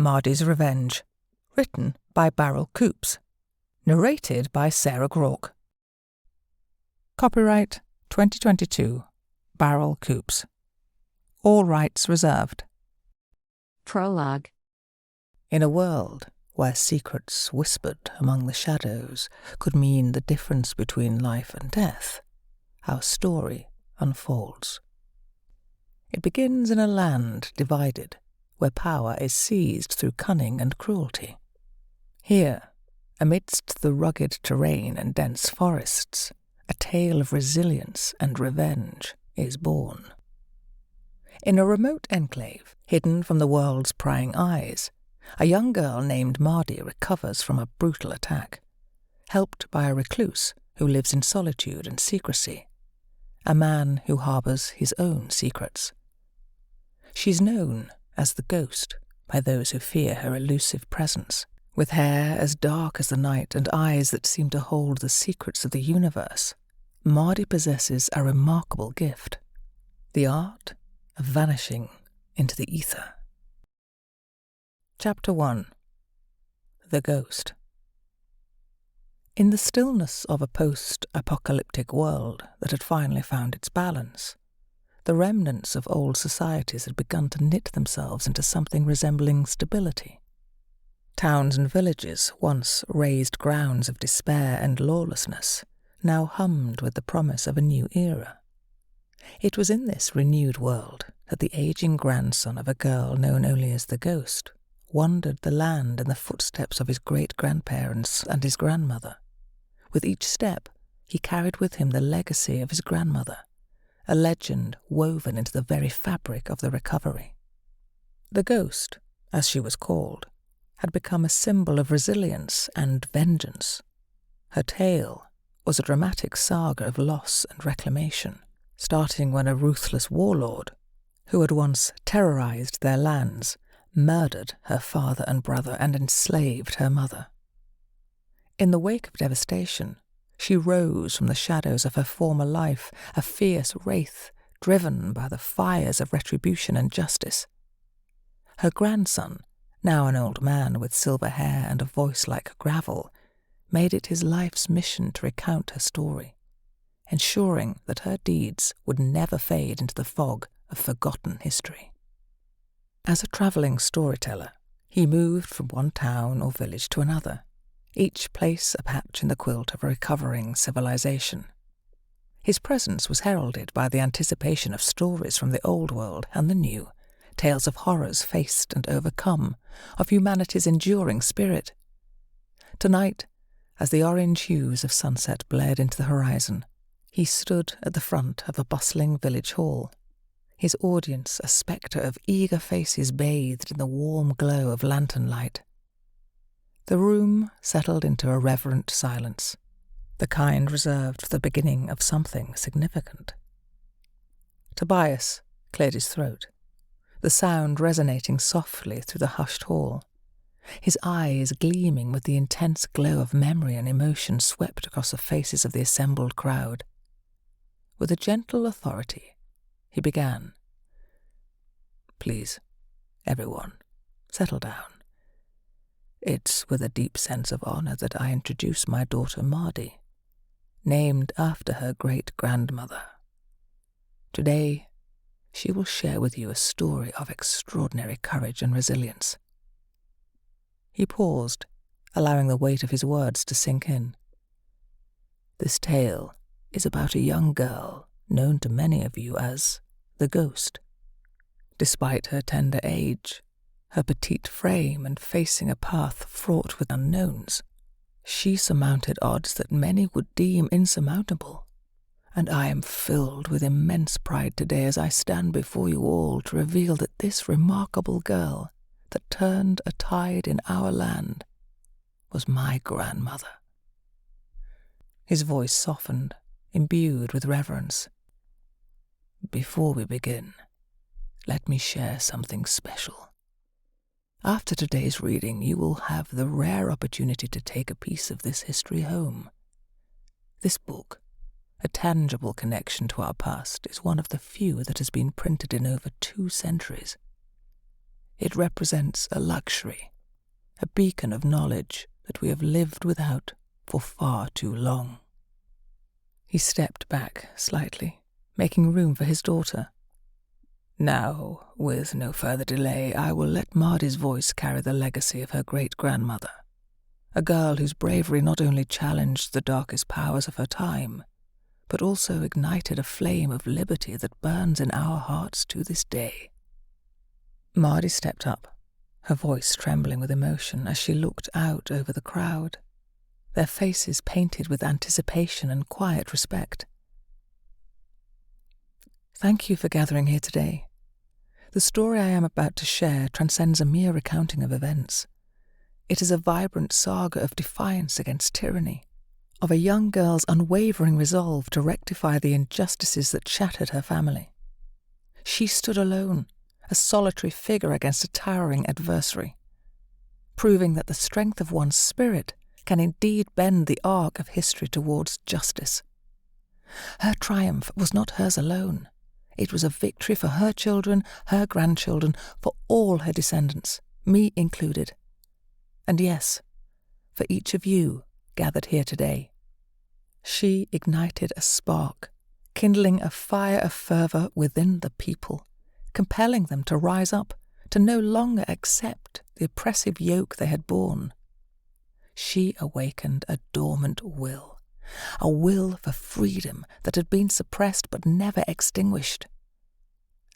Mardi's Revenge, written by Barrel Coops, narrated by Sarah Grauke. Copyright 2022, Barrel Coops. All rights reserved. Prologue. In a world where secrets whispered among the shadows could mean the difference between life and death, our story unfolds. It begins in a land divided, where power is seized through cunning and cruelty. Here, amidst the rugged terrain and dense forests, a tale of resilience and revenge is born. In a remote enclave, hidden from the world's prying eyes, a young girl named Mardi recovers from a brutal attack, helped by a recluse who lives in solitude and secrecy, a man who harbours his own secrets. She's known as the Ghost by those who fear her elusive presence. With hair as dark as the night and eyes that seem to hold the secrets of the universe, Mardi possesses a remarkable gift, the art of vanishing into the ether. Chapter 1. The Ghost. In the stillness of a post-apocalyptic world that had finally found its balance, the remnants of old societies had begun to knit themselves into something resembling stability. Towns and villages, once raised grounds of despair and lawlessness, now hummed with the promise of a new era. It was in this renewed world that the aging grandson of a girl known only as the Ghost wandered the land in the footsteps of his great-grandparents and his grandmother. With each step, he carried with him the legacy of his grandmother, a legend woven into the very fabric of the recovery. The Ghost, as she was called, had become a symbol of resilience and vengeance. Her tale was a dramatic saga of loss and reclamation, starting when a ruthless warlord, who had once terrorized their lands, murdered her father and brother and enslaved her mother. In the wake of devastation, she rose from the shadows of her former life, a fierce wraith driven by the fires of retribution and justice. Her grandson, now an old man with silver hair and a voice like gravel, made it his life's mission to recount her story, ensuring that her deeds would never fade into the fog of forgotten history. As a travelling storyteller, he moved from one town or village to another, each place a patch in the quilt of a recovering civilization. His presence was heralded by the anticipation of stories from the old world and the new, tales of horrors faced and overcome, of humanity's enduring spirit. Tonight, as the orange hues of sunset bled into the horizon, he stood at the front of a bustling village hall, his audience a spectre of eager faces bathed in the warm glow of lantern light. The room settled into a reverent silence, the kind reserved for the beginning of something significant. Tobias cleared his throat, the sound resonating softly through the hushed hall, his eyes gleaming with the intense glow of memory and emotion swept across the faces of the assembled crowd. With a gentle authority, he began. "Please, everyone, settle down. It's with a deep sense of honor that I introduce my daughter Mardi, named after her great-grandmother. Today, she will share with you a story of extraordinary courage and resilience." He paused, allowing the weight of his words to sink in. "This tale is about a young girl known to many of you as the Ghost. Despite her tender age, her petite frame and facing a path fraught with unknowns, she surmounted odds that many would deem insurmountable, and I am filled with immense pride today as I stand before you all to reveal that this remarkable girl that turned a tide in our land was my grandmother." His voice softened, imbued with reverence. "Before we begin, let me share something special. After today's reading, you will have the rare opportunity to take a piece of this history home. This book, a tangible connection to our past, is one of the few that has been printed in over 2 centuries. It represents a luxury, a beacon of knowledge that we have lived without for far too long. He stepped back slightly, making room for his daughter. Now, with no further delay, I will let Mardi's voice carry the legacy of her great-grandmother, a girl whose bravery not only challenged the darkest powers of her time, but also ignited a flame of liberty that burns in our hearts to this day. Mardi stepped up, her voice trembling with emotion as she looked out over the crowd, their faces painted with anticipation and quiet respect. Thank you for gathering here today. The story I am about to share transcends a mere recounting of events. It is a vibrant saga of defiance against tyranny, of a young girl's unwavering resolve to rectify the injustices that shattered her family. She stood alone, a solitary figure against a towering adversary, proving that the strength of one's spirit can indeed bend the arc of history towards justice. Her triumph was not hers alone. It was a victory for her children, her grandchildren, for all her descendants, me included. And yes, for each of you gathered here today. She ignited a spark, kindling a fire of fervour within the people, compelling them to rise up, to no longer accept the oppressive yoke they had borne. She awakened a dormant will, a will for freedom that had been suppressed but never extinguished.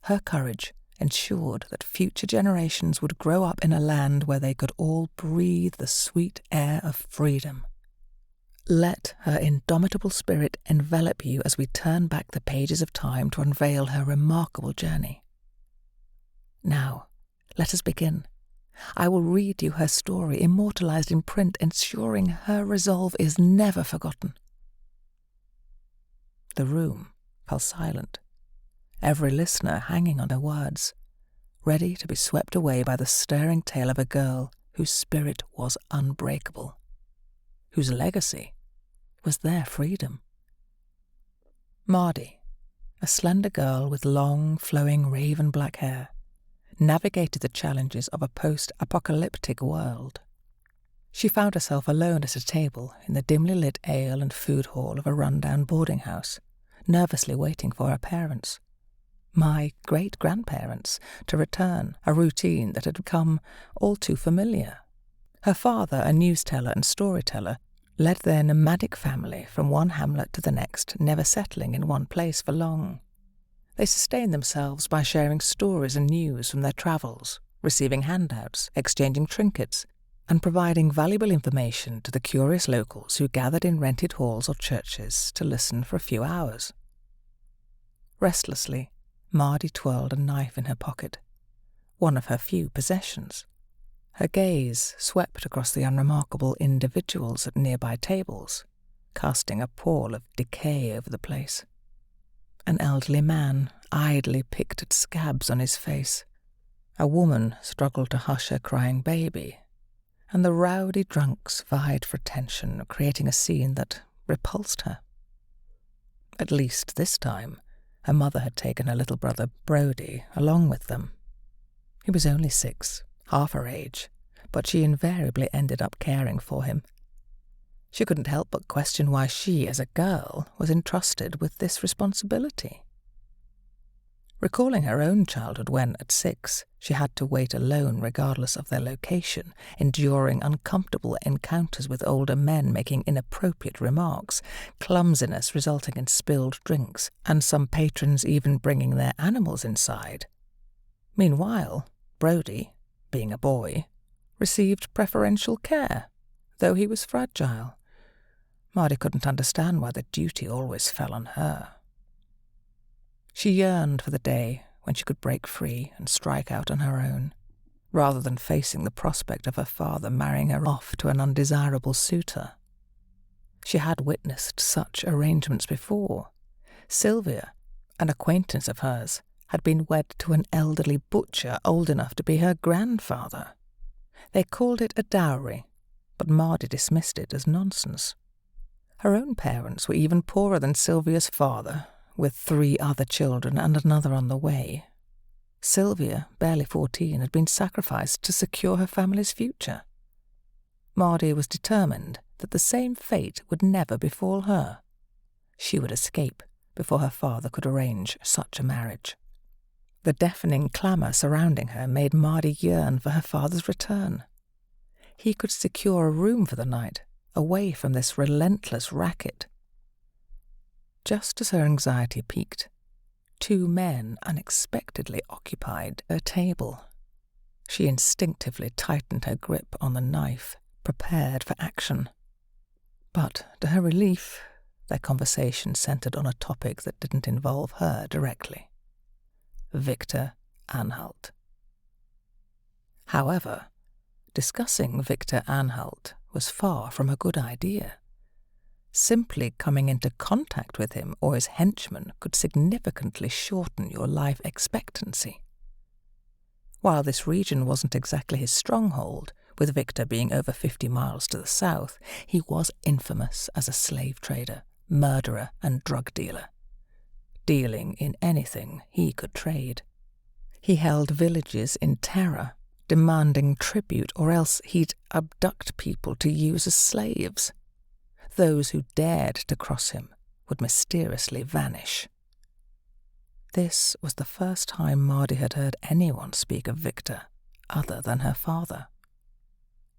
Her courage ensured that future generations would grow up in a land where they could all breathe the sweet air of freedom. Let her indomitable spirit envelop you as we turn back the pages of time to unveil her remarkable journey. Now, let us begin. I will read you her story, immortalized in print, ensuring her resolve is never forgotten. The room fell silent, every listener hanging on her words, ready to be swept away by the stirring tale of a girl whose spirit was unbreakable, whose legacy was their freedom. Mardi, a slender girl with long, flowing raven-black hair, navigated the challenges of a post-apocalyptic world. She found herself alone at a table in the dimly lit ale and food hall of a run-down boarding house, nervously waiting for her parents, my great-grandparents, to return, a routine that had become all too familiar. Her father, a news-teller and storyteller, led their nomadic family from one hamlet to the next, never settling in one place for long. They sustained themselves by sharing stories and news from their travels, receiving handouts, exchanging trinkets, and providing valuable information to the curious locals who gathered in rented halls or churches to listen for a few hours. Restlessly, Mardi twirled a knife in her pocket, one of her few possessions. Her gaze swept across the unremarkable individuals at nearby tables, casting a pall of decay over the place. An elderly man idly picked at scabs on his face. A woman struggled to hush her crying baby, and the rowdy drunks vied for attention, creating a scene that repulsed her. At least this time, her mother had taken her little brother Brody along with them. He was only 6, half her age, but she invariably ended up caring for him. She couldn't help but question why she, as a girl, was entrusted with this responsibility. Recalling her own childhood when, at 6, she had to wait alone regardless of their location, enduring uncomfortable encounters with older men making inappropriate remarks, clumsiness resulting in spilled drinks, and some patrons even bringing their animals inside. Meanwhile, Brody, being a boy, received preferential care, though he was fragile. Mardi couldn't understand why the duty always fell on her. She yearned for the day when she could break free and strike out on her own, rather than facing the prospect of her father marrying her off to an undesirable suitor. She had witnessed such arrangements before. Sylvia, an acquaintance of hers, had been wed to an elderly butcher old enough to be her grandfather. They called it a dowry, but Mardi dismissed it as nonsense. Her own parents were even poorer than Sylvia's father, with 3 other children and another on the way. Sylvia, barely 14, had been sacrificed to secure her family's future. Mardi was determined that the same fate would never befall her. She would escape before her father could arrange such a marriage. The deafening clamour surrounding her made Mardi yearn for her father's return. He could secure a room for the night, away from this relentless racket. Just as her anxiety peaked, 2 men unexpectedly occupied her table. She instinctively tightened her grip on the knife, prepared for action. But, to her relief, their conversation centered on a topic that didn't involve her directly. Victor Anhalt. However, discussing Victor Anhalt was far from a good idea. Simply coming into contact with him or his henchmen could significantly shorten your life expectancy. While this region wasn't exactly his stronghold, with Victor being over 50 miles to the south, he was infamous as a slave trader, murderer and drug dealer, dealing in anything he could trade. He held villages in terror, demanding tribute, or else he'd abduct people to use as slaves. Those who dared to cross him would mysteriously vanish. This was the first time Mardi had heard anyone speak of Victor other than her father.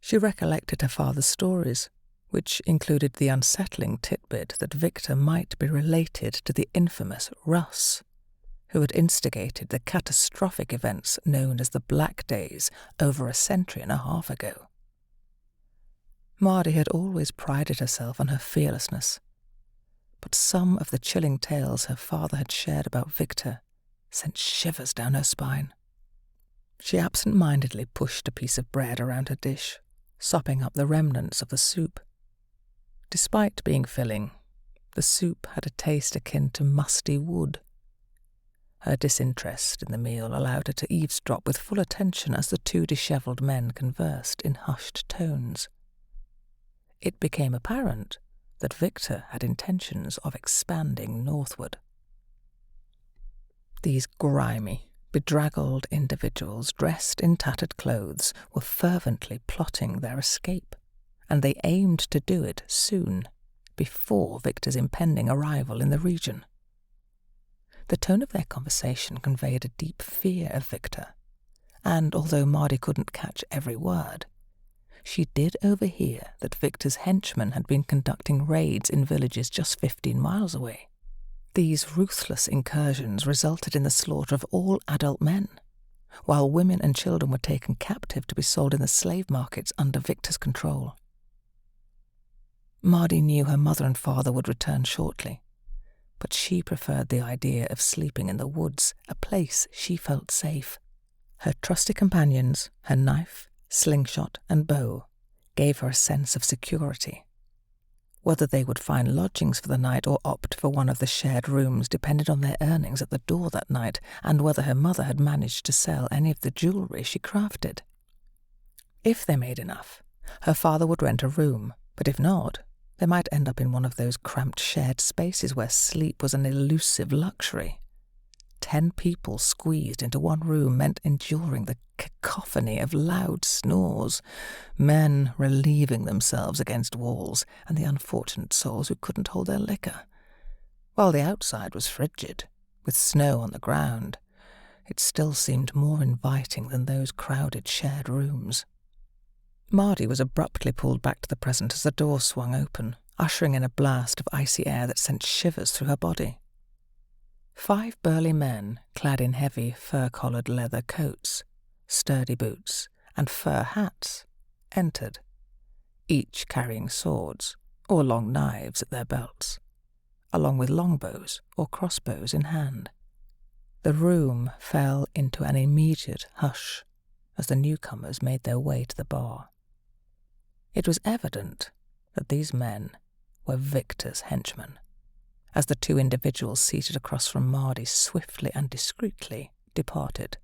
She recollected her father's stories, which included the unsettling tidbit that Victor might be related to the infamous Russ, who had instigated the catastrophic events known as the Black Days over a century and a half ago. Mardi had always prided herself on her fearlessness, but some of the chilling tales her father had shared about Victor sent shivers down her spine. She absent-mindedly pushed a piece of bread around her dish, sopping up the remnants of the soup. Despite being filling, the soup had a taste akin to musty wood. Her disinterest in the meal allowed her to eavesdrop with full attention as the 2 dishevelled men conversed in hushed tones. It became apparent that Victor had intentions of expanding northward. These grimy, bedraggled individuals dressed in tattered clothes were fervently plotting their escape, and they aimed to do it soon, before Victor's impending arrival in the region. The tone of their conversation conveyed a deep fear of Victor, and although Mardi couldn't catch every word, she did overhear that Victor's henchmen had been conducting raids in villages just 15 miles away. These ruthless incursions resulted in the slaughter of all adult men, while women and children were taken captive to be sold in the slave markets under Victor's control. Mardi knew her mother and father would return shortly, but she preferred the idea of sleeping in the woods, a place she felt safe. Her trusty companions, her knife, slingshot and bow, gave her a sense of security. Whether they would find lodgings for the night or opt for one of the shared rooms depended on their earnings at the door that night and whether her mother had managed to sell any of the jewellery she crafted. If they made enough, her father would rent a room, but if not, they might end up in one of those cramped shared spaces where sleep was an elusive luxury. 10 people squeezed into one room meant enduring the cacophony of loud snores, men relieving themselves against walls, and the unfortunate souls who couldn't hold their liquor. While the outside was frigid, with snow on the ground, it still seemed more inviting than those crowded shared rooms. Mardi was abruptly pulled back to the present as the door swung open, ushering in a blast of icy air that sent shivers through her body. 5 burly men, clad in heavy, fur-collared leather coats, sturdy boots, and fur hats, entered, each carrying swords or long knives at their belts, along with longbows or crossbows in hand. The room fell into an immediate hush as the newcomers made their way to the bar. It was evident that these men were Victor's henchmen, as the 2 individuals seated across from Mardi swiftly and discreetly departed,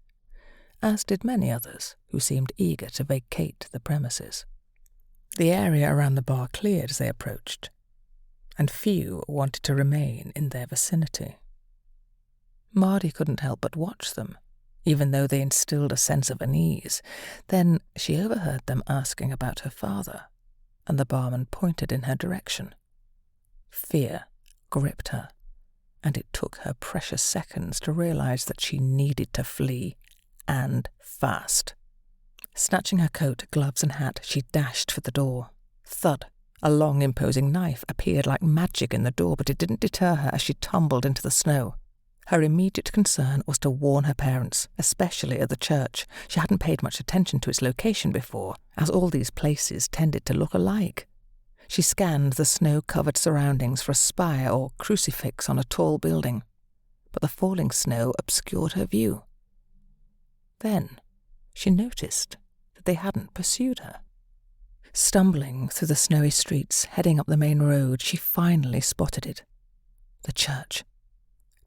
as did many others who seemed eager to vacate the premises. The area around the bar cleared as they approached, and few wanted to remain in their vicinity. Mardi couldn't help but watch them, even though they instilled a sense of unease. Then she overheard them asking about her father, and the barman pointed in her direction. Fear gripped her, and it took her precious seconds to realize that she needed to flee, and fast. Snatching her coat, gloves and hat, she dashed for the door. Thud! A long, imposing knife appeared like magic in the door, but it didn't deter her as she tumbled into the snow. Her immediate concern was to warn her parents, especially at the church. She hadn't paid much attention to its location before, as all these places tended to look alike. She scanned the snow-covered surroundings for a spire or crucifix on a tall building, but the falling snow obscured her view. Then she noticed that they hadn't pursued her. Stumbling through the snowy streets, heading up the main road, she finally spotted it. The church.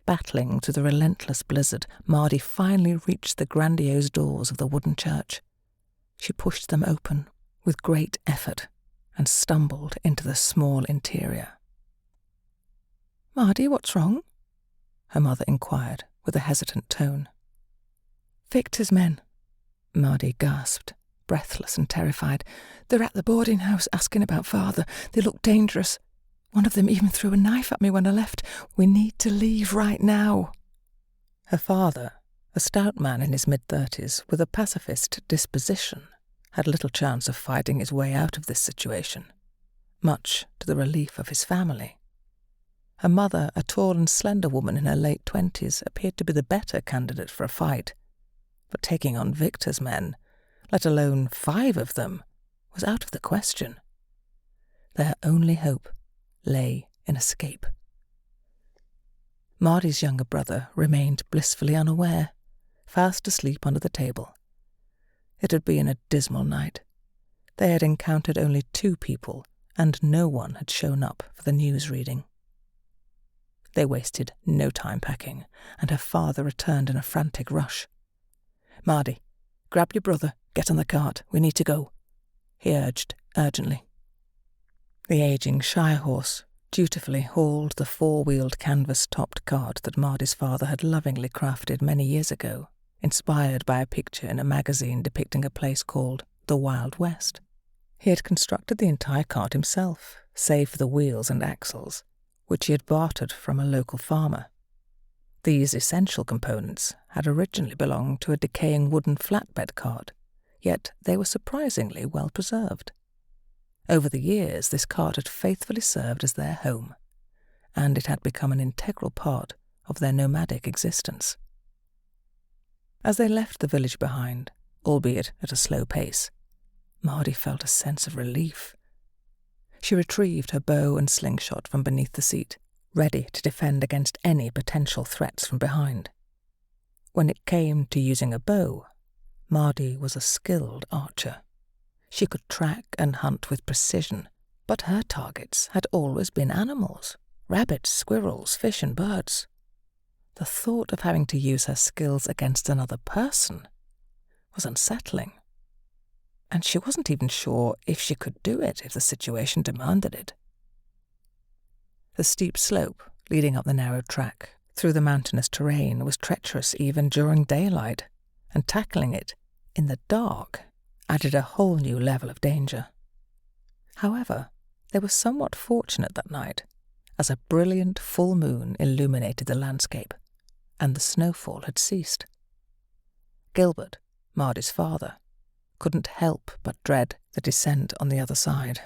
Battling through the relentless blizzard, Mardi finally reached the grandiose doors of the wooden church. She pushed them open with great effort and stumbled into the small interior. "Mardi, what's wrong?" her mother inquired with a hesitant tone. "Victor's men," Mardi gasped, breathless and terrified. "They're at the boarding house asking about father. They look dangerous. One of them even threw a knife at me when I left. We need to leave right now." Her father, a stout man in his mid-30s with a pacifist disposition, had little chance of fighting his way out of this situation, much to the relief of his family. Her mother, a tall and slender woman in her late 20s, appeared to be the better candidate for a fight, but taking on Victor's men, let alone 5 of them, was out of the question. Their only hope lay in escape. Mardi's younger brother remained blissfully unaware, fast asleep under the table. It had been a dismal night. They had encountered only 2 people, and no one had shown up for the news reading. They wasted no time packing, and her father returned in a frantic rush. "Mardi, grab your brother, get on the cart, we need to go," he urged urgently. The aging shire horse dutifully hauled the 4-wheeled canvas-topped cart that Mardi's father had lovingly crafted many years ago, inspired by a picture in a magazine depicting a place called the Wild West. He had constructed the entire cart himself, save for the wheels and axles, which he had bartered from a local farmer. These essential components had originally belonged to a decaying wooden flatbed cart, yet they were surprisingly well preserved. Over the years, this cart had faithfully served as their home, and it had become an integral part of their nomadic existence. As they left the village behind, albeit at a slow pace, Mardi felt a sense of relief. She retrieved her bow and slingshot from beneath the seat, ready to defend against any potential threats from behind. When it came to using a bow, Mardi was a skilled archer. She could track and hunt with precision, but her targets had always been animals: rabbits, squirrels, fish and birds. The thought of having to use her skills against another person was unsettling, and she wasn't even sure if she could do it if the situation demanded it. The steep slope leading up the narrow track through the mountainous terrain was treacherous even during daylight, and tackling it in the dark added a whole new level of danger. However, they were somewhat fortunate that night, as a brilliant full moon illuminated the landscape, and the snowfall had ceased. Gilbert, Mardi's father, couldn't help but dread the descent on the other side.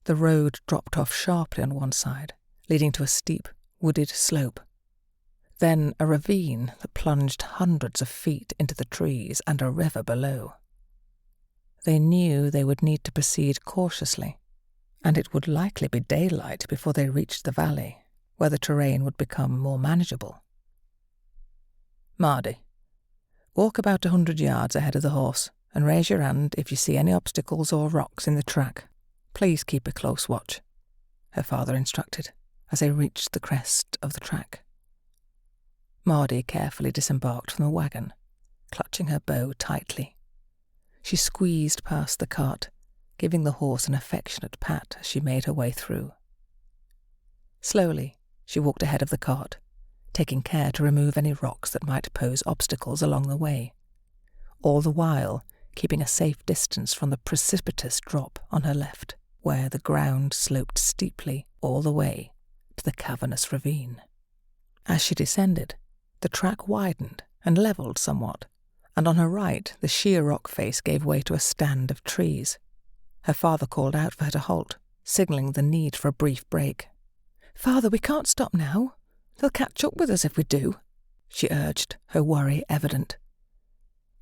The road dropped off sharply on one side, leading to a steep, wooded slope. Then a ravine that plunged hundreds of feet into the trees and a river below. They knew they would need to proceed cautiously, and it would likely be daylight before they reached the valley, where the terrain would become more manageable. "Mardi, walk about 100 yards ahead of the horse and raise your hand if you see any obstacles or rocks in the track. Please keep a close watch," her father instructed as they reached the crest of the track. Mardi carefully disembarked from the wagon, clutching her bow tightly. She squeezed past the cart, giving the horse an affectionate pat as she made her way through. Slowly, she walked ahead of the cart, taking care to remove any rocks that might pose obstacles along the way, all the while keeping a safe distance from the precipitous drop on her left, where the ground sloped steeply all the way to the cavernous ravine. As she descended, the track widened and levelled somewhat, and on her right the sheer rock face gave way to a stand of trees. Her father called out for her to halt, signalling the need for a brief break. "Father, we can't stop now. They'll catch up with us if we do," she urged, her worry evident.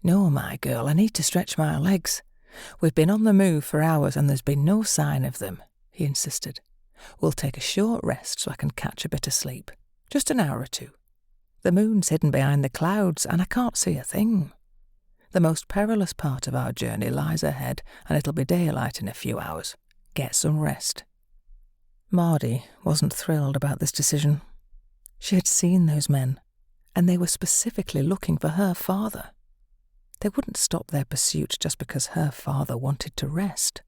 "No, my girl, I need to stretch my legs. We've been on the move for hours and there's been no sign of them," he insisted. "We'll take a short rest so I can catch a bit of sleep. Just an hour or two. The moon's hidden behind the clouds and I can't see a thing. The most perilous part of our journey lies ahead and it'll be daylight in a few hours. Get some rest." Mardi wasn't thrilled about this decision. She had seen those men, and they were specifically looking for her father. They wouldn't stop their pursuit just because her father wanted to rest.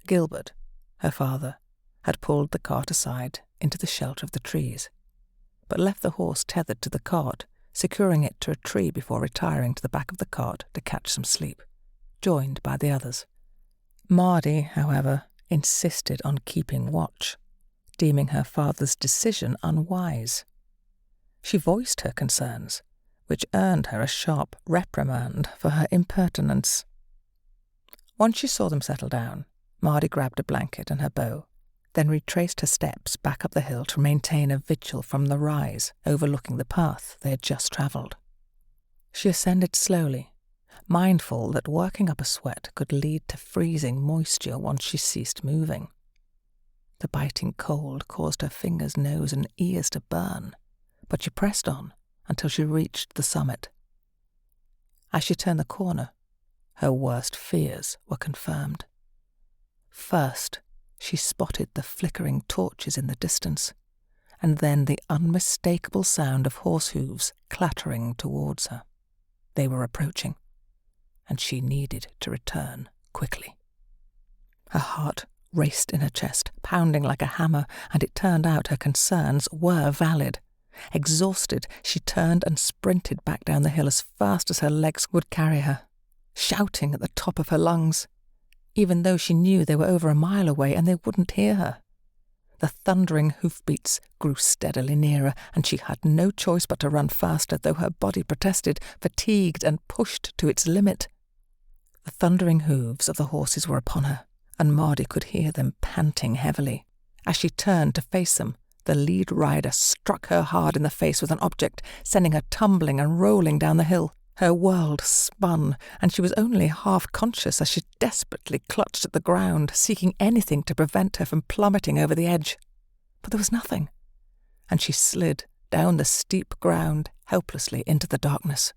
Gilbert, her father, had pulled the cart aside into the shelter of the trees, but left the horse tethered to the cart, securing it to a tree before retiring to the back of the cart to catch some sleep, joined by the others. Mardi, however, insisted on keeping watch, deeming her father's decision unwise. She voiced her concerns, which earned her a sharp reprimand for her impertinence. Once she saw them settle down, Mardi grabbed a blanket and her bow, then retraced her steps back up the hill to maintain a vigil from the rise overlooking the path they had just travelled. She ascended slowly, mindful that working up a sweat could lead to freezing moisture once she ceased moving. The biting cold caused her fingers, nose, and ears to burn, but she pressed on until she reached the summit. As she turned the corner, her worst fears were confirmed. First, she spotted the flickering torches in the distance, and then the unmistakable sound of horse hooves clattering towards her. They were approaching, and she needed to return quickly. Her heart raced in her chest, pounding like a hammer, and it turned out her concerns were valid. Exhausted, she turned and sprinted back down the hill as fast as her legs would carry her, shouting at the top of her lungs, even though she knew they were over a mile away and they wouldn't hear her. The thundering hoofbeats grew steadily nearer, and she had no choice but to run faster, though her body protested, fatigued and pushed to its limit. The thundering hooves of the horses were upon her, and Mardi could hear them panting heavily. As she turned to face them, the lead rider struck her hard in the face with an object, sending her tumbling and rolling down the hill. Her world spun, and she was only half conscious as she desperately clutched at the ground, seeking anything to prevent her from plummeting over the edge. But there was nothing, and she slid down the steep ground helplessly into the darkness.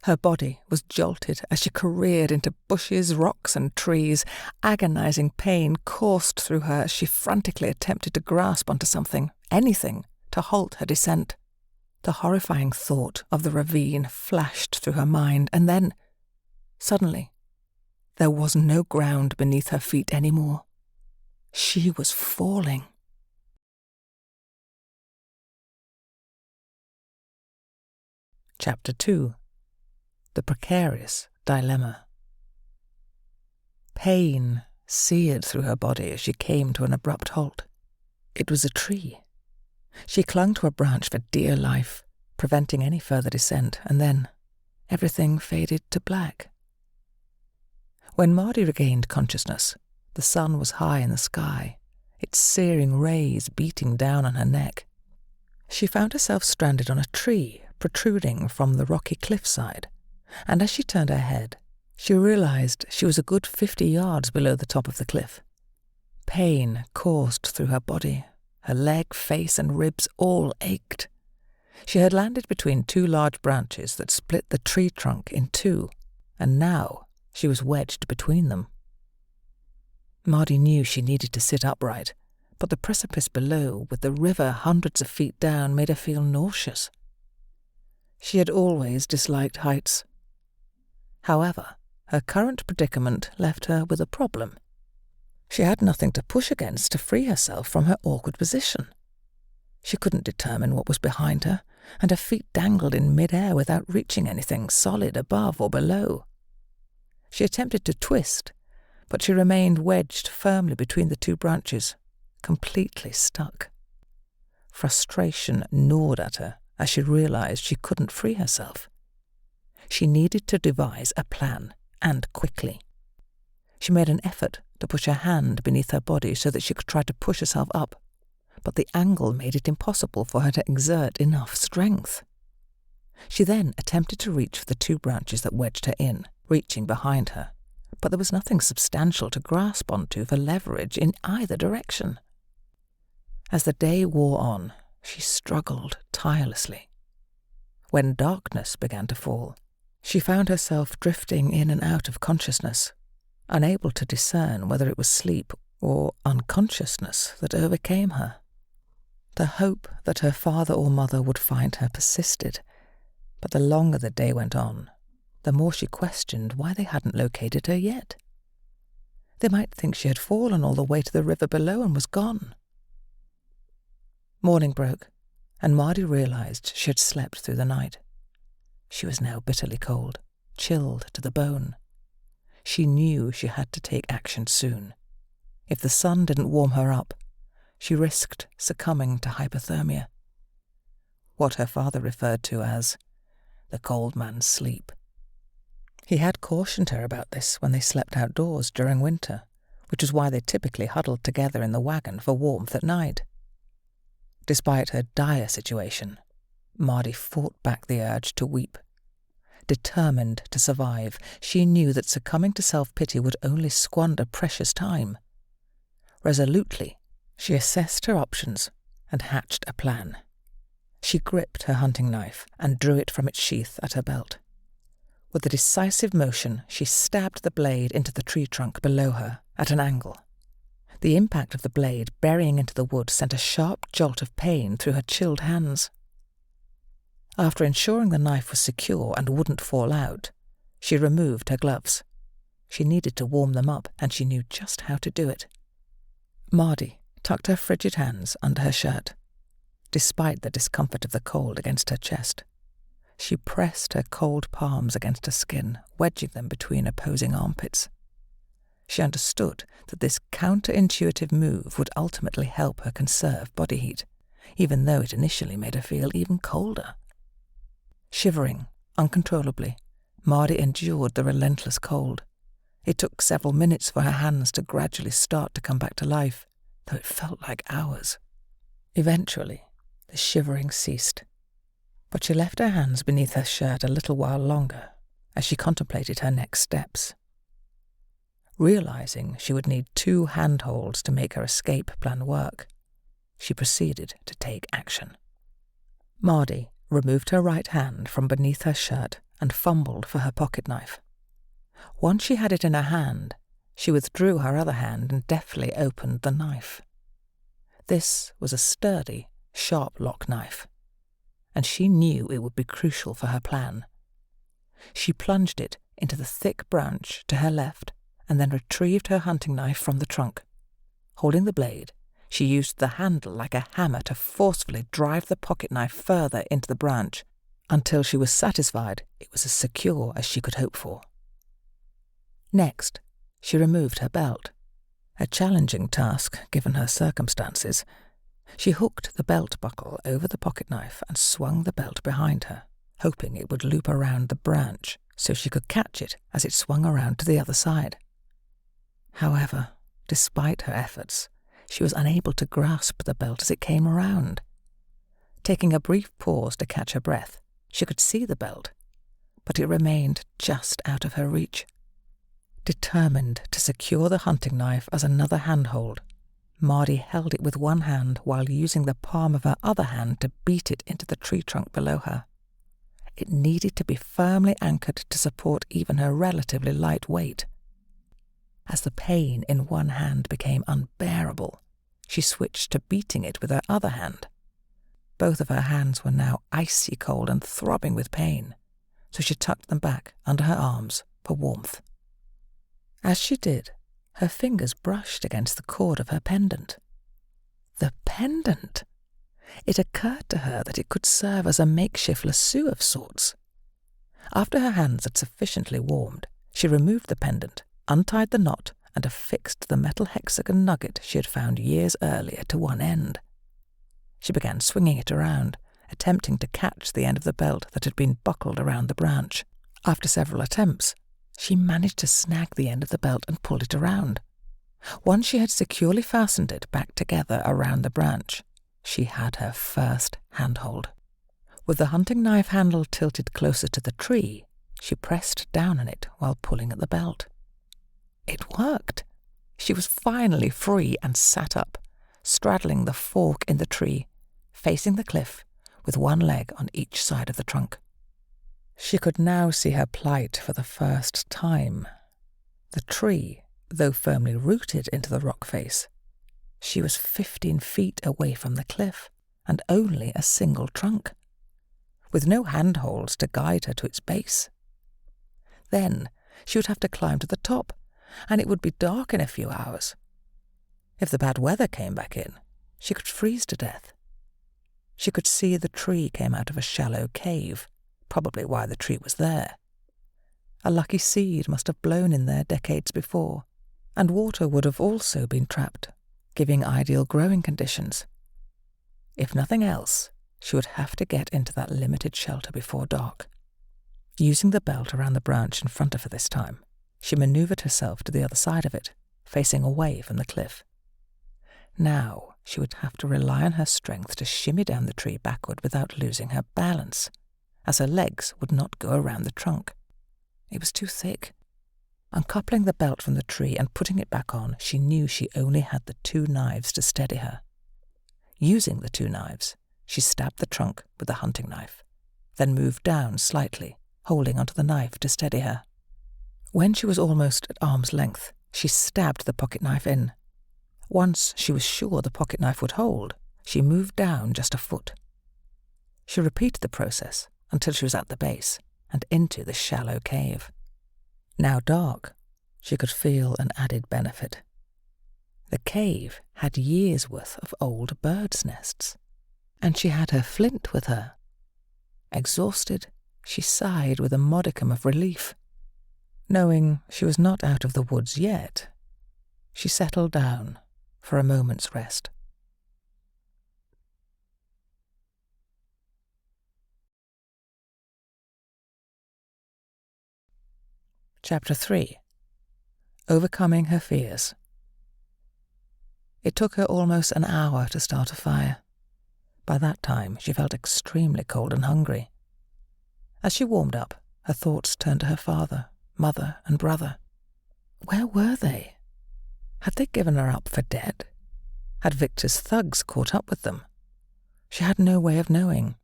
Her body was jolted as she careered into bushes, rocks, and trees. Agonizing pain coursed through her as she frantically attempted to grasp onto something, anything, to halt her descent. The horrifying thought of the ravine flashed through her mind, and then, suddenly, there was no ground beneath her feet anymore. She was falling. Chapter 2. The Precarious Dilemma. Pain seared through her body as she came to an abrupt halt. It was a tree. She clung to a branch for dear life, preventing any further descent, and then everything faded to black. When Mardi regained consciousness, the sun was high in the sky, its searing rays beating down on her neck. She found herself stranded on a tree protruding from the rocky cliffside, and as she turned her head, she realized she was a good 50 yards below the top of the cliff. Pain coursed through her body. Her leg, face, and ribs all ached. She had landed between two large branches that split the tree trunk in two, and now she was wedged between them. Mardi knew she needed to sit upright, but the precipice below, with the river hundreds of feet down, made her feel nauseous. She had always disliked heights. However, her current predicament left her with a problem. She had nothing to push against to free herself from her awkward position. She couldn't determine what was behind her, and her feet dangled in mid-air without reaching anything solid above or below. She attempted to twist, but she remained wedged firmly between the two branches, completely stuck. Frustration gnawed at her as she realized she couldn't free herself. She needed to devise a plan, and quickly. She made an effort to push her hand beneath her body so that she could try to push herself up, but the angle made it impossible for her to exert enough strength. She then attempted to reach for the two branches that wedged her in, reaching behind her, but there was nothing substantial to grasp onto for leverage in either direction. As the day wore on, she struggled tirelessly. When darkness began to fall, she found herself drifting in and out of consciousness, unable to discern whether it was sleep or unconsciousness that overcame her. The hope that her father or mother would find her persisted, but the longer the day went on, the more she questioned why they hadn't located her yet. They might think she had fallen all the way to the river below and was gone. Morning broke, and Mardi realized she had slept through the night. She was now bitterly cold, chilled to the bone. She knew she had to take action soon. If the sun didn't warm her up, she risked succumbing to hypothermia, what her father referred to as the cold man's sleep. He had cautioned her about this when they slept outdoors during winter, which was why they typically huddled together in the wagon for warmth at night. Despite her dire situation, Mardi fought back the urge to weep. Determined to survive, she knew that succumbing to self-pity would only squander precious time. Resolutely, she assessed her options and hatched a plan. She gripped her hunting knife and drew it from its sheath at her belt. With a decisive motion, she stabbed the blade into the tree trunk below her at an angle. The impact of the blade burying into the wood sent a sharp jolt of pain through her chilled hands. After ensuring the knife was secure and wouldn't fall out, she removed her gloves. She needed to warm them up, and she knew just how to do it. Mardi tucked her frigid hands under her shirt. Despite the discomfort of the cold against her chest, she pressed her cold palms against her skin, wedging them between opposing armpits. She understood that this counterintuitive move would ultimately help her conserve body heat, even though it initially made her feel even colder. Shivering uncontrollably, Mardi endured the relentless cold. It took several minutes for her hands to gradually start to come back to life, though it felt like hours. Eventually, the shivering ceased, but she left her hands beneath her shirt a little while longer as she contemplated her next steps. Realizing she would need 2 handholds to make her escape plan work, she proceeded to take action. Mardi removed her right hand from beneath her shirt and fumbled for her pocket knife. Once she had it in her hand, she withdrew her other hand and deftly opened the knife. This was a sturdy, sharp lock knife, and she knew it would be crucial for her plan. She plunged it into the thick branch to her left and then retrieved her hunting knife from the trunk. Holding the blade, she used the handle like a hammer to forcefully drive the pocket knife further into the branch until she was satisfied it was as secure as she could hope for. Next, she removed her belt, a challenging task given her circumstances. She hooked the belt buckle over the pocket knife and swung the belt behind her, hoping it would loop around the branch so she could catch it as it swung around to the other side. However, despite her efforts, she was unable to grasp the belt as it came around. Taking a brief pause to catch her breath, she could see the belt, but it remained just out of her reach. Determined to secure the hunting knife as another handhold, Mardi held it with one hand while using the palm of her other hand to beat it into the tree trunk below her. It needed to be firmly anchored to support even her relatively light weight. As the pain in one hand became unbearable, she switched to beating it with her other hand. Both of her hands were now icy cold and throbbing with pain, so she tucked them back under her arms for warmth. As she did, her fingers brushed against the cord of her pendant. The pendant! It occurred to her that it could serve as a makeshift lasso of sorts. After her hands had sufficiently warmed, she removed the pendant, untied the knot, and affixed the metal hexagon nugget she had found years earlier to one end. She began swinging it around, attempting to catch the end of the belt that had been buckled around the branch. After several attempts, she managed to snag the end of the belt and pull it around. Once she had securely fastened it back together around the branch, she had her first handhold. With the hunting knife handle tilted closer to the tree, she pressed down on it while pulling at the belt. It worked. She was finally free and sat up, straddling the fork in the tree, facing the cliff, with one leg on each side of the trunk. She could now see her plight for the first time. The tree, though firmly rooted into the rock face, she was 15 feet away from the cliff, and only a single trunk, with no handholds to guide her to its base. Then she would have to climb to the top, and it would be dark in a few hours. If the bad weather came back in, she could freeze to death. She could see the tree came out of a shallow cave, probably why the tree was there. A lucky seed must have blown in there decades before, and water would have also been trapped, giving ideal growing conditions. If nothing else, she would have to get into that limited shelter before dark. Using the belt around the branch in front of her this time, she manoeuvred herself to the other side of it, facing away from the cliff. Now she would have to rely on her strength to shimmy down the tree backward without losing her balance, as her legs would not go around the trunk. It was too thick. Uncoupling the belt from the tree and putting it back on, she knew she only had the 2 knives to steady her. Using the 2 knives, she stabbed the trunk with the hunting knife, then moved down slightly, holding onto the knife to steady her. When she was almost at arm's length, she stabbed the pocket knife in. Once she was sure the pocket knife would hold, she moved down just a foot. She repeated the process until she was at the base and into the shallow cave. Now dark, she could feel an added benefit. The cave had years' worth of old birds' nests, and she had her flint with her. Exhausted, she sighed with a modicum of relief. Knowing she was not out of the woods yet, she settled down for a moment's rest. Chapter 3. Overcoming her fears. It took her almost an hour to start a fire. By that time, she felt extremely cold and hungry. As she warmed up, her thoughts turned to her father, mother, and brother. Where were they? Had they given her up for dead? Had Victor's thugs caught up with them? She had no way of knowing.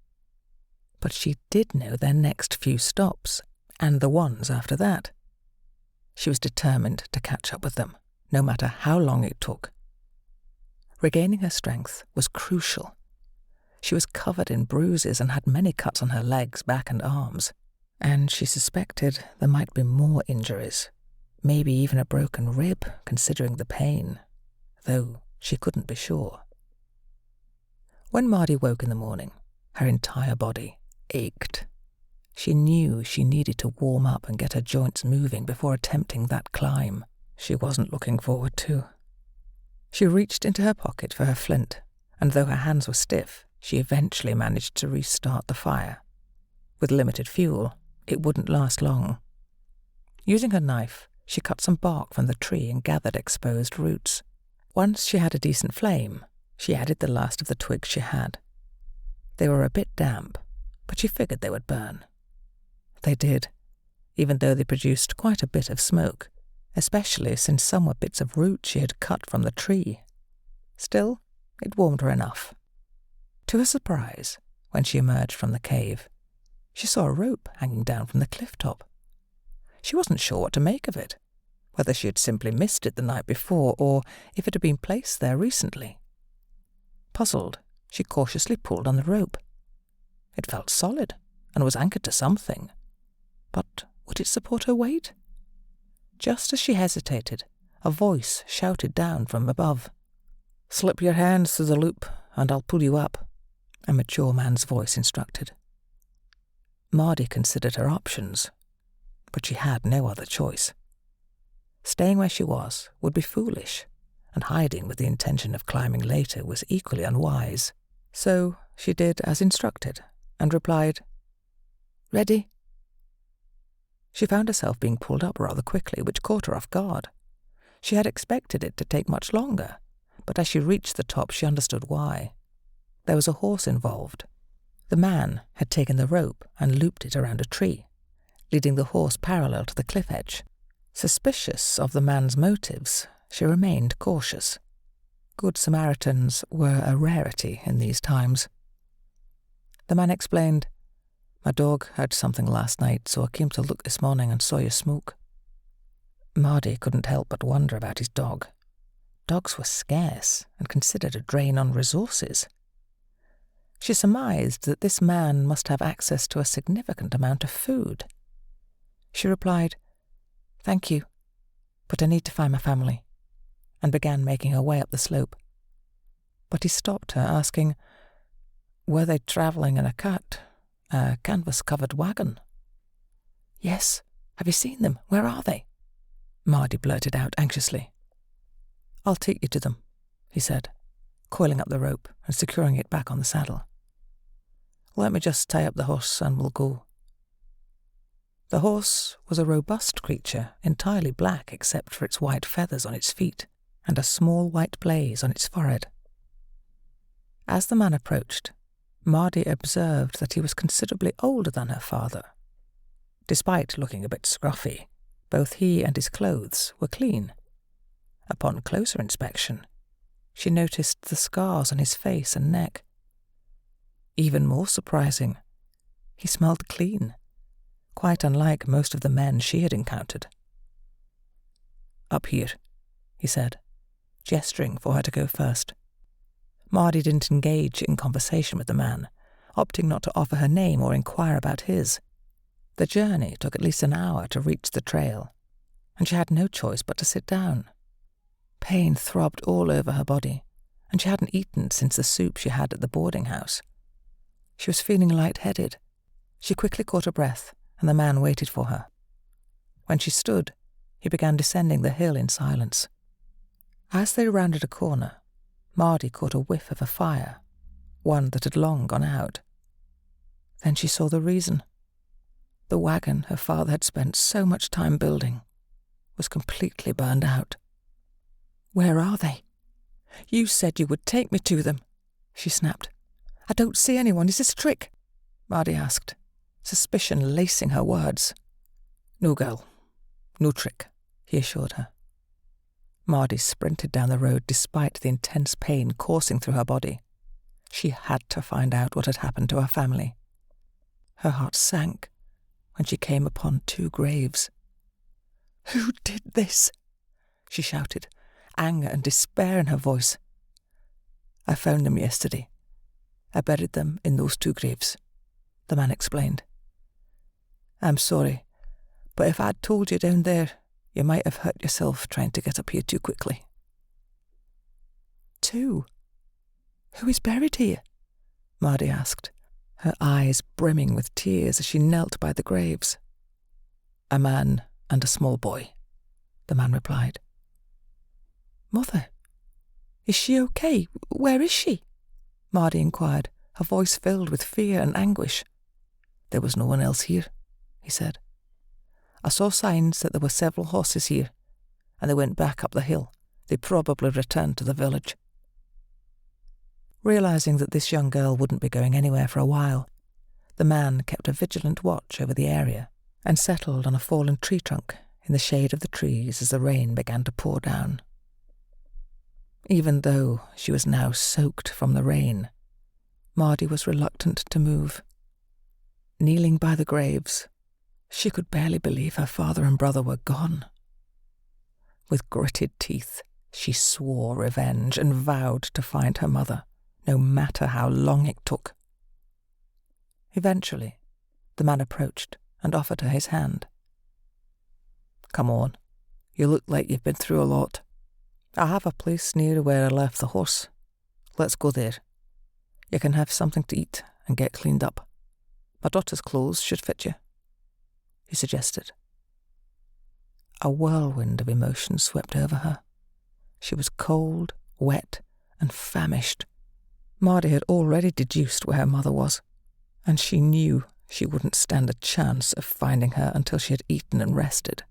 But she did know their next few stops, and the ones after that. She was determined to catch up with them, no matter how long it took. Regaining her strength was crucial. She was covered in bruises and had many cuts on her legs, back, and arms, and she suspected there might be more injuries, maybe even a broken rib, considering the pain, though she couldn't be sure. When Mardi woke in the morning, her entire body ached. She knew she needed to warm up and get her joints moving before attempting that climb she wasn't looking forward to. She reached into her pocket for her flint, and though her hands were stiff, she eventually managed to restart the fire. With limited fuel, it wouldn't last long. Using her knife, she cut some bark from the tree and gathered exposed roots. Once she had a decent flame, she added the last of the twigs she had. They were a bit damp, but she figured they would burn. They did, even though they produced quite a bit of smoke, especially since some were bits of root she had cut from the tree. Still, it warmed her enough. To her surprise, when she emerged from the cave, she saw a rope hanging down from the cliff top. She wasn't sure what to make of it, whether she had simply missed it the night before or if it had been placed there recently. Puzzled, she cautiously pulled on the rope. It felt solid and was anchored to something. But would it support her weight? Just as she hesitated, a voice shouted down from above. "Slip your hands through the loop, and I'll pull you up. a mature man's voice instructed. Mardi considered her options, but she had no other choice. Staying where she was would be foolish, and hiding with the intention of climbing later was equally unwise. So she did as instructed and replied, "Ready?" She found herself being pulled up rather quickly, which caught her off guard. She had expected it to take much longer, but as she reached the top she understood why. There was a horse involved. The man had taken the rope and looped it around a tree, leading the horse parallel to the cliff edge. Suspicious of the man's motives, she remained cautious. Good Samaritans were a rarity in these times. The man explained, "My dog heard something last night, so I came to look this morning and saw you smoke." Mardi couldn't help but wonder about his dog. Dogs were scarce and considered a drain on resources. She surmised that this man must have access to a significant amount of food. She replied, "Thank you, but I need to find my family," and began making her way up the slope. But he stopped her, asking, "Were they travelling in a cart, a canvas-covered wagon?" "Yes. Have you seen them? Where are they?" Mardi blurted out anxiously. "I'll take you to them," he said, coiling up the rope and securing it back on the saddle. "Let me just tie up the horse and we'll go." The horse was a robust creature, entirely black except for its white feathers on its feet and a small white blaze on its forehead. As the man approached, Mardi observed that he was considerably older than her father. Despite looking a bit scruffy, both he and his clothes were clean. Upon closer inspection, she noticed the scars on his face and neck. Even more surprising, he smelled clean, quite unlike most of the men she had encountered. "Up here," he said, gesturing for her to go first. Mardi didn't engage in conversation with the man, opting not to offer her name or inquire about his. The journey took at least an hour to reach the trail, and she had no choice but to sit down. Pain throbbed all over her body, and she hadn't eaten since the soup she had at the boarding house. She was feeling light-headed. She quickly caught her breath, and the man waited for her. When she stood, he began descending the hill in silence. As they rounded a corner, Mardi caught a whiff of a fire, one that had long gone out. Then she saw the reason. The wagon her father had spent so much time building was completely burned out. "Where are they? You said you would take me to them," she snapped. "I don't see anyone. Is this a trick?" Mardi asked, suspicion lacing her words. "No, girl. No trick," he assured her. Mardi sprinted down the road despite the intense pain coursing through her body. She had to find out what had happened to her family. Her heart sank when she came upon 2 graves. "Who did this?" she shouted, anger and despair in her voice. "I found them yesterday. I buried them in those 2 graves," the man explained. "I'm sorry, but if I'd told you down there, you might have hurt yourself trying to get up here too quickly." 2? Who is buried here?" Mardi asked, her eyes brimming with tears as she knelt by the graves. "A man and a small boy," the man replied. "Mother, is she okay? Where is she?" Mardi inquired, her voice filled with fear and anguish. "There was no one else here," he said. "I saw signs that there were several horses here, and they went back up the hill. They probably returned to the village." Realizing that this young girl wouldn't be going anywhere for a while, the man kept a vigilant watch over the area and settled on a fallen tree trunk in the shade of the trees as the rain began to pour down. Even though she was now soaked from the rain, Mardi was reluctant to move. Kneeling by the graves, she could barely believe her father and brother were gone. With gritted teeth, she swore revenge and vowed to find her mother, no matter how long it took. Eventually, the man approached and offered her his hand. "Come on, you look like you've been through a lot. I have a place near where I left the horse. Let's go there." You can have something to eat and get cleaned up. My daughter's clothes should fit you," he suggested. A whirlwind of emotion swept over her. She was cold, wet, and famished. Mardi had already deduced where her mother was, and she knew she wouldn't stand a chance of finding her until she had eaten and rested.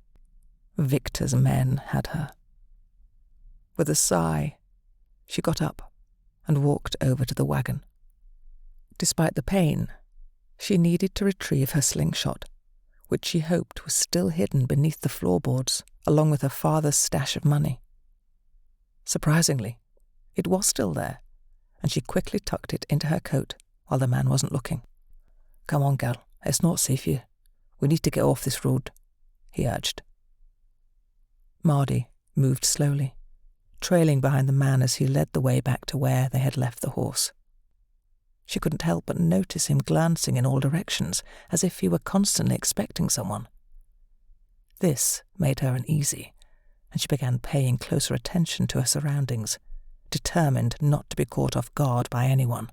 Victor's men had her. With a sigh, she got up and walked over to the wagon. Despite the pain, she needed to retrieve her slingshot, which she hoped was still hidden beneath the floorboards, along with her father's stash of money. Surprisingly, it was still there, and she quickly tucked it into her coat while the man wasn't looking. "Come on, gal, it's not safe here. We need to get off this road," he urged. Mardi moved slowly, trailing behind the man as he led the way back to where they had left the horse. She couldn't help but notice him glancing in all directions, as if he were constantly expecting someone. This made her uneasy, and she began paying closer attention to her surroundings, determined not to be caught off guard by anyone.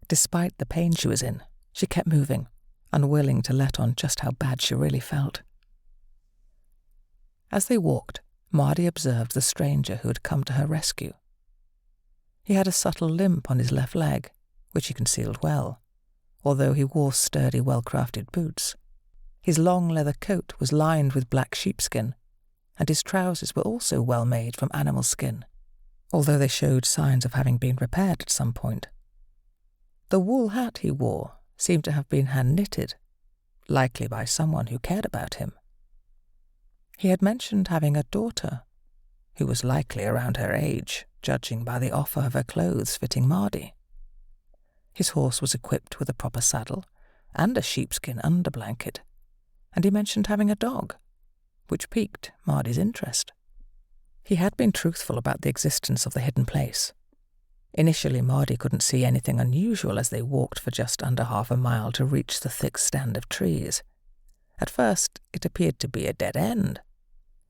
Despite the pain she was in, she kept moving, unwilling to let on just how bad she really felt. As they walked, Mardi observed the stranger who had come to her rescue. He had a subtle limp on his left leg, which he concealed well, although he wore sturdy, well-crafted boots. His long leather coat was lined with black sheepskin, and his trousers were also well made from animal skin, although they showed signs of having been repaired at some point. The wool hat he wore seemed to have been hand-knitted, likely by someone who cared about him. He had mentioned having a daughter, who was likely around her age, judging by the offer of her clothes fitting Mardi. His horse was equipped with a proper saddle and a sheepskin underblanket, and he mentioned having a dog, which piqued Mardi's interest. He had been truthful about the existence of the hidden place. Initially, Mardi couldn't see anything unusual as they walked for just under half a mile to reach the thick stand of trees. At first, it appeared to be a dead end,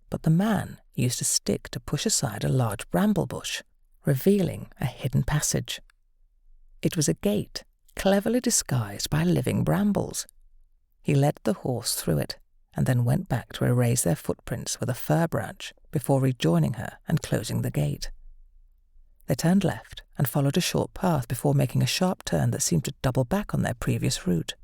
but the man used a stick to push aside a large bramble bush, revealing a hidden passage. It was a gate, cleverly disguised by living brambles. He led the horse through it, and then went back to erase their footprints with a fir branch before rejoining her and closing the gate. They turned left and followed a short path before making a sharp turn that seemed to double back on their previous route.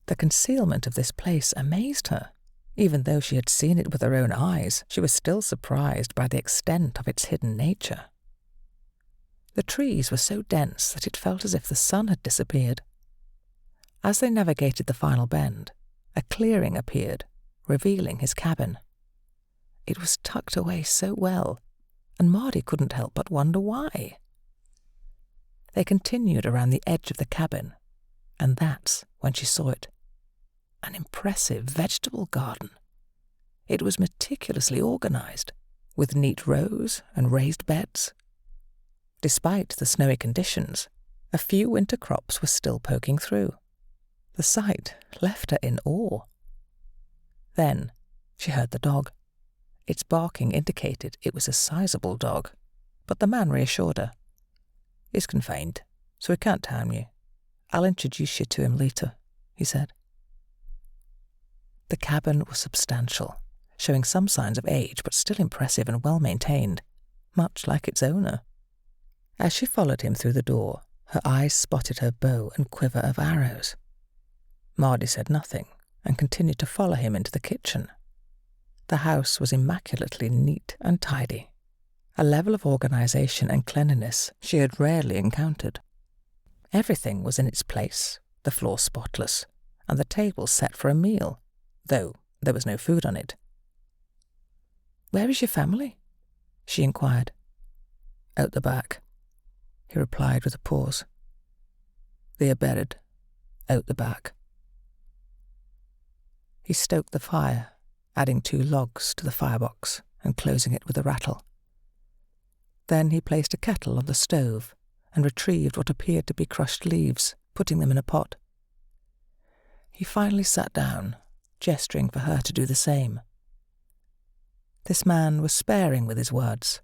The concealment of this place amazed her. Even though she had seen it with her own eyes, she was still surprised by the extent of its hidden nature. The trees were so dense that it felt as if the sun had disappeared. As they navigated the final bend, a clearing appeared, revealing his cabin. It was tucked away so well, and Mardi couldn't help but wonder why. They continued around the edge of the cabin, and that's when she saw it. An impressive vegetable garden. It was meticulously organized, with neat rows and raised beds. Despite the snowy conditions, a few winter crops were still poking through. The sight left her in awe. Then she heard the dog. Its barking indicated it was a sizable dog, but the man reassured her. "He's confined, so he can't harm you. I'll introduce you to him later," he said. The cabin was substantial, showing some signs of age but still impressive and well-maintained, much like its owner. As she followed him through the door, her eyes spotted her bow and quiver of arrows. Mardi said nothing and continued to follow him into the kitchen. The house was immaculately neat and tidy, a level of organization and cleanliness she had rarely encountered. Everything was in its place, the floor spotless, and the table set for a meal, though there was no food on it. "Where is your family?" she inquired. "Out the back," he replied with a pause. "They are buried out the back." He stoked the fire, adding 2 logs to the firebox and closing it with a rattle. Then he placed a kettle on the stove and retrieved what appeared to be crushed leaves, putting them in a pot. He finally sat down, gesturing for her to do the same. This man was sparing with his words,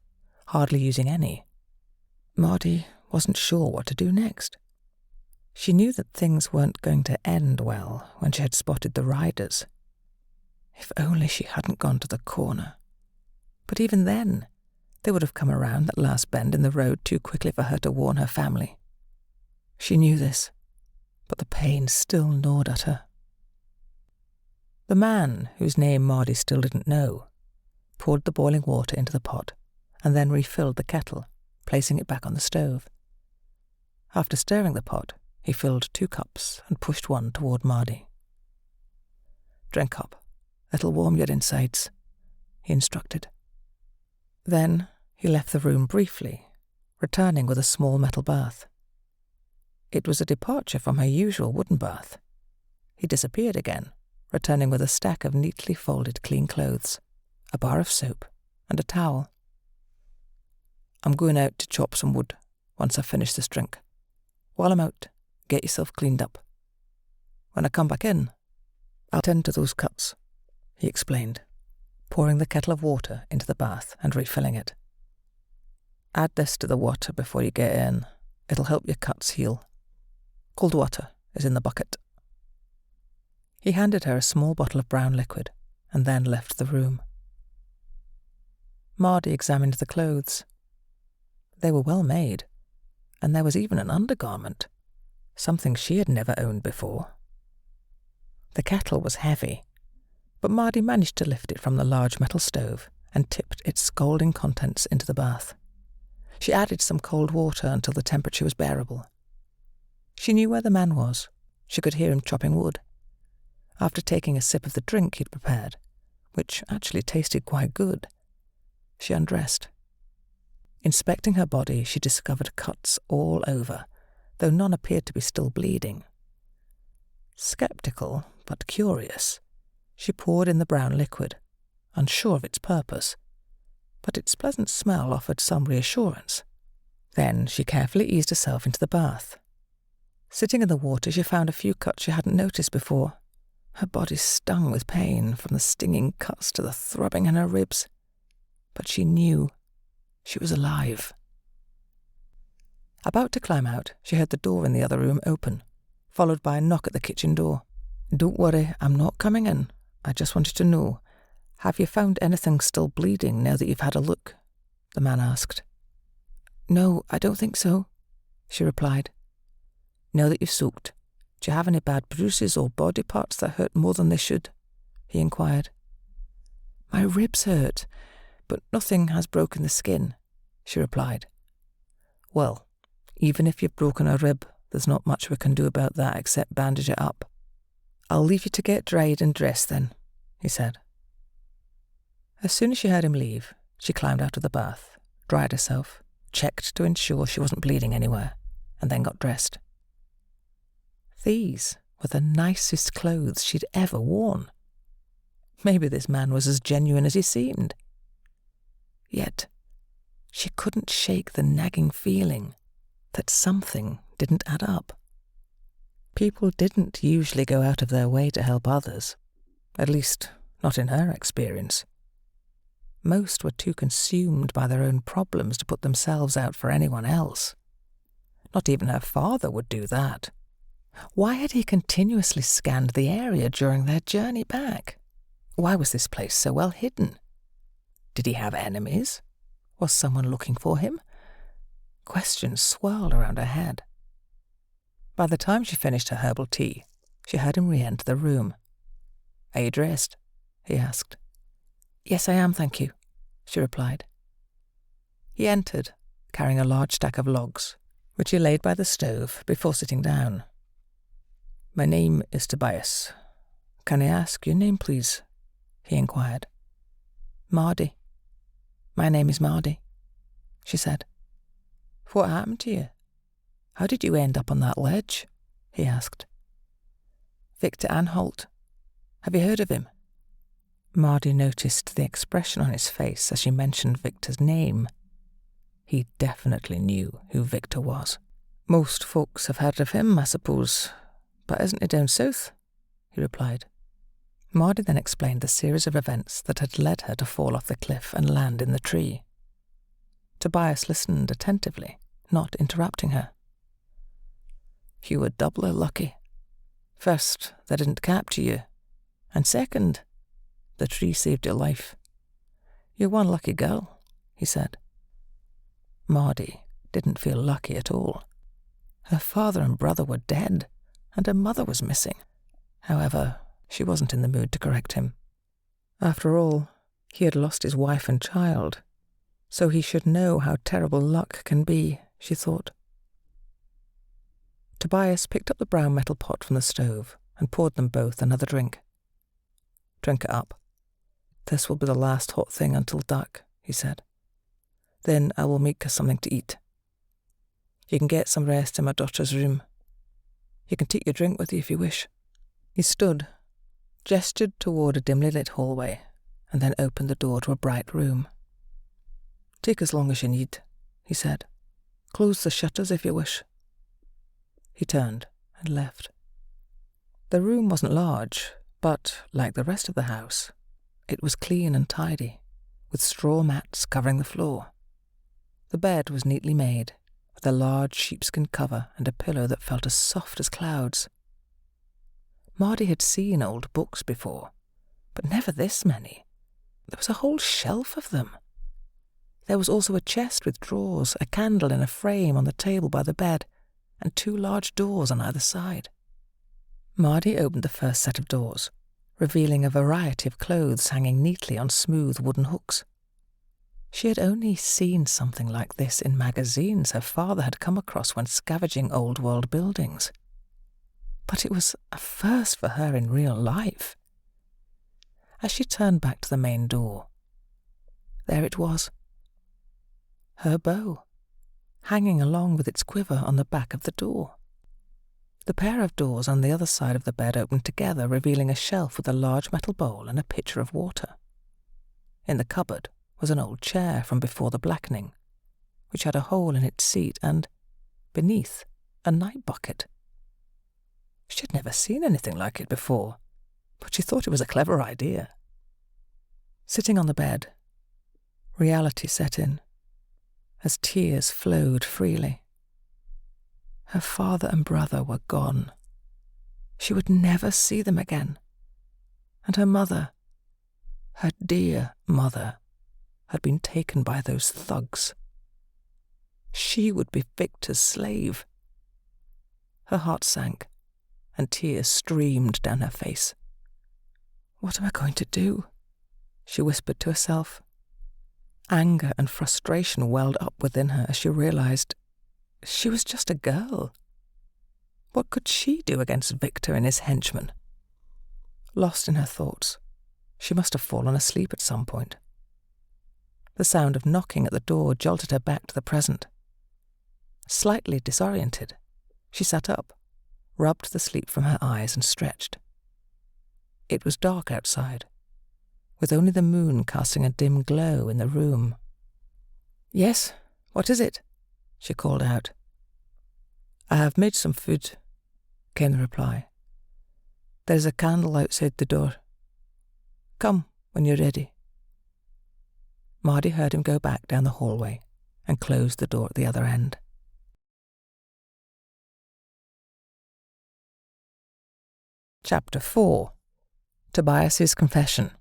hardly using any. Mardi wasn't sure what to do next. She knew that things weren't going to end well when she had spotted the riders. If only she hadn't gone to the corner. But even then, they would have come around that last bend in the road too quickly for her to warn her family. She knew this, but the pain still gnawed at her. The man, whose name Mardi still didn't know, poured the boiling water into the pot and then refilled the kettle, placing it back on the stove. After stirring the pot, he filled 2 cups and pushed one toward Mardi. "Drink up. It'll warm your insides," he instructed. Then he left the room briefly, returning with a small metal bath. It was a departure from her usual wooden bath. He disappeared again, returning with a stack of neatly folded clean clothes, a bar of soap, and a towel. "I'm going out to chop some wood once I finish this drink. While I'm out, get yourself cleaned up. When I come back in, I'll tend to those cuts," he explained, pouring the kettle of water into the bath and refilling it. "Add this to the water before you get in. It'll help your cuts heal. Cold water is in the bucket." He handed her a small bottle of brown liquid and then left the room. Mardi examined the clothes. They were well made, and there was even an undergarment, something she had never owned before. The kettle was heavy, but Mardi managed to lift it from the large metal stove and tipped its scalding contents into the bath. She added some cold water until the temperature was bearable. She knew where the man was. She could hear him chopping wood. After taking a sip of the drink he'd prepared, which actually tasted quite good, she undressed. Inspecting her body, she discovered cuts all over, though none appeared to be still bleeding. Skeptical, but curious, she poured in the brown liquid, unsure of its purpose, but its pleasant smell offered some reassurance. Then she carefully eased herself into the bath. Sitting in the water, she found a few cuts she hadn't noticed before. Her body stung with pain, from the stinging cuts to the throbbing in her ribs. But she knew she was alive. About to climb out, she heard the door in the other room open, followed by a knock at the kitchen door. "Don't worry, I'm not coming in. I just wanted to know, have you found anything still bleeding now that you've had a look?" the man asked. "No, I don't think so," she replied. "Now that you've soaked, do you have any bad bruises or body parts that hurt more than they should?" he inquired. "My ribs hurt, but nothing has broken the skin," she replied. "Well, even if you've broken a rib, there's not much we can do about that except bandage it up. I'll leave you to get dried and dressed then," he said. As soon as she heard him leave, she climbed out of the bath, dried herself, checked to ensure she wasn't bleeding anywhere, and then got dressed. These were the nicest clothes she'd ever worn. Maybe this man was as genuine as he seemed. Yet, she couldn't shake the nagging feeling that something didn't add up. People didn't usually go out of their way to help others, at least not in her experience. Most were too consumed by their own problems to put themselves out for anyone else. Not even her father would do that. Why had he continuously scanned the area during their journey back? Why was this place so well hidden? Did he have enemies? Was someone looking for him? Questions swirled around her head. By the time she finished her herbal tea, she heard him re-enter the room. "Are you dressed?" he asked. "Yes, I am, thank you," she replied. He entered, carrying a large stack of logs, which he laid by the stove before sitting down. "My name is Tobias. Can I ask your name, please?" he inquired. "Mardi. My name is Mardi," she said. "What happened to you? How did you end up on that ledge?" he asked. "Victor Anholt. Have you heard of him?" Mardi noticed the expression on his face as she mentioned Victor's name. He definitely knew who Victor was. "Most folks have heard of him, I suppose, but isn't he down south?" he replied. Mardi then explained the series of events that had led her to fall off the cliff and land in the tree. Tobias listened attentively, not interrupting her. you were doubly lucky. First, they didn't capture you, and second, the tree saved your life. You're one lucky girl, he said. Mardi didn't feel lucky at all. Her father and brother were dead, and her mother was missing. However, she wasn't in the mood to correct him. After all, he had lost his wife and child, so he should know how terrible luck can be, she thought. Tobias picked up the brown metal pot from the stove and poured them both another drink. Drink it up. This will be the last hot thing until dark, he said. Then I will make us something to eat. You can get some rest in my daughter's room. You can take your drink with you if you wish. He stood, gestured toward a dimly lit hallway, and then opened the door to a bright room. Take as long as you need, he said. Close the shutters if you wish. He turned and left. The room wasn't large, but, like the rest of the house, it was clean and tidy, with straw mats covering the floor. The bed was neatly made, with a large sheepskin cover and a pillow that felt as soft as clouds. Mardi had seen old books before, but never this many. There was a whole shelf of them. There was also a chest with drawers, a candle in a frame on the table by the bed, and 2 large doors on either side. Mardi opened the first set of doors, revealing a variety of clothes hanging neatly on smooth wooden hooks. She had only seen something like this in magazines her father had come across when scavenging old-world buildings. But it was a first for her in real life. As she turned back to the main door, there it was. Her bow, hanging along with its quiver on the back of the door. The pair of doors on the other side of the bed opened together, revealing a shelf with a large metal bowl and a pitcher of water. In the cupboard was an old chair from before the blackening, which had a hole in its seat and, beneath, a night bucket. She had never seen anything like it before, but she thought it was a clever idea. Sitting on the bed, reality set in, as tears flowed freely. Her father and brother were gone. She would never see them again. And her mother, her dear mother, had been taken by those thugs. She would be Victor's slave. Her heart sank, and tears streamed down her face. What am I going to do? She whispered to herself. Anger and frustration welled up within her as she realized she was just a girl. What could she do against Victor and his henchmen? Lost in her thoughts, she must have fallen asleep at some point. The sound of knocking at the door jolted her back to the present. Slightly disoriented, she sat up, rubbed the sleep from her eyes and stretched. It was dark outside, with only the moon casting a dim glow in the room. "Yes, what is it?" she called out. "I have made some food," came the reply. "There's a candle outside the door. Come when you're ready." Mardi heard him go back down the hallway and closed the door at the other end. Chapter 4. Tobias's Confession.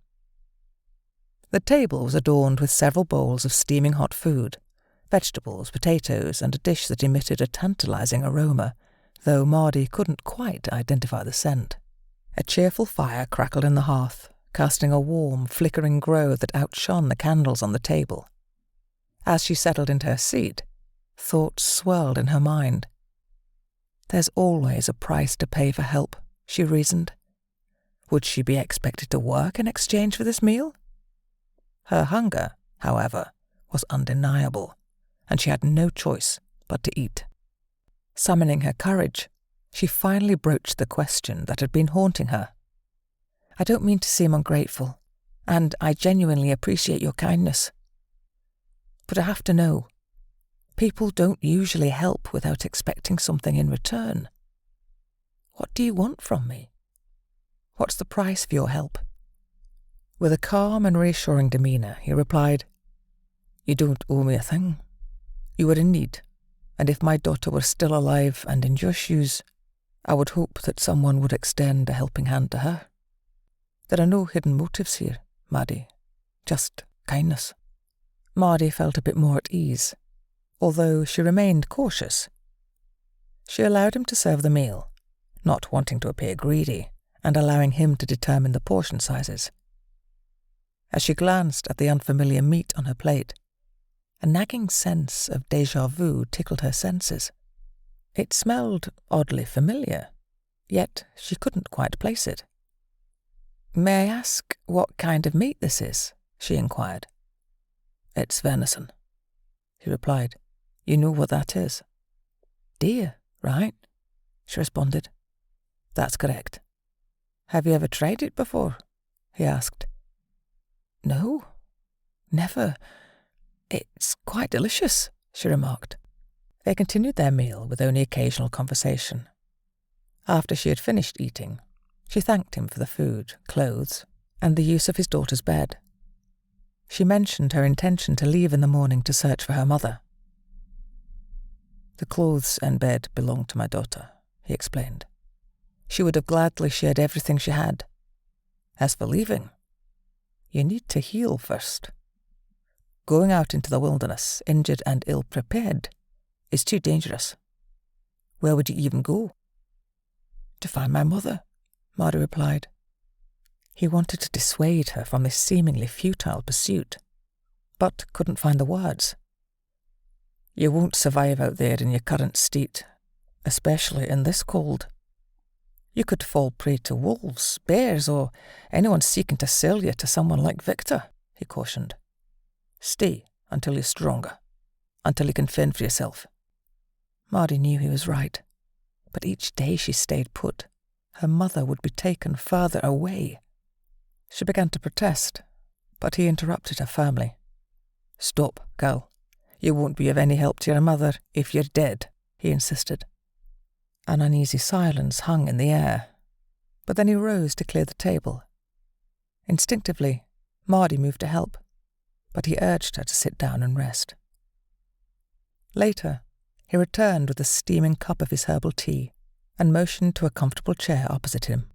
The table was adorned with several bowls of steaming hot food, vegetables, potatoes, and a dish that emitted a tantalizing aroma, though Mardi couldn't quite identify the scent. A cheerful fire crackled in the hearth, casting a warm, flickering glow that outshone the candles on the table. As she settled into her seat, thoughts swirled in her mind. There's always a price to pay for help, she reasoned. Would she be expected to work in exchange for this meal? Her hunger, however, was undeniable, and she had no choice but to eat. Summoning her courage, she finally broached the question that had been haunting her. "I don't mean to seem ungrateful, and I genuinely appreciate your kindness. But I have to know, people don't usually help without expecting something in return. What do you want from me? What's the price for your help?" With a calm and reassuring demeanour, he replied, "You don't owe me a thing. You were in need, and if my daughter were still alive and in your shoes, I would hope that someone would extend a helping hand to her. There are no hidden motives here, Mardi, just kindness. Mardi felt a bit more at ease, although she remained cautious. She allowed him to serve the meal, not wanting to appear greedy, and allowing him to determine the portion sizes. As she glanced at the unfamiliar meat on her plate, a nagging sense of déjà vu tickled her senses. It smelled oddly familiar, yet she couldn't quite place it. "May I ask what kind of meat this is?" she inquired. "It's venison," he replied. "You know what that is?" "Deer, right?" she responded. "That's correct." "Have you ever tried it before?" he asked. "No, never. It's quite delicious," she remarked. They continued their meal with only occasional conversation. After she had finished eating, she thanked him for the food, clothes, and the use of his daughter's bed. She mentioned her intention to leave in the morning to search for her mother. "The clothes and bed belonged to my daughter," he explained. "She would have gladly shared everything she had. As for leaving, you need to heal first. Going out into the wilderness, injured and ill-prepared, is too dangerous. Where would you even go?" "To find my mother," Mardi replied. He wanted to dissuade her from this seemingly futile pursuit, but couldn't find the words. "You won't survive out there in your current state, especially in this cold. You could fall prey to wolves, bears, or anyone seeking to sell you to someone like Victor," he cautioned. "Stay until you're stronger, until you can fend for yourself." Mardi knew he was right, but each day she stayed put, her mother would be taken further away. She began to protest, but he interrupted her firmly. "Stop, girl. You won't be of any help to your mother if you're dead," he insisted. An uneasy silence hung in the air, but then he rose to clear the table. Instinctively, Mardi moved to help, but he urged her to sit down and rest. Later, he returned with a steaming cup of his herbal tea and motioned to a comfortable chair opposite him.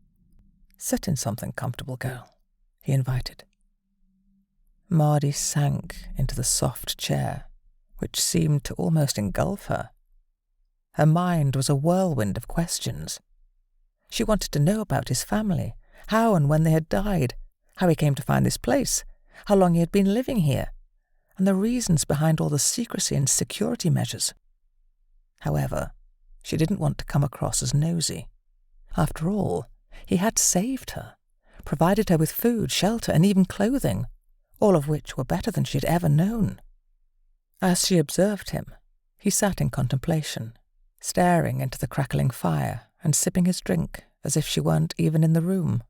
"Sit in something comfortable, girl," he invited. Mardi sank into the soft chair, which seemed to almost engulf her. Her mind was a whirlwind of questions. She wanted to know about his family, how and when they had died, how he came to find this place, how long he had been living here, and the reasons behind all the secrecy and security measures. However, she didn't want to come across as nosy. After all, he had saved her, provided her with food, shelter, and even clothing, all of which were better than she had ever known. As she observed him, he sat in contemplation, staring into the crackling fire and sipping his drink as if she weren't even in the room.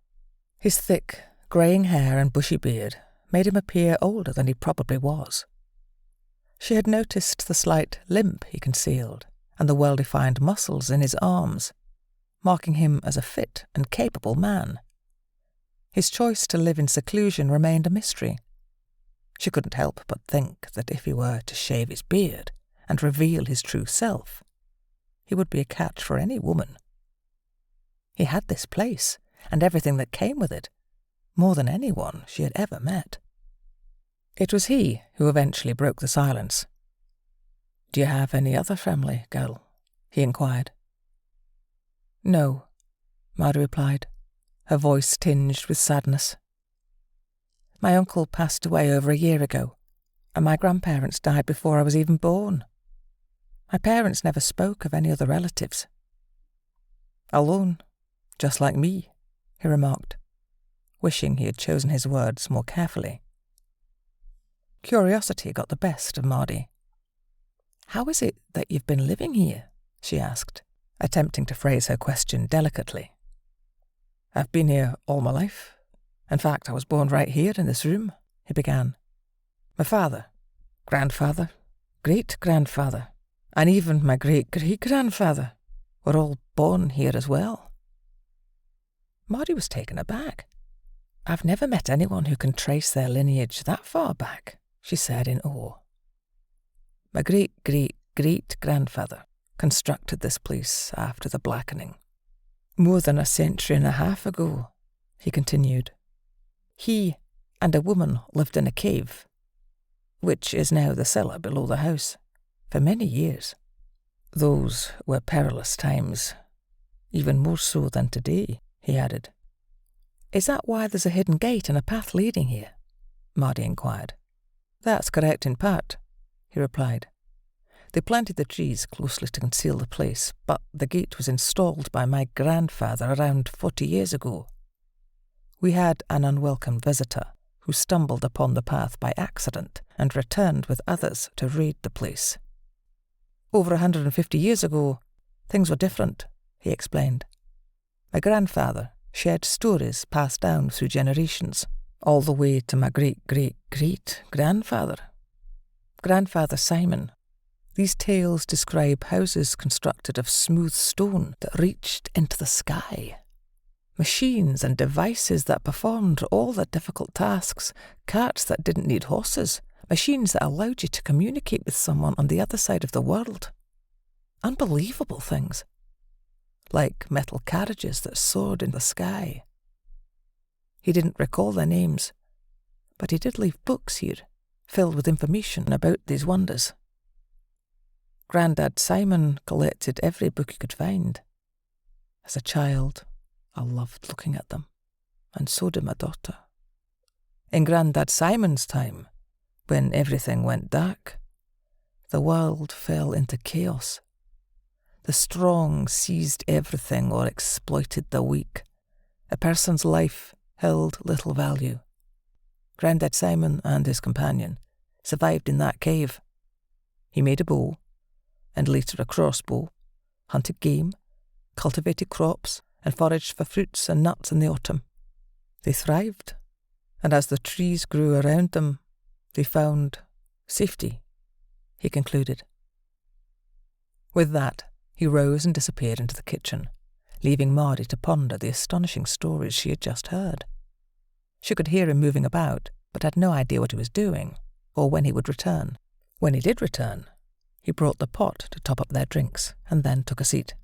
His thick, greying hair and bushy beard made him appear older than he probably was. She had noticed the slight limp he concealed and the well-defined muscles in his arms, marking him as a fit and capable man. His choice to live in seclusion remained a mystery. She couldn't help but think that if he were to shave his beard and reveal his true self, he would be a catch for any woman. He had this place and everything that came with it, more than anyone she had ever met. It was he who eventually broke the silence. "Do you have any other family, girl?" he inquired. "No," Mardi replied, her voice tinged with sadness. "My uncle passed away over a year ago, and my grandparents died before I was even born. My parents never spoke of any other relatives." "Alone, just like me," he remarked, wishing he had chosen his words more carefully. Curiosity got the best of Mardi. "How is it that you've been living here?" she asked, attempting to phrase her question delicately. "I've been here all my life. In fact, I was born right here in this room," he began. "My father, grandfather, great-grandfather, and even my great-great-grandfather were all born here as well." Mardi was taken aback. "I've never met anyone who can trace their lineage that far back," she said in awe. "My great-great-great-grandfather constructed this place after the blackening," More than a century and a half ago, he continued, he and a woman lived in a cave, which is now the cellar below the house, for many years. Those were perilous times, even more so than today, he added. Is that why there's a hidden gate and a path leading here? Mardi inquired. That's correct in part, he replied. They planted the trees closely to conceal the place, but the gate was installed by my grandfather around 40 years ago. We had an unwelcome visitor who stumbled upon the path by accident and returned with others to raid the place. Over 150 years ago, things were different, he explained. My grandfather shared stories passed down through generations, all the way to my great-great-great-grandfather. Grandfather Simon. These tales describe houses constructed of smooth stone that reached into the sky. Machines and devices that performed all the difficult tasks, carts that didn't need horses, machines that allowed you to communicate with someone on the other side of the world. Unbelievable things. Like metal carriages that soared in the sky. He didn't recall their names, but he did leave books here, filled with information about these wonders. Grandad Simon collected every book he could find. As a child, I loved looking at them, and so did my daughter. In Grandad Simon's time, when everything went dark, the world fell into chaos. The strong seized everything or exploited the weak. A person's life held little value. Grandad Simon and his companion survived in that cave. He made a bow, and later a crossbow, hunted game, cultivated crops, and foraged for fruits and nuts in the autumn. They thrived, and as the trees grew around them, they found safety, he concluded. With that, he rose and disappeared into the kitchen, leaving Mardi to ponder the astonishing stories she had just heard. She could hear him moving about, but had no idea what he was doing, or when he would return. When he did return, he brought the pot to top up their drinks, and then took a seat.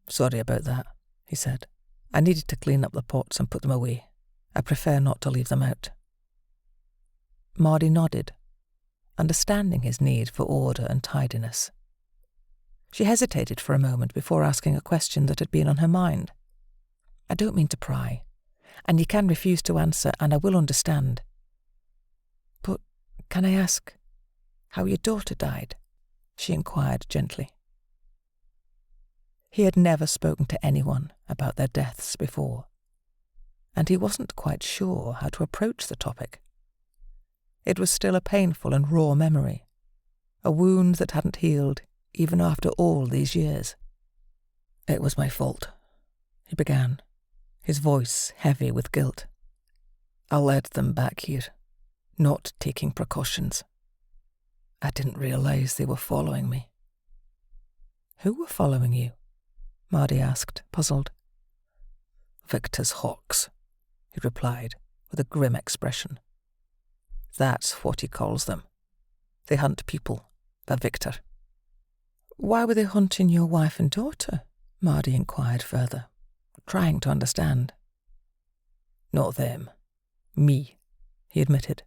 Sorry about that, he said. I needed to clean up the pots and put them away. I prefer not to leave them out. Mardi nodded, understanding his need for order and tidiness. She hesitated for a moment before asking a question that had been on her mind. I don't mean to pry, and you can refuse to answer, and I will understand. But can I ask how your daughter died? She inquired gently. He had never spoken to anyone about their deaths before, and he wasn't quite sure how to approach the topic. It was still a painful and raw memory, a wound that hadn't healed even after all these years. It was my fault, he began, his voice heavy with guilt. I led them back here, not taking precautions. I didn't realize they were following me. Who were following you? Mardi asked, puzzled. Victor's hawks, he replied, with a grim expression. That's what he calls them. They hunt people, for Victor. Why were they hunting your wife and daughter? Mardi inquired further, trying to understand. Not them. Me, he admitted,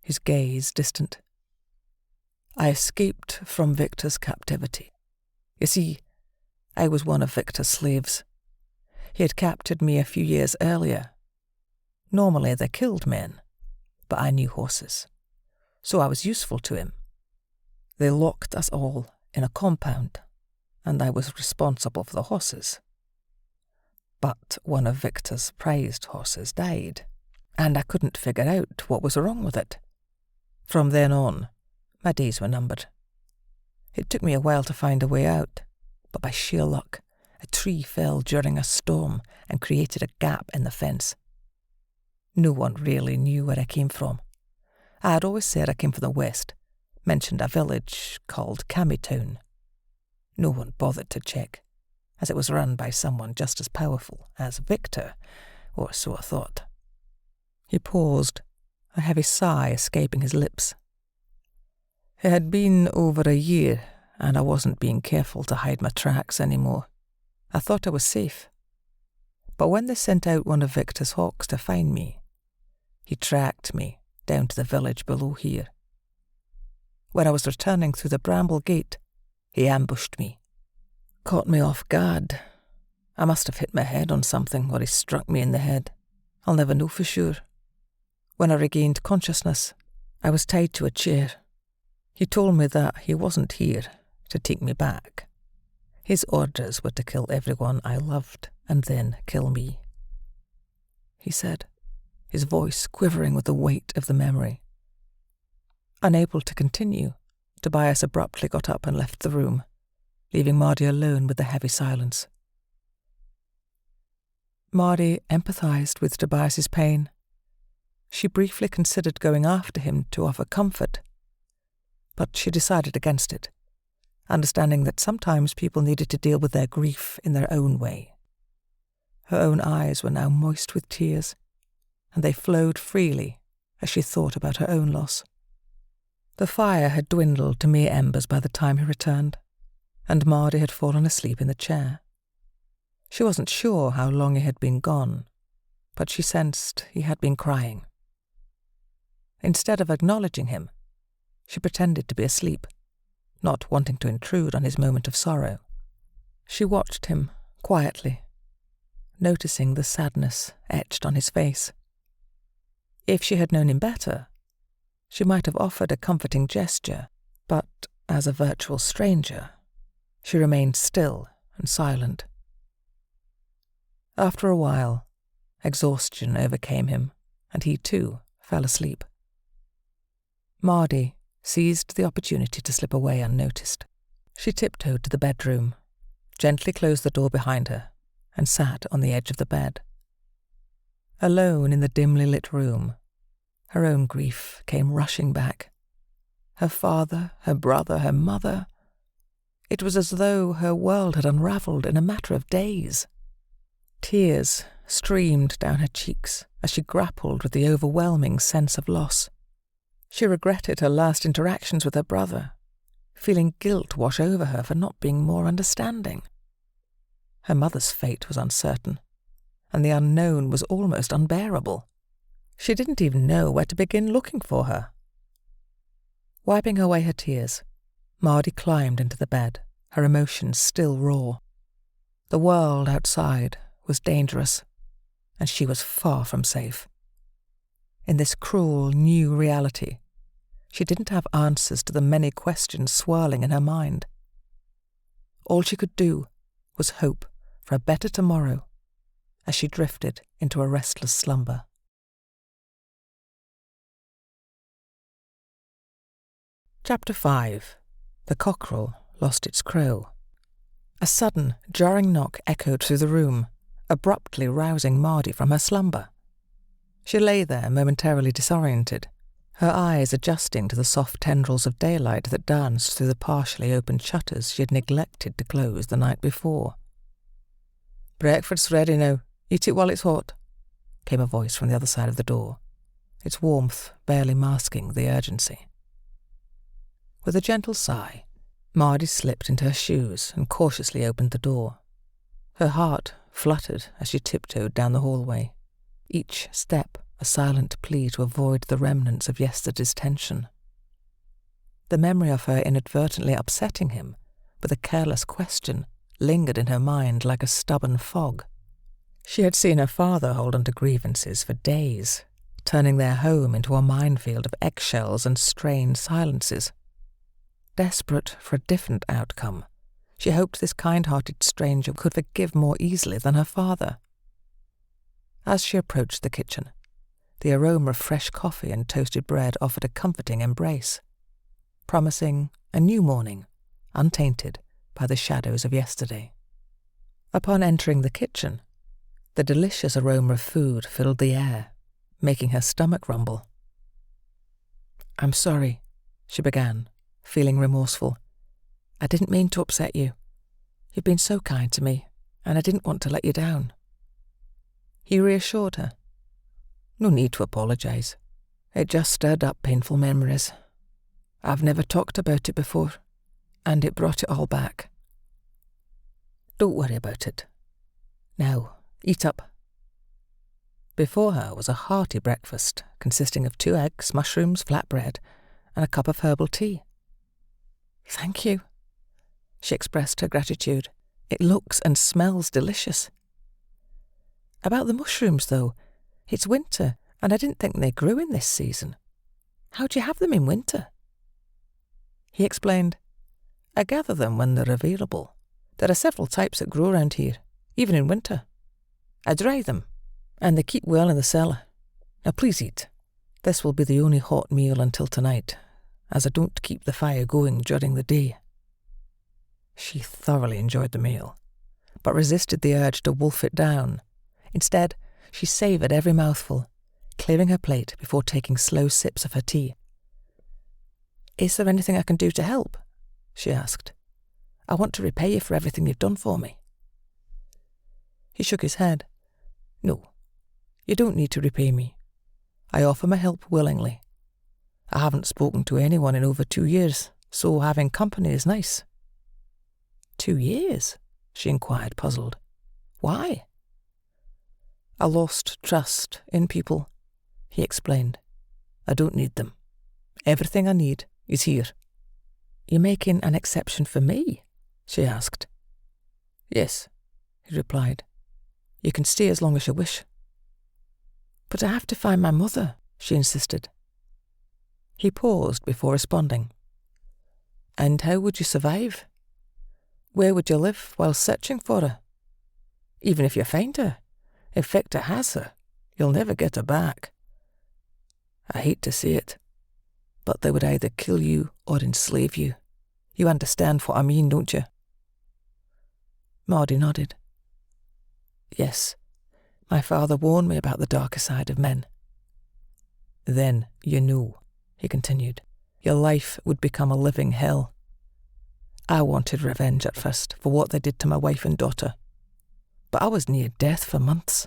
his gaze distant. I escaped from Victor's captivity. You see, I was one of Victor's slaves. He had captured me a few years earlier. Normally they killed men, but I knew horses, so I was useful to him. They locked us all in a compound, and I was responsible for the horses. But one of Victor's prized horses died, and I couldn't figure out what was wrong with it. From then on, my days were numbered. It took me a while to find a way out, but by sheer luck, a tree fell during a storm and created a gap in the fence. No one really knew where I came from. I had always said I came from the west, mentioned a village called Camitown. No one bothered to check, as it was run by someone just as powerful as Victor, or so I thought. He paused, a heavy sigh escaping his lips. It had been over a year, and I wasn't being careful to hide my tracks anymore. I thought I was safe. But when they sent out one of Victor's hawks to find me, he tracked me down to the village below here. When I was returning through the bramble gate, he ambushed me. Caught me off guard. I must have hit my head on something, or he struck me in the head. I'll never know for sure. When I regained consciousness, I was tied to a chair. He told me that he wasn't here to take me back. His orders were to kill everyone I loved and then kill me. He said, his voice quivering with the weight of the memory. Unable to continue, Tobias abruptly got up and left the room, leaving Mardi alone with the heavy silence. Mardi empathized with Tobias's pain. She briefly considered going after him to offer comfort, but she decided against it, understanding that sometimes people needed to deal with their grief in their own way. Her own eyes were now moist with tears, and they flowed freely as she thought about her own loss. The fire had dwindled to mere embers by the time he returned, and Mardi had fallen asleep in the chair. She wasn't sure how long he had been gone, but she sensed he had been crying. Instead of acknowledging him, she pretended to be asleep, not wanting to intrude on his moment of sorrow. She watched him quietly, noticing the sadness etched on his face. If she had known him better, she might have offered a comforting gesture, but as a virtual stranger, she remained still and silent. After a while, exhaustion overcame him, and he too fell asleep. Mardi seized the opportunity to slip away unnoticed. She tiptoed to the bedroom, gently closed the door behind her, and sat on the edge of the bed. Alone in the dimly lit room, her own grief came rushing back. Her father, her brother, her mother. It was as though her world had unravelled in a matter of days. Tears streamed down her cheeks as she grappled with the overwhelming sense of loss. She regretted her last interactions with her brother, feeling guilt wash over her for not being more understanding. Her mother's fate was uncertain, and the unknown was almost unbearable. She didn't even know where to begin looking for her. Wiping away her tears, Mardi climbed into the bed, her emotions still raw. The world outside was dangerous, and she was far from safe. In this cruel new reality, she didn't have answers to the many questions swirling in her mind. All she could do was hope for a better tomorrow as she drifted into a restless slumber. Chapter 5. The cockerel lost its crow. A sudden, jarring knock echoed through the room, abruptly rousing Mardi from her slumber. She lay there momentarily disoriented, her eyes adjusting to the soft tendrils of daylight that danced through the partially opened shutters she had neglected to close the night before. "Breakfast's ready now. Eat it while it's hot," came a voice from the other side of the door, its warmth barely masking the urgency. With a gentle sigh, Mardi slipped into her shoes and cautiously opened the door. Her heart fluttered as she tiptoed down the hallway, each step a silent plea to avoid the remnants of yesterday's tension. The memory of her inadvertently upsetting him with a careless question lingered in her mind like a stubborn fog. She had seen her father hold on to grievances for days, turning their home into a minefield of eggshells and strained silences. Desperate for a different outcome, she hoped this kind-hearted stranger could forgive more easily than her father. As she approached the kitchen, the aroma of fresh coffee and toasted bread offered a comforting embrace, promising a new morning, untainted by the shadows of yesterday. Upon entering the kitchen, the delicious aroma of food filled the air, making her stomach rumble. "I'm sorry," she began, feeling remorseful. "I didn't mean to upset you. You've been so kind to me, and I didn't want to let you down." He reassured her. "No need to apologise. It just stirred up painful memories. I've never talked about it before, and it brought it all back. Don't worry about it. Now, Eat up." Before her was a hearty breakfast consisting of 2 eggs, mushrooms, flatbread, and a cup of herbal tea. "Thank you." She expressed her gratitude. "It looks and smells delicious." "About the mushrooms, though, it's winter, and I didn't think they grew in this season. How do you have them in winter?" He explained, "I gather them when they're available. There are several types that grow around here, even in winter. I dry them, and they keep well in the cellar. Now please eat. This will be the only hot meal until tonight, as I don't keep the fire going during the day." She thoroughly enjoyed the meal, but resisted the urge to wolf it down. Instead, she savoured every mouthful, clearing her plate before taking slow sips of her tea. "Is there anything I can do to help?" she asked. "I want to repay you for everything you've done for me." He shook his head. "No, you don't need to repay me. I offer my help willingly. I haven't spoken to anyone in over 2 years, so having company is nice." "2 years?" she inquired, puzzled. "Why?" "I lost trust in people," he explained. "I don't need them. Everything I need is here." "You're making an exception for me?" she asked. "Yes," he replied. "You can stay as long as you wish." "But I have to find my mother," she insisted. He paused before responding. "And how would you survive? Where would you live while searching for her? Even if you find her, if Victor has her, you'll never get her back. I hate to say it, but they would either kill you or enslave you. You understand what I mean, don't you?" Mardi nodded. "Yes, my father warned me about the darker side of men." "Then you know," he continued, "your life would become a living hell. I wanted revenge at first for what they did to my wife and daughter, but I was near death for months.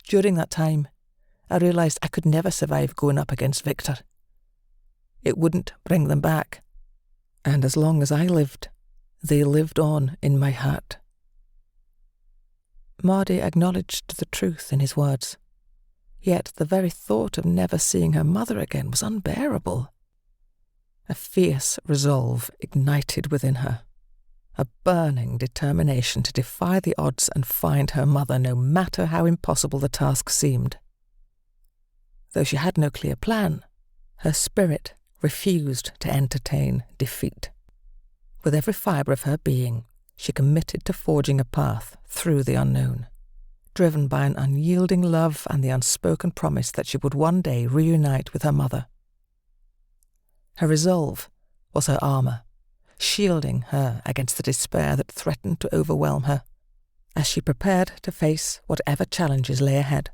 During that time, I realised I could never survive going up against Victor. It wouldn't bring them back, and as long as I lived, they lived on in my heart." Mardi acknowledged the truth in his words, yet the very thought of never seeing her mother again was unbearable. A fierce resolve ignited within her, a burning determination to defy the odds and find her mother no matter how impossible the task seemed. Though she had no clear plan, her spirit refused to entertain defeat. With every fibre of her being, she committed to forging a path through the unknown, driven by an unyielding love and the unspoken promise that she would one day reunite with her mother. Her resolve was her armour, shielding her against the despair that threatened to overwhelm her, as she prepared to face whatever challenges lay ahead.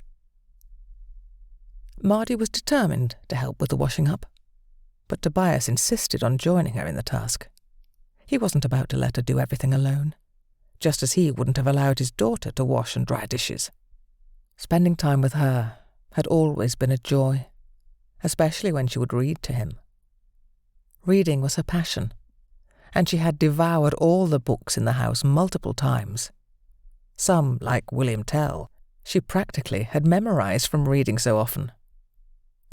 Mardi was determined to help with the washing up, but Tobias insisted on joining her in the task. He wasn't about to let her do everything alone, just as he wouldn't have allowed his daughter to wash and dry dishes. Spending time with her had always been a joy, especially when she would read to him. Reading was her passion, and she had devoured all the books in the house multiple times. Some, like William Tell, she practically had memorized from reading so often.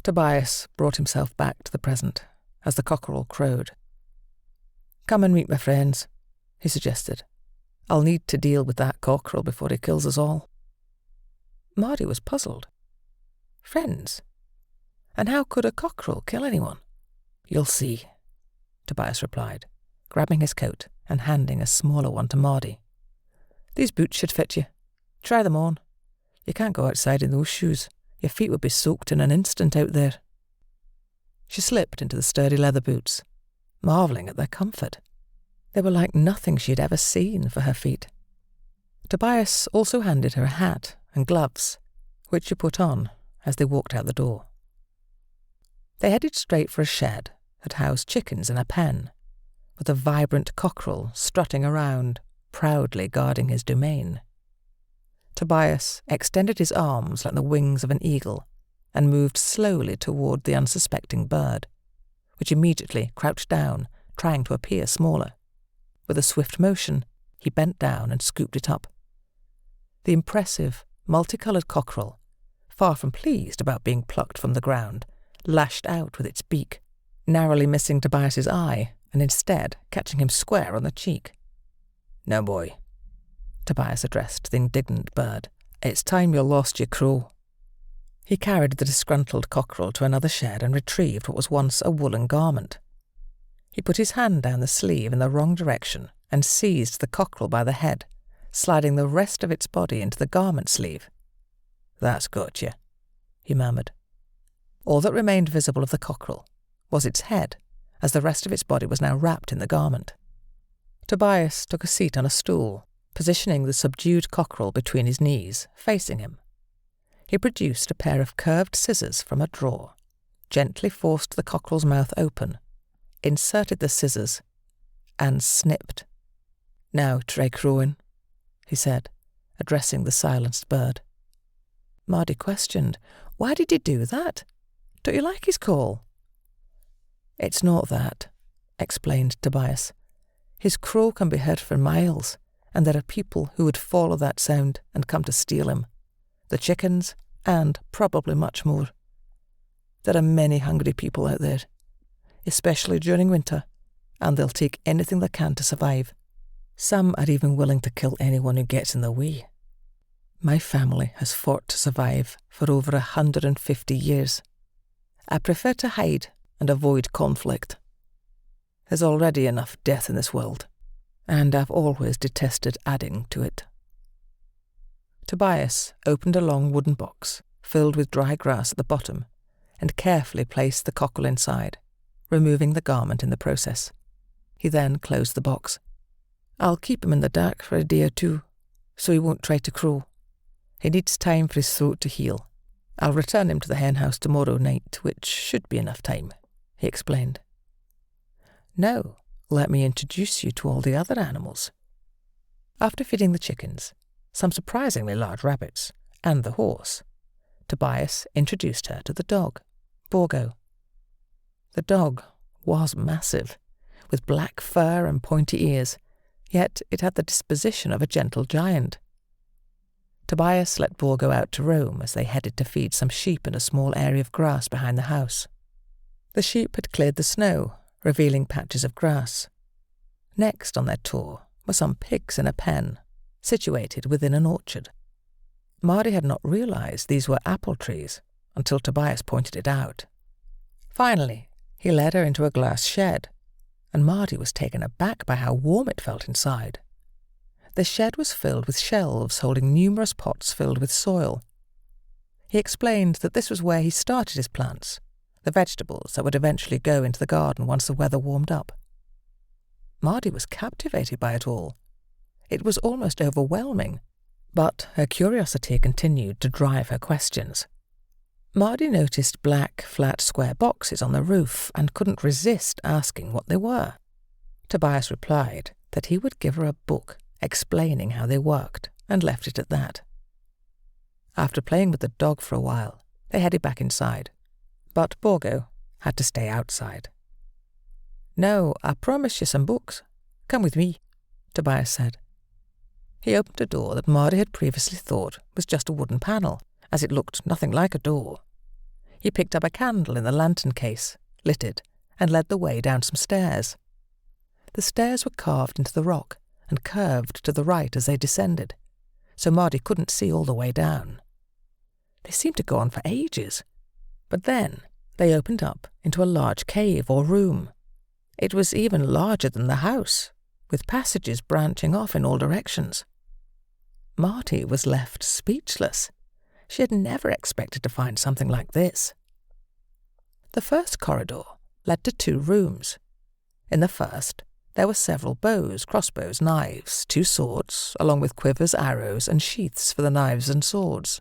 Tobias brought himself back to the present as the cockerel crowed. "Come and meet my friends," he suggested. "I'll need to deal with that cockerel before he kills us all." Mardi was puzzled. Friends? And how could a cockerel kill anyone? "You'll see," Tobias replied, grabbing his coat and handing a smaller one to Mardi. "These boots should fit you. Try them on. You can't go outside in those shoes. Your feet would be soaked in an instant out there." She slipped into the sturdy leather boots, marvelling at their comfort. They were like nothing she had ever seen for her feet. Tobias also handed her a hat and gloves, which she put on as they walked out the door. They headed straight for a shed that housed chickens in a pen, with a vibrant cockerel strutting around, proudly guarding his domain. Tobias extended his arms like the wings of an eagle and moved slowly toward the unsuspecting bird, which immediately crouched down, trying to appear smaller. With a swift motion, he bent down and scooped it up. The impressive, multicoloured cockerel, far from pleased about being plucked from the ground, lashed out with its beak, narrowly missing Tobias's eye and instead catching him square on the cheek. "Now, boy," Tobias addressed the indignant bird, "it's time you lost your crow." He carried the disgruntled cockerel to another shed and retrieved what was once a woolen garment. He put his hand down the sleeve in the wrong direction and seized the cockerel by the head, sliding the rest of its body into the garment sleeve. "That's got you," he murmured. All that remained visible of the cockerel was its head, as the rest of its body was now wrapped in the garment. Tobias took a seat on a stool, positioning the subdued cockerel between his knees, facing him. He produced a pair of curved scissors from a drawer, gently forced the cockerel's mouth open, inserted the scissors, and snipped. "Now try crowing," he said, addressing the silenced bird. Mardi questioned, "Why did you do that? Don't you like his call?" "It's not that," explained Tobias. "His crow can be heard for miles, and there are people who would follow that sound and come to steal him. The chickens, and probably much more. There are many hungry people out there, especially during winter, and they'll take anything they can to survive. Some are even willing to kill anyone who gets in the way. My family has fought to survive for over 150 years. I prefer to hide and avoid conflict. There's already enough death in this world, and I've always detested adding to it." Tobias opened a long wooden box filled with dry grass at the bottom and carefully placed the cockerel inside, removing the garment in the process. He then closed the box. "I'll keep him in the dark for a day or two, so he won't try to crow. He needs time for his throat to heal. I'll return him to the henhouse tomorrow night, which should be enough time," he explained. "Now, let me introduce you to all the other animals." After feeding the chickens, some surprisingly large rabbits, and the horse, Tobias introduced her to the dog, Borgo. The dog was massive, with black fur and pointy ears, yet it had the disposition of a gentle giant. Tobias let Borgo out to roam as they headed to feed some sheep in a small area of grass behind the house. The sheep had cleared the snow, revealing patches of grass. Next on their tour were some pigs in a pen, situated within an orchard. Mardi had not realized these were apple trees until Tobias pointed it out. Finally, he led her into a glass shed, and Mardi was taken aback by how warm it felt inside. The shed was filled with shelves holding numerous pots filled with soil. He explained that this was where he started his plants, the vegetables that would eventually go into the garden once the weather warmed up. Mardi was captivated by it all. It was almost overwhelming, but her curiosity continued to drive her questions. Mardi noticed black, flat, square boxes on the roof and couldn't resist asking what they were. Tobias replied that he would give her a book explaining how they worked, and left it at that. After playing with the dog for a while, they headed back inside, but Borgo had to stay outside. "No, I promise you some books. Come with me," Tobias said. He opened a door that Mardi had previously thought was just a wooden panel, as it looked nothing like a door. He picked up a candle in the lantern case, lit it, and led the way down some stairs. The stairs were carved into the rock and curved to the right as they descended, so Mardi couldn't see all the way down. They seemed to go on for ages, but then they opened up into a large cave or room. It was even larger than the house, with passages branching off in all directions. Mardi was left speechless. She had never expected to find something like this. The first corridor led to 2 rooms. In the first, there were several bows, crossbows, knives, 2 swords, along with quivers, arrows, and sheaths for the knives and swords.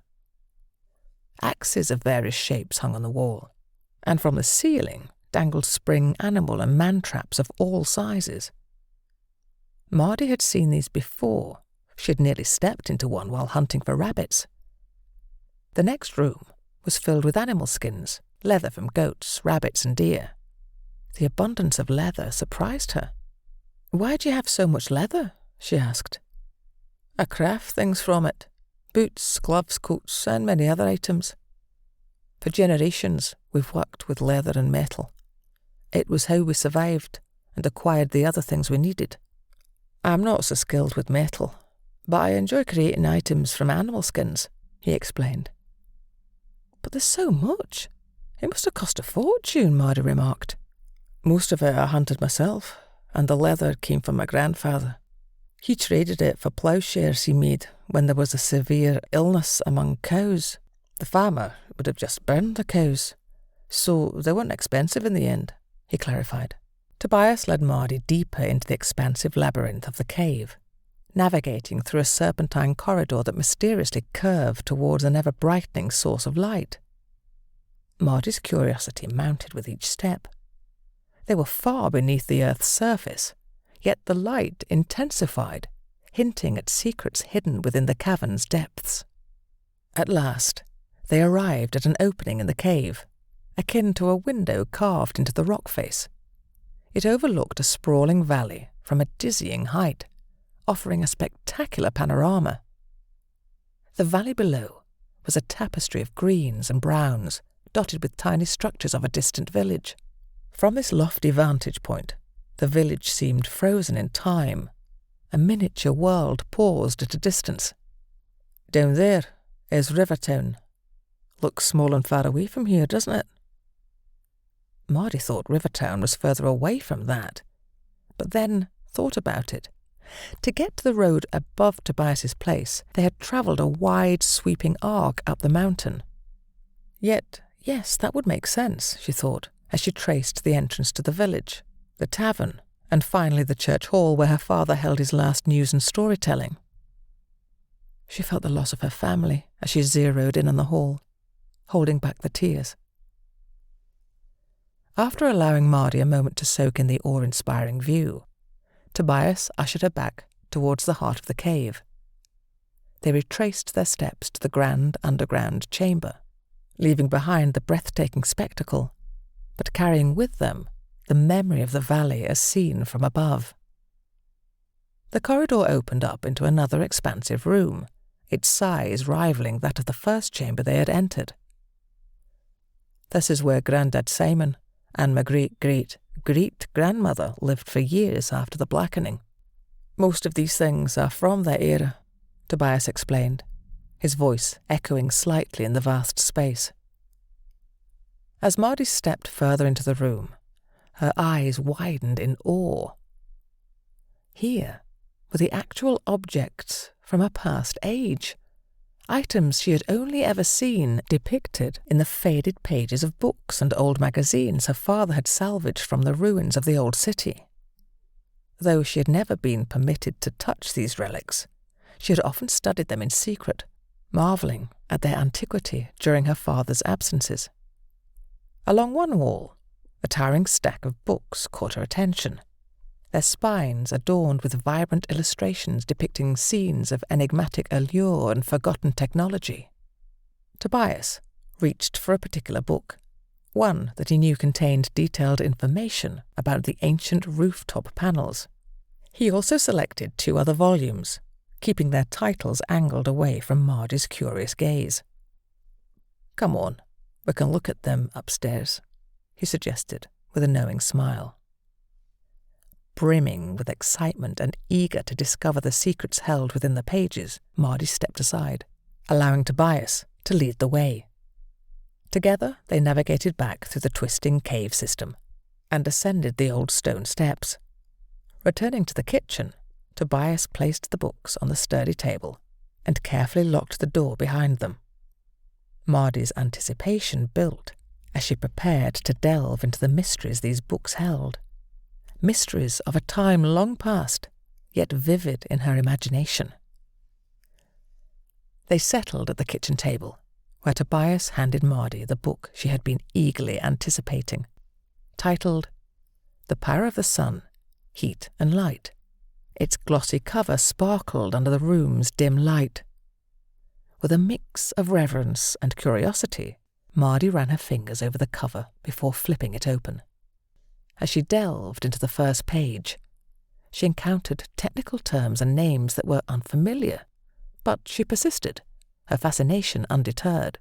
Axes of various shapes hung on the wall, and from the ceiling dangled spring animal and man traps of all sizes. Mardi had seen these before. She had nearly stepped into one while hunting for rabbits. The next room was filled with animal skins, leather from goats, rabbits, and deer. The abundance of leather surprised her. "Why do you have so much leather?" she asked. "I craft things from it," boots, gloves, coats, and many other items. For generations, we've worked with leather and metal. It was how we survived and acquired the other things we needed. I'm not so skilled with metal, but I enjoy creating items from animal skins, he explained. But there's so much. It must have cost a fortune, Mardi remarked. Most of it I hunted myself, and the leather came from my grandfather. He traded it for ploughshares he made when there was a severe illness among cows. The farmer would have just burned the cows, so they weren't expensive in the end, he clarified. Tobias led Mardi deeper into the expansive labyrinth of the cave, navigating through a serpentine corridor that mysteriously curved towards an ever-brightening source of light. Mardi's curiosity mounted with each step. They were far beneath the Earth's surface, yet the light intensified, hinting at secrets hidden within the cavern's depths. At last, they arrived at an opening in the cave, akin to a window carved into the rock face. It overlooked a sprawling valley from a dizzying height, offering a spectacular panorama. The valley below was a tapestry of greens and browns, dotted with tiny structures of a distant village. From this lofty vantage point, the village seemed frozen in time. A miniature world paused at a distance. Down there is Rivertown. Looks small and far away from here, doesn't it? Mardi thought Rivertown was further away from that, but then thought about it. To get to the road above Tobias's place, they had travelled a wide, sweeping arc up the mountain. Yet, yes, that would make sense, she thought, as she traced the entrance to the village, the tavern, and finally the church hall where her father held his last news and storytelling. She felt the loss of her family as she zeroed in on the hall, holding back the tears. After allowing Mardi a moment to soak in the awe-inspiring view, Tobias ushered her back towards the heart of the cave. They retraced their steps to the grand underground chamber, leaving behind the breathtaking spectacle, but carrying with them the memory of the valley as seen from above. The corridor opened up into another expansive room, its size rivaling that of the first chamber they had entered. This is where Grandad Simon and my great-great-great-grandmother lived for years after the blackening. Most of these things are from that era, Tobias explained, his voice echoing slightly in the vast space. As Mardi stepped further into the room, her eyes widened in awe. Here were the actual objects from a past age, items she had only ever seen depicted in the faded pages of books and old magazines her father had salvaged from the ruins of the old city. Though she had never been permitted to touch these relics, she had often studied them in secret, marvelling at their antiquity during her father's absences. Along one wall, a towering stack of books caught her attention, their spines adorned with vibrant illustrations depicting scenes of enigmatic allure and forgotten technology. Tobias reached for a particular book, one that he knew contained detailed information about the ancient rooftop panels. He also selected 2 other volumes, keeping their titles angled away from Mardi's curious gaze. "Come on, we can look at them upstairs," he suggested with a knowing smile. Brimming with excitement and eager to discover the secrets held within the pages, Mardi stepped aside, allowing Tobias to lead the way. Together they navigated back through the twisting cave system and ascended the old stone steps. Returning to the kitchen, Tobias placed the books on the sturdy table and carefully locked the door behind them. Mardi's anticipation built as she prepared to delve into the mysteries these books held. Mysteries of a time long past, yet vivid in her imagination. They settled at the kitchen table, where Tobias handed Mardi the book she had been eagerly anticipating, titled The Power of the Sun, Heat and Light. Its glossy cover sparkled under the room's dim light. With a mix of reverence and curiosity, Mardi ran her fingers over the cover before flipping it open. As she delved into the first page, she encountered technical terms and names that were unfamiliar, but she persisted, her fascination undeterred.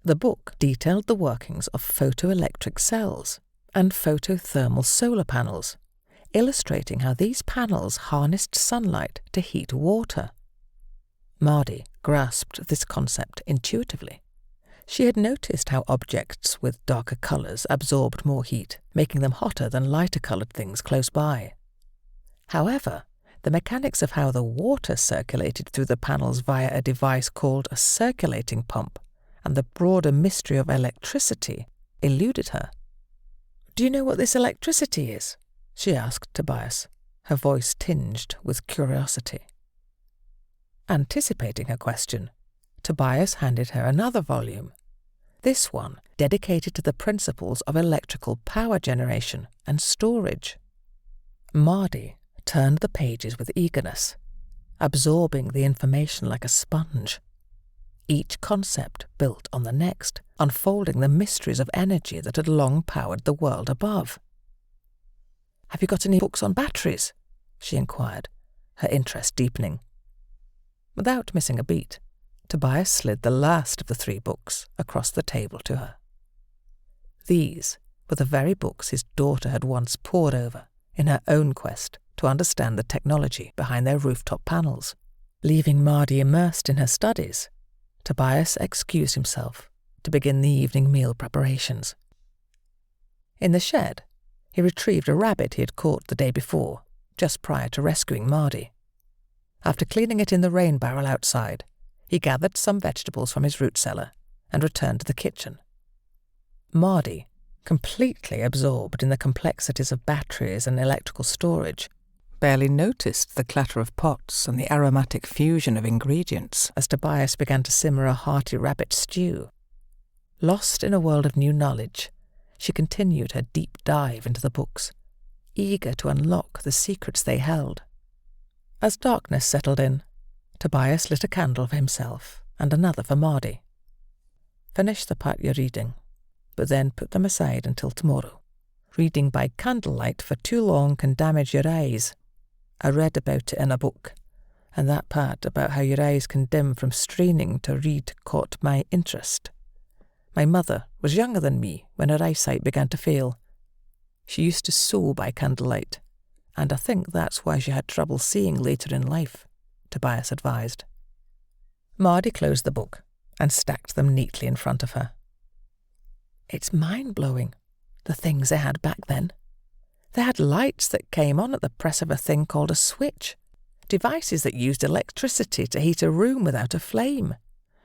The book detailed the workings of photoelectric cells and photothermal solar panels, illustrating how these panels harnessed sunlight to heat water. Mardi grasped this concept intuitively. She had noticed how objects with darker colours absorbed more heat, making them hotter than lighter-coloured things close by. However, the mechanics of how the water circulated through the panels via a device called a circulating pump and the broader mystery of electricity eluded her. "Do you know what this electricity is?" she asked Tobias, her voice tinged with curiosity. Anticipating her question, Tobias handed her another volume, this one dedicated to the principles of electrical power generation and storage. Mardi turned the pages with eagerness, absorbing the information like a sponge. Each concept built on the next, unfolding the mysteries of energy that had long powered the world above. "Have you got any books on batteries?" she inquired, her interest deepening. Without missing a beat, Tobias slid the last of the 3 books across the table to her. These were the very books his daughter had once pored over in her own quest to understand the technology behind their rooftop panels. Leaving Mardi immersed in her studies, Tobias excused himself to begin the evening meal preparations. In the shed, he retrieved a rabbit he had caught the day before, just prior to rescuing Mardi. After cleaning it in the rain barrel outside, he gathered some vegetables from his root cellar and returned to the kitchen. Mardi, completely absorbed in the complexities of batteries and electrical storage, barely noticed the clatter of pots and the aromatic fusion of ingredients as Tobias began to simmer a hearty rabbit stew. Lost in a world of new knowledge, she continued her deep dive into the books, eager to unlock the secrets they held. As darkness settled in, Tobias lit a candle for himself and another for Mardi. "Finish the part you're reading, but then put them aside until tomorrow. Reading by candlelight for too long can damage your eyes. I read about it in a book, and that part about how your eyes can dim from straining to read caught my interest. My mother was younger than me when her eyesight began to fail. She used to sew by candlelight, and I think that's why she had trouble seeing later in life," Tobias advised. Mardi closed the book and stacked them neatly in front of her. "It's mind-blowing, the things they had back then. They had lights that came on at the press of a thing called a switch, devices that used electricity to heat a room without a flame,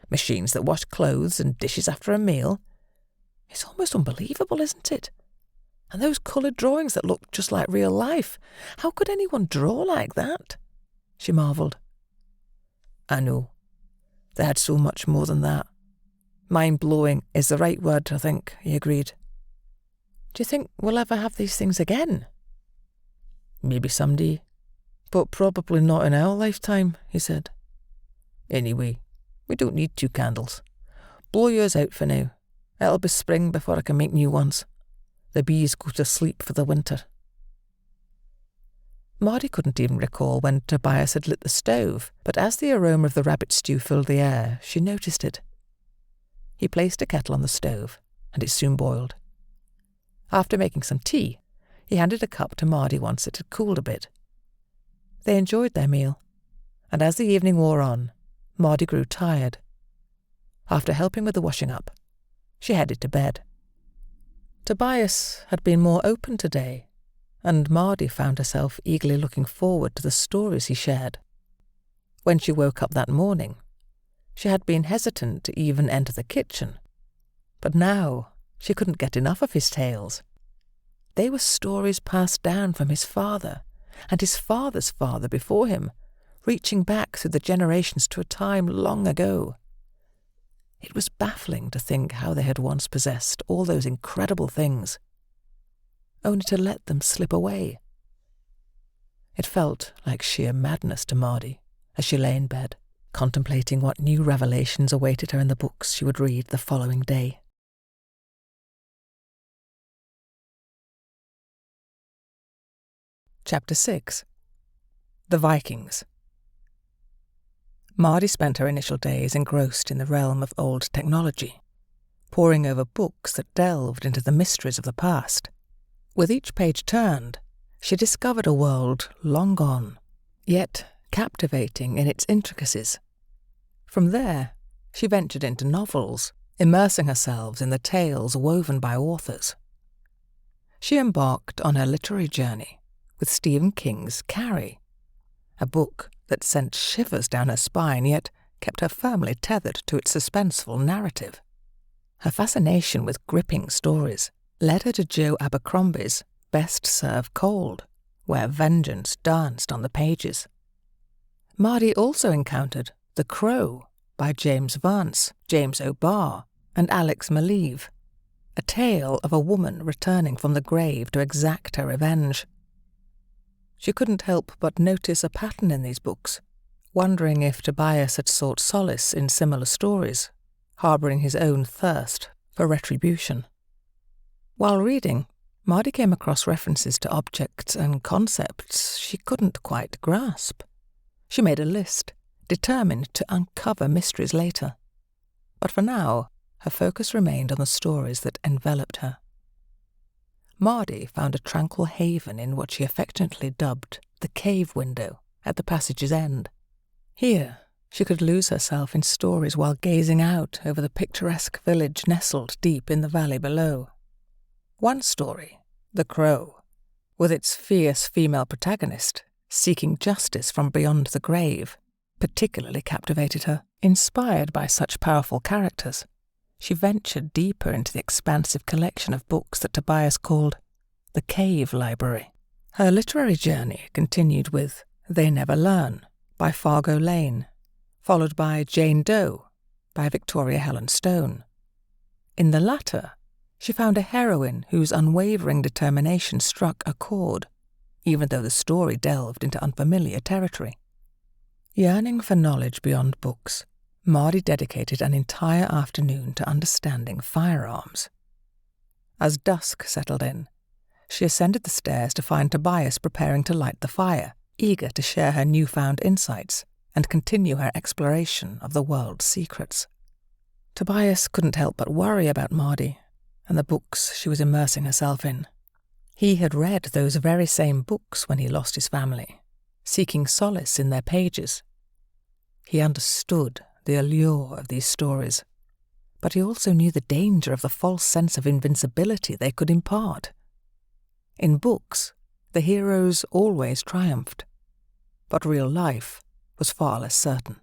machines that washed clothes and dishes after a meal. It's almost unbelievable, isn't it? And those coloured drawings that look just like real life. How could anyone draw like that?" she marvelled. "I know. They had so much more than that. Mind-blowing is the right word, I think," he agreed. "Do you think we'll ever have these things again?" "Maybe someday, but probably not in our lifetime," he said. "Anyway, we don't need 2 candles. Blow yours out for now. It'll be spring before I can make new ones. The bees go to sleep for the winter." Mardi couldn't even recall when Tobias had lit the stove, but as the aroma of the rabbit stew filled the air, she noticed it. He placed a kettle on the stove, and it soon boiled. After making some tea, he handed a cup to Mardi once it had cooled a bit. They enjoyed their meal, and as the evening wore on, Mardi grew tired. After helping with the washing up, she headed to bed. Tobias had been more open today, and Mardi found herself eagerly looking forward to the stories he shared. When she woke up that morning, she had been hesitant to even enter the kitchen, but now she couldn't get enough of his tales. They were stories passed down from his father and his father's father before him, reaching back through the generations to a time long ago. It was baffling to think how they had once possessed all those incredible things, only to let them slip away. It felt like sheer madness to Mardi as she lay in bed, contemplating what new revelations awaited her in the books she would read the following day. Chapter 6. The Vikings. Mardi spent her initial days engrossed in the realm of old technology, poring over books that delved into the mysteries of the past. With each page turned, she discovered a world long gone, yet captivating in its intricacies. From there, she ventured into novels, immersing herself in the tales woven by authors. She embarked on her literary journey with Stephen King's Carrie, a book that sent shivers down her spine yet kept her firmly tethered to its suspenseful narrative. Her fascination with gripping stories led her to Joe Abercrombie's Best Served Cold, where vengeance danced on the pages. Mardi also encountered The Crow by James Vance, James O'Barr, and Alex Maleev, a tale of a woman returning from the grave to exact her revenge. She couldn't help but notice a pattern in these books, wondering if Tobias had sought solace in similar stories, harbouring his own thirst for retribution. While reading, Mardi came across references to objects and concepts she couldn't quite grasp. She made a list, determined to uncover mysteries later. But for now, her focus remained on the stories that enveloped her. Mardi found a tranquil haven in what she affectionately dubbed the cave window at the passage's end. Here, she could lose herself in stories while gazing out over the picturesque village nestled deep in the valley below. One story, The Crow, with its fierce female protagonist seeking justice from beyond the grave, particularly captivated her. Inspired by such powerful characters, she ventured deeper into the expansive collection of books that Tobias called the Cave Library. Her literary journey continued with They Never Learn by Fargo Lane, followed by Jane Doe by Victoria Helen Stone. In the latter, she found a heroine whose unwavering determination struck a chord, even though the story delved into unfamiliar territory. Yearning for knowledge beyond books, Mardi dedicated an entire afternoon to understanding firearms. As dusk settled in, she ascended the stairs to find Tobias preparing to light the fire, eager to share her newfound insights and continue her exploration of the world's secrets. Tobias couldn't help but worry about Mardi and the books she was immersing herself in. He had read those very same books when he lost his family, seeking solace in their pages. He understood the allure of these stories, but he also knew the danger of the false sense of invincibility they could impart. In books, the heroes always triumphed, but real life was far less certain.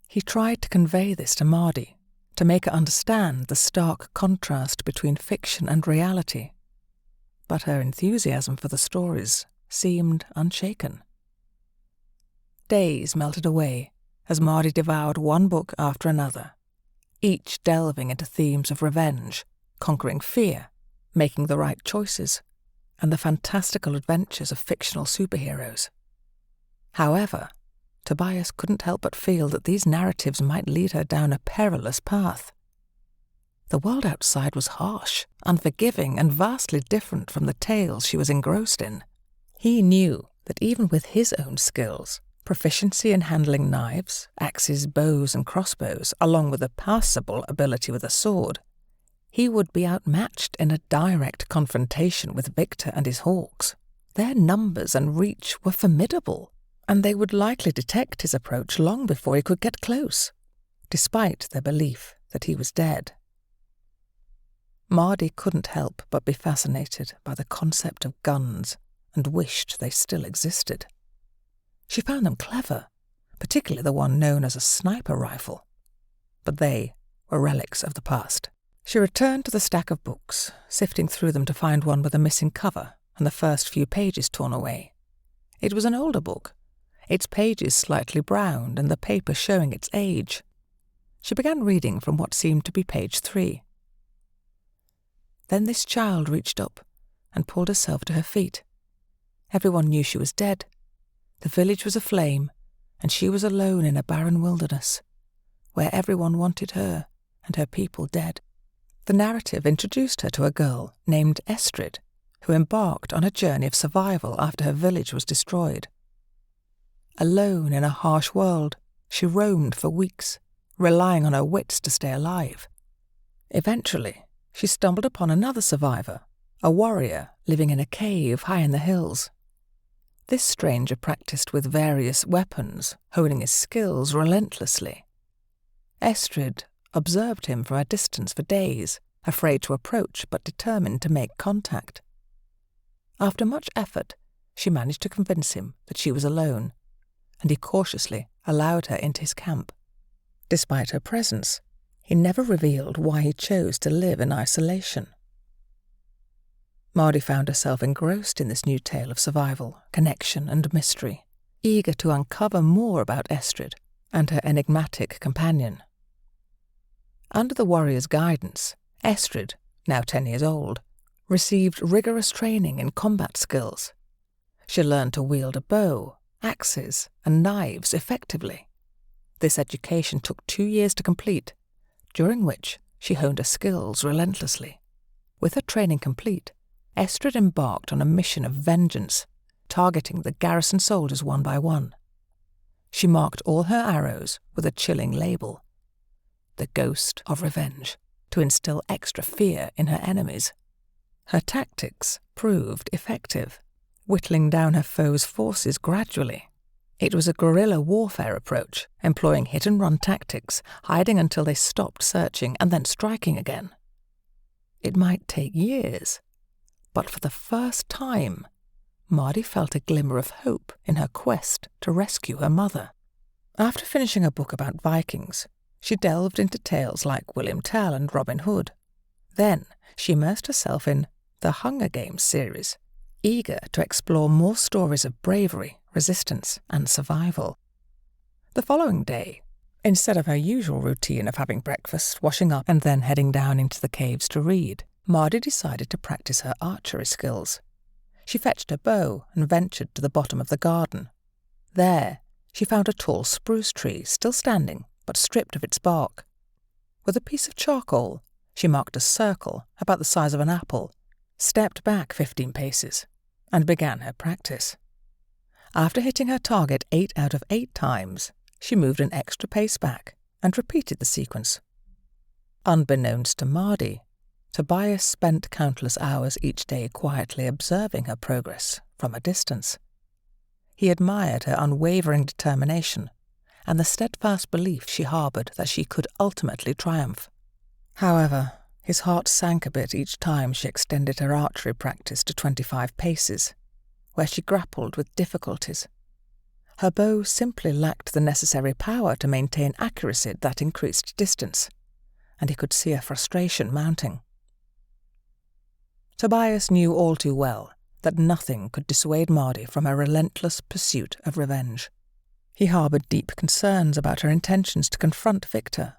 He tried to convey this to Mardi, to make her understand the stark contrast between fiction and reality, but her enthusiasm for the stories seemed unshaken. Days melted away as Mardi devoured one book after another, each delving into themes of revenge, conquering fear, making the right choices, and the fantastical adventures of fictional superheroes. However, Tobias couldn't help but feel that these narratives might lead her down a perilous path. The world outside was harsh, unforgiving, and vastly different from the tales she was engrossed in. He knew that even with his own skills, proficiency in handling knives, axes, bows, and crossbows, along with a passable ability with a sword, he would be outmatched in a direct confrontation with Victor and his hawks. Their numbers and reach were formidable, and they would likely detect his approach long before he could get close, despite their belief that he was dead. Mardi couldn't help but be fascinated by the concept of guns and wished they still existed. She found them clever, particularly the one known as a sniper rifle, but they were relics of the past. She returned to the stack of books, sifting through them to find one with a missing cover and the first few pages torn away. It was an older book, its pages slightly browned and the paper showing its age. She began reading from what seemed to be page 3. Then this child reached up and pulled herself to her feet. Everyone knew she was dead. The village was aflame, and she was alone in a barren wilderness, where everyone wanted her and her people dead. The narrative introduced her to a girl named Estrid, who embarked on a journey of survival after her village was destroyed. Alone in a harsh world, She roamed for weeks, relying on her wits to stay alive. Eventually, she stumbled upon another survivor, a warrior living in a cave high in the hills. This stranger practiced with various weapons, honing his skills relentlessly. Estrid observed him from a distance for days, afraid to approach but determined to make contact. After much effort, she managed to convince him that she was alone, and he cautiously allowed her into his camp. Despite her presence, he never revealed why he chose to live in isolation. Mardi found herself engrossed in this new tale of survival, connection, and mystery, eager to uncover more about Estrid and her enigmatic companion. Under the warrior's guidance, Estrid, now 10 years old, received rigorous training in combat skills. She learned to wield a bow, axes, and knives effectively. This education took 2 years to complete, during which she honed her skills relentlessly. With her training complete, Estrid embarked on a mission of vengeance, targeting the garrison soldiers one by one. She marked all her arrows with a chilling label, the Ghost of Revenge, to instill extra fear in her enemies. Her tactics proved effective, whittling down her foes' forces gradually. It was a guerrilla warfare approach, employing hit-and-run tactics, hiding until they stopped searching and then striking again. It might take years, but for the first time, Mardi felt a glimmer of hope in her quest to rescue her mother. After finishing a book about Vikings, she delved into tales like William Tell and Robin Hood. Then she immersed herself in the Hunger Games series, eager to explore more stories of bravery, resistance, and survival. The following day, instead of her usual routine of having breakfast, washing up, and then heading down into the caves to read, Mardi decided to practice her archery skills. She fetched her bow and ventured to the bottom of the garden. There, she found a tall spruce tree still standing, but stripped of its bark. With a piece of charcoal, she marked a circle about the size of an apple, stepped back 15 paces, and began her practice. After hitting her target 8 out of 8 times, she moved an extra pace back and repeated the sequence. Unbeknownst to Mardi, Tobias spent countless hours each day quietly observing her progress from a distance. He admired her unwavering determination and the steadfast belief she harboured that she could ultimately triumph. However, his heart sank a bit each time she extended her archery practice to 25 paces, where she grappled with difficulties. Her bow simply lacked the necessary power to maintain accuracy at that increased distance, and he could see her frustration mounting. Tobias knew all too well that nothing could dissuade Mardi from her relentless pursuit of revenge. He harboured deep concerns about her intentions to confront Victor,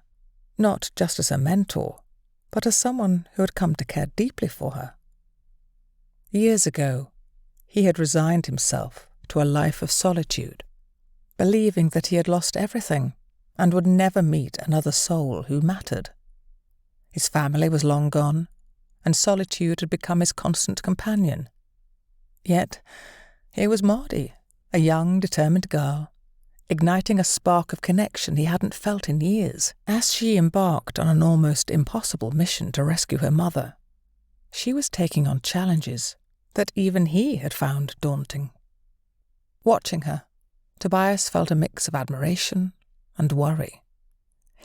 not just as her mentor, but as someone who had come to care deeply for her. Years ago, he had resigned himself to a life of solitude, believing that he had lost everything and would never meet another soul who mattered. His family was long gone, and solitude had become his constant companion. Yet, here was Mardi, a young, determined girl, igniting a spark of connection he hadn't felt in years. As she embarked on an almost impossible mission to rescue her mother, she was taking on challenges that even he had found daunting. Watching her, Tobias felt a mix of admiration and worry.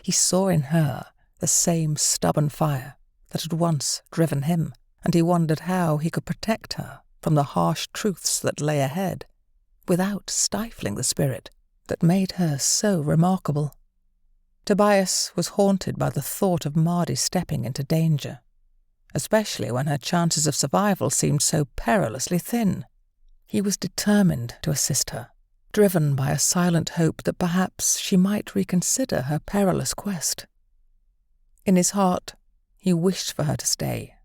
He saw in her the same stubborn fire that had once driven him, and he wondered how he could protect her from the harsh truths that lay ahead, without stifling the spirit that made her so remarkable. Tobias was haunted by the thought of Mardi stepping into danger, especially when her chances of survival seemed so perilously thin. He was determined to assist her, driven by a silent hope that perhaps she might reconsider her perilous quest. In his heart, he wished for her to stay,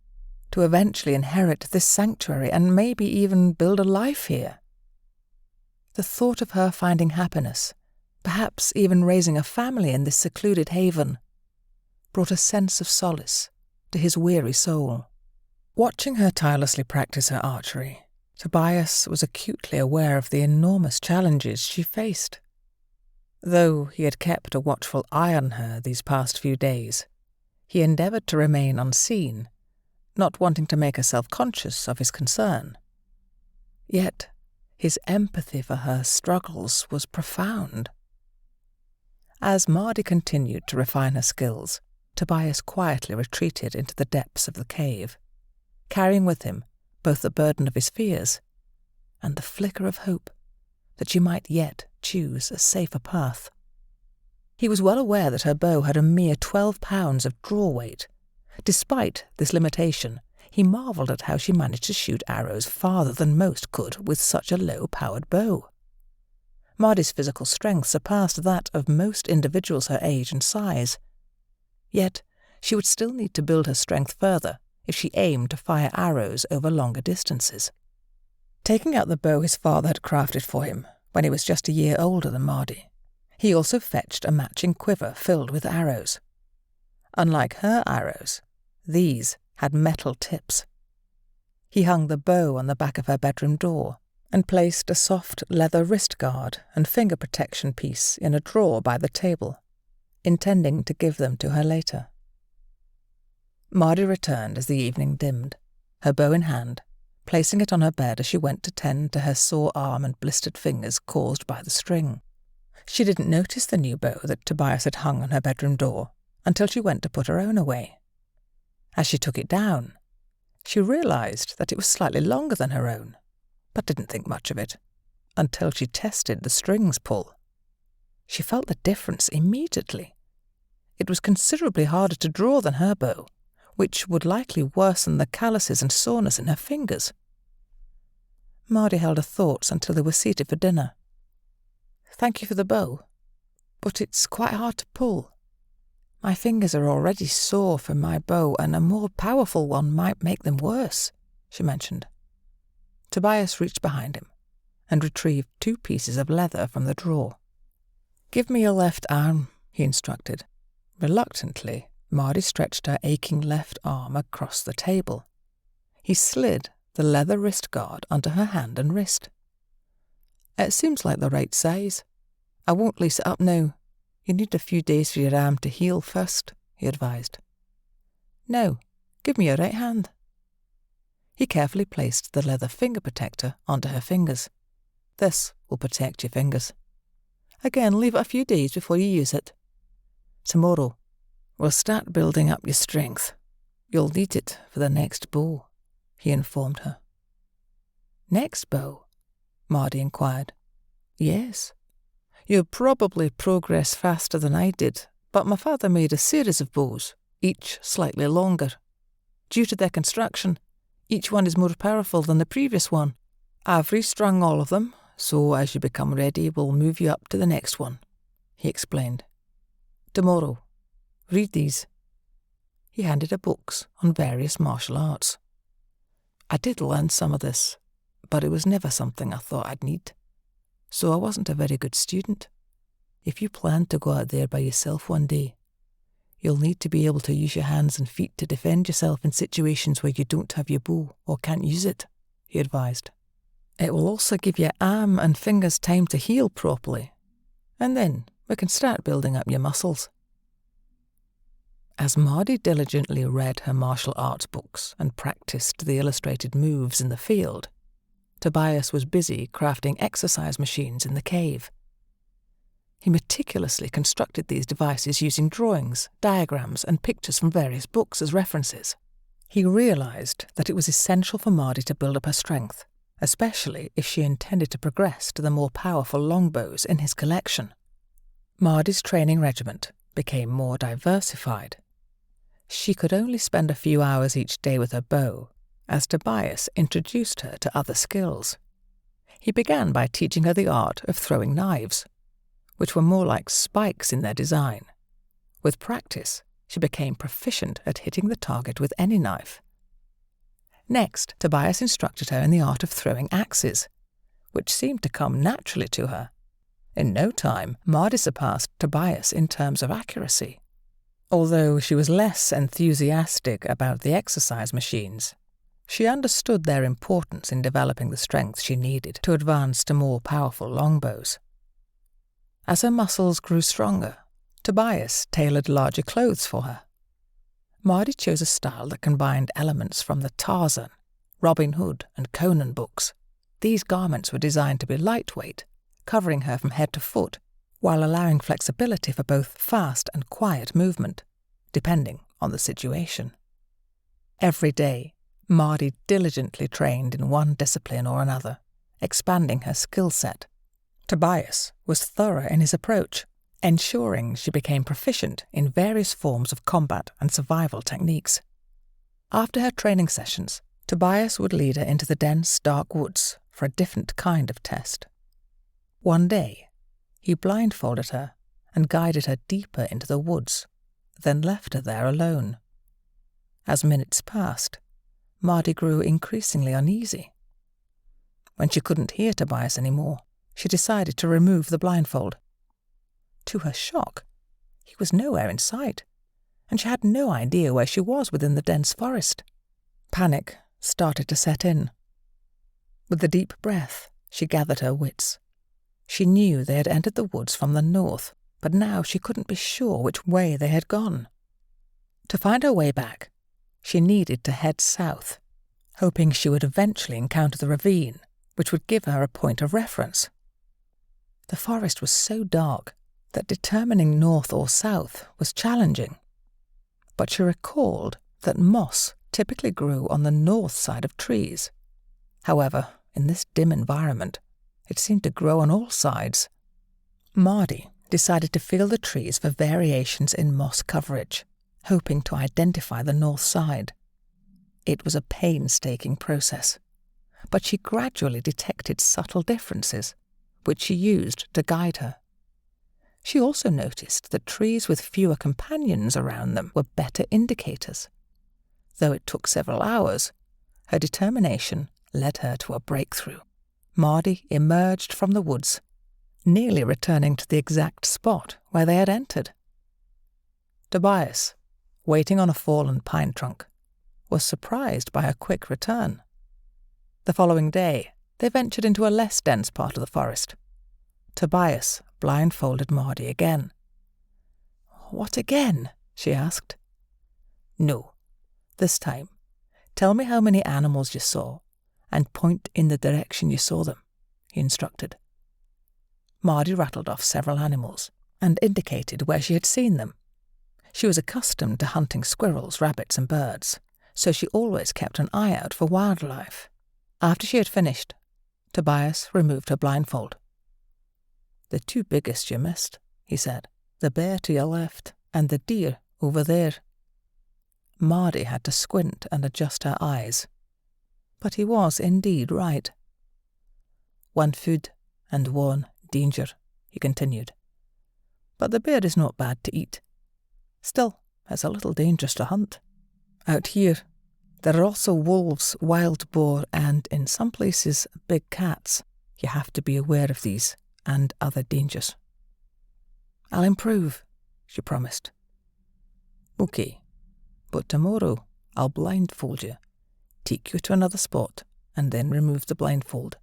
to eventually inherit this sanctuary and maybe even build a life here. The thought of her finding happiness, perhaps even raising a family in this secluded haven, brought a sense of solace to his weary soul. Watching her tirelessly practice her archery, Tobias was acutely aware of the enormous challenges she faced. Though he had kept a watchful eye on her these past few days, he endeavoured to remain unseen, not wanting to make her self-conscious of his concern. Yet his empathy for her struggles was profound. As Mardi continued to refine her skills, Tobias quietly retreated into the depths of the cave, carrying with him both the burden of his fears and the flicker of hope that she might yet choose a safer path. He was well aware that her bow had a mere 12 pounds of draw weight. Despite this limitation, he marvelled at how she managed to shoot arrows farther than most could with such a low-powered bow. Mardi's physical strength surpassed that of most individuals her age and size. Yet she would still need to build her strength further if she aimed to fire arrows over longer distances. Taking out the bow his father had crafted for him when he was just a year older than Mardi, he also fetched a matching quiver filled with arrows. Unlike her arrows, these had metal tips. He hung the bow on the back of her bedroom door and placed a soft leather wrist guard and finger protection piece in a drawer by the table, intending to give them to her later. Mardi returned as the evening dimmed, her bow in hand, placing it on her bed as she went to tend to her sore arm and blistered fingers caused by the string. She didn't notice the new bow that Tobias had hung on her bedroom door until she went to put her own away. As she took it down, she realised that it was slightly longer than her own, but didn't think much of it until she tested the string's pull. She felt the difference immediately. It was considerably harder to draw than her bow, which would likely worsen the calluses and soreness in her fingers. Mardi held her thoughts until they were seated for dinner. "Thank you for the bow, but it's quite hard to pull. My fingers are already sore from my bow, and a more powerful one might make them worse," she mentioned. Tobias reached behind him and retrieved 2 pieces of leather from the drawer. "Give me your left arm," he instructed. Reluctantly, Mardi stretched her aching left arm across the table. He slid the leather wrist guard onto her hand and wrist. "It seems like the right size. I won't lace it up now. You need a few days for your arm to heal first," he advised. "Now, give me your right hand." He carefully placed the leather finger protector onto her fingers. "This will protect your fingers. Again, leave it a few days before you use it. Tomorrow, we'll start building up your strength. You'll need it for the next bow," he informed her. "Next bow?" Mardi inquired. "Yes. You'll probably progress faster than I did, but my father made a series of bows, each slightly longer. Due to their construction, each one is more powerful than the previous one. I've restrung all of them, so as you become ready, we'll move you up to the next one," he explained. "Tomorrow, read these." He handed her books on various martial arts. "I did learn some of this, but it was never something I thought I'd need. So I wasn't a very good student. If you plan to go out there by yourself one day, you'll need to be able to use your hands and feet to defend yourself in situations where you don't have your bow or can't use it," he advised. "It will also give your arm and fingers time to heal properly, and then we can start building up your muscles." As Mardi diligently read her martial arts books and practiced the illustrated moves in the field, Tobias was busy crafting exercise machines in the cave. He meticulously constructed these devices using drawings, diagrams, and pictures from various books as references. He realized that it was essential for Mardi to build up her strength, especially if she intended to progress to the more powerful longbows in his collection. Mardi's training regiment became more diversified. She could only spend a few hours each day with her bow, as Tobias introduced her to other skills. He began by teaching her the art of throwing knives, which were more like spikes in their design. With practice, she became proficient at hitting the target with any knife. Next, Tobias instructed her in the art of throwing axes, which seemed to come naturally to her. In no time, Mardi surpassed Tobias in terms of accuracy. Although she was less enthusiastic about the exercise machines, she understood their importance in developing the strength she needed to advance to more powerful longbows. As her muscles grew stronger, Tobias tailored larger clothes for her. Mardi chose a style that combined elements from the Tarzan, Robin Hood, and Conan books. These garments were designed to be lightweight, covering her from head to foot, while allowing flexibility for both fast and quiet movement, depending on the situation. Every day, Mardi diligently trained in one discipline or another, expanding her skill set. Tobias was thorough in his approach, ensuring she became proficient in various forms of combat and survival techniques. After her training sessions, Tobias would lead her into the dense, dark woods for a different kind of test. One day, he blindfolded her and guided her deeper into the woods, then left her there alone. As minutes passed, Mardi grew increasingly uneasy. When she couldn't hear Tobias anymore, she decided to remove the blindfold. To her shock, he was nowhere in sight, and she had no idea where she was within the dense forest. Panic started to set in. With a deep breath, she gathered her wits. She knew they had entered the woods from the north, but now she couldn't be sure which way they had gone. To find her way back, she needed to head south, hoping she would eventually encounter the ravine, which would give her a point of reference. The forest was so dark that determining north or south was challenging, but she recalled that moss typically grew on the north side of trees. However, in this dim environment, it seemed to grow on all sides. Mardi decided to feel the trees for variations in moss coverage, hoping to identify the north side. It was a painstaking process, but she gradually detected subtle differences, which she used to guide her. She also noticed that trees with fewer companions around them were better indicators. Though it took several hours, her determination led her to a breakthrough. Mardi emerged from the woods, nearly returning to the exact spot where they had entered. Tobias, waiting on a fallen pine trunk, was surprised by her quick return. The following day, they ventured into a less dense part of the forest. Tobias blindfolded Mardi again. "What again?" she asked. "No, this time, tell me how many animals you saw, and point in the direction you saw them," he instructed. Mardi rattled off several animals and indicated where she had seen them. She was accustomed to hunting squirrels, rabbits, and birds, so she always kept an eye out for wildlife. After she had finished, Tobias removed her blindfold. "The two biggest you missed," he said, "the bear to your left and the deer over there." Mardi had to squint and adjust her eyes, but he was indeed right. "One food and one danger," he continued. "But the bear is not bad to eat. Still, it's a little dangerous to hunt. Out here, there are also wolves, wild boar, and, in some places, big cats. You have to be aware of these and other dangers." "I'll improve," she promised. "Okay, but tomorrow I'll blindfold you, take you to another spot, and then remove the blindfold.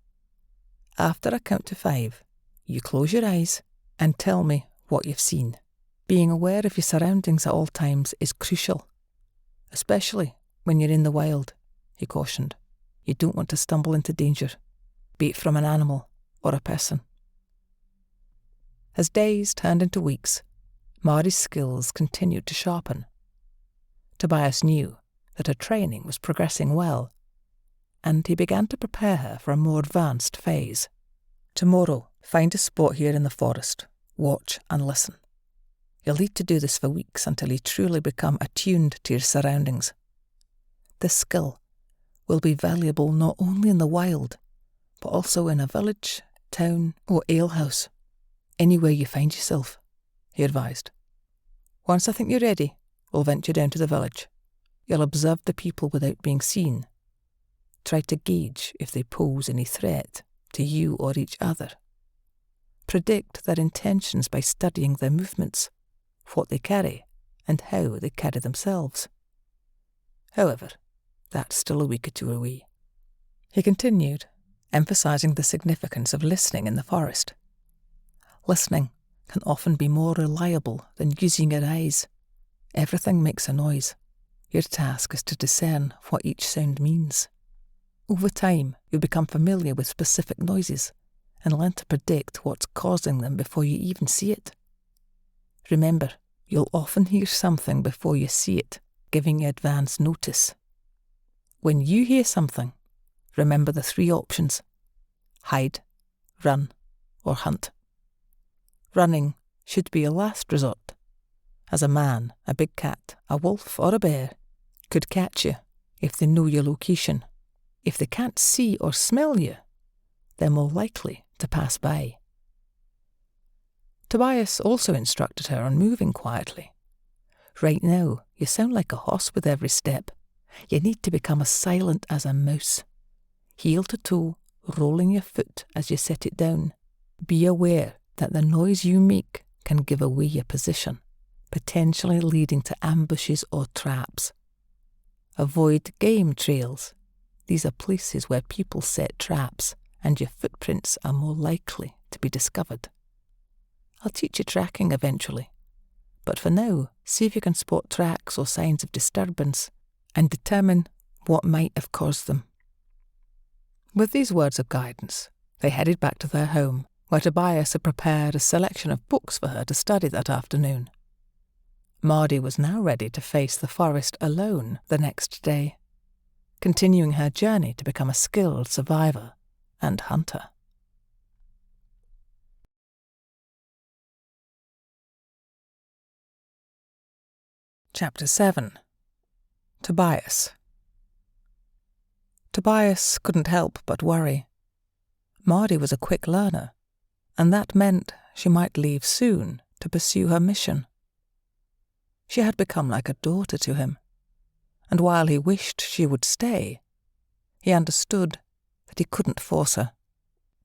After I count to 5, you close your eyes and tell me what you've seen. Being aware of your surroundings at all times is crucial, especially when you're in the wild," he cautioned. "You don't want to stumble into danger, be it from an animal or a person." As days turned into weeks, Mardi's skills continued to sharpen. Tobias knew that her training was progressing well, and he began to prepare her for a more advanced phase. "Tomorrow, find a spot here in the forest, watch and listen. You'll need to do this for weeks until you truly become attuned to your surroundings. This skill will be valuable not only in the wild, but also in a village, town, or alehouse. Anywhere you find yourself," he advised. "Once I think you're ready, we'll venture down to the village. You'll observe the people without being seen. Try to gauge if they pose any threat to you or each other. Predict their intentions by studying their movements, what they carry, and how they carry themselves. However, that's still a week or two away." He continued, emphasizing the significance of listening in the forest. Listening can often be more reliable than using your eyes. Everything makes a noise. Your task is to discern what each sound means. Over time, you'll become familiar with specific noises and learn to predict what's causing them before you even see it. Remember, you'll often hear something before you see it, giving you advance notice. When you hear something, remember the 3 options: hide, run, or hunt. Running should be a last resort, as a man, a big cat, a wolf, or a bear could catch you if they know your location. If they can't see or smell you, they're more likely to pass by. Tobias also instructed her on moving quietly. Right now, you sound like a horse with every step. You need to become as silent as a mouse. Heel to toe, rolling your foot as you set it down. Be aware that the noise you make can give away your position, potentially leading to ambushes or traps. Avoid game trails. These are places where people set traps, and your footprints are more likely to be discovered. I'll teach you tracking eventually, but for now, see if you can spot tracks or signs of disturbance and determine what might have caused them. With these words of guidance, they headed back to their home, where Tobias had prepared a selection of books for her to study that afternoon. Mardi was now ready to face the forest alone the next day, continuing her journey to become a skilled survivor and hunter. Chapter 7. Tobias. Tobias couldn't help but worry. Mardi was a quick learner, and that meant she might leave soon to pursue her mission. She had become like a daughter to him, and while he wished she would stay, he understood that he couldn't force her.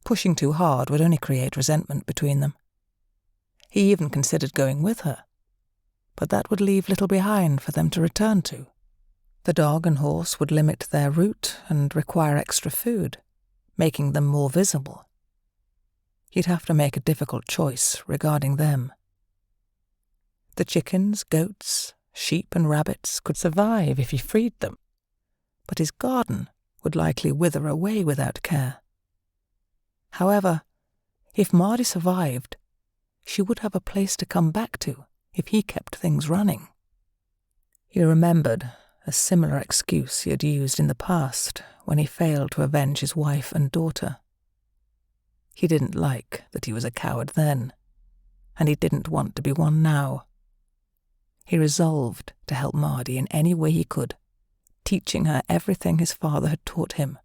Pushing too hard would only create resentment between them. He even considered going with her, but that would leave little behind for them to return to. The dog and horse would limit their route and require extra food, making them more visible. He'd have to make a difficult choice regarding them. The chickens, goats, sheep and rabbits could survive if he freed them, but his garden would likely wither away without care. However, if Mardi survived, she would have a place to come back to if he kept things running. He remembered a similar excuse he had used in the past when he failed to avenge his wife and daughter. He didn't like that he was a coward then, and he didn't want to be one now. He resolved to help Mardi in any way he could, teaching her everything his father had taught him,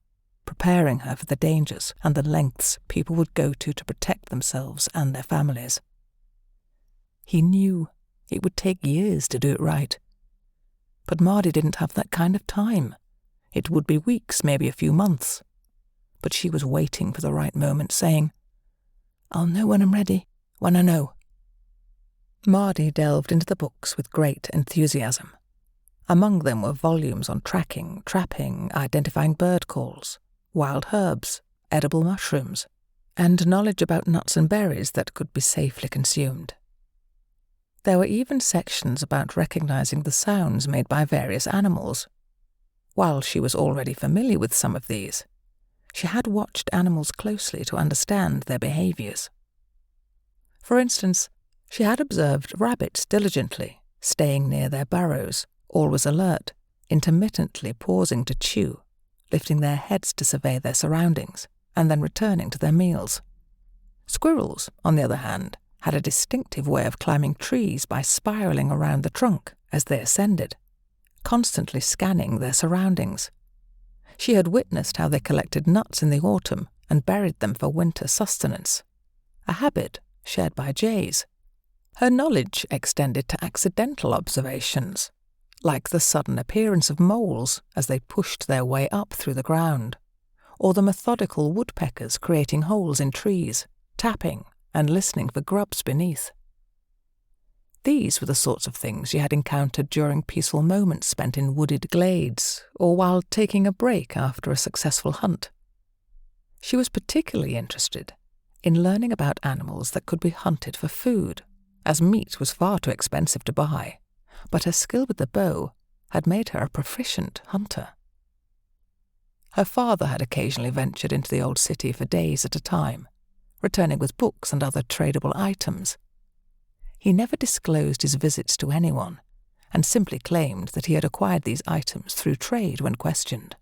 preparing her for the dangers and the lengths people would go to protect themselves and their families. He knew it would take years to do it right, but Mardi didn't have that kind of time. It would be weeks, maybe a few months. But she was waiting for the right moment, saying, "I'll know when I'm ready, when I know." Mardi delved into the books with great enthusiasm. Among them were volumes on tracking, trapping, identifying bird calls, wild herbs, edible mushrooms, and knowledge about nuts and berries that could be safely consumed. There were even sections about recognizing the sounds made by various animals. While she was already familiar with some of these, she had watched animals closely to understand their behaviors. For instance, she had observed rabbits diligently, staying near their burrows, always alert, intermittently pausing to chew, lifting their heads to survey their surroundings, and then returning to their meals. Squirrels, on the other hand, had a distinctive way of climbing trees by spiraling around the trunk as they ascended, constantly scanning their surroundings. She had witnessed how they collected nuts in the autumn and buried them for winter sustenance, a habit shared by jays. Her knowledge extended to accidental observations, like the sudden appearance of moles as they pushed their way up through the ground, or the methodical woodpeckers creating holes in trees, tapping and listening for grubs beneath. These were the sorts of things she had encountered during peaceful moments spent in wooded glades or while taking a break after a successful hunt. She was particularly interested in learning about animals that could be hunted for food, as meat was far too expensive to buy, but her skill with the bow had made her a proficient hunter. Her father had occasionally ventured into the old city for days at a time, returning with books and other tradable items. He never disclosed his visits to anyone, and simply claimed that he had acquired these items through trade when questioned.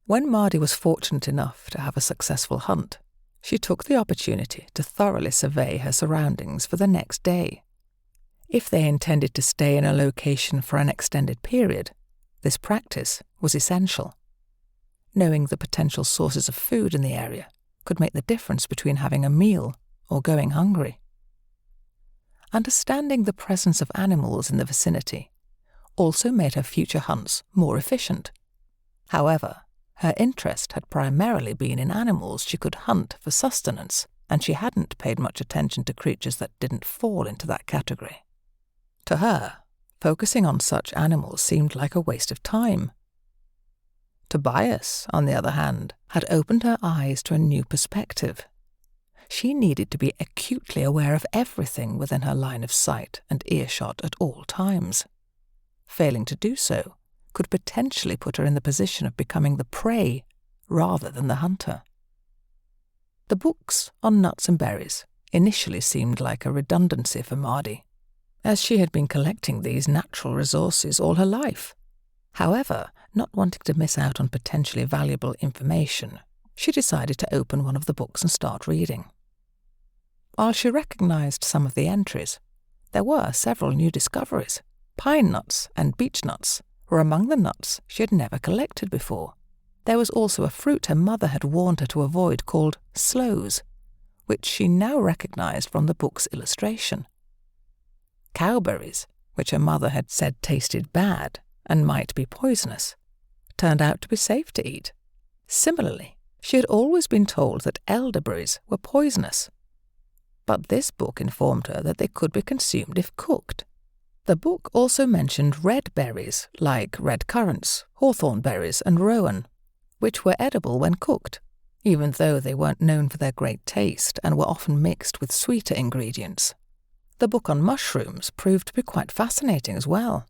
When Mardi was fortunate enough to have a successful hunt, she took the opportunity to thoroughly survey her surroundings for the next day. If they intended to stay in a location for an extended period, this practice was essential. Knowing the potential sources of food in the area could make the difference between having a meal or going hungry. Understanding the presence of animals in the vicinity also made her future hunts more efficient. However, her interest had primarily been in animals she could hunt for sustenance, and she hadn't paid much attention to creatures that didn't fall into that category. To her, focusing on such animals seemed like a waste of time. Tobias, on the other hand, had opened her eyes to a new perspective. She needed to be acutely aware of everything within her line of sight and earshot at all times. Failing to do so could potentially put her in the position of becoming the prey rather than the hunter. The books on nuts and berries initially seemed like a redundancy for Mardi, as she had been collecting these natural resources all her life. However, not wanting to miss out on potentially valuable information, she decided to open one of the books and start reading. While she recognized some of the entries, there were several new discoveries. Pine nuts and beech nuts were among the nuts she had never collected before. There was also a fruit her mother had warned her to avoid called sloes, which she now recognized from the book's illustration. Cowberries, which her mother had said tasted bad and might be poisonous, turned out to be safe to eat. Similarly, she had always been told that elderberries were poisonous, but this book informed her that they could be consumed if cooked. The book also mentioned red berries like red currants, hawthorn berries, and rowan, which were edible when cooked, even though they weren't known for their great taste and were often mixed with sweeter ingredients. The book on mushrooms proved to be quite fascinating as well.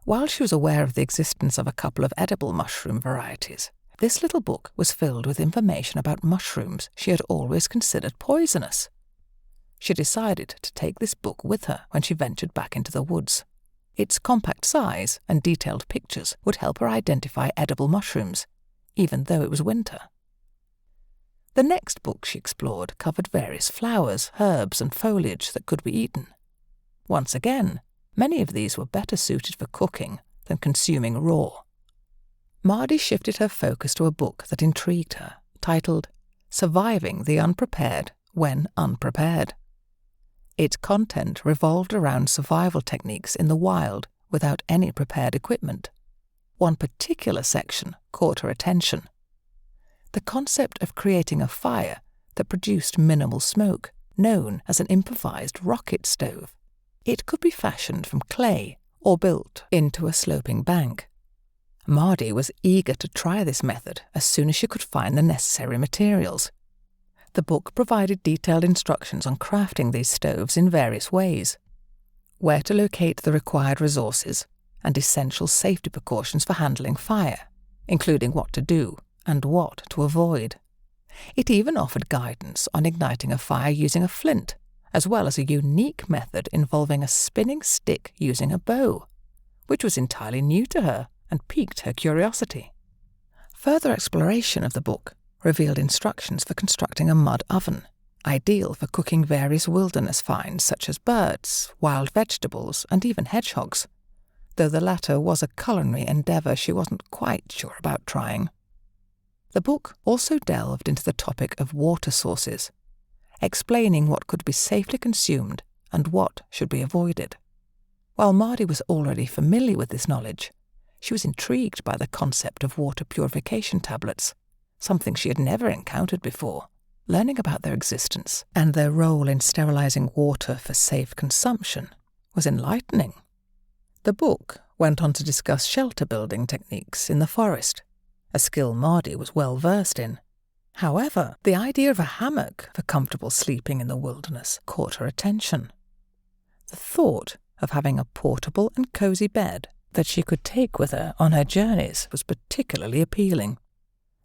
While she was aware of the existence of a couple of edible mushroom varieties, this little book was filled with information about mushrooms she had always considered poisonous. She decided to take this book with her when she ventured back into the woods. Its compact size and detailed pictures would help her identify edible mushrooms, even though it was winter. The next book she explored covered various flowers, herbs, and foliage that could be eaten. Once again, many of these were better suited for cooking than consuming raw. Mardi shifted her focus to a book that intrigued her, titled Surviving the Unprepared When Unprepared. Its content revolved around survival techniques in the wild without any prepared equipment. One particular section caught her attention: the concept of creating a fire that produced minimal smoke, known as an improvised rocket stove. It could be fashioned from clay or built into a sloping bank. Mardi was eager to try this method as soon as she could find the necessary materials. The book provided detailed instructions on crafting these stoves in various ways, where to locate the required resources, and essential safety precautions for handling fire, including what to do and what to avoid. It even offered guidance on igniting a fire using a flint, as well as a unique method involving a spinning stick using a bow, which was entirely new to her and piqued her curiosity. Further exploration of the book revealed instructions for constructing a mud oven, ideal for cooking various wilderness finds such as birds, wild vegetables, and even hedgehogs, though the latter was a culinary endeavour she wasn't quite sure about trying. The book also delved into the topic of water sources, explaining what could be safely consumed and what should be avoided. While Mardi was already familiar with this knowledge, she was intrigued by the concept of water purification tablets, something she had never encountered before. Learning about their existence and their role in sterilizing water for safe consumption was enlightening. The book went on to discuss shelter building techniques in the forest, a skill Mardi was well versed in. However, the idea of a hammock for comfortable sleeping in the wilderness caught her attention. The thought of having a portable and cosy bed that she could take with her on her journeys was particularly appealing,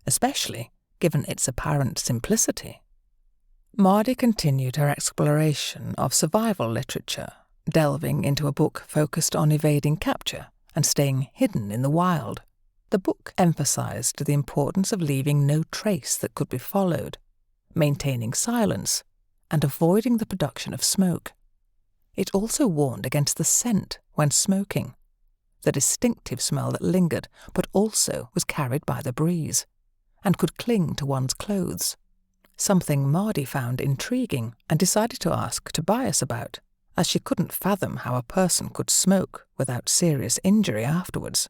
especially given its apparent simplicity. Mardi continued her exploration of survival literature, delving into a book focused on evading capture and staying hidden in the wild. The book emphasized the importance of leaving no trace that could be followed, maintaining silence, and avoiding the production of smoke. It also warned against the scent when smoking, the distinctive smell that lingered but also was carried by the breeze, and could cling to one's clothes, something Mardi found intriguing and decided to ask Tobias about, as she couldn't fathom how a person could smoke without serious injury afterwards.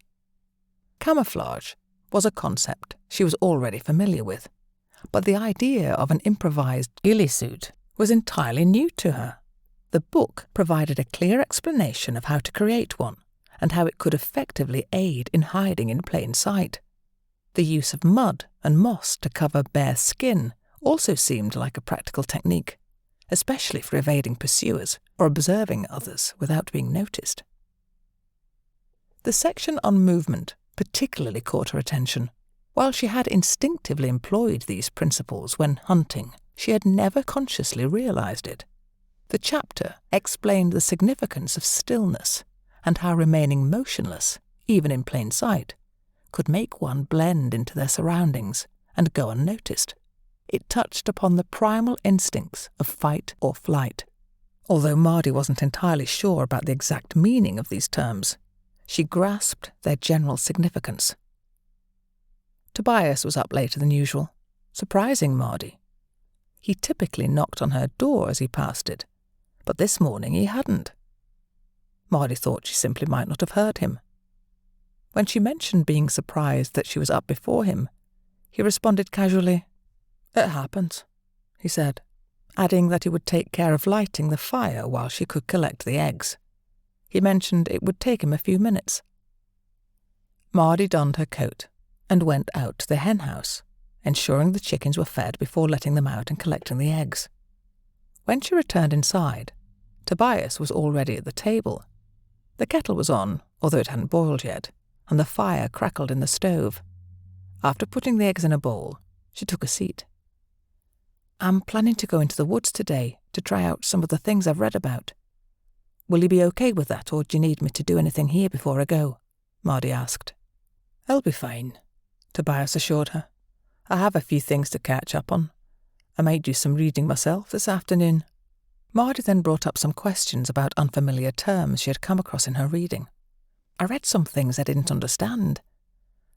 Camouflage was a concept she was already familiar with, but the idea of an improvised ghillie suit was entirely new to her. The book provided a clear explanation of how to create one and how it could effectively aid in hiding in plain sight. The use of mud and moss to cover bare skin also seemed like a practical technique, especially for evading pursuers or observing others without being noticed. The section on movement particularly caught her attention. While she had instinctively employed these principles when hunting, she had never consciously realized it. The chapter explained the significance of stillness and how remaining motionless, even in plain sight, could make one blend into their surroundings and go unnoticed. It touched upon the primal instincts of fight or flight. Although Mardi wasn't entirely sure about the exact meaning of these terms, she grasped their general significance. Tobias was up later than usual, surprising Mardi. He typically knocked on her door as he passed it, but this morning he hadn't. Mardi thought she simply might not have heard him. When she mentioned being surprised that she was up before him, he responded casually, "It happens," he said, adding that he would take care of lighting the fire while she could collect the eggs. He mentioned it would take him a few minutes. Mardi donned her coat and went out to the hen house, ensuring the chickens were fed before letting them out and collecting the eggs. When she returned inside, Tobias was already at the table. The kettle was on, although it hadn't boiled yet, and the fire crackled in the stove. After putting the eggs in a bowl, she took a seat. "I'm planning to go into the woods today to try out some of the things I've read about. Will you be okay with that, or do you need me to do anything here before I go?" Mardi asked. "I'll be fine," Tobias assured her. "I have a few things to catch up on. I might do some reading myself this afternoon." Mardi then brought up some questions about unfamiliar terms she had come across in her reading. "I read some things I didn't understand.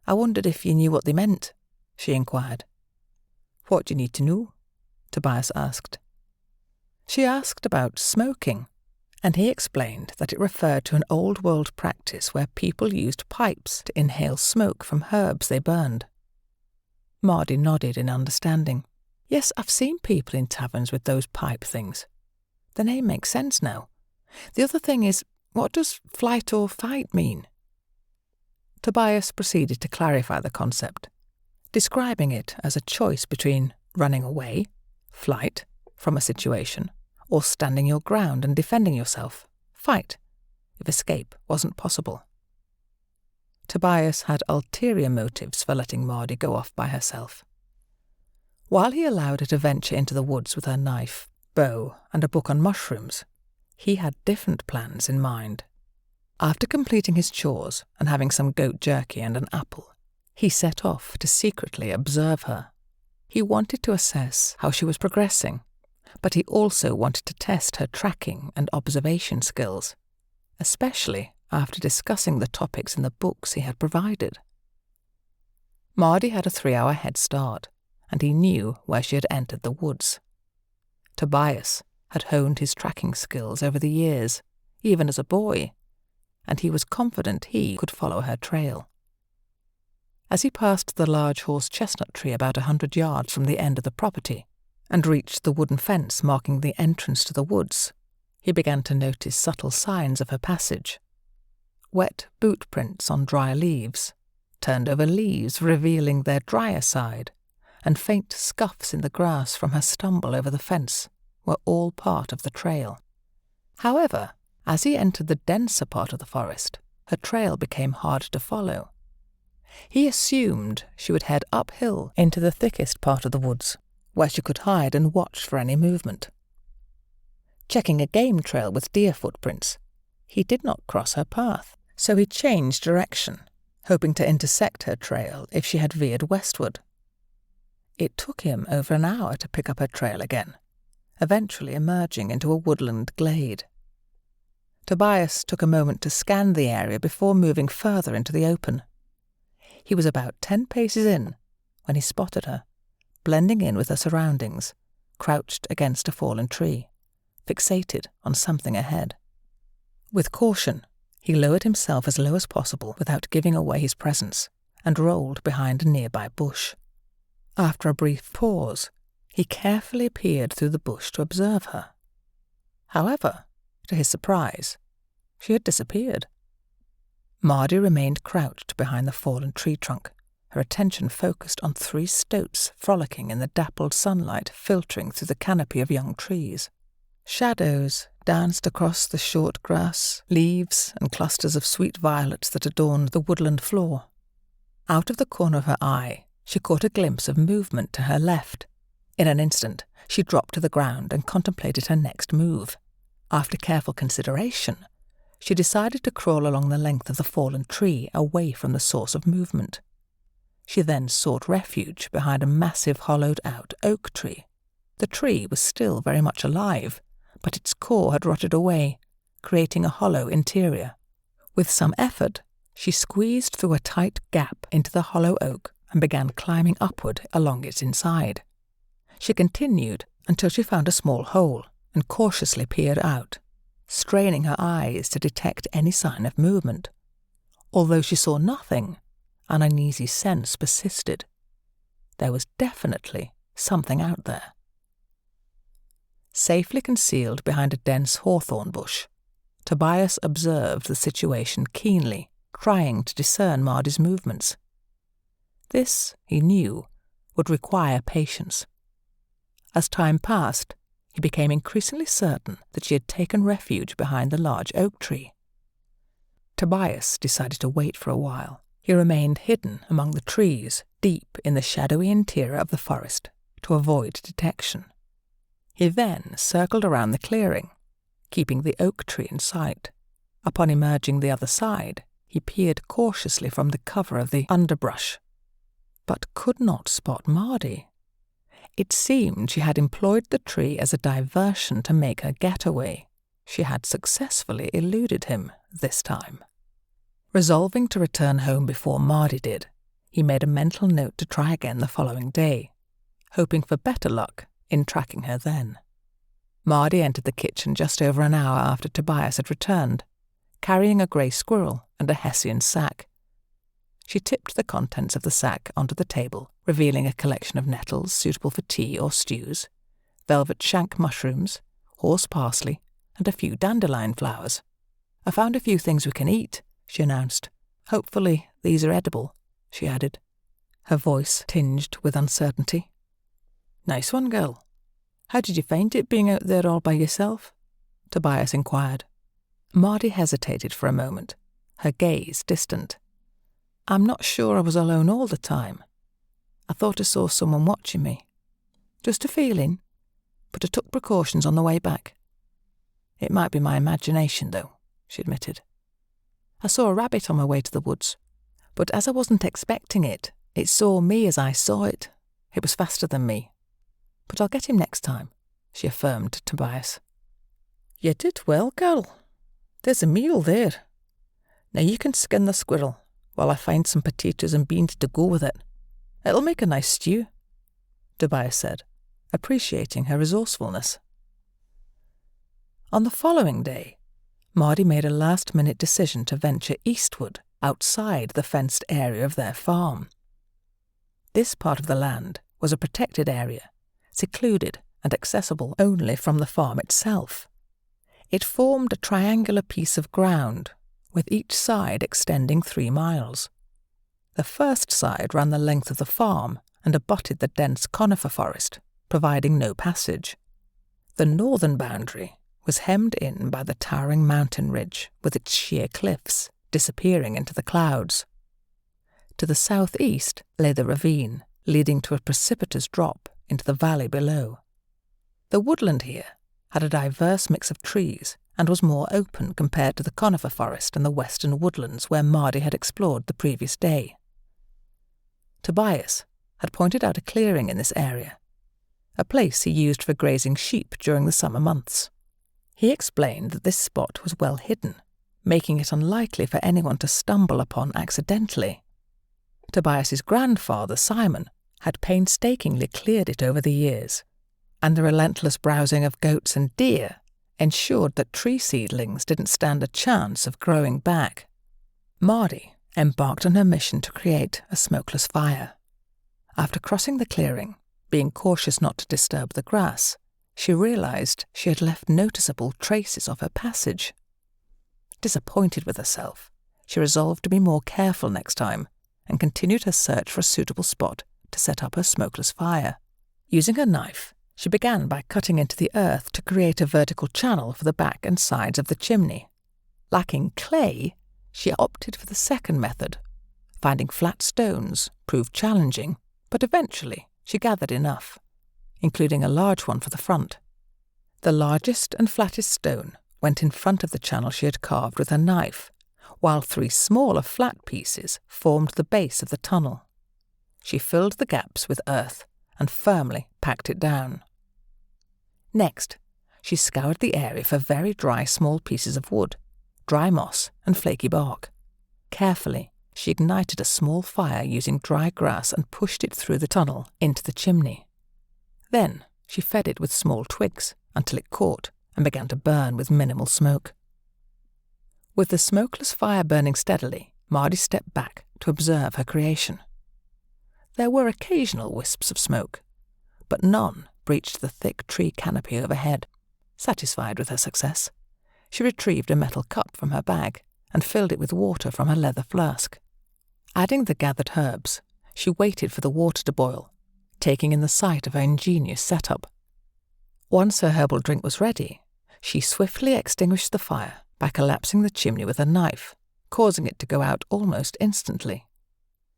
I wondered if you knew what they meant," she inquired. "What do you need to know?" Tobias asked. She asked about smoking, and he explained that it referred to an old-world practice where people used pipes to inhale smoke from herbs they burned. Mardi nodded in understanding. "Yes, I've seen people in taverns with those pipe things. The name makes sense now. The other thing is, what does flight or fight mean?" Tobias proceeded to clarify the concept, describing it as a choice between running away, flight, from a situation, or standing your ground and defending yourself, fight, if escape wasn't possible. Tobias had ulterior motives for letting Mardi go off by herself. While he allowed her to venture into the woods with her knife, bow, and a book on mushrooms, he had different plans in mind. After completing his chores and having some goat jerky and an apple, he set off to secretly observe her. He wanted to assess how she was progressing, but he also wanted to test her tracking and observation skills, especially after discussing the topics in the books he had provided. Mardi had a 3-hour head start, and he knew where she had entered the woods. Tobias had honed his tracking skills over the years, even as a boy, and he was confident he could follow her trail. As he passed the large horse chestnut tree about 100 yards from the end of the property, and reached the wooden fence marking the entrance to the woods, he began to notice subtle signs of her passage. Wet boot prints on dry leaves, turned over leaves revealing their drier side, and faint scuffs in the grass from her stumble over the fence were all part of the trail. However, as he entered the denser part of the forest, her trail became hard to follow. He assumed she would head uphill into the thickest part of the woods, where she could hide and watch for any movement. Checking a game trail with deer footprints, he did not cross her path, so he changed direction, hoping to intersect her trail if she had veered westward. It took him over an hour to pick up her trail again, eventually emerging into a woodland glade. Tobias took a moment to scan the area before moving further into the open. He was about 10 paces in when he spotted her, blending in with her surroundings, crouched against a fallen tree, fixated on something ahead. With caution, he lowered himself as low as possible without giving away his presence, and rolled behind a nearby bush. After a brief pause, he carefully peered through the bush to observe her. However, to his surprise, she had disappeared. Mardi remained crouched behind the fallen tree trunk, her attention focused on 3 stoats frolicking in the dappled sunlight filtering through the canopy of young trees. Shadows danced across the short grass, leaves, and clusters of sweet violets that adorned the woodland floor. Out of the corner of her eye, she caught a glimpse of movement to her left. In an instant, she dropped to the ground and contemplated her next move. After careful consideration, she decided to crawl along the length of the fallen tree away from the source of movement. She then sought refuge behind a massive hollowed-out oak tree. The tree was still very much alive, but its core had rotted away, creating a hollow interior. With some effort, she squeezed through a tight gap into the hollow oak and began climbing upward along its inside. She continued until she found a small hole and cautiously peered out, straining her eyes to detect any sign of movement. Although she saw nothing, an uneasy sense persisted. There was definitely something out there. Safely concealed behind a dense hawthorn bush, Tobias observed the situation keenly, trying to discern Mardi's movements. This, he knew, would require patience. As time passed, he became increasingly certain that she had taken refuge behind the large oak tree. Tobias decided to wait for a while. He remained hidden among the trees, deep in the shadowy interior of the forest, to avoid detection. He then circled around the clearing, keeping the oak tree in sight. Upon emerging the other side, he peered cautiously from the cover of the underbrush, but could not spot Mardi. It seemed she had employed the tree as a diversion to make her getaway. She had successfully eluded him this time. Resolving to return home before Mardi did, he made a mental note to try again the following day, hoping for better luck in tracking her then. Mardi entered the kitchen just over an hour after Tobias had returned, carrying a grey squirrel and a Hessian sack. She tipped the contents of the sack onto the table, revealing a collection of nettles suitable for tea or stews, velvet shank mushrooms, horse parsley, and a few dandelion flowers. "I found a few things we can eat," she announced. "Hopefully these are edible," she added, her voice tinged with uncertainty. "Nice one, girl. How did you find it being out there all by yourself?" Tobias inquired. Mardi hesitated for a moment, her gaze distant. "I'm not sure I was alone all the time. I thought I saw someone watching me. Just a feeling, but I took precautions on the way back. It might be my imagination, though," she admitted. "I saw a rabbit on my way to the woods, but as I wasn't expecting it, it saw me as I saw it. It was faster than me. But I'll get him next time," she affirmed to Tobias. "You did well, girl. There's a meal there. Now you can skin the squirrel while I find some potatoes and beans to go with it. It'll make a nice stew," Tobias said, appreciating her resourcefulness. On the following day, Mardi made a last-minute decision to venture eastward outside the fenced area of their farm. This part of the land was a protected area, secluded and accessible only from the farm itself. It formed a triangular piece of ground, with each side extending 3 miles. The first side ran the length of the farm and abutted the dense conifer forest, providing no passage. The northern boundary was hemmed in by the towering mountain ridge with its sheer cliffs disappearing into the clouds. To the southeast lay the ravine, leading to a precipitous drop into the valley below. The woodland here had a diverse mix of trees and was more open compared to the conifer forest and the western woodlands where Mardi had explored the previous day. Tobias had pointed out a clearing in this area, a place he used for grazing sheep during the summer months. He explained that this spot was well hidden, making it unlikely for anyone to stumble upon accidentally. Tobias's grandfather, Simon, had painstakingly cleared it over the years, and the relentless browsing of goats and deer ensured that tree seedlings didn't stand a chance of growing back. Mardi embarked on her mission to create a smokeless fire. After crossing the clearing, being cautious not to disturb the grass, she realized she had left noticeable traces of her passage. Disappointed with herself, she resolved to be more careful next time and continued her search for a suitable spot to set up her smokeless fire. Using her knife, she began by cutting into the earth to create a vertical channel for the back and sides of the chimney. Lacking clay, she opted for the second method. Finding flat stones proved challenging, but eventually she gathered enough, including a large one for the front. The largest and flattest stone went in front of the channel she had carved with her knife, while 3 smaller flat pieces formed the base of the tunnel. She filled the gaps with earth and firmly packed it down. Next, she scoured the area for very dry small pieces of wood, dry moss and flaky bark. Carefully, she ignited a small fire using dry grass and pushed it through the tunnel into the chimney. Then she fed it with small twigs until it caught and began to burn with minimal smoke. With the smokeless fire burning steadily, Mardi stepped back to observe her creation. There were occasional wisps of smoke, but none breached the thick tree canopy overhead. Satisfied with her success, she retrieved a metal cup from her bag and filled it with water from her leather flask. Adding the gathered herbs, she waited for the water to boil, taking in the sight of her ingenious setup. Once her herbal drink was ready, she swiftly extinguished the fire by collapsing the chimney with her knife, causing it to go out almost instantly.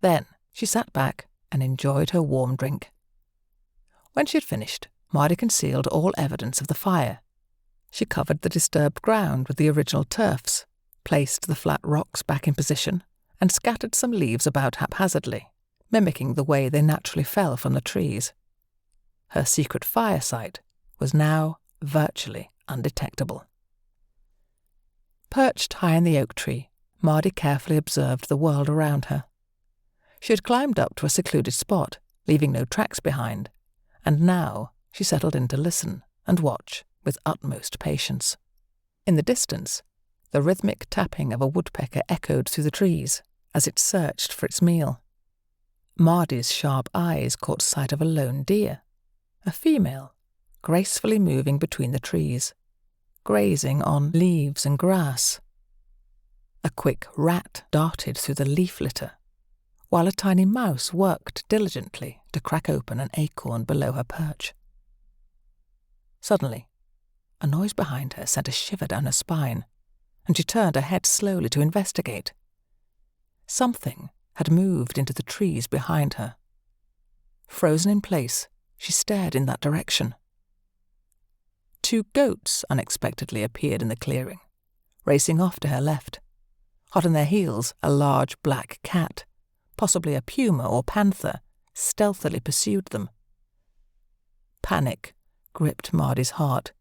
Then she sat back and enjoyed her warm drink. When she had finished, Mardi concealed all evidence of the fire. She covered the disturbed ground with the original turfs, placed the flat rocks back in position, and scattered some leaves about haphazardly, mimicking the way they naturally fell from the trees. Her secret fire site was now virtually undetectable. Perched high in the oak tree, Mardi carefully observed the world around her. She had climbed up to a secluded spot, leaving no tracks behind, and now she settled in to listen and watch with utmost patience. In the distance, the rhythmic tapping of a woodpecker echoed through the trees as it searched for its meal. Mardi's sharp eyes caught sight of a lone deer, a female, gracefully moving between the trees, grazing on leaves and grass. A quick rat darted through the leaf litter, while a tiny mouse worked diligently to crack open an acorn below her perch. Suddenly, a noise behind her sent a shiver down her spine, and she turned her head slowly to investigate. Something had moved into the trees behind her. Frozen in place, she stared in that direction. 2 goats unexpectedly appeared in the clearing, racing off to her left. Hot on their heels, a large black cat, possibly a puma or panther, stealthily pursued them. Panic gripped Mardi's heart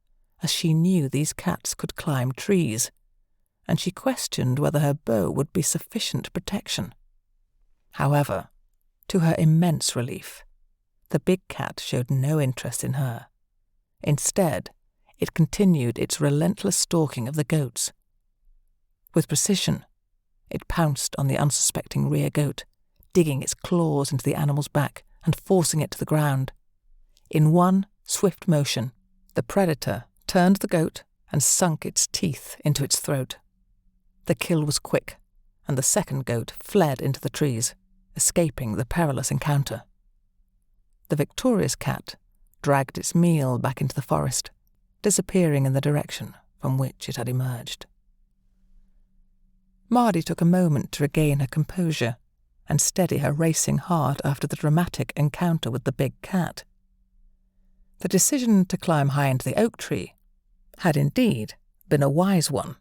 as she knew these cats could climb trees, and she questioned whether her bow would be sufficient protection. However, to her immense relief, the big cat showed no interest in her. Instead, it continued its relentless stalking of the goats. With precision, it pounced on the unsuspecting rear goat, digging its claws into the animal's back and forcing it to the ground. In one swift motion, the predator turned the goat and sunk its teeth into its throat. The kill was quick, and the second goat fled into the trees, escaping the perilous encounter. the victorious cat dragged its meal back into the forest, disappearing in the direction from which it had emerged. Mardi took a moment to regain her composure and steady her racing heart after the dramatic encounter with the big cat. The decision to climb high into the oak tree had indeed been a wise one.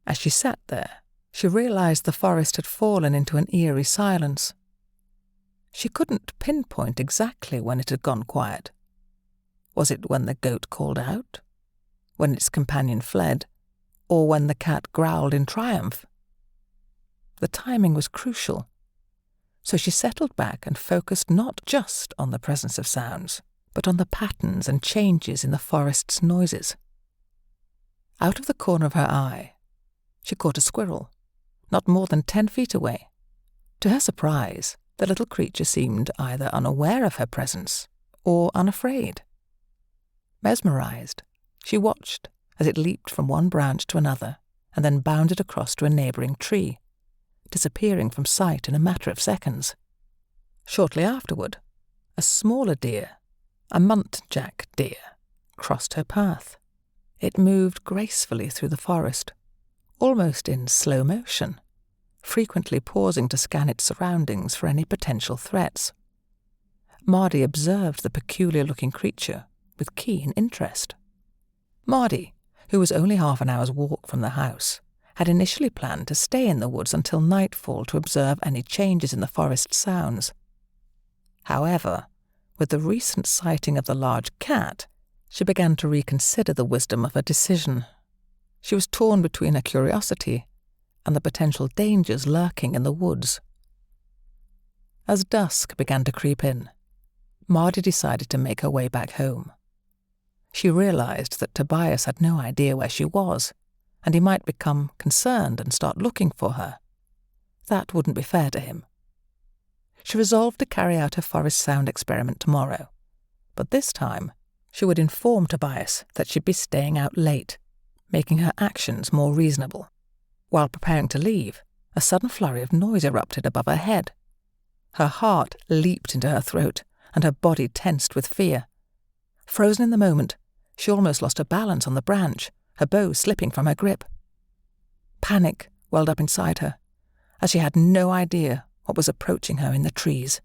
As she sat there, she realized the forest had fallen into an eerie silence. She couldn't pinpoint exactly when it had gone quiet. Was it when the goat called out? When its companion fled? Or when the cat growled in triumph? The timing was crucial, so she settled back and focused not just on the presence of sounds, but on the patterns and changes in the forest's noises. Out of the corner of her eye, she caught a squirrel, not more than 10 feet away. To her surprise, the little creature seemed either unaware of her presence or unafraid. Mesmerized, she watched as it leaped from one branch to another and then bounded across to a neighboring tree, disappearing from sight in a matter of seconds. Shortly afterward, a smaller deer, a muntjac deer, crossed her path. It moved gracefully through the forest, almost in slow motion, frequently pausing to scan its surroundings for any potential threats. Mardi observed the peculiar-looking creature with keen interest. Mardi, who was only half an hour's walk from the house, had initially planned to stay in the woods until nightfall to observe any changes in the forest sounds. However, with the recent sighting of the large cat, she began to reconsider the wisdom of her decision. She was torn between her curiosity and the potential dangers lurking in the woods. As dusk began to creep in, Mardi decided to make her way back home. She realized that Tobias had no idea where she was, and he might become concerned and start looking for her. That wouldn't be fair to him. She resolved to carry out her forest sound experiment tomorrow, but this time she would inform Tobias that she'd be staying out late, making her actions more reasonable. While preparing to leave, a sudden flurry of noise erupted above her head. Her heart leaped into her throat, and her body tensed with fear. Frozen in the moment, she almost lost her balance on the branch, her bow slipping from her grip. Panic welled up inside her, as she had no idea what was approaching her in the trees.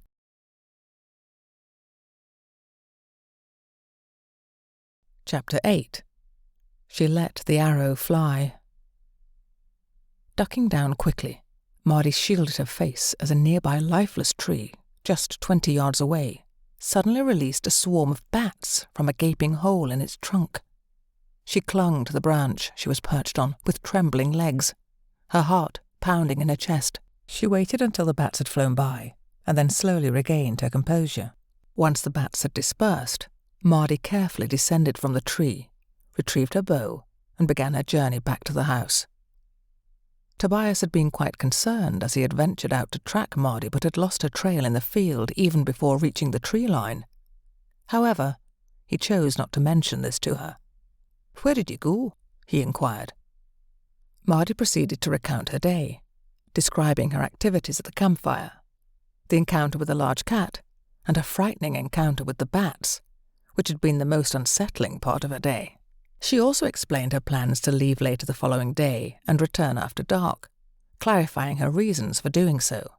Chapter 8. She let the arrow fly. Ducking down quickly, Mardi shielded her face as a nearby lifeless tree, just 20 yards away, suddenly released a swarm of bats from a gaping hole in its trunk. She clung to the branch she was perched on with trembling legs, her heart pounding in her chest. She waited until the bats had flown by, and then slowly regained her composure. Once the bats had dispersed, Mardi carefully descended from the tree, retrieved her bow, and began her journey back to the house. Tobias had been quite concerned as he had ventured out to track Mardi but had lost her trail in the field even before reaching the tree line. However, he chose not to mention this to her. "Where did you go?" he inquired. Mardi proceeded to recount her day, describing her activities at the campfire, the encounter with the large cat, and her frightening encounter with the bats, which had been the most unsettling part of her day. She also explained her plans to leave later the following day and return after dark, clarifying her reasons for doing so.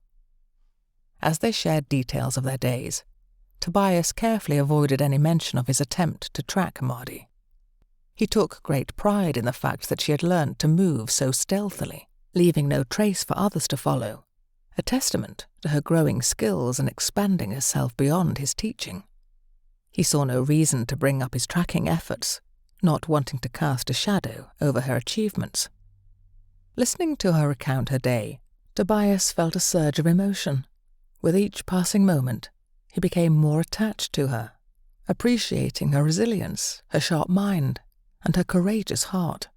As they shared details of their days, Tobias carefully avoided any mention of his attempt to track Mardi. He took great pride in the fact that she had learned to move so stealthily, leaving no trace for others to follow, a testament to her growing skills and expanding herself beyond his teaching. He saw no reason to bring up his tracking efforts, not wanting to cast a shadow over her achievements. Listening to her recount her day, Tobias felt a surge of emotion. With each passing moment, he became more attached to her, appreciating her resilience, her sharp mind, and her courageous heart.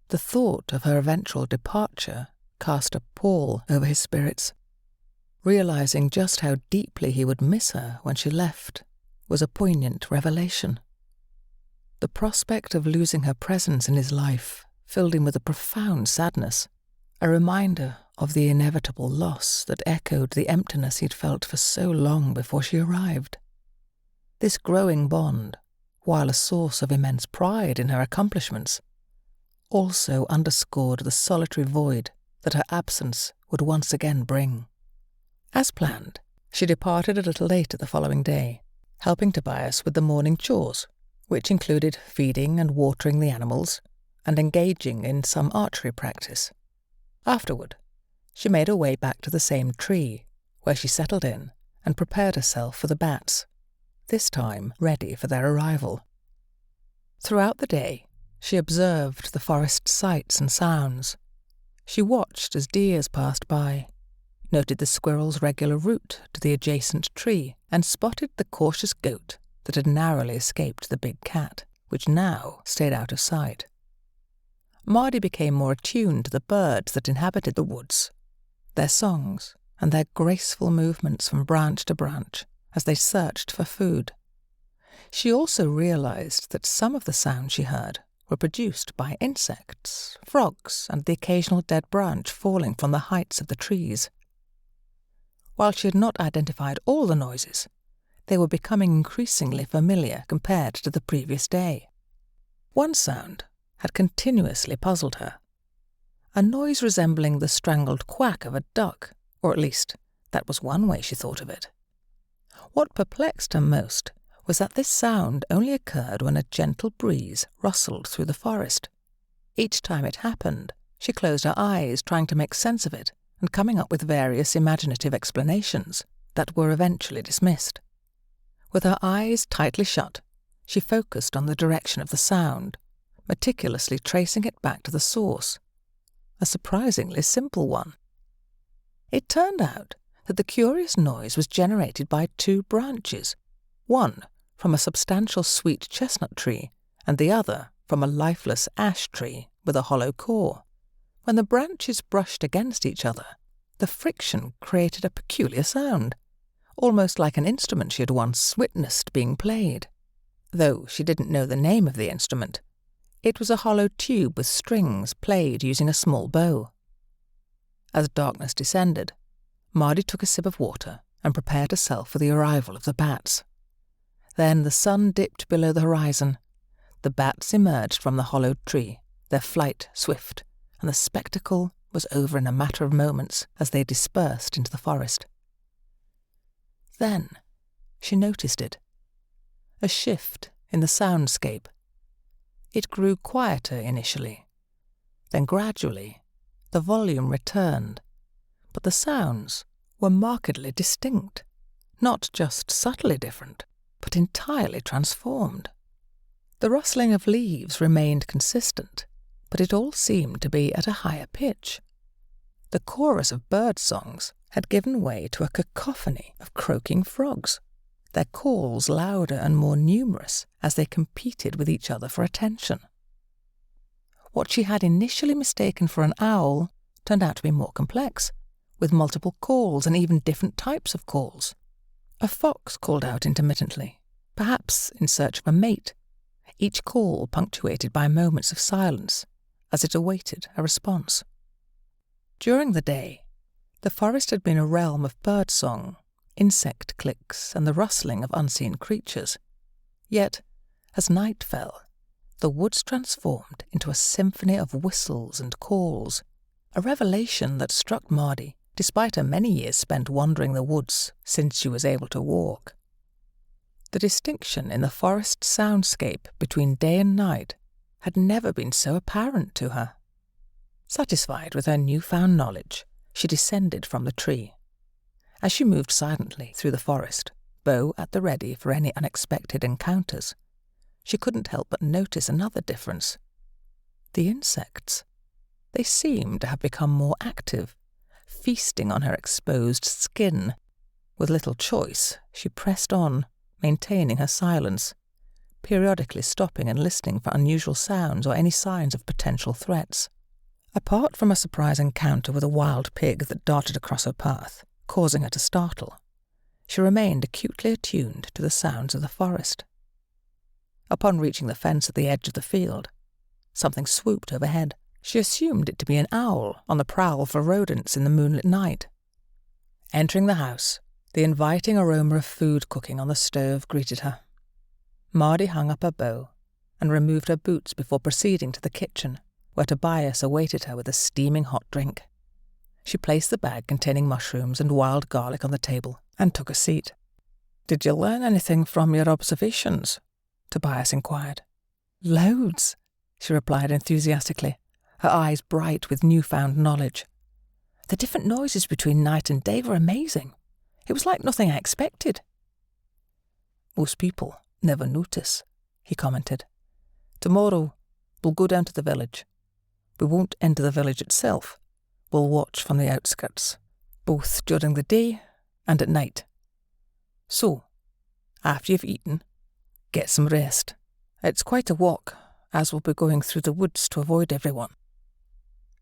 The thought of her eventual departure cast a pall over his spirits. Realizing just how deeply he would miss her when she left was a poignant revelation. The prospect of losing her presence in his life filled him with a profound sadness, a reminder of the inevitable loss that echoed the emptiness he'd felt for so long before she arrived. This growing bond, while a source of immense pride in her accomplishments, also underscored the solitary void that her absence would once again bring. As planned, she departed a little later the following day, helping Tobias with the morning chores, which included feeding and watering the animals and engaging in some archery practice. Afterward, she made her way back to the same tree, where she settled in and prepared herself for the bats, this time ready for their arrival. Throughout the day, she observed the forest sights and sounds. She watched as deers passed by, noted the squirrel's regular route to the adjacent tree, and spotted the cautious goat that had narrowly escaped the big cat, which now stayed out of sight. Mardi became more attuned to the birds that inhabited the woods, their songs and their graceful movements from branch to branch as they searched for food. She also realized that some of the sounds she heard were produced by insects, frogs, and the occasional dead branch falling from the heights of the trees. While she had not identified all the noises, they were becoming increasingly familiar compared to the previous day. One sound had continuously puzzled her, a noise resembling the strangled quack of a duck, or at least that was one way she thought of it. What perplexed her most was that this sound only occurred when a gentle breeze rustled through the forest. Each time it happened, she closed her eyes trying to make sense of it and coming up with various imaginative explanations that were eventually dismissed. With her eyes tightly shut, she focused on the direction of the sound, meticulously tracing it back to the source, a surprisingly simple one. It turned out that the curious noise was generated by two branches, one from a substantial sweet chestnut tree and the other from a lifeless ash tree with a hollow core. When the branches brushed against each other, the friction created a peculiar sound, almost like an instrument she had once witnessed being played. Though she didn't know the name of the instrument, it was a hollow tube with strings played using a small bow. As darkness descended, Mardi took a sip of water and prepared herself for the arrival of the bats. Then the sun dipped below the horizon. The bats emerged from the hollowed tree, their flight swift, and the spectacle was over in a matter of moments as they dispersed into the forest. Then she noticed it, a shift in the soundscape. It grew quieter initially. Then gradually, the volume returned, but the sounds were markedly distinct, not just subtly different, but entirely transformed. The rustling of leaves remained consistent, but it all seemed to be at a higher pitch. The chorus of bird songs had given way to a cacophony of croaking frogs, their calls louder and more numerous as they competed with each other for attention. What she had initially mistaken for an owl turned out to be more complex, with multiple calls and even different types of calls. A fox called out intermittently, perhaps in search of a mate, each call punctuated by moments of silence as it awaited a response. During the day, the forest had been a realm of birdsong, insect clicks, and the rustling of unseen creatures. Yet, as night fell, the woods transformed into a symphony of whistles and calls, a revelation that struck Mardi despite her many years spent wandering the woods since she was able to walk. The distinction in the forest soundscape between day and night had never been so apparent to her. Satisfied with her newfound knowledge, she descended from the tree. As she moved silently through the forest, bow at the ready for any unexpected encounters, she couldn't help but notice another difference. The insects. They seemed to have become more active, feasting on her exposed skin. With little choice, she pressed on, maintaining her silence, periodically stopping and listening for unusual sounds or any signs of potential threats. Apart from a surprise encounter with a wild pig that darted across her path, causing her to startle, she remained acutely attuned to the sounds of the forest. Upon reaching the fence at the edge of the field, something swooped overhead, She assumed it to be an owl on the prowl for rodents in the moonlit night. Entering the house, the inviting aroma of food cooking on the stove greeted her. Mardi hung up her bow and removed her boots before proceeding to the kitchen, where Tobias awaited her with a steaming hot drink. She placed the bag containing mushrooms and wild garlic on the table and took a seat. "Did you learn anything from your observations?" Tobias inquired. "Loads," she replied enthusiastically, her eyes bright with newfound knowledge. "The different noises between night and day were amazing. It was like nothing I expected." "Most people never notice," he commented. "Tomorrow, we'll go down to the village. We won't enter the village itself. We'll watch from the outskirts, both during the day and at night. So, after you've eaten, get some rest. It's quite a walk, as we'll be going through the woods to avoid everyone."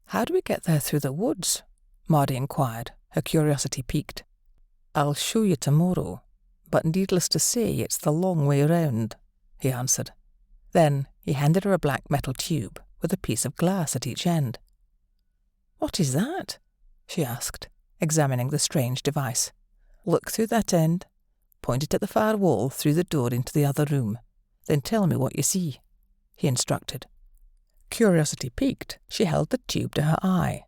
"How do we get there through the woods?" Mardi inquired, her curiosity piqued. "I'll show you tomorrow, but needless to say it's the long way round," he answered. Then he handed her a black metal tube with a piece of glass at each end. "What is that?" she asked, examining the strange device. "Look through that end, point it at the far wall through the door into the other room, then tell me what you see," he instructed. Curiosity piqued, she held the tube to her eye,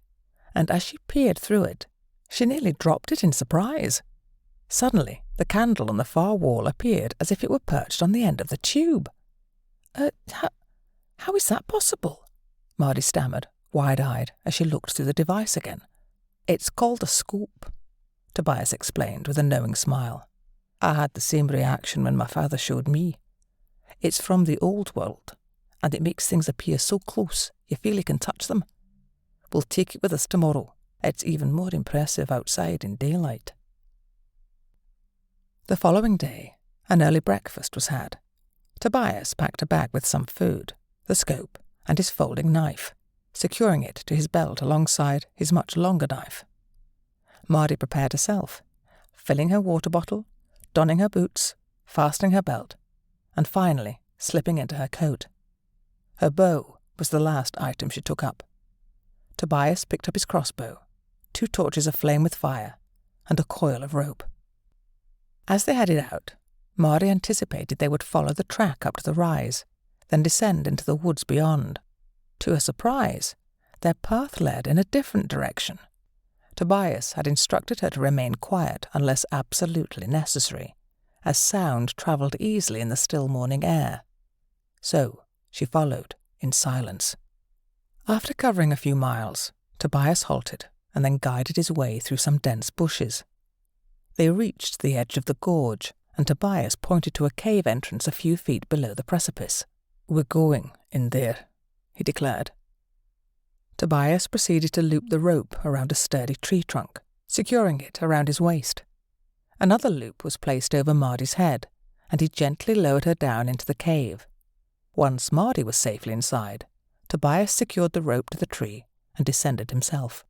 and as she peered through it, she nearly dropped it in surprise. Suddenly, the candle on the far wall appeared as if it were perched on the end of the tube. How is that possible?" Mardi stammered, wide-eyed, as she looked through the device again. "It's called a scope," Tobias explained with a knowing smile. "I had the same reaction when my father showed me. It's from the old world, and it makes things appear so close you feel you can touch them. We'll take it with us tomorrow. It's even more impressive outside in daylight." The following day, an early breakfast was had. Tobias packed a bag with some food, the scope, and his folding knife, securing it to his belt alongside his much longer knife. Mardi prepared herself, filling her water bottle, donning her boots, fastening her belt, and finally slipping into her coat. Her bow was the last item she took up. Tobias picked up his crossbow, 2 torches aflame with fire, and a coil of rope. As they headed out, Mardi anticipated they would follow the track up to the rise, then descend into the woods beyond. To her surprise, their path led in a different direction. Tobias had instructed her to remain quiet unless absolutely necessary, as sound travelled easily in the still morning air. So she followed in silence. After covering a few miles, Tobias halted and then guided his way through some dense bushes. They reached the edge of the gorge, and Tobias pointed to a cave entrance a few feet below the precipice. "We're going in there," he declared. Tobias proceeded to loop the rope around a sturdy tree trunk, securing it around his waist. Another loop was placed over Mardi's head, and he gently lowered her down into the cave. Once Mardi was safely inside, Tobias secured the rope to the tree and descended himself.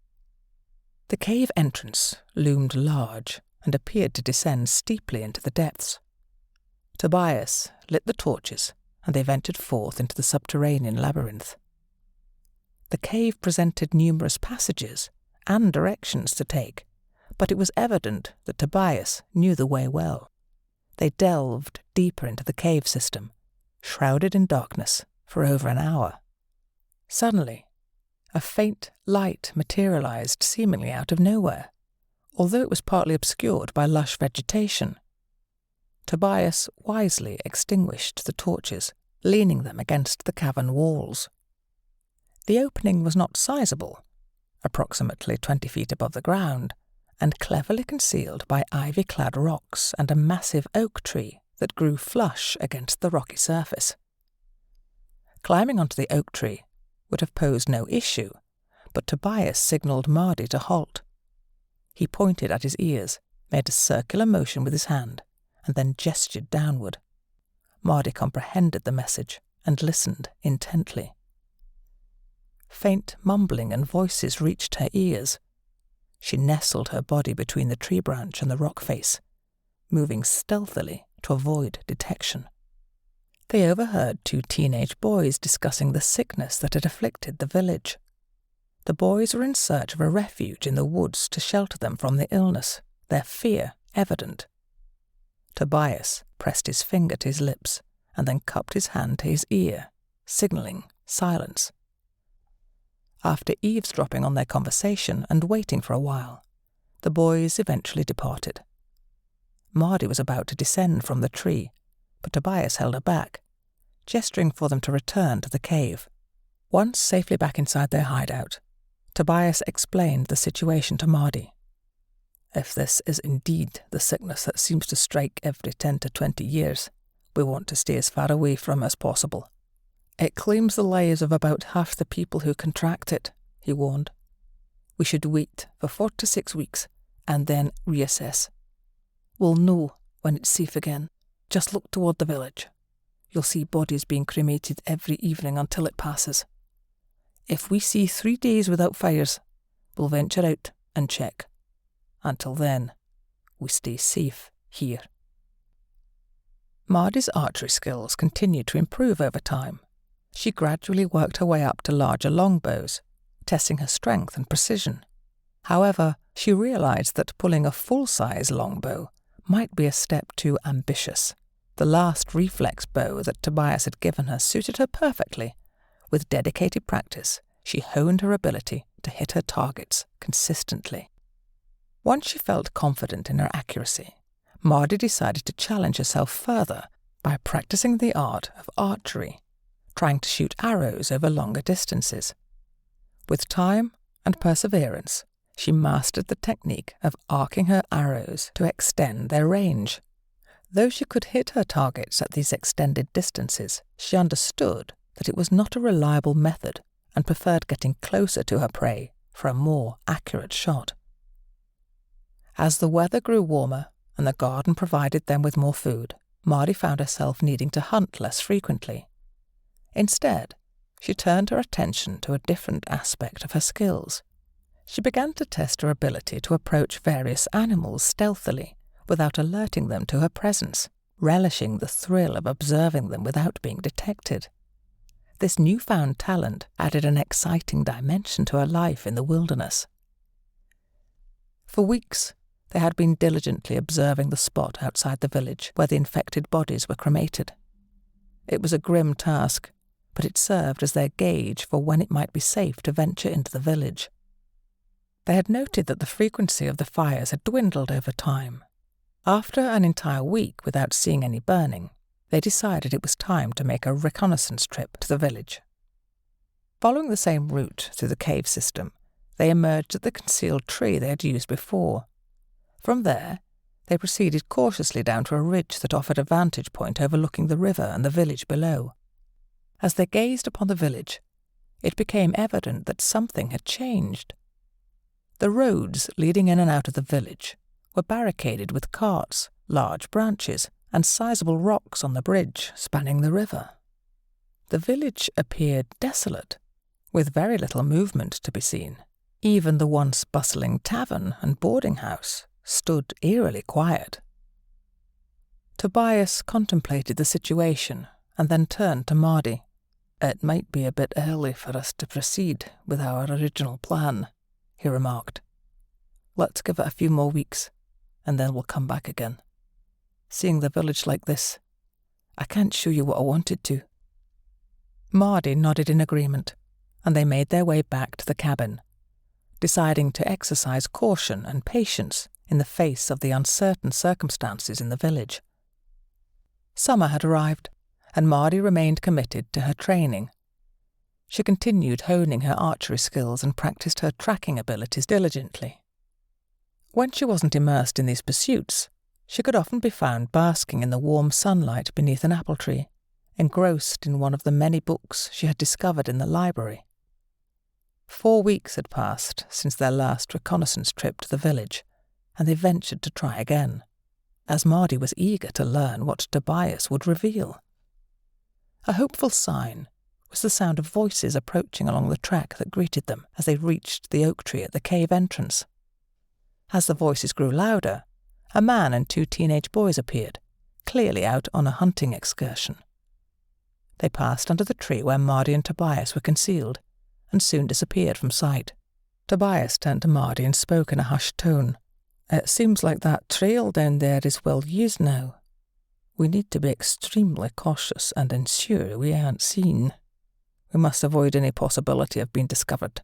The cave entrance loomed large and appeared to descend steeply into the depths. Tobias lit the torches, and they ventured forth into the subterranean labyrinth. The cave presented numerous passages and directions to take, but it was evident that Tobias knew the way well. They delved deeper into the cave system, shrouded in darkness, for over an hour. Suddenly, a faint light materialized seemingly out of nowhere, although it was partly obscured by lush vegetation. Tobias wisely extinguished the torches, leaning them against the cavern walls. The opening was not sizable, approximately 20 feet above the ground, and cleverly concealed by ivy-clad rocks and a massive oak tree that grew flush against the rocky surface. Climbing onto the oak tree would have posed no issue, but Tobias signalled Mardi to halt. He pointed at his ears, made a circular motion with his hand, and then gestured downward. Mardi comprehended the message and listened intently. Faint mumbling and voices reached her ears. She nestled her body between the tree branch and the rock face, moving stealthily to avoid detection. They overheard 2 teenage boys discussing the sickness that had afflicted the village. The boys were in search of a refuge in the woods to shelter them from the illness, their fear evident. Tobias pressed his finger to his lips and then cupped his hand to his ear, signalling silence. After eavesdropping on their conversation and waiting for a while, the boys eventually departed. Mardi was about to descend from the tree, but Tobias held her back, gesturing for them to return to the cave. Once safely back inside their hideout, Tobias explained the situation to Mardi. "If this is indeed the sickness that seems to strike every 10 to 20 years, we want to stay as far away from it as possible. It claims the lives of about half the people who contract it," he warned. "We should wait for 4 to 6 weeks and then reassess. We'll know when it's safe again. Just look toward the village. You'll see bodies being cremated every evening until it passes. If we see 3 days without fires, we'll venture out and check. Until then, we stay safe here." Mardi's archery skills continued to improve over time. She gradually worked her way up to larger longbows, testing her strength and precision. However, she realized that pulling a full-size longbow might be a step too ambitious. The last reflex bow that Tobias had given her suited her perfectly. With dedicated practice, she honed her ability to hit her targets consistently. Once she felt confident in her accuracy, Mardi decided to challenge herself further by practicing the art of archery, trying to shoot arrows over longer distances. With time and perseverance, she mastered the technique of arcing her arrows to extend their range. Though she could hit her targets at these extended distances, she understood that it was not a reliable method and preferred getting closer to her prey for a more accurate shot. As the weather grew warmer and the garden provided them with more food, Mardi found herself needing to hunt less frequently. Instead, she turned her attention to a different aspect of her skills. She began to test her ability to approach various animals stealthily without alerting them to her presence, relishing the thrill of observing them without being detected. This newfound talent added an exciting dimension to her life in the wilderness. For weeks, they had been diligently observing the spot outside the village where the infected bodies were cremated. It was a grim task, but it served as their gauge for when it might be safe to venture into the village. They had noted that the frequency of the fires had dwindled over time. After an entire week without seeing any burning, they decided it was time to make a reconnaissance trip to the village. Following the same route through the cave system, they emerged at the concealed tree they had used before. From there, they proceeded cautiously down to a ridge that offered a vantage point overlooking the river and the village below. As they gazed upon the village, it became evident that something had changed. The roads leading in and out of the village were barricaded with carts, large branches, and sizable rocks on the bridge spanning the river. The village appeared desolate, with very little movement to be seen. Even the once bustling tavern and boarding house stood eerily quiet. Tobias contemplated the situation and then turned to Mardi. "It might be a bit early for us to proceed with our original plan," he remarked. "Let's give it a few more weeks, and then we'll come back again. Seeing the village like this, I can't show you what I wanted to." Mardi nodded in agreement, and they made their way back to the cabin, deciding to exercise caution and patience in the face of the uncertain circumstances in the village. Summer had arrived, and Mardi remained committed to her training. She continued honing her archery skills and practiced her tracking abilities diligently. When she wasn't immersed in these pursuits, she could often be found basking in the warm sunlight beneath an apple tree, engrossed in one of the many books she had discovered in the library. 4 weeks had passed since their last reconnaissance trip to the village, and they ventured to try again, as Mardi was eager to learn what Tobias would reveal. A hopeful sign was the sound of voices approaching along the track that greeted them as they reached the oak tree at the cave entrance. As the voices grew louder, a man and 2 teenage boys appeared, clearly out on a hunting excursion. They passed under the tree where Mardi and Tobias were concealed, and soon disappeared from sight. Tobias turned to Mardi and spoke in a hushed tone. "It seems like that trail down there is well used now. We need to be extremely cautious and ensure we aren't seen. We must avoid any possibility of being discovered,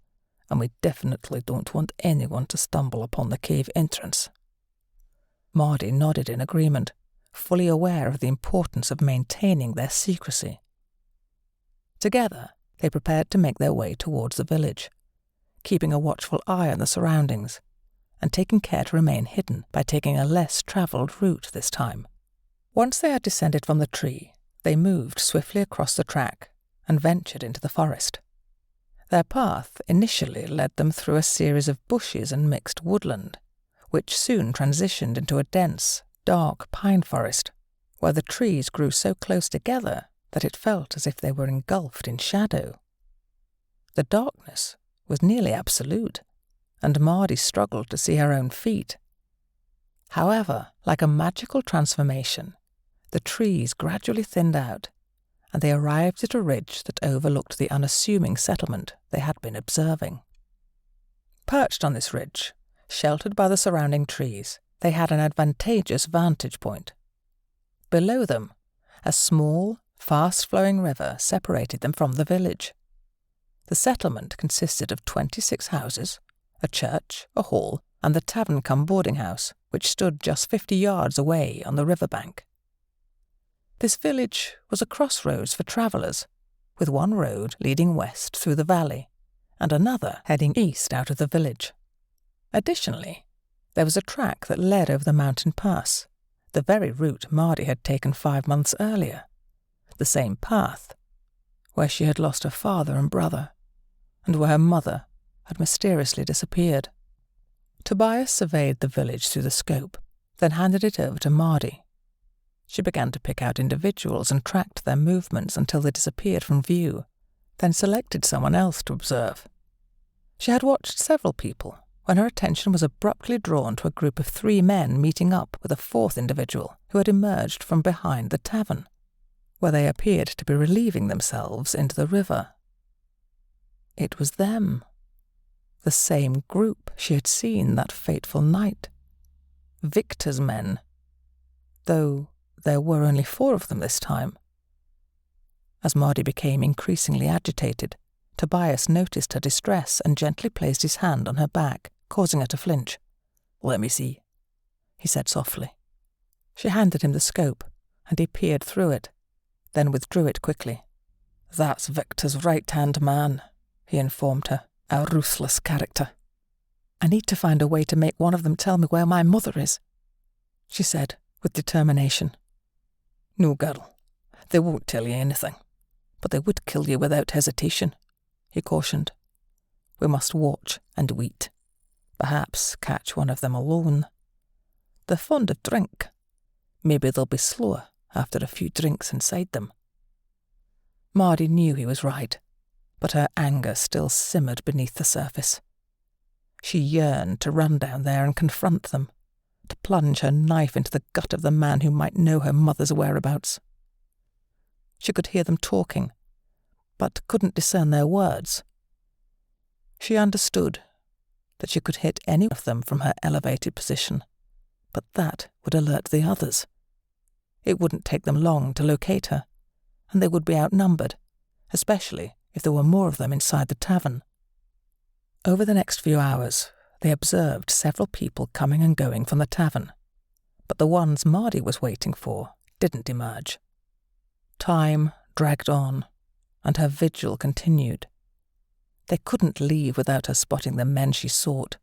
and we definitely don't want anyone to stumble upon the cave entrance." Mardi nodded in agreement, fully aware of the importance of maintaining their secrecy. Together, they prepared to make their way towards the village, keeping a watchful eye on the surroundings, and taking care to remain hidden by taking a less travelled route this time. Once they had descended from the tree, they moved swiftly across the track and ventured into the forest. Their path initially led them through a series of bushes and mixed woodland, which soon transitioned into a dense, dark pine forest, where the trees grew so close together that it felt as if they were engulfed in shadow. The darkness was nearly absolute, and Mardi struggled to see her own feet. However, like a magical transformation, the trees gradually thinned out, and they arrived at a ridge that overlooked the unassuming settlement they had been observing. Perched on this ridge, sheltered by the surrounding trees, they had an advantageous vantage point. Below them, a small, fast-flowing river separated them from the village. The settlement consisted of 26 houses, a church, a hall, and the tavern-cum-boarding house, which stood just 50 yards away on the riverbank. This village was a crossroads for travellers, with one road leading west through the valley, and another heading east out of the village. Additionally, there was a track that led over the mountain pass, the very route Mardi had taken 5 months earlier, the same path, where she had lost her father and brother, and where her mother had mysteriously disappeared. Tobias surveyed the village through the scope, then handed it over to Mardi. She began to pick out individuals and tracked their movements until they disappeared from view, then selected someone else to observe. She had watched several people when her attention was abruptly drawn to a group of 3 men meeting up with a 4th individual who had emerged from behind the tavern, where they appeared to be relieving themselves into the river. It was them, the same group she had seen that fateful night. Victor's men, though there were only 4 of them this time. As Mardi became increasingly agitated, Tobias noticed her distress and gently placed his hand on her back, causing her to flinch. "Let me see," he said softly. She handed him the scope, and he peered through it, then withdrew it quickly. "That's Victor's right-hand man," he informed her, "a ruthless character. I need to find a way to make one of them tell me where my mother is," she said with determination. "No, girl, they won't tell you anything, but they would kill you without hesitation," he cautioned. "We must watch and wait. Perhaps catch one of them alone. They're fond of drink. Maybe they'll be slower after a few drinks inside them." Mardi knew he was right, but her anger still simmered beneath the surface. She yearned to run down there and confront them, to plunge her knife into the gut of the man who might know her mother's whereabouts. She could hear them talking, but couldn't discern their words. She understood that she could hit any of them from her elevated position, but that would alert the others. It wouldn't take them long to locate her, and they would be outnumbered, especially if there were more of them inside the tavern. Over the next few hours, they observed several people coming and going from the tavern, but the ones Mardi was waiting for didn't emerge. Time dragged on, and her vigil continued. They couldn't leave without her spotting the men she sought.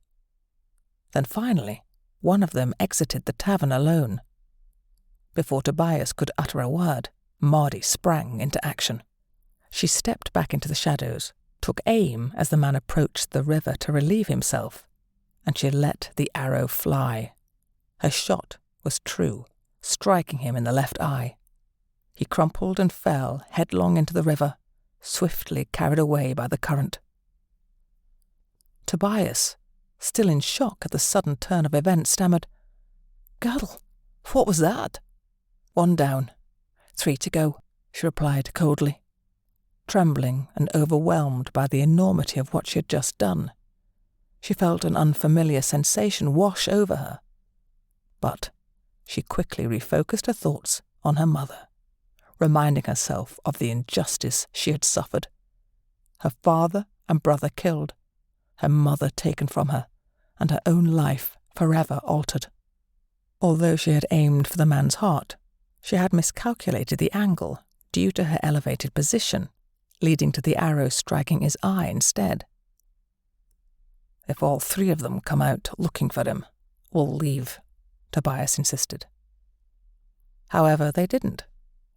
Then finally, one of them exited the tavern alone. Before Tobias could utter a word, Mardi sprang into action. She stepped back into the shadows, took aim as the man approached the river to relieve himself, and she let the arrow fly. Her shot was true, striking him in the left eye. He crumpled and fell headlong into the river, swiftly carried away by the current. Tobias, still in shock at the sudden turn of events, stammered, "Girl, what was that?" "1 down, 3 to go," she replied coldly. trembling and overwhelmed by the enormity of what she had just done. She felt an unfamiliar sensation wash over her. But she quickly refocused her thoughts on her mother, reminding herself of the injustice she had suffered. Her father and brother killed, her mother taken from her, and her own life forever altered. Although she had aimed for the man's heart, she had miscalculated the angle due to her elevated position, leading to the arrow striking his eye instead. "If all three of them come out looking for him, we'll leave," Tobias insisted. However, they didn't.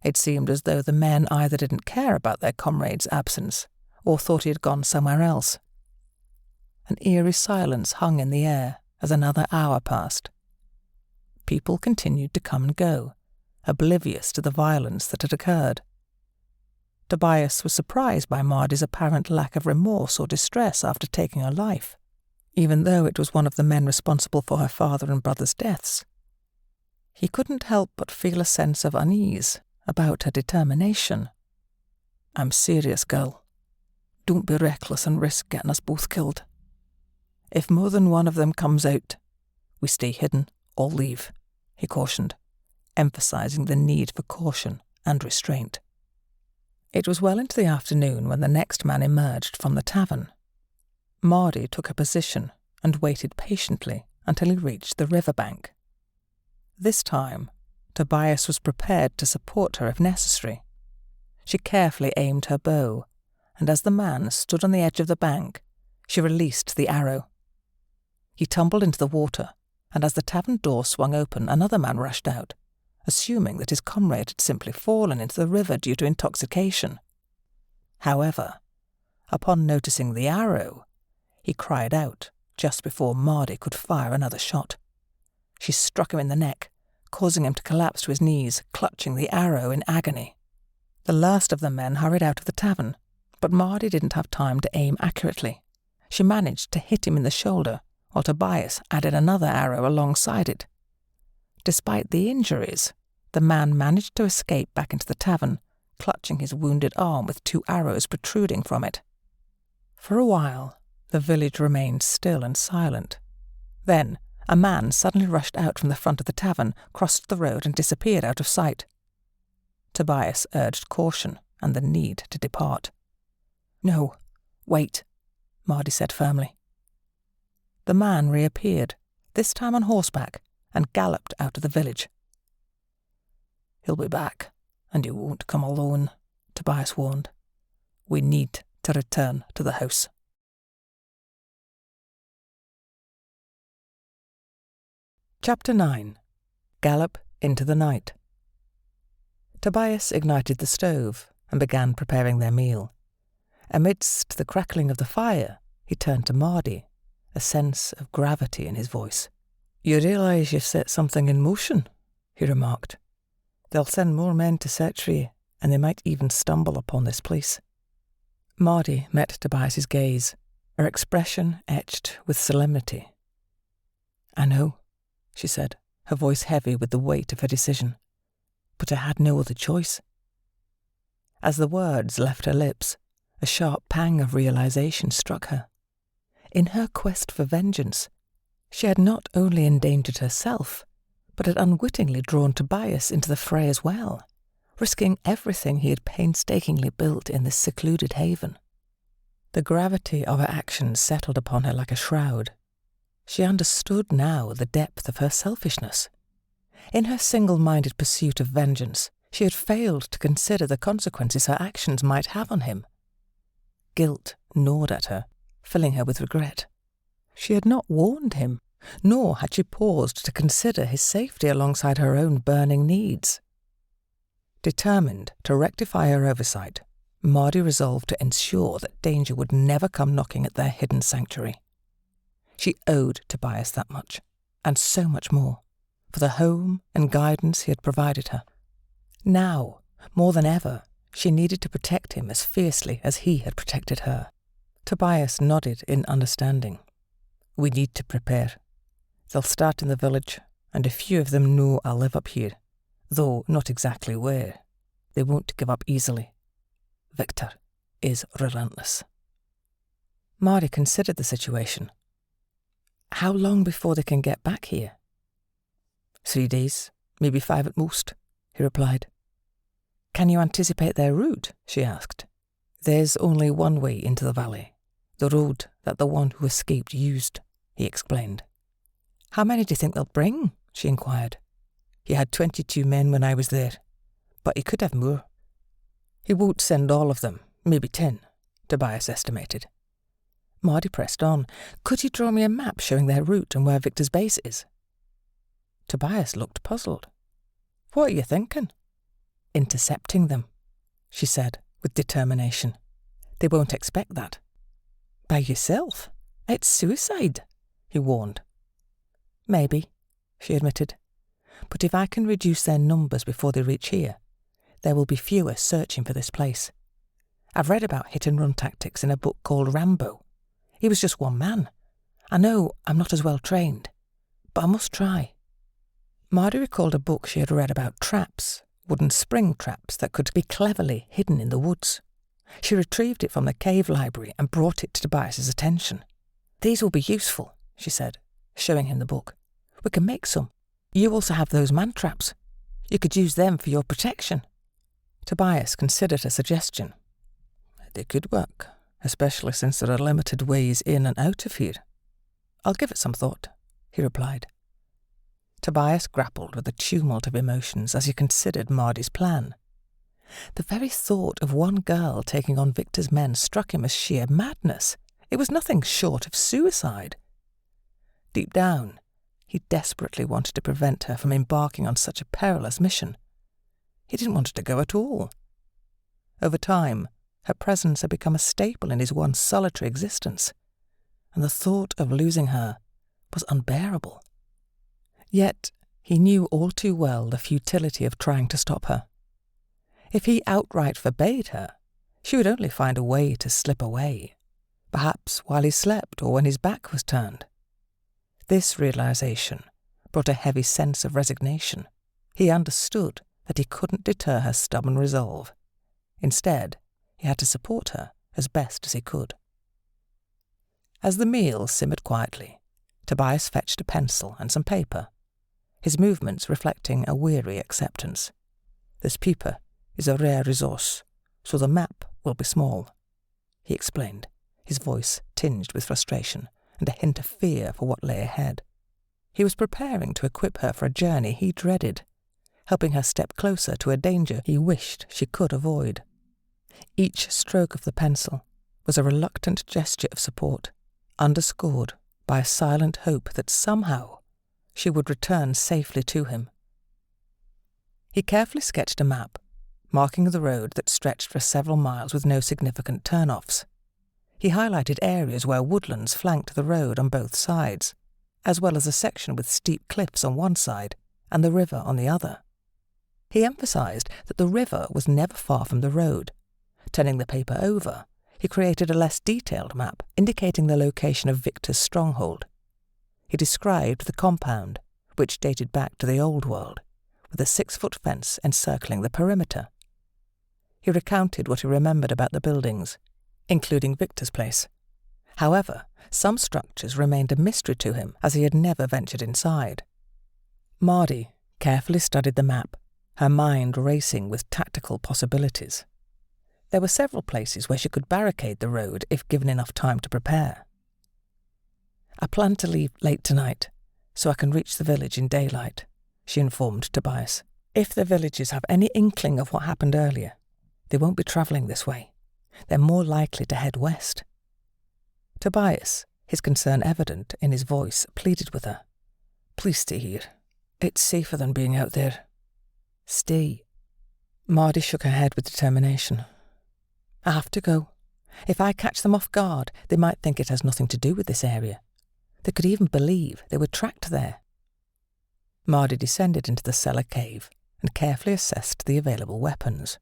It seemed as though the men either didn't care about their comrade's absence or thought he had gone somewhere else. An eerie silence hung in the air as another hour passed. People continued to come and go, oblivious to the violence that had occurred. Tobias was surprised by Mardi's apparent lack of remorse or distress after taking her life, even though it was one of the men responsible for her father and brother's deaths. He couldn't help but feel a sense of unease about her determination. "I'm serious, girl. Don't be reckless and risk getting us both killed. If more than one of them comes out, we stay hidden or leave," he cautioned, emphasizing the need for caution and restraint. It was well into the afternoon when the next man emerged from the tavern. Mardi took a position and waited patiently until he reached the riverbank. This time, Tobias was prepared to support her if necessary. She carefully aimed her bow, and as the man stood on the edge of the bank, she released the arrow. He tumbled into the water, and as the tavern door swung open, another man rushed out, assuming that his comrade had simply fallen into the river due to intoxication. However, upon noticing the arrow, he cried out just before Mardi could fire another shot. She struck him in the neck, causing him to collapse to his knees, clutching the arrow in agony. The last of the men hurried out of the tavern, but Mardi didn't have time to aim accurately. She managed to hit him in the shoulder, while Tobias added another arrow alongside it. Despite the injuries, the man managed to escape back into the tavern, clutching his wounded arm with 2 arrows protruding from it. For a while, the village remained still and silent. Then, a man suddenly rushed out from the front of the tavern, crossed the road and disappeared out of sight. Tobias urged caution and the need to depart. "No, wait," Mardi said firmly. The man reappeared, this time on horseback, and galloped out of the village. "He'll be back, and you won't come alone," Tobias warned. "We need to return to the house." Chapter 9. Gallop into the Night. Tobias ignited the stove and began preparing their meal. Amidst the crackling of the fire, he turned to Mardi, a sense of gravity in his voice. "You realise you've set something in motion," he remarked. "They'll send more men to search for you, and they might even stumble upon this place." Mardi met Tobias's gaze, her expression etched with solemnity. "I know," she said, her voice heavy with the weight of her decision. "But I had no other choice." As the words left her lips, a sharp pang of realization struck her. In her quest for vengeance, she had not only endangered herself, but had unwittingly drawn Tobias into the fray as well, risking everything he had painstakingly built in this secluded haven. The gravity of her actions settled upon her like a shroud. She understood now the depth of her selfishness. In her single-minded pursuit of vengeance, she had failed to consider the consequences her actions might have on him. Guilt gnawed at her, filling her with regret. She had not warned him, nor had she paused to consider his safety alongside her own burning needs. Determined to rectify her oversight, Mardi resolved to ensure that danger would never come knocking at their hidden sanctuary. She owed Tobias that much, and so much more, for the home and guidance he had provided her. Now, more than ever, she needed to protect him as fiercely as he had protected her. Tobias nodded in understanding. "We need to prepare. They'll start in the village, and a few of them know I'll live up here, though not exactly where. They won't give up easily. Victor." is relentless. Mardi considered the situation. How long before they can get back here? 3 days, maybe 5 at most, he replied. Can you anticipate their route? She asked. There's only one way into the valley, the road that the one who escaped used, he explained. How many do you think they'll bring? She inquired. He had 22 men when I was there, but he could have more. He won't send all of them, maybe 10, Tobias estimated. Mardi pressed on. Could you draw me a map showing their route and where Victor's base is? Tobias looked puzzled. What are you thinking? Intercepting them, she said with determination. They won't expect that. By yourself? It's suicide, he warned. Maybe, she admitted. But if I can reduce their numbers before they reach here, there will be fewer searching for this place. I've read about hit-and-run tactics in a book called Rambo. He was just one man. I know I'm not as well trained, but I must try. Mardi recalled a book she had read about traps, wooden spring traps that could be cleverly hidden in the woods. She retrieved it from the cave library and brought it to Tobias's attention. These will be useful, she said, showing him the book. We can make some. You also have those man traps. You could use them for your protection. Tobias considered a suggestion. They could work, especially since there are limited ways in and out of here. I'll give it some thought, he replied. Tobias grappled with a tumult of emotions as he considered Mardi's plan. The very thought of one girl taking on Victor's men struck him as sheer madness. It was nothing short of suicide. Deep down, he desperately wanted to prevent her from embarking on such a perilous mission. He didn't want her to go at all. Over time, her presence had become a staple in his once solitary existence, and the thought of losing her was unbearable. Yet he knew all too well the futility of trying to stop her. If he outright forbade her, she would only find a way to slip away, perhaps while he slept or when his back was turned. This realization brought a heavy sense of resignation. He understood that he couldn't deter her stubborn resolve. Instead, he had to support her as best as he could. As the meal simmered quietly, Tobias fetched a pencil and some paper, his movements reflecting a weary acceptance. This paper is a rare resource, so the map will be small, he explained, his voice tinged with frustration and a hint of fear for what lay ahead. He was preparing to equip her for a journey he dreaded, helping her step closer to a danger he wished she could avoid. Each stroke of the pencil was a reluctant gesture of support, underscored by a silent hope that somehow she would return safely to him. He carefully sketched a map, marking the road that stretched for several miles with no significant turn-offs. He highlighted areas where woodlands flanked the road on both sides, as well as a section with steep cliffs on one side and the river on the other. He emphasized that the river was never far from the road. Turning the paper over, he created a less detailed map indicating the location of Victor's stronghold. He described the compound, which dated back to the Old World, with a 6-foot fence encircling the perimeter. He recounted what he remembered about the buildings, including Victor's place. However, some structures remained a mystery to him as he had never ventured inside. Mardi carefully studied the map, her mind racing with tactical possibilities. There were several places where she could barricade the road if given enough time to prepare. I plan to leave late tonight, so I can reach the village in daylight, she informed Tobias. If the villagers have any inkling of what happened earlier, they won't be travelling this way. They're more likely to head west. Tobias, his concern evident in his voice, pleaded with her. Please stay here. It's safer than being out there. Stay. Mardi shook her head with determination. I have to go. If I catch them off guard, they might think it has nothing to do with this area. They could even believe they were tracked there. Mardi descended into the cellar cave and carefully assessed the available weapons.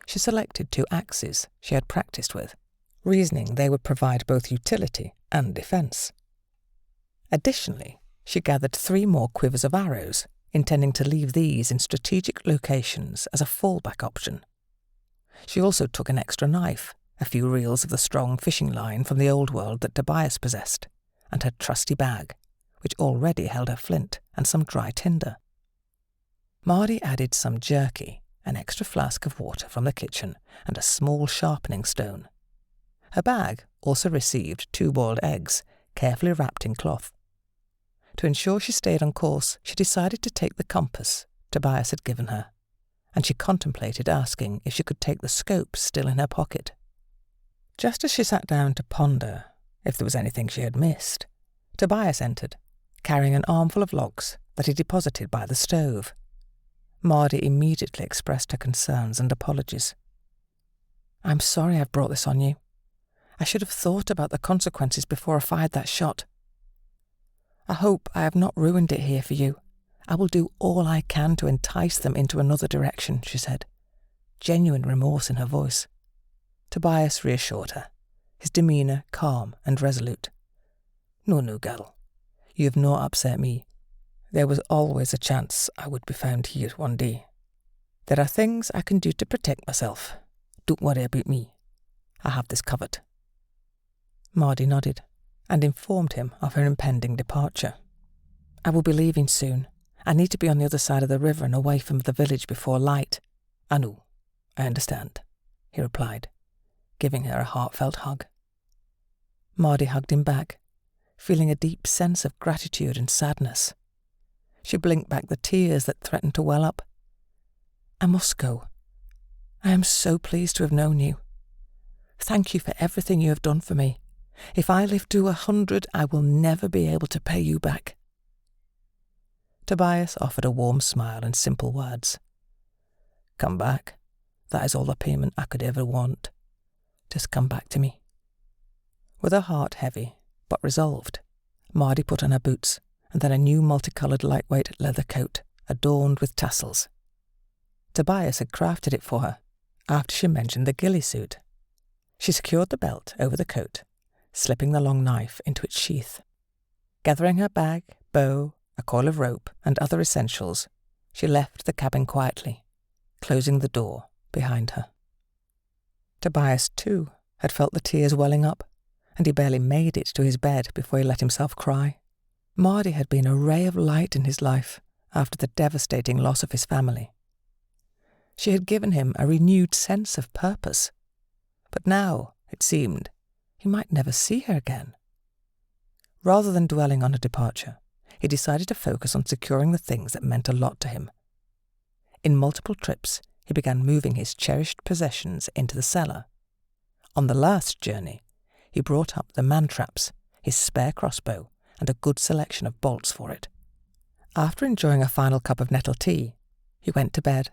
She selected 2 axes she had practiced with, reasoning they would provide both utility and defence. Additionally, she gathered 3 more quivers of arrows, intending to leave these in strategic locations as a fallback option. She also took an extra knife, a few reels of the strong fishing line from the old world that Tobias possessed, and her trusty bag, which already held her flint and some dry tinder. Mardi added some jerky, an extra flask of water from the kitchen, and a small sharpening stone. Her bag also received 2 boiled eggs, carefully wrapped in cloth. To ensure she stayed on course, she decided to take the compass Tobias had given her, and she contemplated asking if she could take the scope still in her pocket. Just as she sat down to ponder if there was anything she had missed, Tobias entered, carrying an armful of logs that he deposited by the stove. Mardi immediately expressed her concerns and apologies. "I'm sorry I've brought this on you. I should have thought about the consequences before I fired that shot. I hope I have not ruined it here for you. I will do all I can to entice them into another direction," she said, genuine remorse in her voice. Tobias reassured her, his demeanour calm and resolute. No, girl. You have not upset me. There was always a chance I would be found here one day. There are things I can do to protect myself. Don't worry about me. I have this covered." Mardi nodded and informed him of her impending departure. "I will be leaving soon. I need to be on the other side of the river and away from the village before light." "I know. I understand," he replied, giving her a heartfelt hug. Mardi hugged him back, feeling a deep sense of gratitude and sadness. She blinked back the tears that threatened to well up. "I must go. I am so pleased to have known you. Thank you for everything you have done for me. If I live to 100, I will never be able to pay you back." Tobias offered a warm smile and simple words. "Come back. That is all the payment I could ever want. Just come back to me." With her heart heavy, but resolved, Mardi put on her boots and then a new multicoloured lightweight leather coat adorned with tassels. Tobias had crafted it for her after she mentioned the ghillie suit. She secured the belt over the coat, slipping the long knife into its sheath. Gathering her bag, bow, a coil of rope, and other essentials, she left the cabin quietly, closing the door behind her. Tobias, too, had felt the tears welling up, and he barely made it to his bed before he let himself cry. Mardi had been a ray of light in his life after the devastating loss of his family. She had given him a renewed sense of purpose, but now, it seemed, he might never see her again. Rather than dwelling on her departure, he decided to focus on securing the things that meant a lot to him. In multiple trips, he began moving his cherished possessions into the cellar. On the last journey, he brought up the man-traps, his spare crossbow, and a good selection of bolts for it. After enjoying a final cup of nettle tea, he went to bed,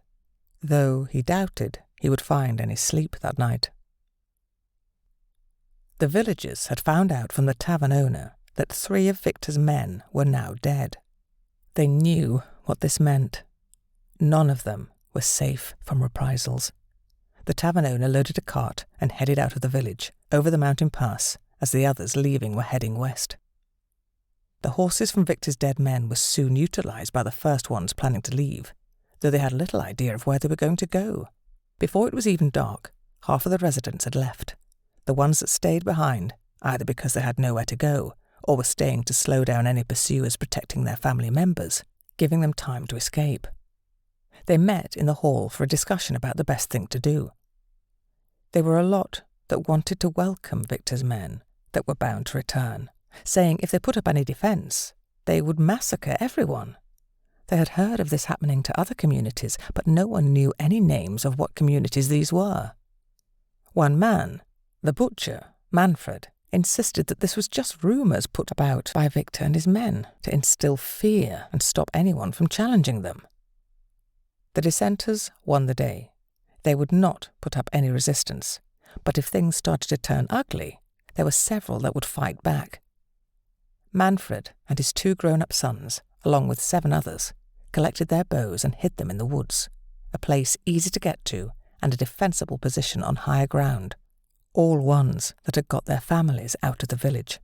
though he doubted he would find any sleep that night. The villagers had found out from the tavern owner that 3 of Victor's men were now dead. They knew what this meant. None of them were safe from reprisals. The tavern owner loaded a cart and headed out of the village, over the mountain pass, as the others leaving were heading west. The horses from Victor's dead men were soon utilised by the first ones planning to leave, though they had little idea of where they were going to go. Before it was even dark, half of the residents had left. The ones that stayed behind, either because they had nowhere to go, or were staying to slow down any pursuers protecting their family members, giving them time to escape. They met in the hall for a discussion about the best thing to do. There were a lot that wanted to welcome Victor's men that were bound to return, saying if they put up any defence, they would massacre everyone. They had heard of this happening to other communities, but no one knew any names of what communities these were. One man, the butcher, Manfred, insisted that this was just rumours put about by Victor and his men to instill fear and stop anyone from challenging them. The dissenters won the day. They would not put up any resistance, but if things started to turn ugly, there were several that would fight back. Manfred and his 2 grown-up sons, along with 7 others, collected their bows and hid them in the woods, a place easy to get to and a defensible position on higher ground, all ones that had got their families out of the village.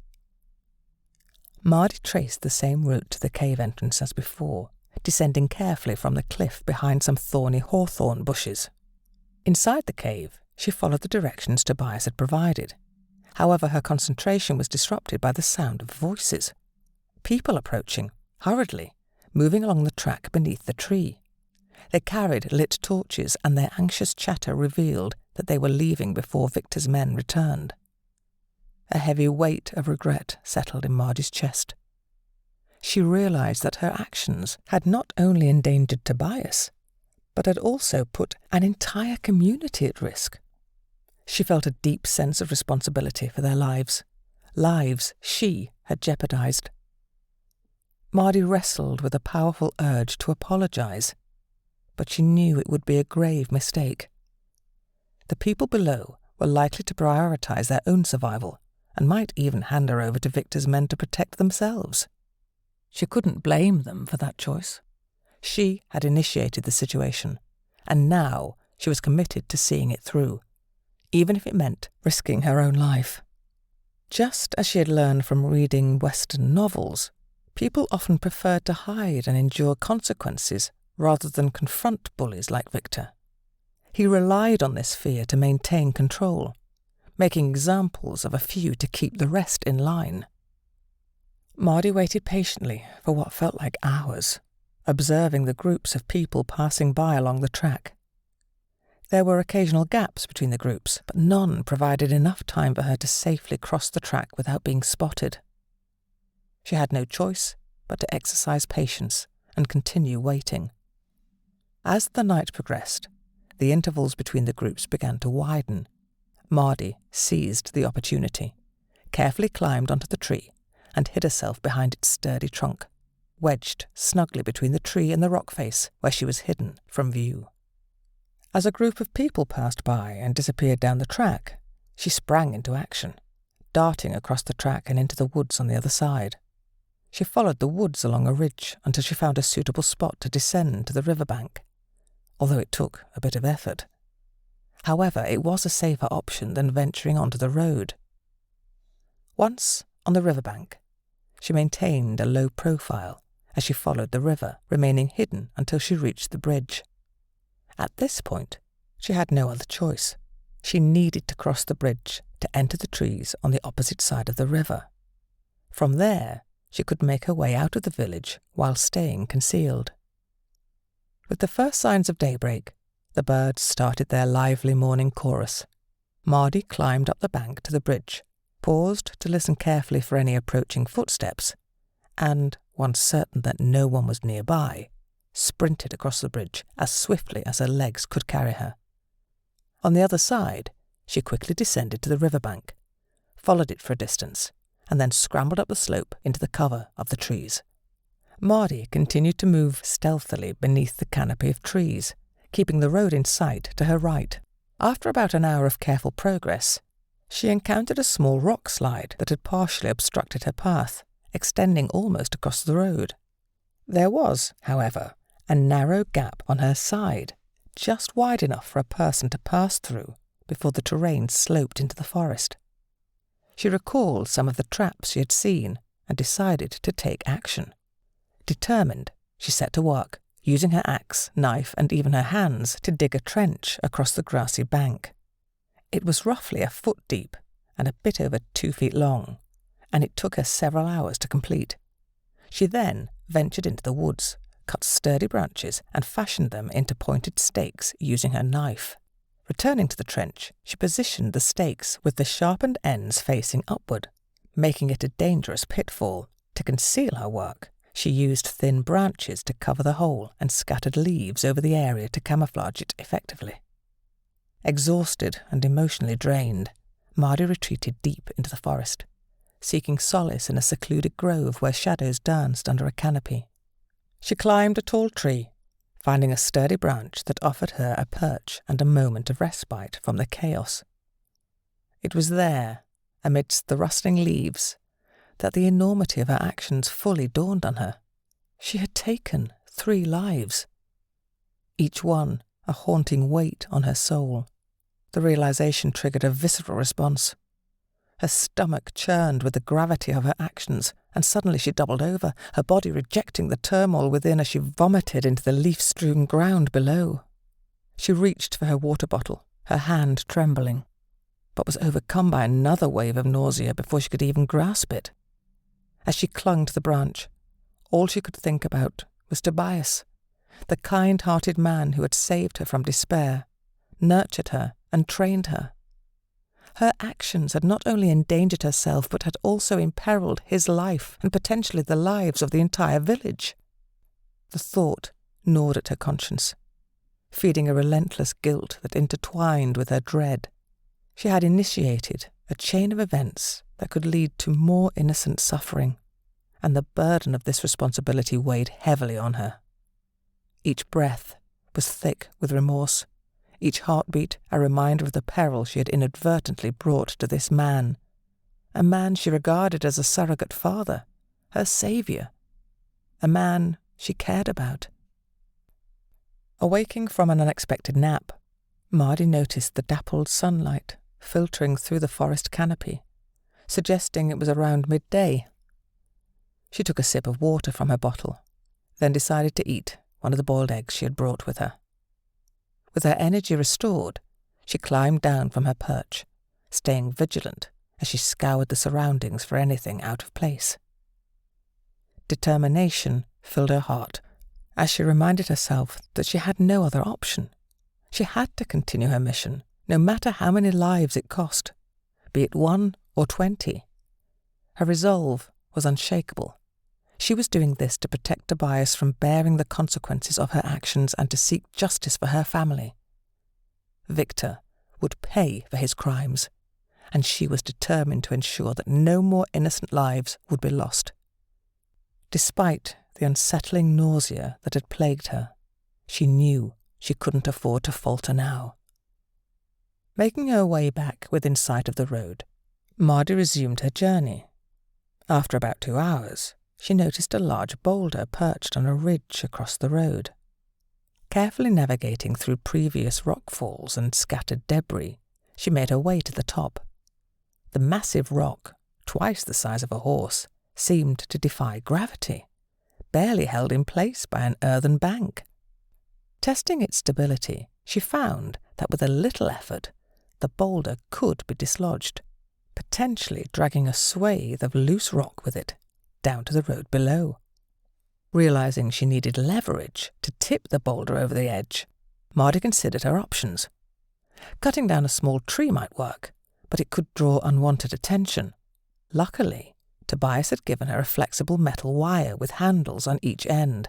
Mardi traced the same route to the cave entrance as before, descending carefully from the cliff behind some thorny hawthorn bushes. Inside the cave, She followed the directions Tobias had provided. However, her concentration was disrupted by the sound of voices. People approaching, hurriedly, moving along the track beneath the tree. They carried lit torches, and their anxious chatter revealed that they were leaving before Victor's men returned. A heavy weight of regret settled in Mardi's chest. She realized that her actions had not only endangered Tobias, but had also put an entire community at risk. She felt a deep sense of responsibility for their lives she had jeopardized. Mardi wrestled with a powerful urge to apologize, but she knew it would be a grave mistake. The people below were likely to prioritize their own survival and might even hand her over to Victor's men to protect themselves. She couldn't blame them for that choice. She had initiated the situation, and now she was committed to seeing it through, even if it meant risking her own life. Just as she had learned from reading Western novels, people often preferred to hide and endure consequences rather than confront bullies like Victor. He relied on this fear to maintain control, making examples of a few to keep the rest in line. Mardi waited patiently for what felt like hours, observing the groups of people passing by along the track. There were occasional gaps between the groups, but none provided enough time for her to safely cross the track without being spotted. She had no choice but to exercise patience and continue waiting. As the night progressed, the intervals between the groups began to widen. Mardi seized the opportunity, carefully climbed onto the tree, and hid herself behind its sturdy trunk, wedged snugly between the tree and the rock face where she was hidden from view. As a group of people passed by and disappeared down the track, she sprang into action, darting across the track and into the woods on the other side. She followed the woods along a ridge until she found a suitable spot to descend to the riverbank, although it took a bit of effort. However, it was a safer option than venturing onto the road. Once on the riverbank, she maintained a low profile as she followed the river, remaining hidden until she reached the bridge. At this point, she had no other choice. She needed to cross the bridge to enter the trees on the opposite side of the river. From there, she could make her way out of the village while staying concealed. With the first signs of daybreak, the birds started their lively morning chorus. Mardi climbed up the bank to the bridge, paused to listen carefully for any approaching footsteps, and, once certain that no one was nearby, sprinted across the bridge as swiftly as her legs could carry her. On the other side, she quickly descended to the riverbank, followed it for a distance, and then scrambled up the slope into the cover of the trees. Mardi continued to move stealthily beneath the canopy of trees, keeping the road in sight to her right. After about an hour of careful progress, she encountered a small rock slide that had partially obstructed her path, extending almost across the road. There was, however, a narrow gap on her side, just wide enough for a person to pass through before the terrain sloped into the forest. She recalled some of the traps she had seen and decided to take action. Determined, she set to work, using her axe, knife, and even her hands to dig a trench across the grassy bank. It was roughly a foot deep and a bit over 2 feet long, and it took her several hours to complete. She then ventured into the woods, cut sturdy branches, and fashioned them into pointed stakes using her knife. Returning to the trench, she positioned the stakes with the sharpened ends facing upward, making it a dangerous pitfall. To conceal her work, she used thin branches to cover the hole and scattered leaves over the area to camouflage it effectively. Exhausted and emotionally drained, Mardi retreated deep into the forest, seeking solace in a secluded grove where shadows danced under a canopy. She climbed a tall tree, finding a sturdy branch that offered her a perch and a moment of respite from the chaos. It was there, amidst the rustling leaves, that the enormity of her actions fully dawned on her. She had taken 3 lives, each one a haunting weight on her soul. The realization triggered a visceral response. Her stomach churned with the gravity of her actions, and suddenly she doubled over, her body rejecting the turmoil within as she vomited into the leaf-strewn ground below. She reached for her water bottle, her hand trembling, but was overcome by another wave of nausea before she could even grasp it. As she clung to the branch, all she could think about was Tobias, the kind-hearted man who had saved her from despair, nurtured her and trained her. Her actions had not only endangered herself but had also imperiled his life and potentially the lives of the entire village. The thought gnawed at her conscience, feeding a relentless guilt that intertwined with her dread. She had initiated a chain of events that could lead to more innocent suffering, and the burden of this responsibility weighed heavily on her. Each breath was thick with remorse, each heartbeat a reminder of the peril she had inadvertently brought to this man, a man she regarded as a surrogate father, her saviour, a man she cared about. Awaking from an unexpected nap, Mardi noticed the dappled sunlight filtering through the forest canopy, suggesting it was around midday. She took a sip of water from her bottle, then decided to eat one of the boiled eggs she had brought with her. With her energy restored, she climbed down from her perch, staying vigilant as she scoured the surroundings for anything out of place. Determination filled her heart as she reminded herself that she had no other option. She had to continue her mission, no matter how many lives it cost, be it 1 or 20. Her resolve was unshakable. She was doing this to protect Tobias from bearing the consequences of her actions and to seek justice for her family. Victor would pay for his crimes, and she was determined to ensure that no more innocent lives would be lost. Despite the unsettling nausea that had plagued her, she knew she couldn't afford to falter now. Making her way back within sight of the road, Mardi resumed her journey. After about 2 hours, she noticed a large boulder perched on a ridge across the road. Carefully navigating through previous rockfalls and scattered debris, she made her way to the top. The massive rock, twice the size of a horse, seemed to defy gravity, barely held in place by an earthen bank. Testing its stability, she found that with a little effort, the boulder could be dislodged, potentially dragging a swathe of loose rock with it down to the road below. Realizing she needed leverage to tip the boulder over the edge, Mardi considered her options. Cutting down a small tree might work, but it could draw unwanted attention. Luckily, Tobias had given her a flexible metal wire with handles on each end.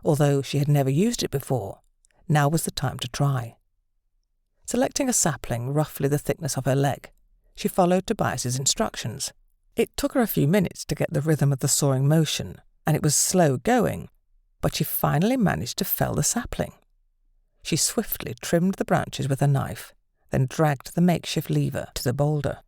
Although she had never used it before, now was the time to try. Selecting a sapling roughly the thickness of her leg, she followed Tobias's instructions. It took her a few minutes to get the rhythm of the sawing motion, and it was slow going, but she finally managed to fell the sapling. She swiftly trimmed the branches with a knife, then dragged the makeshift lever to the boulder.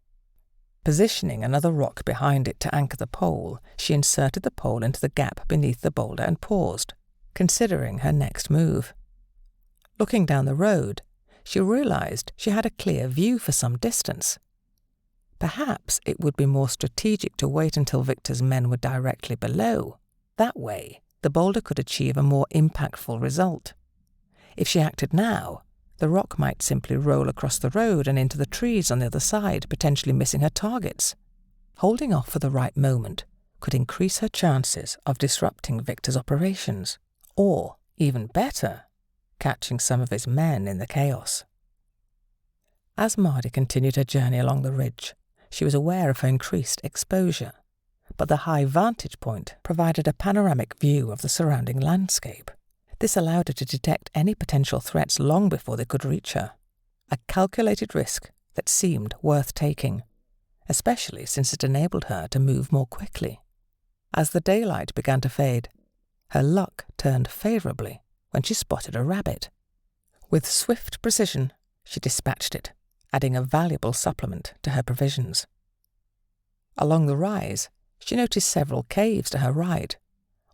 Positioning another rock behind it to anchor the pole, she inserted the pole into the gap beneath the boulder and paused, considering her next move. Looking down the road, she realized she had a clear view for some distance. Perhaps it would be more strategic to wait until Victor's men were directly below. That way, the boulder could achieve a more impactful result. If she acted now, the rock might simply roll across the road and into the trees on the other side, potentially missing her targets. Holding off for the right moment could increase her chances of disrupting Victor's operations, or, even better, catching some of his men in the chaos. As Mardi continued her journey along the ridge, she was aware of her increased exposure, but the high vantage point provided a panoramic view of the surrounding landscape. This allowed her to detect any potential threats long before they could reach her, a calculated risk that seemed worth taking, especially since it enabled her to move more quickly. As the daylight began to fade, her luck turned favourably when she spotted a rabbit. With swift precision, she dispatched it, adding a valuable supplement to her provisions. Along the rise, she noticed several caves to her right.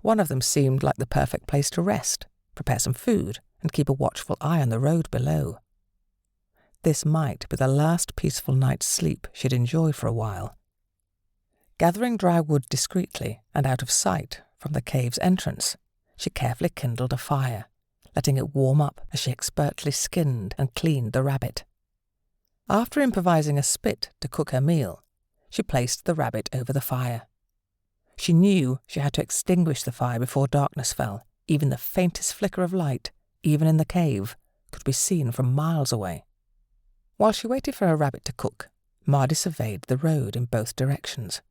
One of them seemed like the perfect place to rest, prepare some food, and keep a watchful eye on the road below. This might be the last peaceful night's sleep she'd enjoy for a while. Gathering dry wood discreetly and out of sight from the cave's entrance, she carefully kindled a fire, letting it warm up as she expertly skinned and cleaned the rabbit. After improvising a spit to cook her meal, she placed the rabbit over the fire. She knew she had to extinguish the fire before darkness fell. Even the faintest flicker of light, even in the cave, could be seen from miles away. While she waited for her rabbit to cook, Mardi surveyed the road in both directions.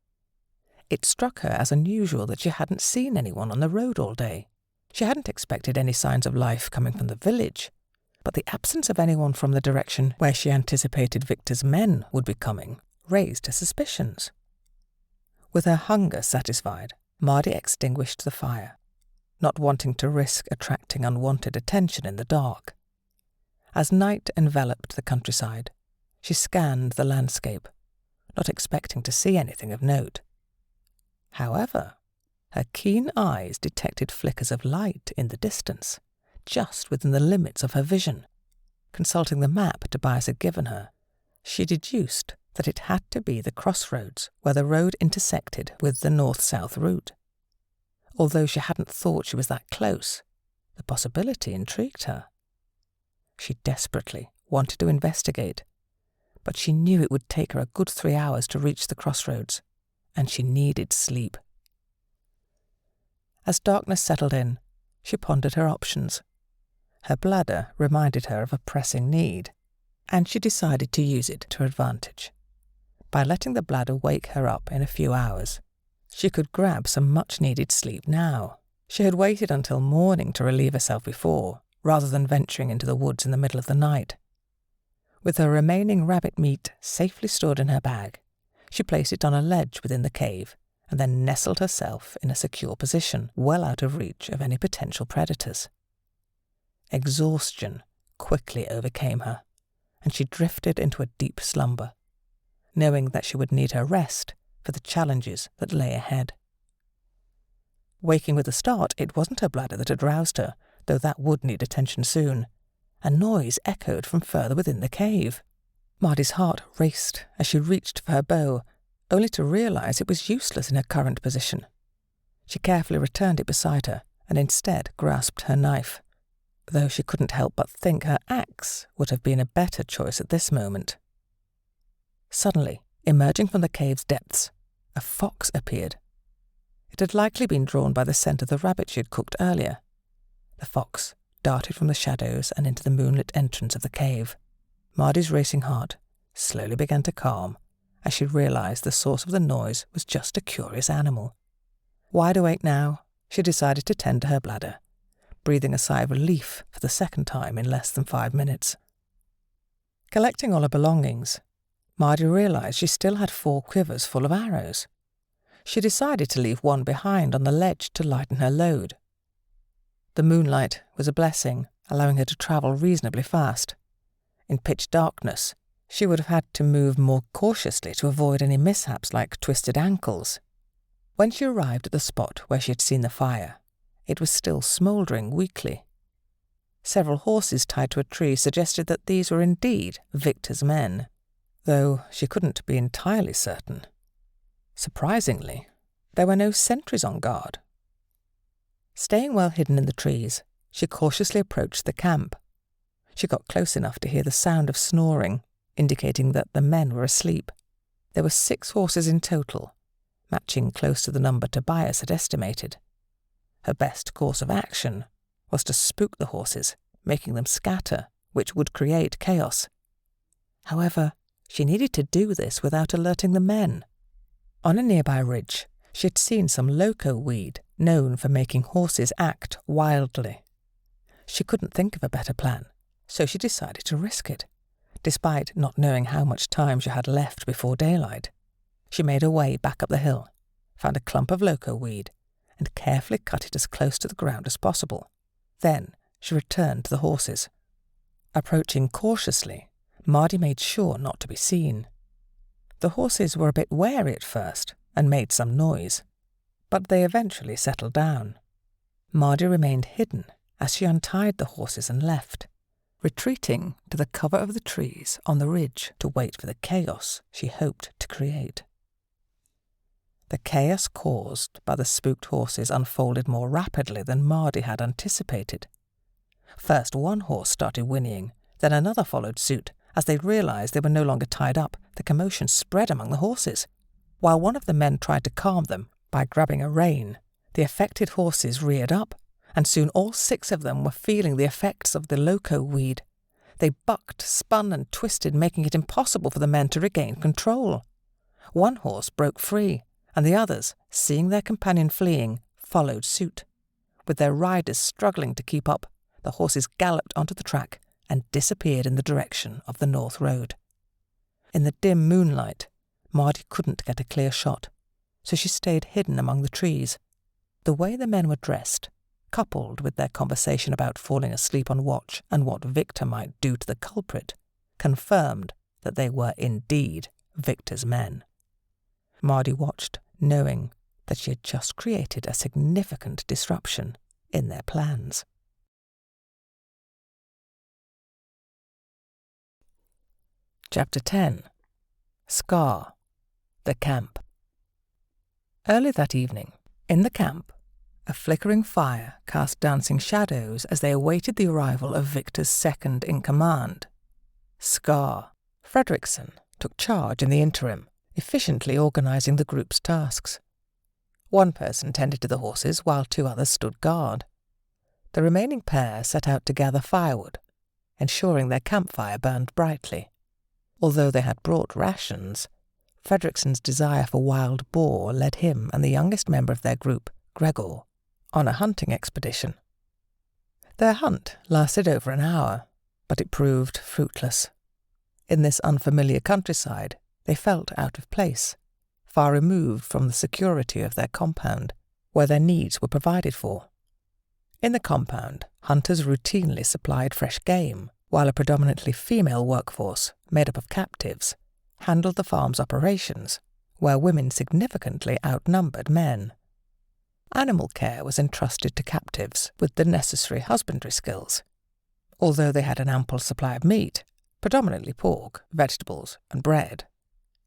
It struck her as unusual that she hadn't seen anyone on the road all day. She hadn't expected any signs of life coming from the village, but the absence of anyone from the direction where she anticipated Victor's men would be coming raised her suspicions. With her hunger satisfied, Mardi extinguished the fire, not wanting to risk attracting unwanted attention in the dark. As night enveloped the countryside, she scanned the landscape, not expecting to see anything of note. However, her keen eyes detected flickers of light in the distance, just within the limits of her vision. Consulting the map Tobias had given her, she deduced that it had to be the crossroads where the road intersected with the north-south route. Although she hadn't thought she was that close, the possibility intrigued her. She desperately wanted to investigate, but she knew it would take her a good 3 hours to reach the crossroads, and she needed sleep. As darkness settled in, she pondered her options. Her bladder reminded her of a pressing need, and she decided to use it to advantage. By letting the bladder wake her up in a few hours, she could grab some much-needed sleep now. She had waited until morning to relieve herself before, rather than venturing into the woods in the middle of the night. With her remaining rabbit meat safely stored in her bag, she placed it on a ledge within the cave and then nestled herself in a secure position, well out of reach of any potential predators. Exhaustion quickly overcame her, and she drifted into a deep slumber, knowing that she would need her rest for the challenges that lay ahead. Waking with a start, it wasn't her bladder that had roused her, though that would need attention soon. A noise echoed from further within the cave. Mardi's heart raced as she reached for her bow, only to realize it was useless in her current position. She carefully returned it beside her and instead grasped her knife, though she couldn't help but think her axe would have been a better choice at this moment. Suddenly, emerging from the cave's depths, a fox appeared. It had likely been drawn by the scent of the rabbit she had cooked earlier. The fox darted from the shadows and into the moonlit entrance of the cave. Mardi's racing heart slowly began to calm as she realized the source of the noise was just a curious animal. Wide awake now, she decided to tend to her bladder, breathing a sigh of relief for the second time in less than 5 minutes. Collecting all her belongings, Mardi realized she still had 4 quivers full of arrows. She decided to leave one behind on the ledge to lighten her load. The moonlight was a blessing, allowing her to travel reasonably fast. In pitch darkness, she would have had to move more cautiously to avoid any mishaps like twisted ankles. When she arrived at the spot where she had seen the fire, it was still smouldering weakly. Several horses tied to a tree suggested that these were indeed Victor's men, though she couldn't be entirely certain. Surprisingly, there were no sentries on guard. Staying well hidden in the trees, she cautiously approached the camp. She got close enough to hear the sound of snoring, indicating that the men were asleep. There were 6 horses in total, matching close to the number Tobias had estimated. Her best course of action was to spook the horses, making them scatter, which would create chaos. However, she needed to do this without alerting the men. On a nearby ridge, she had seen some loco weed, known for making horses act wildly. She couldn't think of a better plan, so she decided to risk it. Despite not knowing how much time she had left before daylight, she made her way back up the hill, found a clump of loco weed, and carefully cut it as close to the ground as possible. Then she returned to the horses. Approaching cautiously, Mardi made sure not to be seen. The horses were a bit wary at first and made some noise, but they eventually settled down. Mardi remained hidden as she untied the horses and left, retreating to the cover of the trees on the ridge to wait for the chaos she hoped to create. The chaos caused by the spooked horses unfolded more rapidly than Mardi had anticipated. First one horse started whinnying, then another followed suit, As they realised they were no longer tied up, the commotion spread among the horses. While one of the men tried to calm them by grabbing a rein, the affected horses reared up, and soon all 6 of them were feeling the effects of the loco weed. They bucked, spun and twisted, making it impossible for the men to regain control. One horse broke free, and the others, seeing their companion fleeing, followed suit. With their riders struggling to keep up, the horses galloped onto the track and disappeared in the direction of the North Road. In the dim moonlight, Mardi couldn't get a clear shot, so she stayed hidden among the trees. The way the men were dressed, coupled with their conversation about falling asleep on watch and what Victor might do to the culprit, confirmed that they were indeed Victor's men. Mardi watched, knowing that she had just created a significant disruption in their plans. Chapter 10. Scar. The Camp. Early that evening, in the camp, a flickering fire cast dancing shadows as they awaited the arrival of Victor's second-in-command. Scar. Fredrickson took charge in the interim, efficiently organising the group's tasks. One person tended to the horses while 2 others stood guard. The remaining pair set out to gather firewood, ensuring their campfire burned brightly. Although they had brought rations, Fredrickson's desire for wild boar led him and the youngest member of their group, Gregor, on a hunting expedition. Their hunt lasted over an hour, but it proved fruitless. In this unfamiliar countryside, they felt out of place, far removed from the security of their compound, where their needs were provided for. In the compound, hunters routinely supplied fresh game, while a predominantly female workforce, made up of captives, handled the farm's operations, where women significantly outnumbered men. Animal care was entrusted to captives with the necessary husbandry skills. Although they had an ample supply of meat, predominantly pork, vegetables, and bread,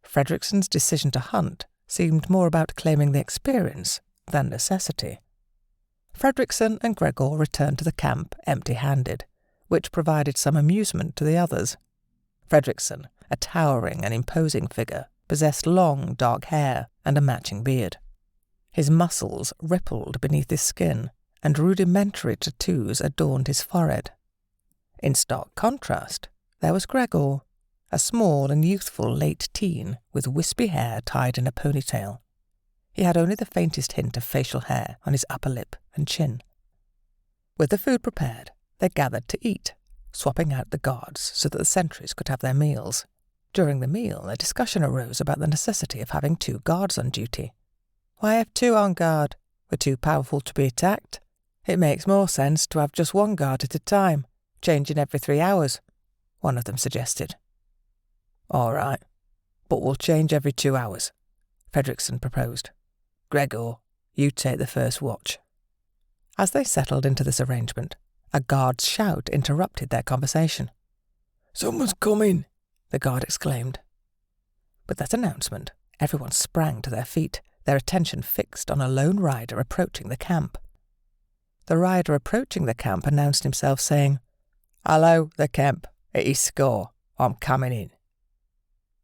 Fredrickson's decision to hunt seemed more about claiming the experience than necessity. Fredrickson and Gregor returned to the camp empty-handed, which provided some amusement to the others. Fredrickson, a towering and imposing figure, possessed long, dark hair and a matching beard. His muscles rippled beneath his skin, and rudimentary tattoos adorned his forehead. In stark contrast, there was Gregor, a small and youthful late teen with wispy hair tied in a ponytail. He had only the faintest hint of facial hair on his upper lip and chin. With the food prepared, they gathered to eat, swapping out the guards so that the sentries could have their meals. During the meal, a discussion arose about the necessity of having 2 guards on duty. Why have 2 on guard? We're too powerful to be attacked. It makes more sense to have just 1 guard at a time, changing every 3 hours, one of them suggested. All right, but we'll change every 2 hours, Fredrickson proposed. Gregor, you take the first watch. As they settled into this arrangement, a guard's shout interrupted their conversation. Someone's coming, the guard exclaimed. With that announcement, everyone sprang to their feet, their attention fixed on a lone rider approaching the camp. The rider approaching the camp announced himself, saying, "Hello, the camp. It is Scar. I'm coming in."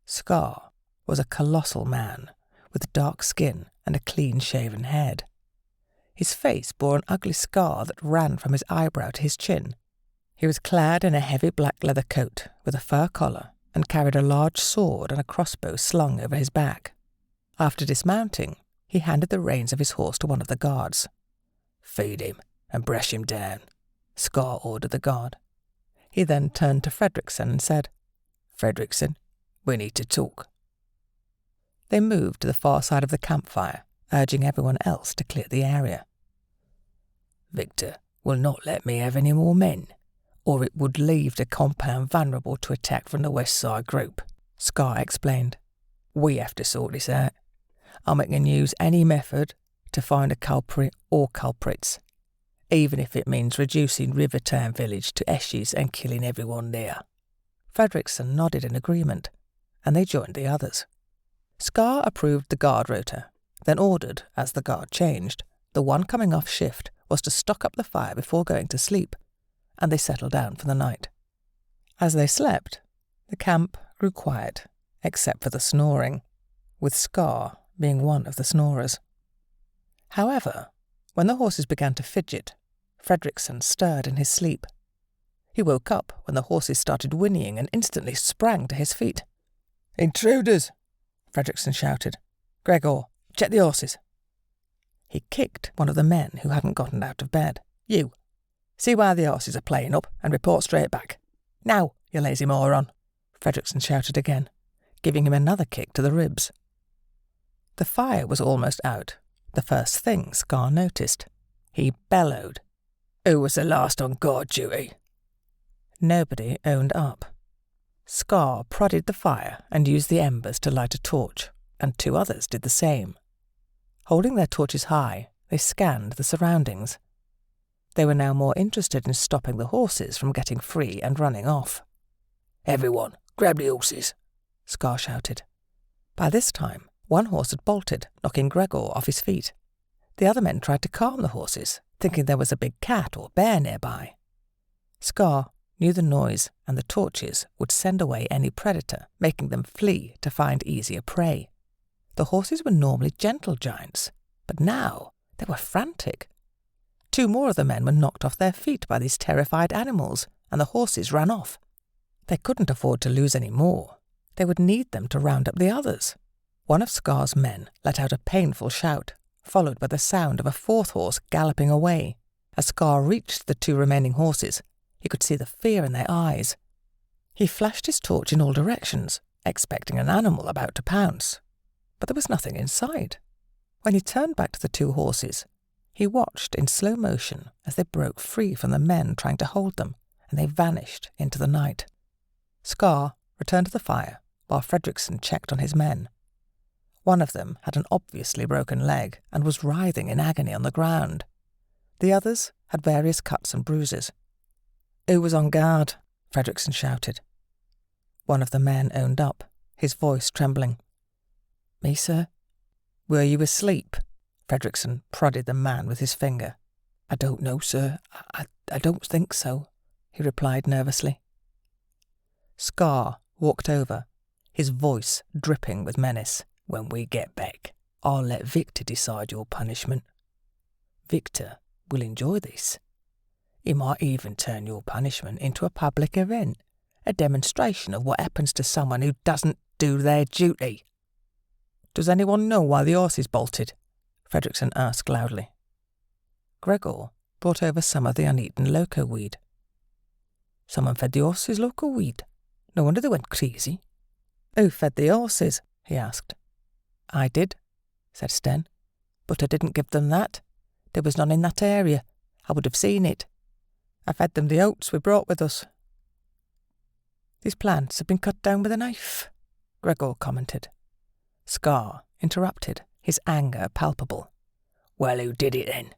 Scar was a colossal man, with dark skin and a clean-shaven head. His face bore an ugly scar that ran from his eyebrow to his chin. He was clad in a heavy black leather coat with a fur collar and carried a large sword and a crossbow slung over his back. After dismounting, he handed the reins of his horse to one of the guards. "Feed him and brush him down," Scar ordered the guard. He then turned to Fredrickson and said, "Fredrickson, we need to talk." They moved to the far side of the campfire, urging everyone else to clear the area. "Victor will not let me have any more men, or it would leave the compound vulnerable to attack from the west side group," Scar explained. "We have to sort this out. I can use any method to find a culprit or culprits, even if it means reducing Rivertown Village to ashes and killing everyone there." Fredrickson nodded in agreement, and they joined the others. Scar approved the guard rota, then ordered, as the guard changed, the one coming off shift was to stock up the fire before going to sleep, and they settled down for the night. As they slept, The camp grew quiet, except for the snoring, with Scar being one of the snorers. However, when the horses began to fidget, Fredrickson stirred in his sleep. He woke up when the horses started whinnying and instantly sprang to his feet. "Intruders!" Fredrickson shouted. "Gregor, check the horses." He kicked one of the men who hadn't gotten out of bed. "You, see why the horses are playing up and report straight back. Now, you lazy moron!" Fredrickson shouted again, giving him another kick to the ribs. The fire was almost out, the first thing Scar noticed. He bellowed. "Who was the last on guard duty?" Nobody owned up. Scar prodded the fire and used the embers to light a torch, and 2 others did the same. Holding their torches high, they scanned the surroundings. They were now more interested in stopping the horses from getting free and running off. "Everyone, grab the horses," Scar shouted. By this time, one horse had bolted, knocking Gregor off his feet. The other men tried to calm the horses, thinking there was a big cat or bear nearby. Scar knew the noise and the torches would send away any predator, making them flee to find easier prey. The horses were normally gentle giants, but now they were frantic. 2 more of the men were knocked off their feet by these terrified animals, and the horses ran off. They couldn't afford to lose any more. They would need them to round up the others. One of Scar's men let out a painful shout, followed by the sound of a 4th horse galloping away. As Scar reached the 2 remaining horses, he could see the fear in their eyes. He flashed his torch in all directions, expecting an animal about to pounce. But there was nothing in sight. When he turned back to the 2 horses, he watched in slow motion as they broke free from the men trying to hold them, and they vanished into the night. Scar returned to the fire while Fredrickson checked on his men. One of them had an obviously broken leg and was writhing in agony on the ground. The others had various cuts and bruises. "Who was on guard?" Fredrickson shouted. One of the men owned up, his voice trembling. "Me, sir." "Were you asleep?" Fredrickson prodded the man with his finger. "I don't know, sir. I don't think so," he replied nervously. Scar walked over, his voice dripping with menace. "When we get back, I'll let Victor decide your punishment. Victor will enjoy this. He might even turn your punishment into a public event, a demonstration of what happens to someone who doesn't do their duty." "Does anyone know why the horses bolted?" Fredrickson asked loudly. Gregor brought over some of the uneaten loco weed. "Someone fed the horses loco weed. No wonder they went crazy." "Who fed the horses?" he asked. "I did," said Sten. "But I didn't give them that. There was none in that area. I would have seen it. I fed them the oats we brought with us." "These plants have been cut down with a knife," Gregor commented. Scar interrupted, his anger palpable. "Well, who did it then?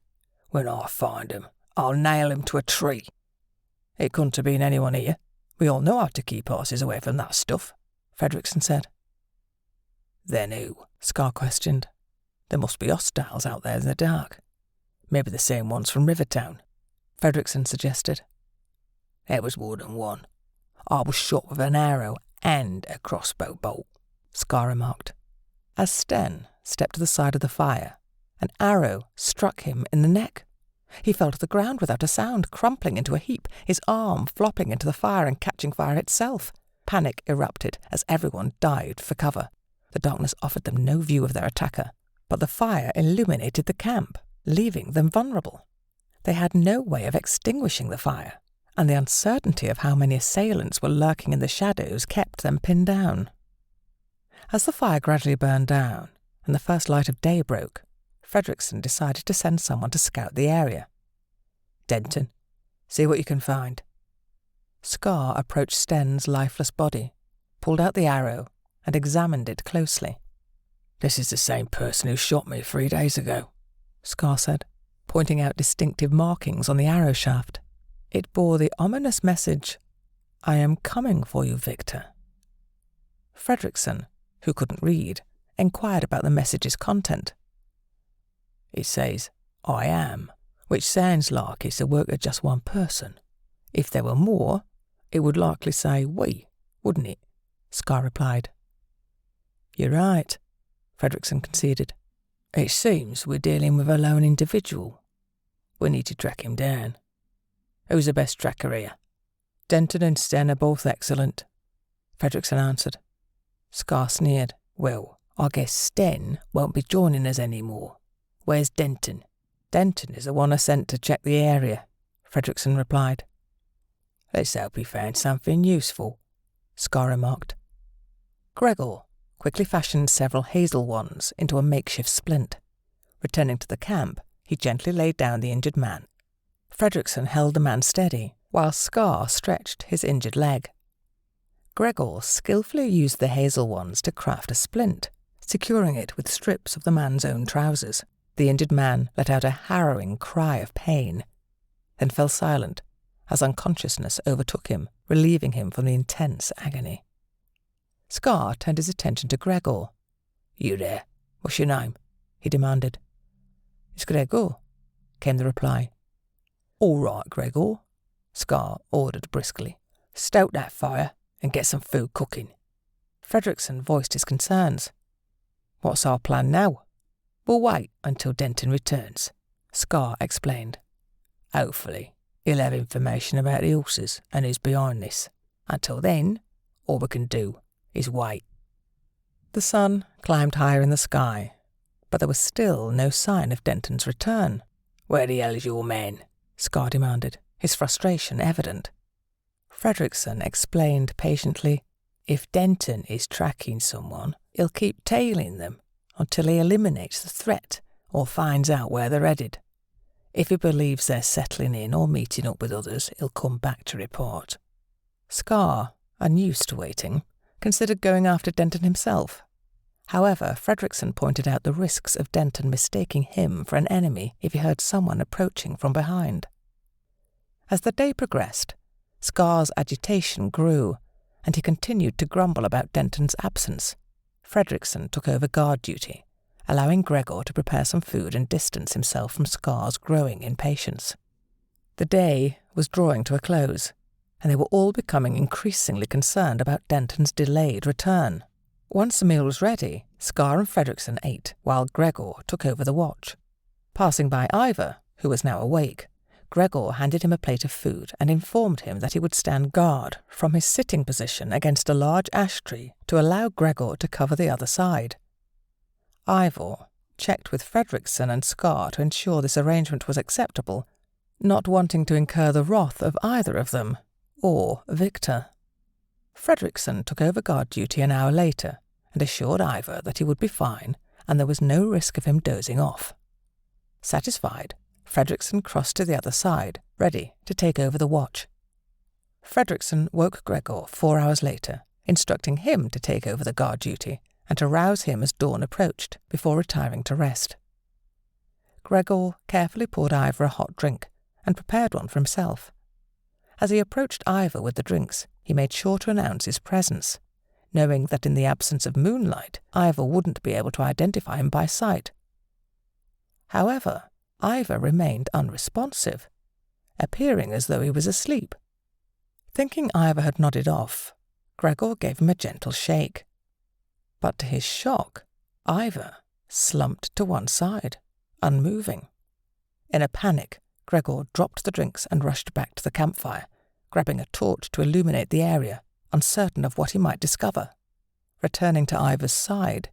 When I find him, I'll nail him to a tree." "It couldn't have been anyone here. We all know how to keep horses away from that stuff," Fredrickson said. "Then who?" Scar questioned. "There must be hostiles out there in the dark. Maybe the same ones from Rivertown," Fredrickson suggested. "There was more than one. I was shot with an arrow and a crossbow bolt," Scar remarked. As Sten stepped to the side of the fire, an arrow struck him in the neck. He fell to the ground without a sound, crumpling into a heap, his arm flopping into the fire and catching fire itself. Panic erupted as everyone dived for cover. The darkness offered them no view of their attacker, but the fire illuminated the camp, leaving them vulnerable. They had no way of extinguishing the fire, and the uncertainty of how many assailants were lurking in the shadows kept them pinned down. As the fire gradually burned down, and the first light of day broke, Fredrickson decided to send someone to scout the area. "Denton, see what you can find." Scar approached Sten's lifeless body, pulled out the arrow, and examined it closely. "This is the same person who shot me 3 days ago," Scar said, pointing out distinctive markings on the arrow shaft. It bore the ominous message, "I am coming for you, Victor." Fredrickson, who couldn't read, inquired about the message's content. "It says, 'I am,' which sounds like it's the work of just one person. If there were more, it would likely say 'we.' wouldn't it?" Scar replied. "You're right," Fredrickson conceded. "It seems we're dealing with a lone individual. We need to track him down. Who's the best tracker here?" "Denton and Sten are both excellent," Fredrickson answered. Scar sneered. "Well, I guess Sten won't be joining us anymore. Where's Denton?" "Denton is the one I sent to check the area," Fredrickson replied. "Let's hope he found something useful," Scar remarked. Gregor quickly fashioned several hazel wands into a makeshift splint. Returning to the camp, he gently laid down the injured man. Fredrickson held the man steady, while Scar stretched his injured leg. Gregor skillfully used the hazel wands to craft a splint, securing it with strips of the man's own trousers. The injured man let out a harrowing cry of pain, then fell silent as unconsciousness overtook him, relieving him from the intense agony. Scar turned his attention to Gregor. "You there? What's your name?" he demanded. "It's Gregor," came the reply. "All right, Gregor," Scar ordered briskly. "Stoke that fire and get some food cooking." Fredrickson voiced his concerns. "What's our plan now?" "We'll wait until Denton returns," Scar explained. "Hopefully, he'll have information about the horses and who's behind this. Until then, all we can do is wait." The sun climbed higher in the sky, but there was still no sign of Denton's return. "Where the hell is your man?" Scar demanded, his frustration evident. Fredrickson explained patiently, "If Denton is tracking someone, he'll keep tailing them until he eliminates the threat or finds out where they're headed. If he believes they're settling in or meeting up with others, he'll come back to report." Scar, unused to waiting, considered going after Denton himself. However, Fredrickson pointed out the risks of Denton mistaking him for an enemy if he heard someone approaching from behind. As the day progressed, Scar's agitation grew, and he continued to grumble about Denton's absence. Fredrickson took over guard duty, allowing Gregor to prepare some food and distance himself from Scar's growing impatience. The day was drawing to a close, and they were all becoming increasingly concerned about Denton's delayed return. Once the meal was ready, Scar and Fredrickson ate, while Gregor took over the watch. Passing by Ivor, who was now awake, Gregor handed him a plate of food and informed him that he would stand guard from his sitting position against a large ash tree to allow Gregor to cover the other side. Ivor checked with Fredrickson and Scar to ensure this arrangement was acceptable, not wanting to incur the wrath of either of them, or Victor. Fredrickson took over guard duty an hour later and assured Ivor that he would be fine and there was no risk of him dozing off. Satisfied, Fredrickson crossed to the other side, ready to take over the watch. Fredrickson woke Gregor 4 hours later, instructing him to take over the guard duty and to rouse him as dawn approached before retiring to rest. Gregor carefully poured Ivor a hot drink and prepared one for himself. As he approached Ivor with the drinks, he made sure to announce his presence, knowing that in the absence of moonlight, Ivor wouldn't be able to identify him by sight. However, Ivor remained unresponsive, appearing as though he was asleep. Thinking Ivor had nodded off, Gregor gave him a gentle shake. But to his shock, Ivor slumped to one side, unmoving. In a panic, Gregor dropped the drinks and rushed back to the campfire, grabbing a torch to illuminate the area, uncertain of what he might discover. Returning to Ivor's side,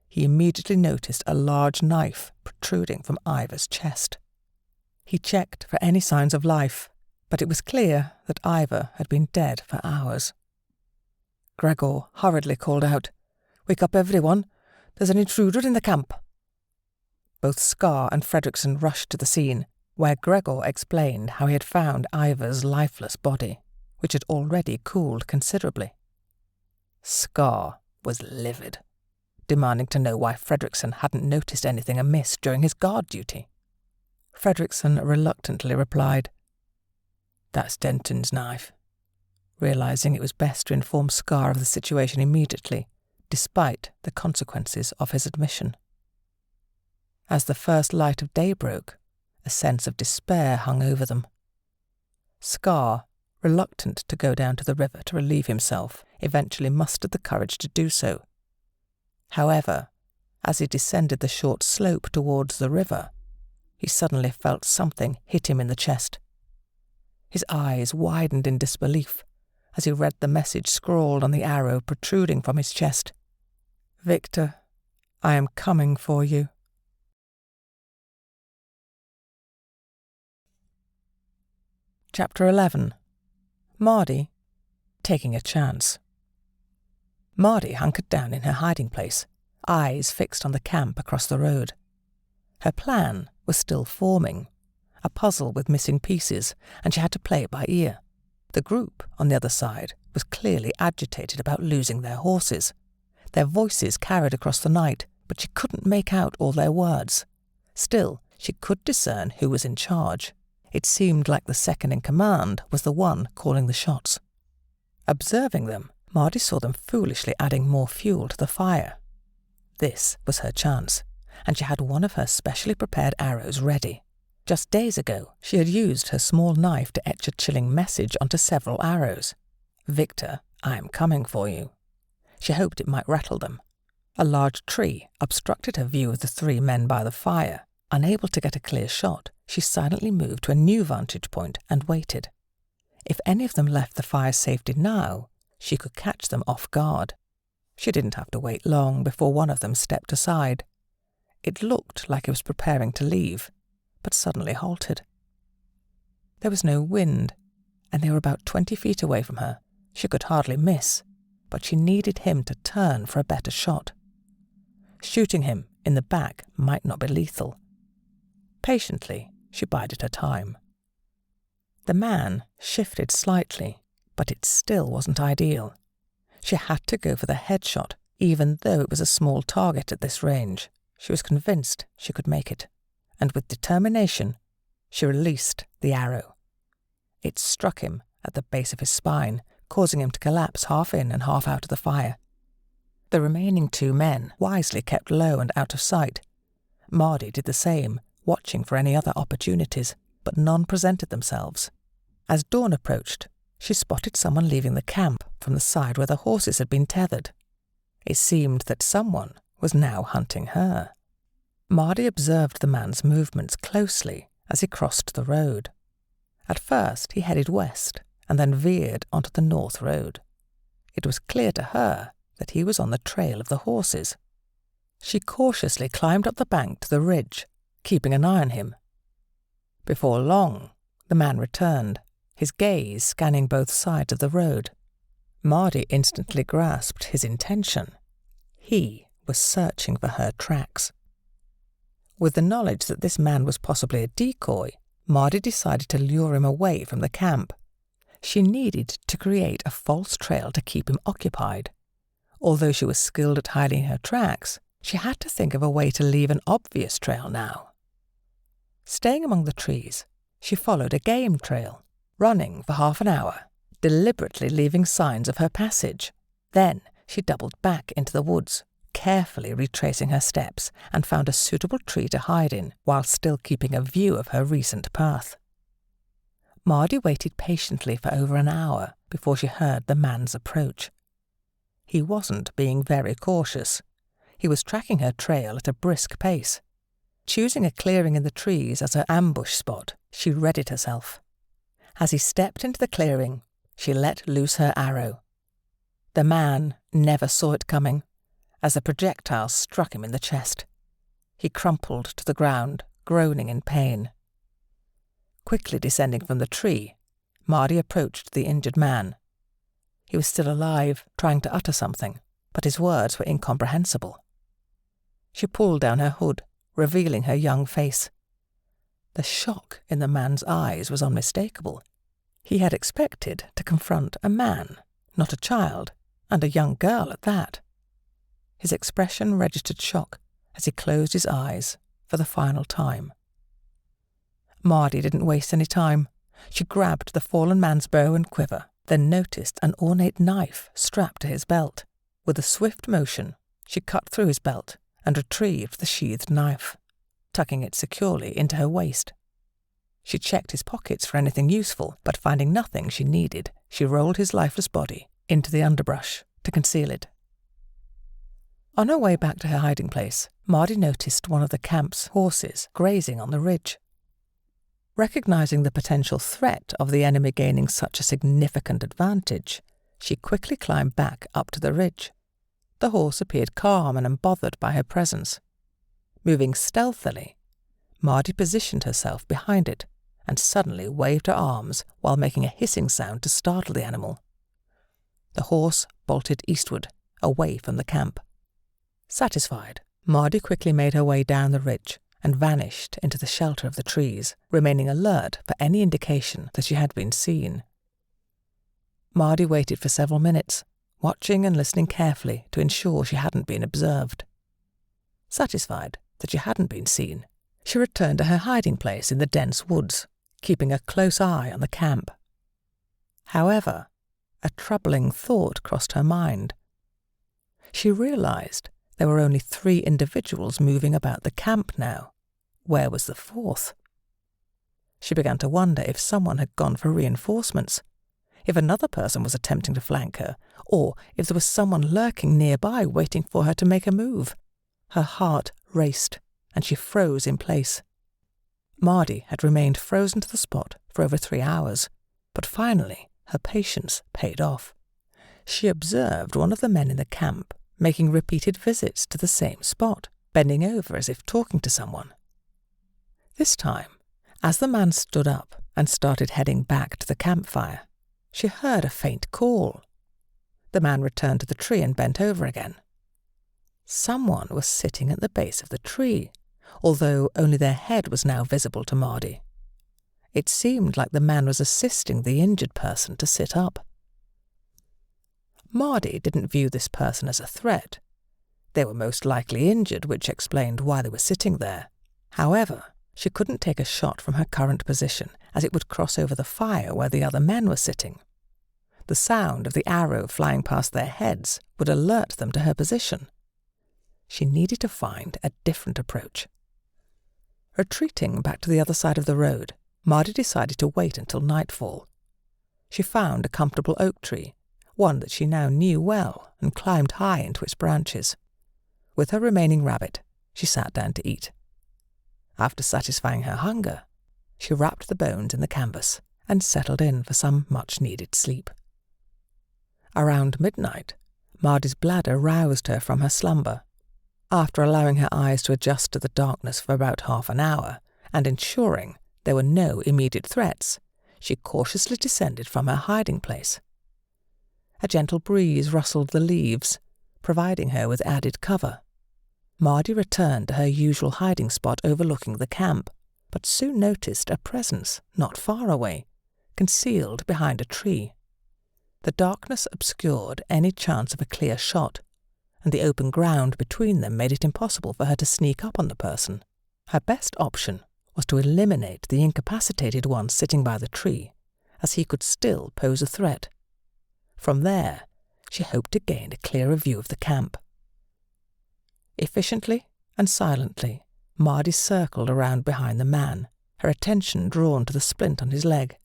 he immediately noticed a large knife protruding from Ivor's chest. He checked for any signs of life, but it was clear that Ivor had been dead for hours. Gregor hurriedly called out, "Wake up everyone, there's an intruder in the camp." Both Scar and Fredrickson rushed to the scene, where Gregor explained how he had found Ivor's lifeless body, which had already cooled considerably. Scar was livid, demanding to know why Fredrickson hadn't noticed anything amiss during his guard duty. Fredrickson reluctantly replied, "That's Denton's knife," realizing it was best to inform Scar of the situation immediately, despite the consequences of his admission. As the first light of day broke, a sense of despair hung over them. Scar reluctant to go down to the river to relieve himself, eventually mustered the courage to do so. However, as he descended the short slope towards the river, he suddenly felt something hit him in the chest. His eyes widened in disbelief as he read the message scrawled on the arrow protruding from his chest. "Victor, I am coming for you." Chapter 11. Mardi, taking a chance. Mardi hunkered down in her hiding place, eyes fixed on the camp across the road. Her plan was still forming, a puzzle with missing pieces, and she had to play it by ear. The group, on the other side, was clearly agitated about losing their horses. Their voices carried across the night, but she couldn't make out all their words. Still, she could discern who was in charge. It seemed like the second in command was the one calling the shots. Observing them, Mardi saw them foolishly adding more fuel to the fire. This was her chance, and she had one of her specially prepared arrows ready. Just days ago, she had used her small knife to etch a chilling message onto several arrows. "Victor, I am coming for you." She hoped it might rattle them. A large tree obstructed her view of the three men by the fire. Unable to get a clear shot, she silently moved to a new vantage point and waited. If any of them left the fire's safety now, she could catch them off guard. She didn't have to wait long before one of them stepped aside. It looked like he was preparing to leave, but suddenly halted. There was no wind, and they were about 20 feet away from her. She could hardly miss, but she needed him to turn for a better shot. Shooting him in the back might not be lethal. Patiently, she bided her time. The man shifted slightly, but it still wasn't ideal. She had to go for the headshot, even though it was a small target at this range. She was convinced she could make it, and with determination, she released the arrow. It struck him at the base of his spine, causing him to collapse half in and half out of the fire. The remaining two men wisely kept low and out of sight. Mardi did the same, watching for any other opportunities, but none presented themselves. As dawn approached, she spotted someone leaving the camp from the side where the horses had been tethered. It seemed that someone was now hunting her. Mardi observed the man's movements closely as he crossed the road. At first he headed west and then veered onto the north road. It was clear to her that he was on the trail of the horses. She cautiously climbed up the bank to the ridge, keeping an eye on him. Before long, the man returned, his gaze scanning both sides of the road. Mardi instantly grasped his intention. He was searching for her tracks. With the knowledge that this man was possibly a decoy, Mardi decided to lure him away from the camp. She needed to create a false trail to keep him occupied. Although she was skilled at hiding her tracks, she had to think of a way to leave an obvious trail now. Staying among the trees, she followed a game trail, running for half an hour, deliberately leaving signs of her passage. Then she doubled back into the woods, carefully retracing her steps, and found a suitable tree to hide in while still keeping a view of her recent path. Mardi waited patiently for over an hour before she heard the man's approach. He wasn't being very cautious. He was tracking her trail at a brisk pace. Choosing a clearing in the trees as her ambush spot, she readied herself. As he stepped into the clearing, she let loose her arrow. The man never saw it coming, as the projectile struck him in the chest. He crumpled to the ground, groaning in pain. Quickly descending from the tree, Mardi approached the injured man. He was still alive, trying to utter something, but his words were incomprehensible. She pulled down her hood, revealing her young face. The shock in the man's eyes was unmistakable. He had expected to confront a man, not a child, and a young girl at that. His expression registered shock as he closed his eyes for the final time. Mardi didn't waste any time. She grabbed the fallen man's bow and quiver, then noticed an ornate knife strapped to his belt. With a swift motion, she cut through his belt and retrieved the sheathed knife, tucking it securely into her waist. She checked his pockets for anything useful, but finding nothing she needed, she rolled his lifeless body into the underbrush to conceal it. On her way back to her hiding place, Mardi noticed one of the camp's horses grazing on the ridge. Recognizing the potential threat of the enemy gaining such a significant advantage, she quickly climbed back up to the ridge. The horse appeared calm and unbothered by her presence. Moving stealthily, Mardi positioned herself behind it and suddenly waved her arms while making a hissing sound to startle the animal. The horse bolted eastward, away from the camp. Satisfied, Mardi quickly made her way down the ridge and vanished into the shelter of the trees, remaining alert for any indication that she had been seen. Mardi waited for several minutes, watching and listening carefully to ensure she hadn't been observed. Satisfied that she hadn't been seen, she returned to her hiding place in the dense woods, keeping a close eye on the camp. However, a troubling thought crossed her mind. She realized there were only 3 individuals moving about the camp now. Where was the 4th? She began to wonder if someone had gone for reinforcements, if another person was attempting to flank her, or if there was someone lurking nearby waiting for her to make a move. Her heart raced, and she froze in place. Mardi had remained frozen to the spot for over 3 hours, but finally her patience paid off. She observed one of the men in the camp making repeated visits to the same spot, bending over as if talking to someone. This time, as the man stood up and started heading back to the campfire, she heard a faint call. The man returned to the tree and bent over again. Someone was sitting at the base of the tree, although only their head was now visible to Mardi. It seemed like the man was assisting the injured person to sit up. Mardi didn't view this person as a threat. They were most likely injured, which explained why they were sitting there. However, she couldn't take a shot from her current position, as it would cross over the fire where the other men were sitting. The sound of the arrow flying past their heads would alert them to her position. She needed to find a different approach. Retreating back to the other side of the road, Mardi decided to wait until nightfall. She found a comfortable oak tree, one that she now knew well, and climbed high into its branches. With her remaining rabbit, she sat down to eat. After satisfying her hunger, she wrapped the bones in the canvas and settled in for some much-needed sleep. Around midnight, Mardi's bladder roused her from her slumber. After allowing her eyes to adjust to the darkness for about half an hour, and ensuring there were no immediate threats, she cautiously descended from her hiding place. A gentle breeze rustled the leaves, providing her with added cover. Mardi returned to her usual hiding spot overlooking the camp, but soon noticed a presence not far away, concealed behind a tree. The darkness obscured any chance of a clear shot, and the open ground between them made it impossible for her to sneak up on the person. Her best option was to eliminate the incapacitated one sitting by the tree, as he could still pose a threat. From there, she hoped to gain a clearer view of the camp. Efficiently and silently, Mardi circled around behind the man, her attention drawn to the splint on his leg.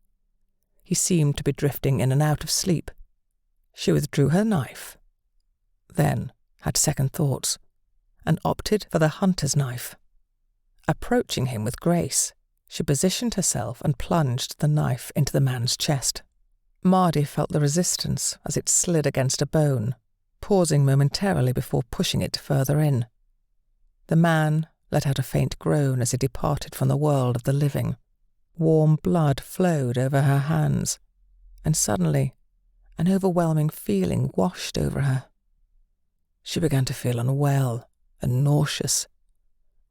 He seemed to be drifting in and out of sleep. She withdrew her knife, then had second thoughts, and opted for the hunter's knife. Approaching him with grace, she positioned herself and plunged the knife into the man's chest. Mardi felt the resistance as it slid against a bone, pausing momentarily before pushing it further in. The man let out a faint groan as he departed from the world of the living. Warm blood flowed over her hands, and suddenly an overwhelming feeling washed over her. She began to feel unwell and nauseous,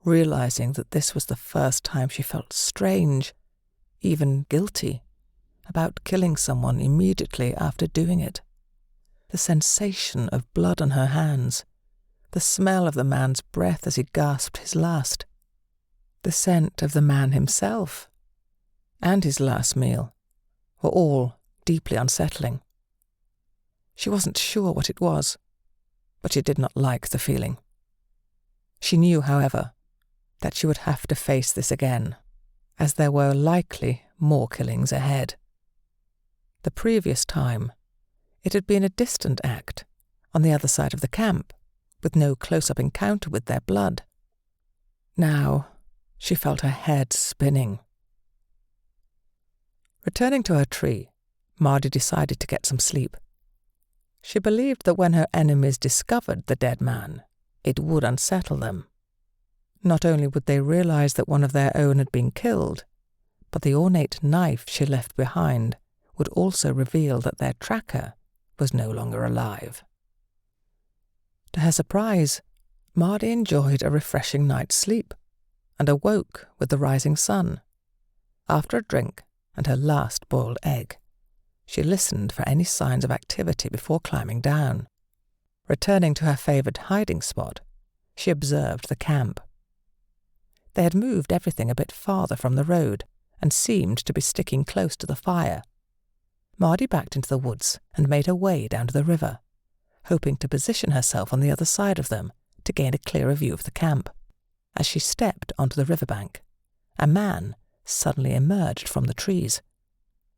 realizing that this was the first time she felt strange, even guilty, about killing someone immediately after doing it. The sensation of blood on her hands, the smell of the man's breath as he gasped his last, the scent of the man himself, and his last meal were all deeply unsettling. She wasn't sure what it was, but she did not like the feeling. She knew, however, that she would have to face this again, as there were likely more killings ahead. The previous time, it had been a distant act, on the other side of the camp, with no close-up encounter with their blood. Now, she felt her head spinning. Returning to her tree, Mardi decided to get some sleep. She believed that when her enemies discovered the dead man, it would unsettle them. Not only would they realize that one of their own had been killed, but the ornate knife she left behind would also reveal that their tracker was no longer alive. To her surprise, Mardi enjoyed a refreshing night's sleep and awoke with the rising sun. After a drink and her last boiled egg, she listened for any signs of activity before climbing down. Returning to her favoured hiding spot, she observed the camp. They had moved everything a bit farther from the road and seemed to be sticking close to the fire. Mardi backed into the woods and made her way down to the river, hoping to position herself on the other side of them to gain a clearer view of the camp. As she stepped onto the riverbank, a man suddenly emerged from the trees.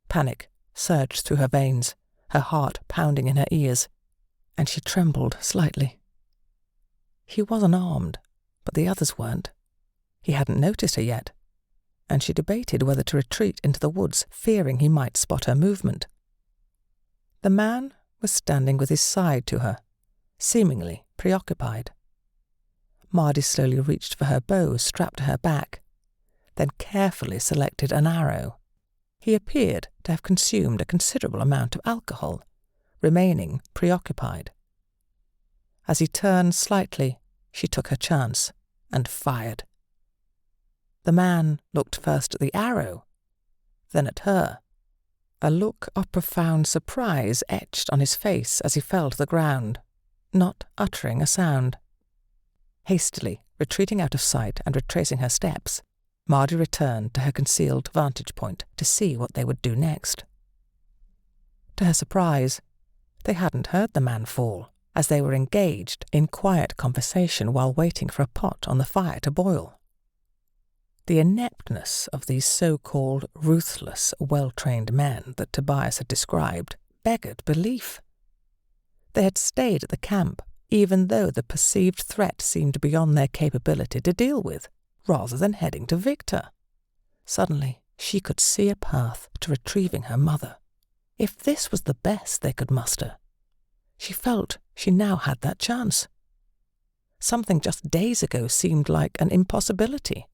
Panic surged through her veins, her heart pounding in her ears, and she trembled slightly. He was unarmed, but the others weren't. He hadn't noticed her yet, and she debated whether to retreat into the woods, fearing he might spot her movement. The man was standing with his side to her, seemingly preoccupied. Mardi slowly reached for her bow strapped to her back, then carefully selected an arrow. He appeared to have consumed a considerable amount of alcohol, remaining preoccupied. As he turned slightly, she took her chance and fired. The man looked first at the arrow, then at her. A look of profound surprise etched on his face as he fell to the ground, not uttering a sound. Hastily retreating out of sight and retracing her steps, Mardi returned to her concealed vantage point to see what they would do next. To her surprise, they hadn't heard the man fall, as they were engaged in quiet conversation while waiting for a pot on the fire to boil. The ineptness of these so-called ruthless, well-trained men that Tobias had described beggared belief. They had stayed at the camp, even though the perceived threat seemed beyond their capability to deal with, rather than heading to Victor. Suddenly, she could see a path to retrieving her mother. If this was the best they could muster, she felt she now had that chance. Something just days ago seemed like an impossibility.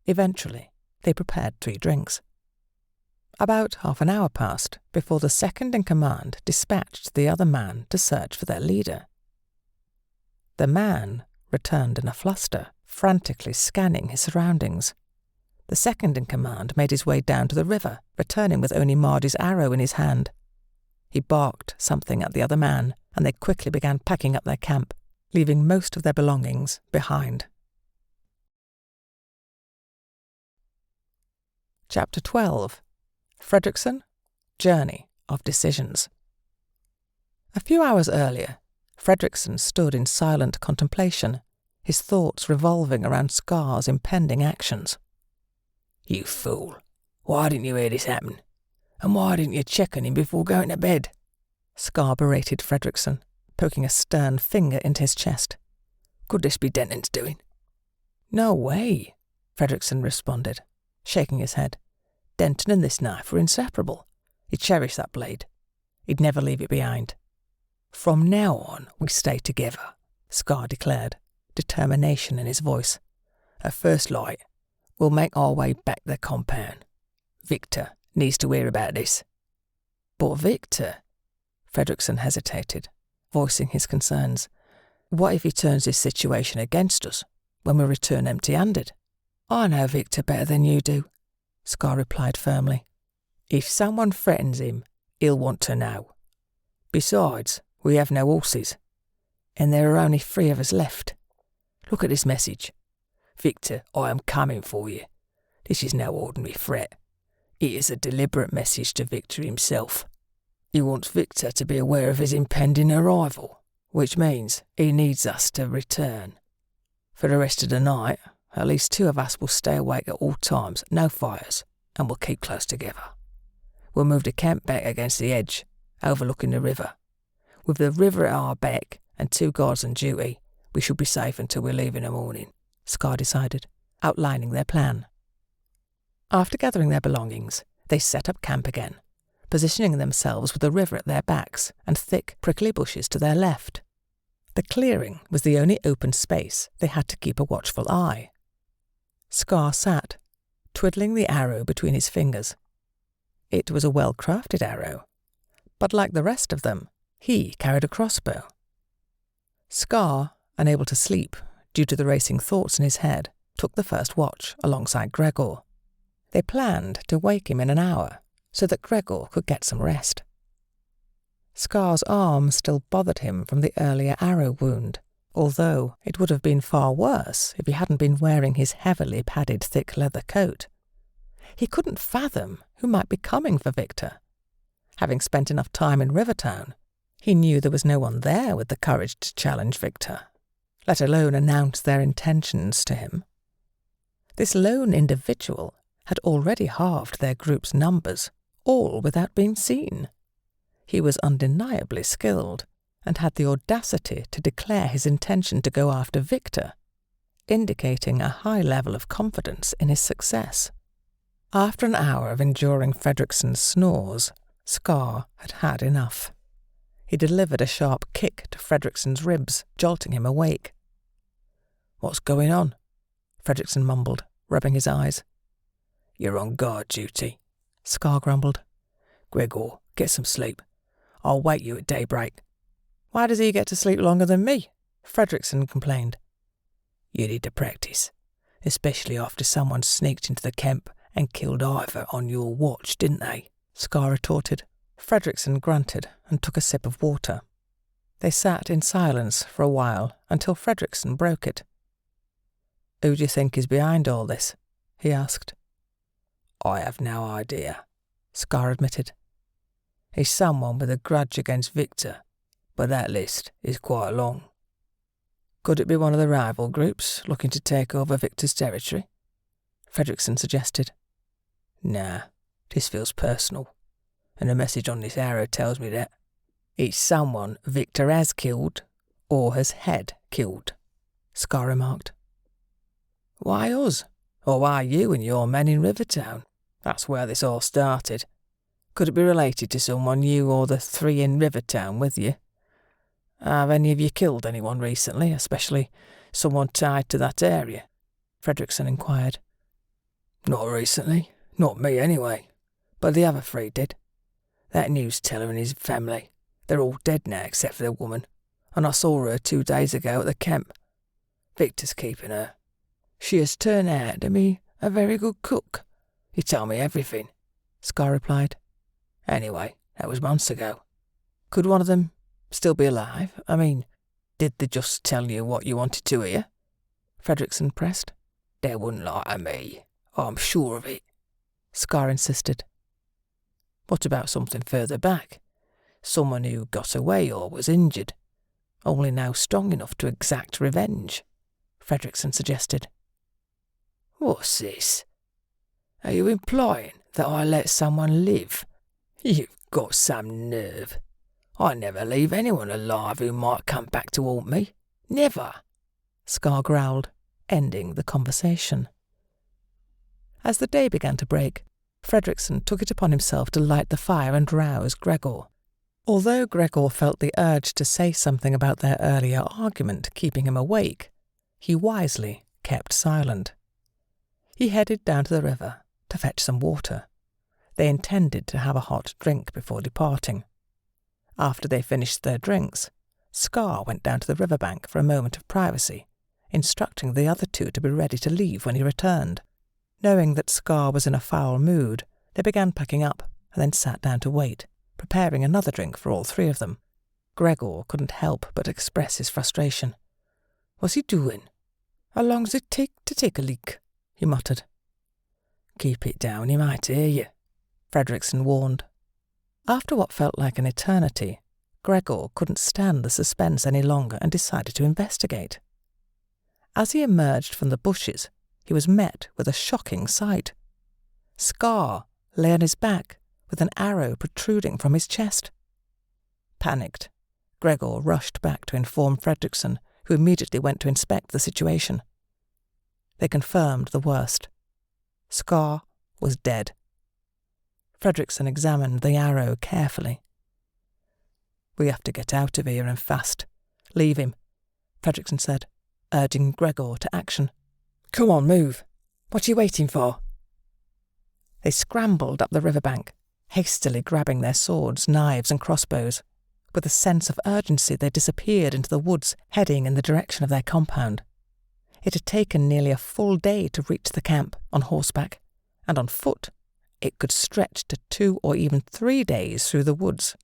Eventually, they prepared 3 drinks. About half an hour passed before the second-in-command dispatched the other man to search for their leader. The man returned in a fluster, frantically scanning his surroundings. The second-in-command made his way down to the river, returning with only Mardi's arrow in his hand. He barked something at the other man, and they quickly began packing up their camp, leaving most of their belongings behind. Chapter 12. Fredrickson, Journey of Decisions. A few hours earlier, Fredrickson stood in silent contemplation, his thoughts revolving around Scar's impending actions. "You fool! Why didn't you hear this happen? And why didn't you check on him before going to bed?" Scar berated Fredrickson, poking a stern finger into his chest. "Could this be Denton's doing?" "No way," Fredrickson responded, shaking his head. "Denton and this knife were inseparable. He cherished that blade. He'd never leave it behind." "From now on, we stay together," Scar declared, determination in his voice. "At first light, we'll make our way back to the compound. Victor needs to hear about this." "But Victor," Fredrickson hesitated, voicing his concerns. "What if he turns this situation against us when we return empty-handed?" "I know Victor better than you do," Scar replied firmly. "If someone threatens him, he'll want to know. Besides, we have no horses, and there are only 3 of us left. Look at this message. Victor, I am coming for you. This is no ordinary threat. It is a deliberate message to Victor himself. He wants Victor to be aware of his impending arrival, which means he needs us to return. For the rest of the night, At least 2 of us will stay awake at all times, no fires, and we'll keep close together. We'll move the camp back against the edge, overlooking the river. With the river at our back and 2 guards on duty, we should be safe until we leave in the morning, Scar decided, outlining their plan. After gathering their belongings, they set up camp again, positioning themselves with the river at their backs and thick, prickly bushes to their left. The clearing was the only open space they had to keep a watchful eye. Scar sat, twiddling the arrow between his fingers. It was a well-crafted arrow, but like the rest of them, he carried a crossbow. Scar, unable to sleep due to the racing thoughts in his head, took the first watch alongside Gregor. They planned to wake him in an hour so that Gregor could get some rest. Scar's arm still bothered him from the earlier arrow wound, although it would have been far worse if he hadn't been wearing his heavily padded thick leather coat. He couldn't fathom who might be coming for Victor. Having spent enough time in Rivertown, he knew there was no one there with the courage to challenge Victor, let alone announce their intentions to him. This lone individual had already halved their group's numbers, all without being seen. He was undeniably skilled, and had the audacity to declare his intention to go after Victor, indicating a high level of confidence in his success. After an hour of enduring Fredrickson's snores, Scar had had enough. He delivered a sharp kick to Fredrickson's ribs, jolting him awake. "What's going on?" Fredrickson mumbled, rubbing his eyes. "You're on guard duty," Scar grumbled. "Gregor, get some sleep. I'll wake you at daybreak." "Why does he get to sleep longer than me?" Fredrickson complained. "You need to practice, especially after someone sneaked into the camp and killed Ivor on your watch, didn't they?" Scar retorted. Fredrickson grunted and took a sip of water. They sat in silence for a while until Fredrickson broke it. "Who do you think is behind all this?" he asked. "I have no idea," Scar admitted. "He's someone with a grudge against Victor, but that list is quite long." "Could it be one of the rival groups looking to take over Victor's territory?" Fredrickson suggested. "Nah, this feels personal, and the message on this arrow tells me that it's someone Victor has killed or has had killed," Scar remarked. "Why us? Or why you and your men in Rivertown? That's where this all started. Could it be related to someone you or the 3 in Rivertown with you? Have any of you killed anyone recently, especially someone tied to that area?" Fredrickson inquired. "Not recently. Not me, anyway. But the other 3 did. That news teller and his family. They're all dead now except for the woman, and I saw her 2 days ago at the camp. Victor's keeping her. She has turned out to be a very good cook. He told me everything," Scar replied. "Anyway, that was months ago. Could one of them still be alive? I mean, did they just tell you what you wanted to hear?" Fredrickson pressed. "They wouldn't lie to me. I'm sure of it," Scar insisted. "What about something further back? Someone who got away or was injured, only now strong enough to exact revenge?" Fredrickson suggested. "What's this? Are you implying that I let someone live? You've got some nerve. I never leave anyone alive who might come back to haunt me. Never," Scar growled, ending the conversation. As the day began to break, Fredrickson took it upon himself to light the fire and rouse Gregor. Although Gregor felt the urge to say something about their earlier argument keeping him awake, he wisely kept silent. He headed down to the river to fetch some water. They intended to have a hot drink before departing. After they finished their drinks, Scar went down to the riverbank for a moment of privacy, instructing the other 2 to be ready to leave when he returned. Knowing that Scar was in a foul mood, they began packing up and then sat down to wait, preparing another drink for all 3 of them. Gregor couldn't help but express his frustration. "What's he doing? How long's it take to take a leak?" he muttered. "Keep it down, he might hear you," Fredrickson warned. After what felt like an eternity, Gregor couldn't stand the suspense any longer and decided to investigate. As he emerged from the bushes, he was met with a shocking sight. Scar lay on his back with an arrow protruding from his chest. Panicked, Gregor rushed back to inform Fredrickson, who immediately went to inspect the situation. They confirmed the worst. Scar was dead. Fredrickson examined the arrow carefully. "We have to get out of here and fast. Leave him," Fredrickson said, urging Gregor to action. "Come on, move. What are you waiting for?" They scrambled up the riverbank, hastily grabbing their swords, knives and crossbows. With a sense of urgency, they disappeared into the woods, heading in the direction of their compound. It had taken nearly a full day to reach the camp on horseback, and on foot it could stretch to 2 or even 3 days through the woods.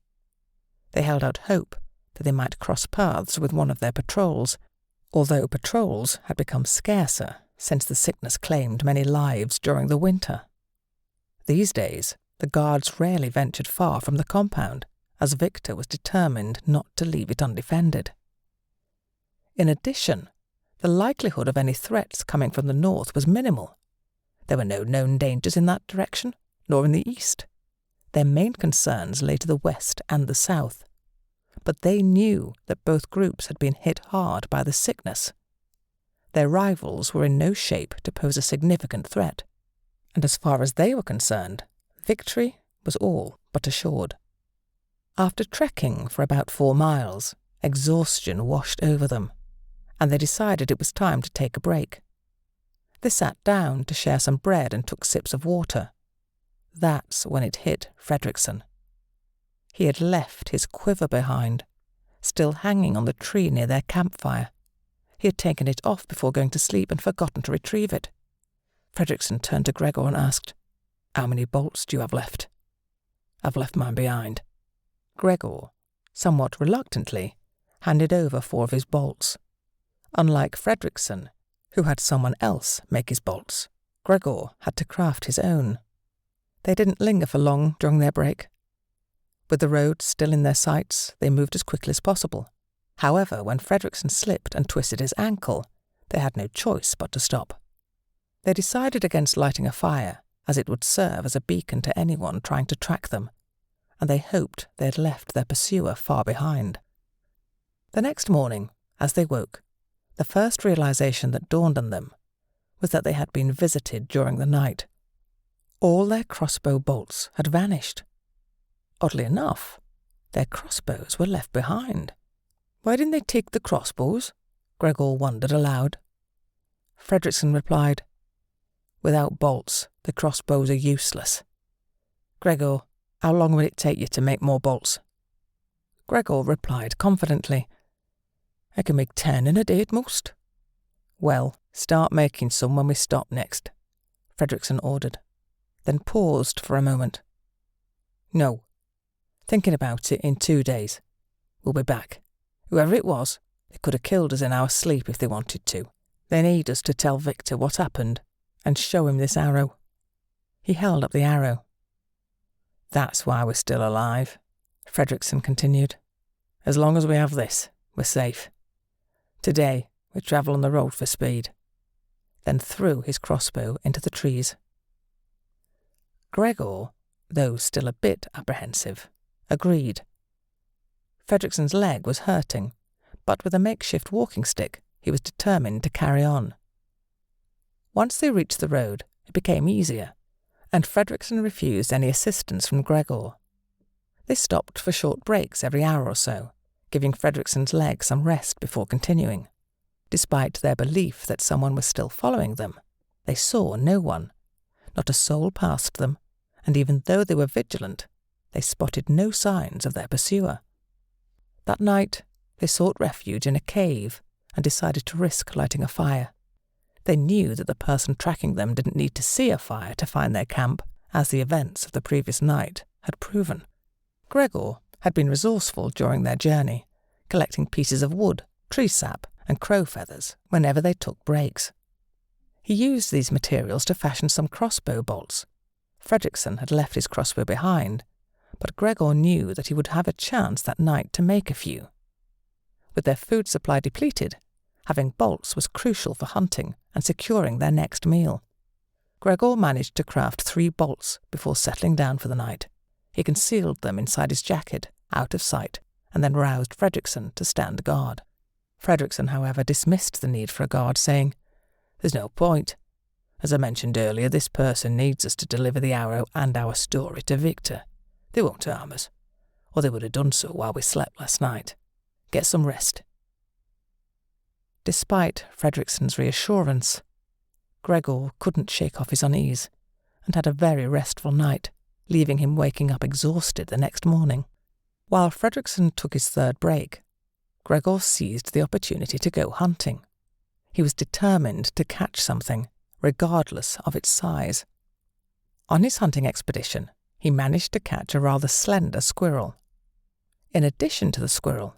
They held out hope that they might cross paths with one of their patrols, although patrols had become scarcer since the sickness claimed many lives during the winter. These days, the guards rarely ventured far from the compound, as Victor was determined not to leave it undefended. In addition, the likelihood of any threats coming from the north was minimal. There were no known dangers in that direction, nor in the east. Their main concerns lay to the west and the south, but they knew that both groups had been hit hard by the sickness. Their rivals were in no shape to pose a significant threat, and as far as they were concerned, victory was all but assured. After trekking for about 4 miles, exhaustion washed over them, and they decided it was time to take a break. They sat down to share some bread and took sips of water. That's when it hit Fredrickson. He had left his quiver behind, still hanging on the tree near their campfire. He had taken it off before going to sleep and forgotten to retrieve it. Fredrickson turned to Gregor and asked, "How many bolts do you have left?" "I've left mine behind." Gregor, somewhat reluctantly, handed over 4 of his bolts. Unlike Fredrickson, who had someone else make his bolts, Gregor had to craft his own. They didn't linger for long during their break. With the road still in their sights, they moved as quickly as possible. However, when Fredrickson slipped and twisted his ankle, they had no choice but to stop. They decided against lighting a fire, as it would serve as a beacon to anyone trying to track them, and they hoped they had left their pursuer far behind. The next morning, as they woke, the first realization that dawned on them was that they had been visited during the night. All their crossbow bolts had vanished. Oddly enough, their crossbows were left behind. "Why didn't they take the crossbows?" Gregor wondered aloud. Fredrickson replied, "Without bolts, the crossbows are useless. Gregor, how long will it take you to make more bolts?" Gregor replied confidently, "I can make 10 in a day at most." "Well, start making some when we stop next," Fredrickson ordered, then paused for a moment. "No. Thinking about it in 2 days. We'll be back. Whoever it was, they could have killed us in our sleep if they wanted to. They need us to tell Victor what happened and show him this arrow." He held up the arrow. "That's why we're still alive," Fredrickson continued. "As long as we have this, we're safe. Today, we travel on the road for speed." Then threw his crossbow into the trees. Gregor, though still a bit apprehensive, agreed. Fredrickson's leg was hurting, but with a makeshift walking stick, he was determined to carry on. Once they reached the road, it became easier, and Fredrickson refused any assistance from Gregor. They stopped for short breaks every hour or so, giving Fredrickson's leg some rest before continuing. Despite their belief that someone was still following them, they saw no one. Not a soul passed them, and even though they were vigilant, they spotted no signs of their pursuer. That night, they sought refuge in a cave and decided to risk lighting a fire. They knew that the person tracking them didn't need to see a fire to find their camp, as the events of the previous night had proven. Gregor had been resourceful during their journey, collecting pieces of wood, tree sap, and crow feathers whenever they took breaks. He used these materials to fashion some crossbow bolts. Fredrickson had left his crossbow behind, but Gregor knew that he would have a chance that night to make a few. With their food supply depleted, having bolts was crucial for hunting and securing their next meal. Gregor managed to craft 3 bolts before settling down for the night. He concealed them inside his jacket, out of sight, and then roused Fredrickson to stand guard. Fredrickson, however, dismissed the need for a guard, saying, "There's no point. As I mentioned earlier, this person needs us to deliver the arrow and our story to Victor. They won't harm us, or they would have done so while we slept last night. Get some rest." Despite Fredrickson's reassurance, Gregor couldn't shake off his unease and had a very restful night, leaving him waking up exhausted the next morning. While Fredrickson took his 3rd break, Gregor seized the opportunity to go hunting. He was determined to catch something, regardless of its size. On his hunting expedition, he managed to catch a rather slender squirrel. In addition to the squirrel,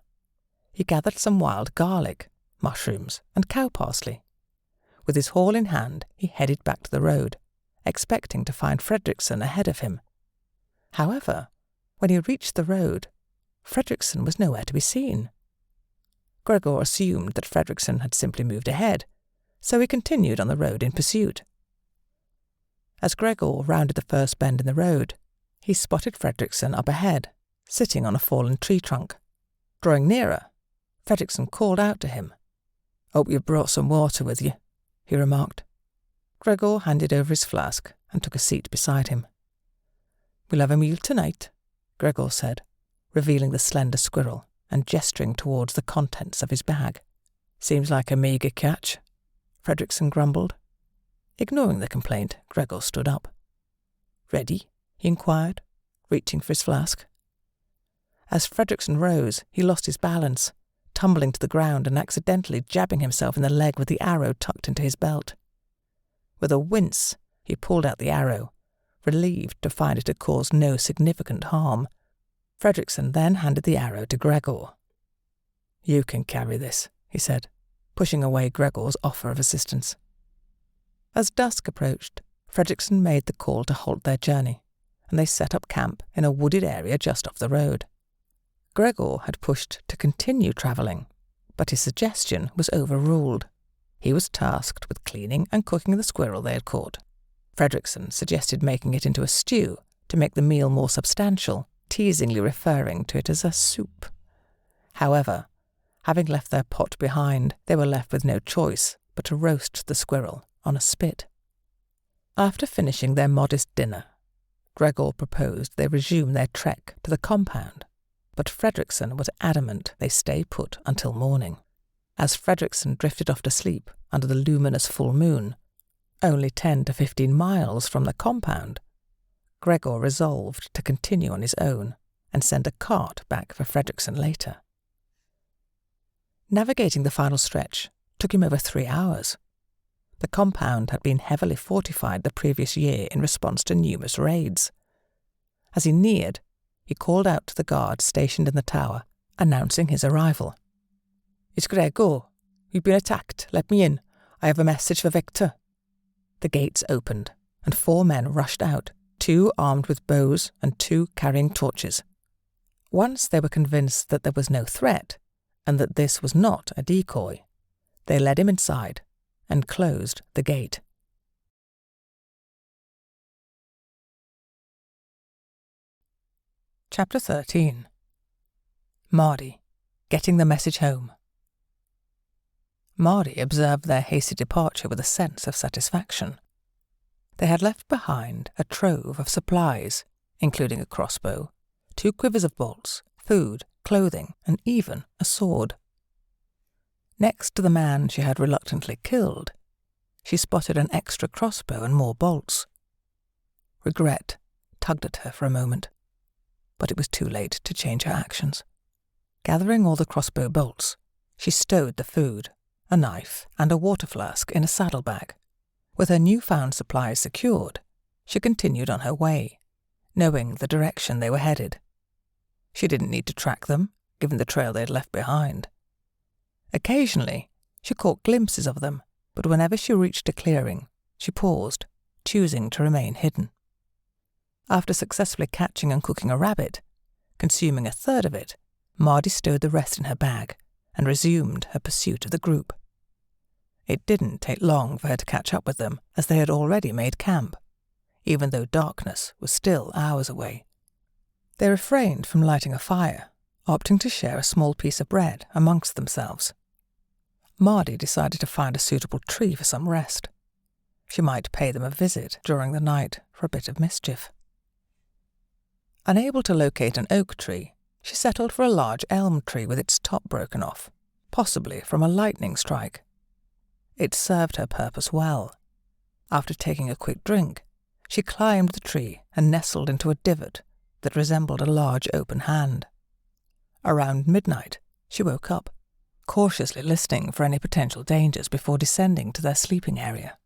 he gathered some wild garlic, mushrooms, and cow parsley. With his haul in hand, he headed back to the road, expecting to find Fredrickson ahead of him. However, when he reached the road, Fredrickson was nowhere to be seen. Gregor assumed that Fredrickson had simply moved ahead, so he continued on the road in pursuit. As Gregor rounded the first bend in the road, he spotted Fredrickson up ahead, sitting on a fallen tree trunk. Drawing nearer, Fredrickson called out to him. "Hope you've brought some water with you," he remarked. Gregor handed over his flask and took a seat beside him. "We'll have a meal tonight," Gregor said, revealing the slender squirrel and gesturing towards the contents of his bag. "Seems like a meagre catch," Fredrickson grumbled. Ignoring the complaint, Gregor stood up. "Ready?" he inquired, reaching for his flask. As Fredrickson rose, he lost his balance, tumbling to the ground and accidentally jabbing himself in the leg with the arrow tucked into his belt. With a wince, he pulled out the arrow, relieved to find it had caused no significant harm. Fredrickson then handed the arrow to Gregor. "You can carry this," he said, pushing away Gregor's offer of assistance. As dusk approached, Fredrickson made the call to halt their journey, and they set up camp in a wooded area just off the road. Gregor had pushed to continue travelling, but his suggestion was overruled. He was tasked with cleaning and cooking the squirrel they had caught. Fredrickson suggested making it into a stew to make the meal more substantial, teasingly referring to it as a soup. However, having left their pot behind, they were left with no choice but to roast the squirrel on a spit. After finishing their modest dinner, Gregor proposed they resume their trek to the compound, but Fredrickson was adamant they stay put until morning. As Fredrickson drifted off to sleep under the luminous full moon, only 10 to 15 miles from the compound, Gregor resolved to continue on his own and send a cart back for Fredrickson later. Navigating the final stretch took him over 3 hours. The compound had been heavily fortified the previous year in response to numerous raids. As he neared, he called out to the guard stationed in the tower, announcing his arrival. "It's Gregor. We've been attacked. Let me in. I have a message for Victor." The gates opened, and 4 men rushed out, 2 armed with bows and 2 carrying torches. Once they were convinced that there was no threat, and that this was not a decoy, they led him inside and closed the gate. Chapter 13. Mardi, getting the message home. Mardi observed their hasty departure with a sense of satisfaction. They had left behind a trove of supplies, including a crossbow, 2 quivers of bolts, food, clothing, and even a sword. Next to the man she had reluctantly killed, she spotted an extra crossbow and more bolts. Regret tugged at her for a moment, but it was too late to change her actions. Gathering all the crossbow bolts, she stowed the food, a knife, and a water flask in a saddlebag. With her newfound supplies secured, she continued on her way, knowing the direction they were headed. She didn't need to track them, given the trail they had left behind. Occasionally, she caught glimpses of them, but whenever she reached a clearing, she paused, choosing to remain hidden. After successfully catching and cooking a rabbit, consuming a third of it, Mardi stowed the rest in her bag and resumed her pursuit of the group. It didn't take long for her to catch up with them, as they had already made camp, even though darkness was still hours away. They refrained from lighting a fire, opting to share a small piece of bread amongst themselves. Mardi decided to find a suitable tree for some rest. She might pay them a visit during the night for a bit of mischief. Unable to locate an oak tree, she settled for a large elm tree with its top broken off, possibly from a lightning strike. It served her purpose well. After taking a quick drink, she climbed the tree and nestled into a divot that resembled a large open hand. Around midnight, she woke up, cautiously listening for any potential dangers before descending to their sleeping area.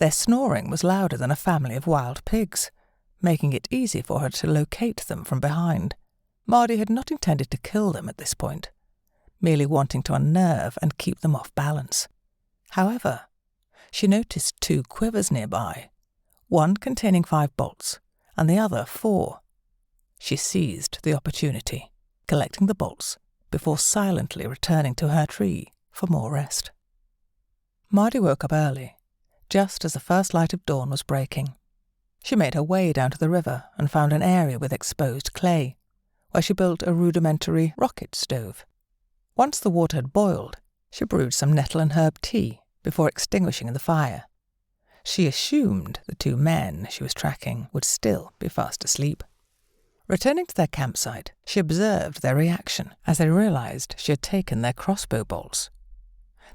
Their snoring was louder than a family of wild pigs, making it easy for her to locate them from behind. Mardi had not intended to kill them at this point, merely wanting to unnerve and keep them off balance. However, she noticed 2 quivers nearby, one containing 5 bolts and the other 4. She seized the opportunity, collecting the bolts before silently returning to her tree for more rest. Mardi woke up early, just as the first light of dawn was breaking. She made her way down to the river and found an area with exposed clay, where she built a rudimentary rocket stove. Once the water had boiled, she brewed some nettle and herb tea before extinguishing the fire. She assumed the 2 men she was tracking would still be fast asleep. Returning to their campsite, she observed their reaction as they realized she had taken their crossbow bolts.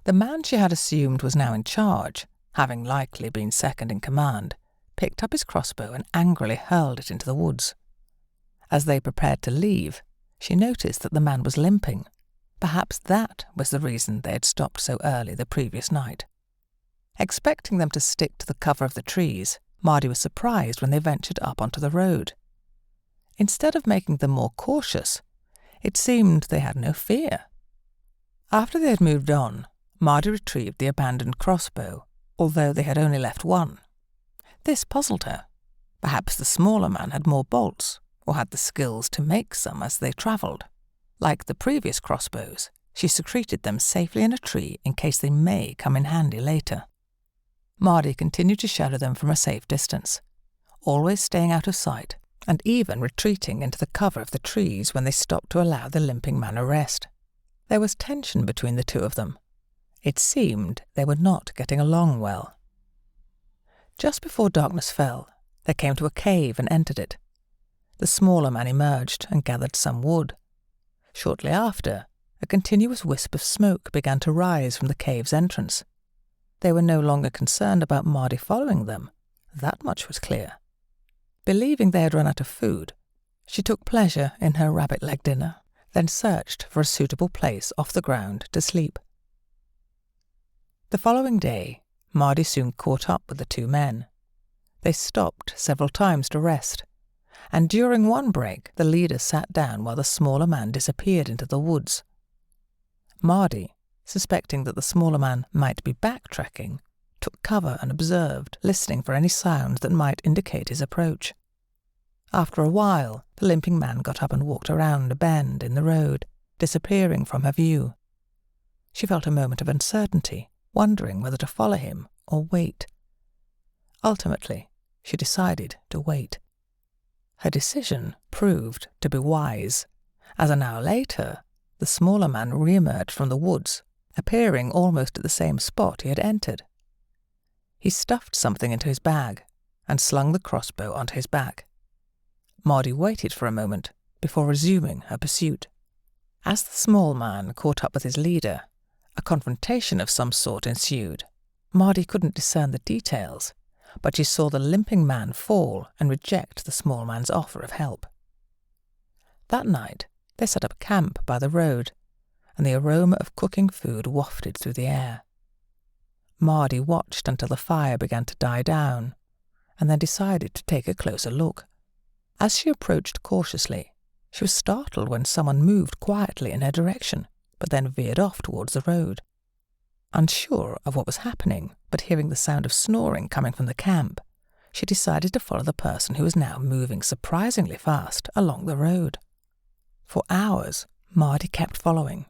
The man she had assumed was now in charge, having likely been second in command, picked up his crossbow and angrily hurled it into the woods. As they prepared to leave, she noticed that the man was limping. Perhaps that was the reason they had stopped so early the previous night. Expecting them to stick to the cover of the trees, Mardi was surprised when they ventured up onto the road. Instead of making them more cautious, it seemed they had no fear. After they had moved on, Mardi retrieved the abandoned crossbow, although they had only left one. This puzzled her. Perhaps the smaller man had more bolts, or had the skills to make some as they travelled. Like the previous crossbows, she secreted them safely in a tree in case they may come in handy later. Mardi continued to shadow them from a safe distance, always staying out of sight, and even retreating into the cover of the trees when they stopped to allow the limping man a rest. There was tension between the 2 of them. It seemed they were not getting along well. Just before darkness fell, they came to a cave and entered it. The smaller man emerged and gathered some wood. Shortly after, a continuous wisp of smoke began to rise from the cave's entrance. They were no longer concerned about Mardi following them. That much was clear. Believing they had run out of food, she took pleasure in her rabbit-leg dinner, then searched for a suitable place off the ground to sleep. The following day, Mardi soon caught up with the 2 men. They stopped several times to rest, and during one break the leader sat down while the smaller man disappeared into the woods. Mardi, suspecting that the smaller man might be backtracking, took cover and observed, listening for any sounds that might indicate his approach. After a while, the limping man got up and walked around a bend in the road, disappearing from her view. She felt a moment of uncertainty, wondering whether to follow him or wait. Ultimately, she decided to wait. Her decision proved to be wise, as an hour later, the smaller man re-emerged from the woods, appearing almost at the same spot he had entered. He stuffed something into his bag and slung the crossbow onto his back. Mardi waited for a moment before resuming her pursuit. As the small man caught up with his leader, a confrontation of some sort ensued. Mardi couldn't discern the details, but she saw the limping man fall and reject the small man's offer of help. That night, they set up camp by the road, and the aroma of cooking food wafted through the air. Mardi watched until the fire began to die down, and then decided to take a closer look. As she approached cautiously, she was startled when someone moved quietly in her direction, but then veered off towards the road. Unsure of what was happening, but hearing the sound of snoring coming from the camp, she decided to follow the person who was now moving surprisingly fast along the road. For hours, Mardi kept following,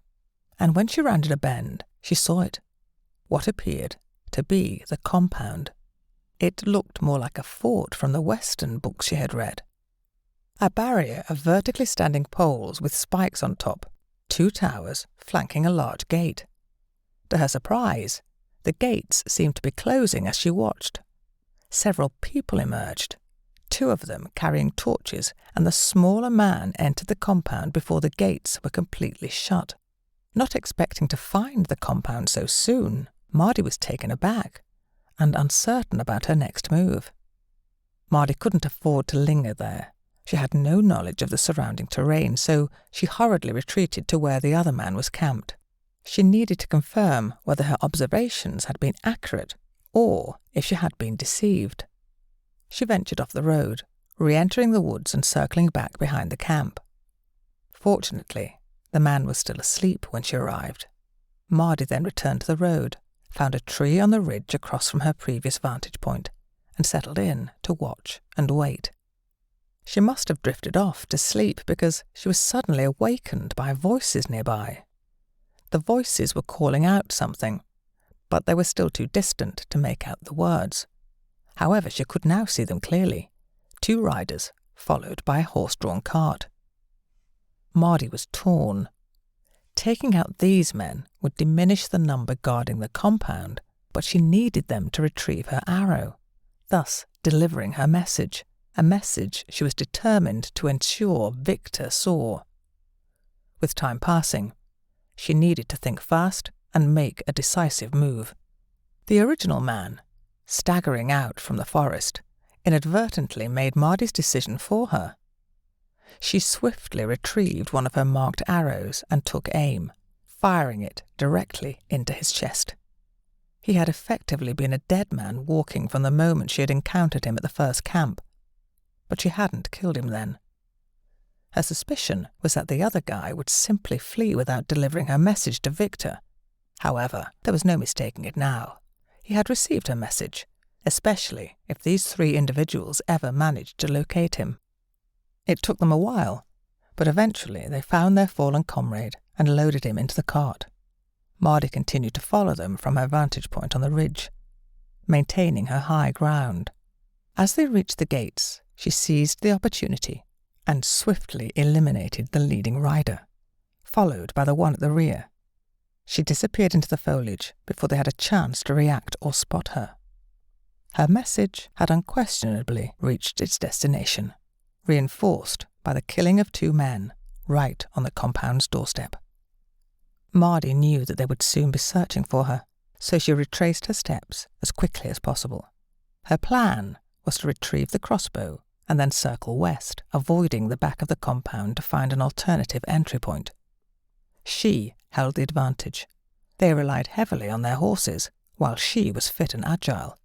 and when she rounded a bend, she saw it. what appeared to be the compound. It looked more like a fort from the Western books she had read. A barrier of vertically standing poles with spikes on top, 2 towers flanking a large gate. To her surprise, the gates seemed to be closing as she watched. Several people emerged, 2 of them carrying torches, and the smaller man entered the compound before the gates were completely shut. Not expecting to find the compound so soon, Mardi was taken aback and uncertain about her next move. Mardi couldn't afford to linger there. She had no knowledge of the surrounding terrain, so she hurriedly retreated to where the other man was camped. She needed to confirm whether her observations had been accurate or if she had been deceived. She ventured off the road, re-entering the woods and circling back behind the camp. Fortunately, the man was still asleep when she arrived. Mardi then returned to the road, found a tree on the ridge across from her previous vantage point, and settled in to watch and wait. She must have drifted off to sleep because she was suddenly awakened by voices nearby. The voices were calling out something, but they were still too distant to make out the words. However, she could now see them clearly. 2 riders, followed by a horse-drawn cart. Mardi was torn. Taking out these men would diminish the number guarding the compound, but she needed them to retrieve her arrow, thus delivering her message, a message she was determined to ensure Victor saw. With time passing, she needed to think fast and make a decisive move. The original man, staggering out from the forest, inadvertently made Mardi's decision for her. She swiftly retrieved one of her marked arrows and took aim, firing it directly into his chest. He had effectively been a dead man walking from the moment she had encountered him at the first camp, but she hadn't killed him then. Her suspicion was that the other guy would simply flee without delivering her message to Victor. However, there was no mistaking it now. He had received her message, especially if these 3 individuals ever managed to locate him. It took them a while, but eventually they found their fallen comrade and loaded him into the cart. Mardi continued to follow them from her vantage point on the ridge, maintaining her high ground. As they reached the gates, she seized the opportunity and swiftly eliminated the leading rider, followed by the one at the rear. She disappeared into the foliage before they had a chance to react or spot her. Her message had unquestionably reached its destination, reinforced by the killing of 2 men right on the compound's doorstep. Mardi knew that they would soon be searching for her, so she retraced her steps as quickly as possible. Her plan was to retrieve the crossbow and then circle west, avoiding the back of the compound to find an alternative entry point. She held the advantage. They relied heavily on their horses, while she was fit and agile.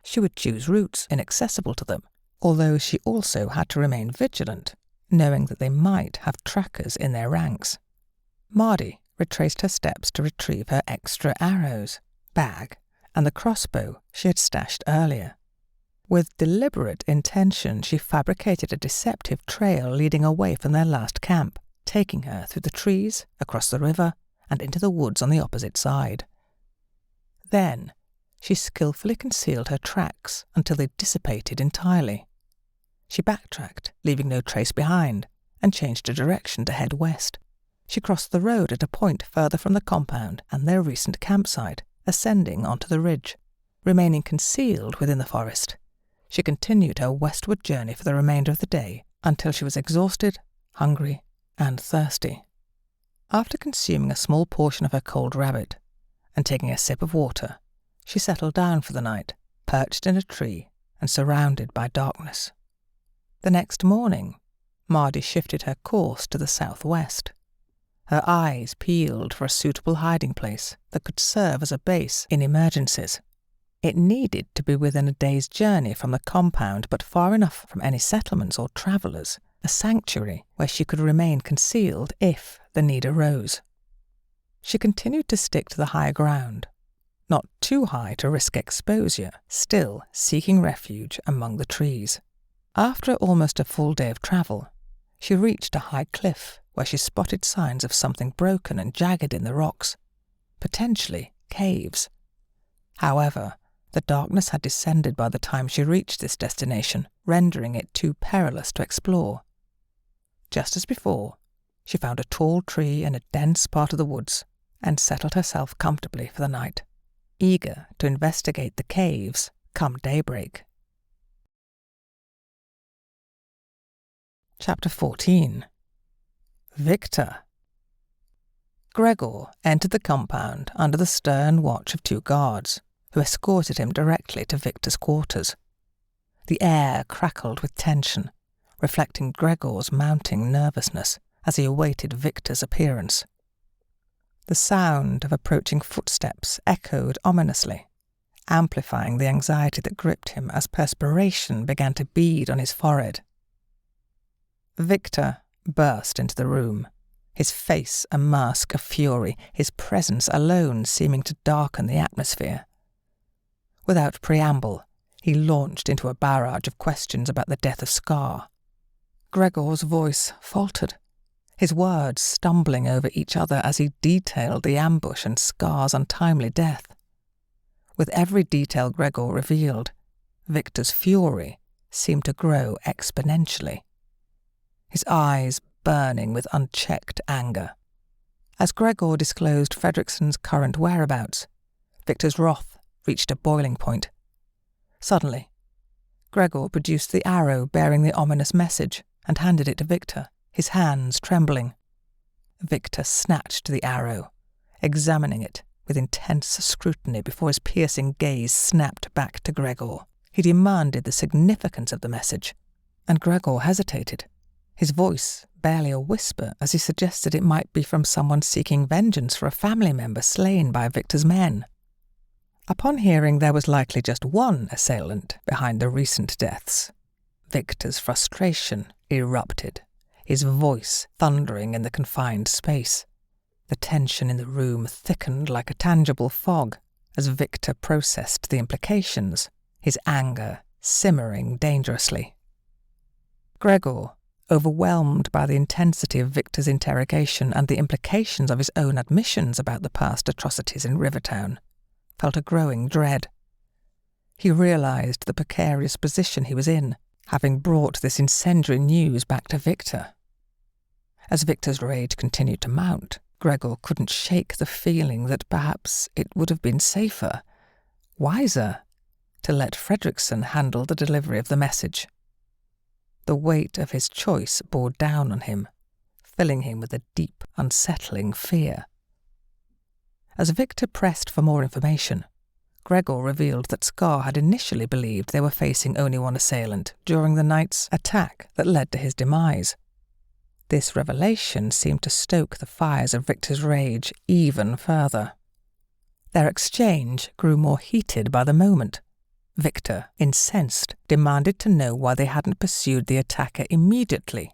She would choose routes inaccessible to them, although she also had to remain vigilant, knowing that they might have trackers in their ranks. Mardi retraced her steps to retrieve her extra arrows, bag, and the crossbow she had stashed earlier. With deliberate intention, she fabricated a deceptive trail leading away from their last camp, taking her through the trees, across the river, and into the woods on the opposite side. Then, she skillfully concealed her tracks until they dissipated entirely. She backtracked, leaving no trace behind, and changed her direction to head west. She crossed the road at a point further from the compound and their recent campsite, ascending onto the ridge. Remaining concealed within the forest, she continued her westward journey for the remainder of the day until she was exhausted, hungry, and thirsty. After consuming a small portion of her cold rabbit and taking a sip of water, she settled down for the night, perched in a tree and surrounded by darkness. The next morning, Mardi shifted her course to the southwest. Her eyes peeled for a suitable hiding place that could serve as a base in emergencies. It needed to be within a day's journey from the compound, but far enough from any settlements or travellers, a sanctuary where she could remain concealed if the need arose. She continued to stick to the high ground, not too high to risk exposure, still seeking refuge among the trees. After almost a full day of travel, she reached a high cliff where she spotted signs of something broken and jagged in the rocks, potentially caves. However, the darkness had descended by the time she reached this destination, rendering it too perilous to explore. Just as before, she found a tall tree in a dense part of the woods and settled herself comfortably for the night, eager to investigate the caves come daybreak. Chapter 14. Victor. Gregor entered the compound under the stern watch of 2 guards, who escorted him directly to Victor's quarters. The air crackled with tension, reflecting Gregor's mounting nervousness as he awaited Victor's appearance. The sound of approaching footsteps echoed ominously, amplifying the anxiety that gripped him as perspiration began to bead on his forehead. Victor burst into the room, his face a mask of fury, his presence alone seeming to darken the atmosphere. Without preamble, he launched into a barrage of questions about the death of Scar. Gregor's voice faltered, his words stumbling over each other as he detailed the ambush and Scar's untimely death. With every detail Gregor revealed, Victor's fury seemed to grow exponentially, his eyes burning with unchecked anger. As Gregor disclosed Fredrickson's current whereabouts, Victor's wrath reached a boiling point. Suddenly, Gregor produced the arrow bearing the ominous message and handed it to Victor, his hands trembling. Victor snatched the arrow, examining it with intense scrutiny before his piercing gaze snapped back to Gregor. He demanded the significance of the message, and Gregor hesitated, his voice barely a whisper as he suggested it might be from someone seeking vengeance for a family member slain by Victor's men. Upon hearing there was likely just one assailant behind the recent deaths, Victor's frustration erupted, his voice thundering in the confined space. The tension in the room thickened like a tangible fog as Victor processed the implications, his anger simmering dangerously. Gregor, overwhelmed by the intensity of Victor's interrogation and the implications of his own admissions about the past atrocities in Rivertown, felt a growing dread. He realized the precarious position he was in, having brought this incendiary news back to Victor. As Victor's rage continued to mount, Gregor couldn't shake the feeling that perhaps it would have been safer, wiser, to let Fredrickson handle the delivery of the message. The weight of his choice bore down on him, filling him with a deep, unsettling fear. As Victor pressed for more information, Gregor revealed that Scar had initially believed they were facing only one assailant during the night's attack that led to his demise. This revelation seemed to stoke the fires of Victor's rage even further. Their exchange grew more heated by the moment. Victor, incensed, demanded to know why they hadn't pursued the attacker immediately.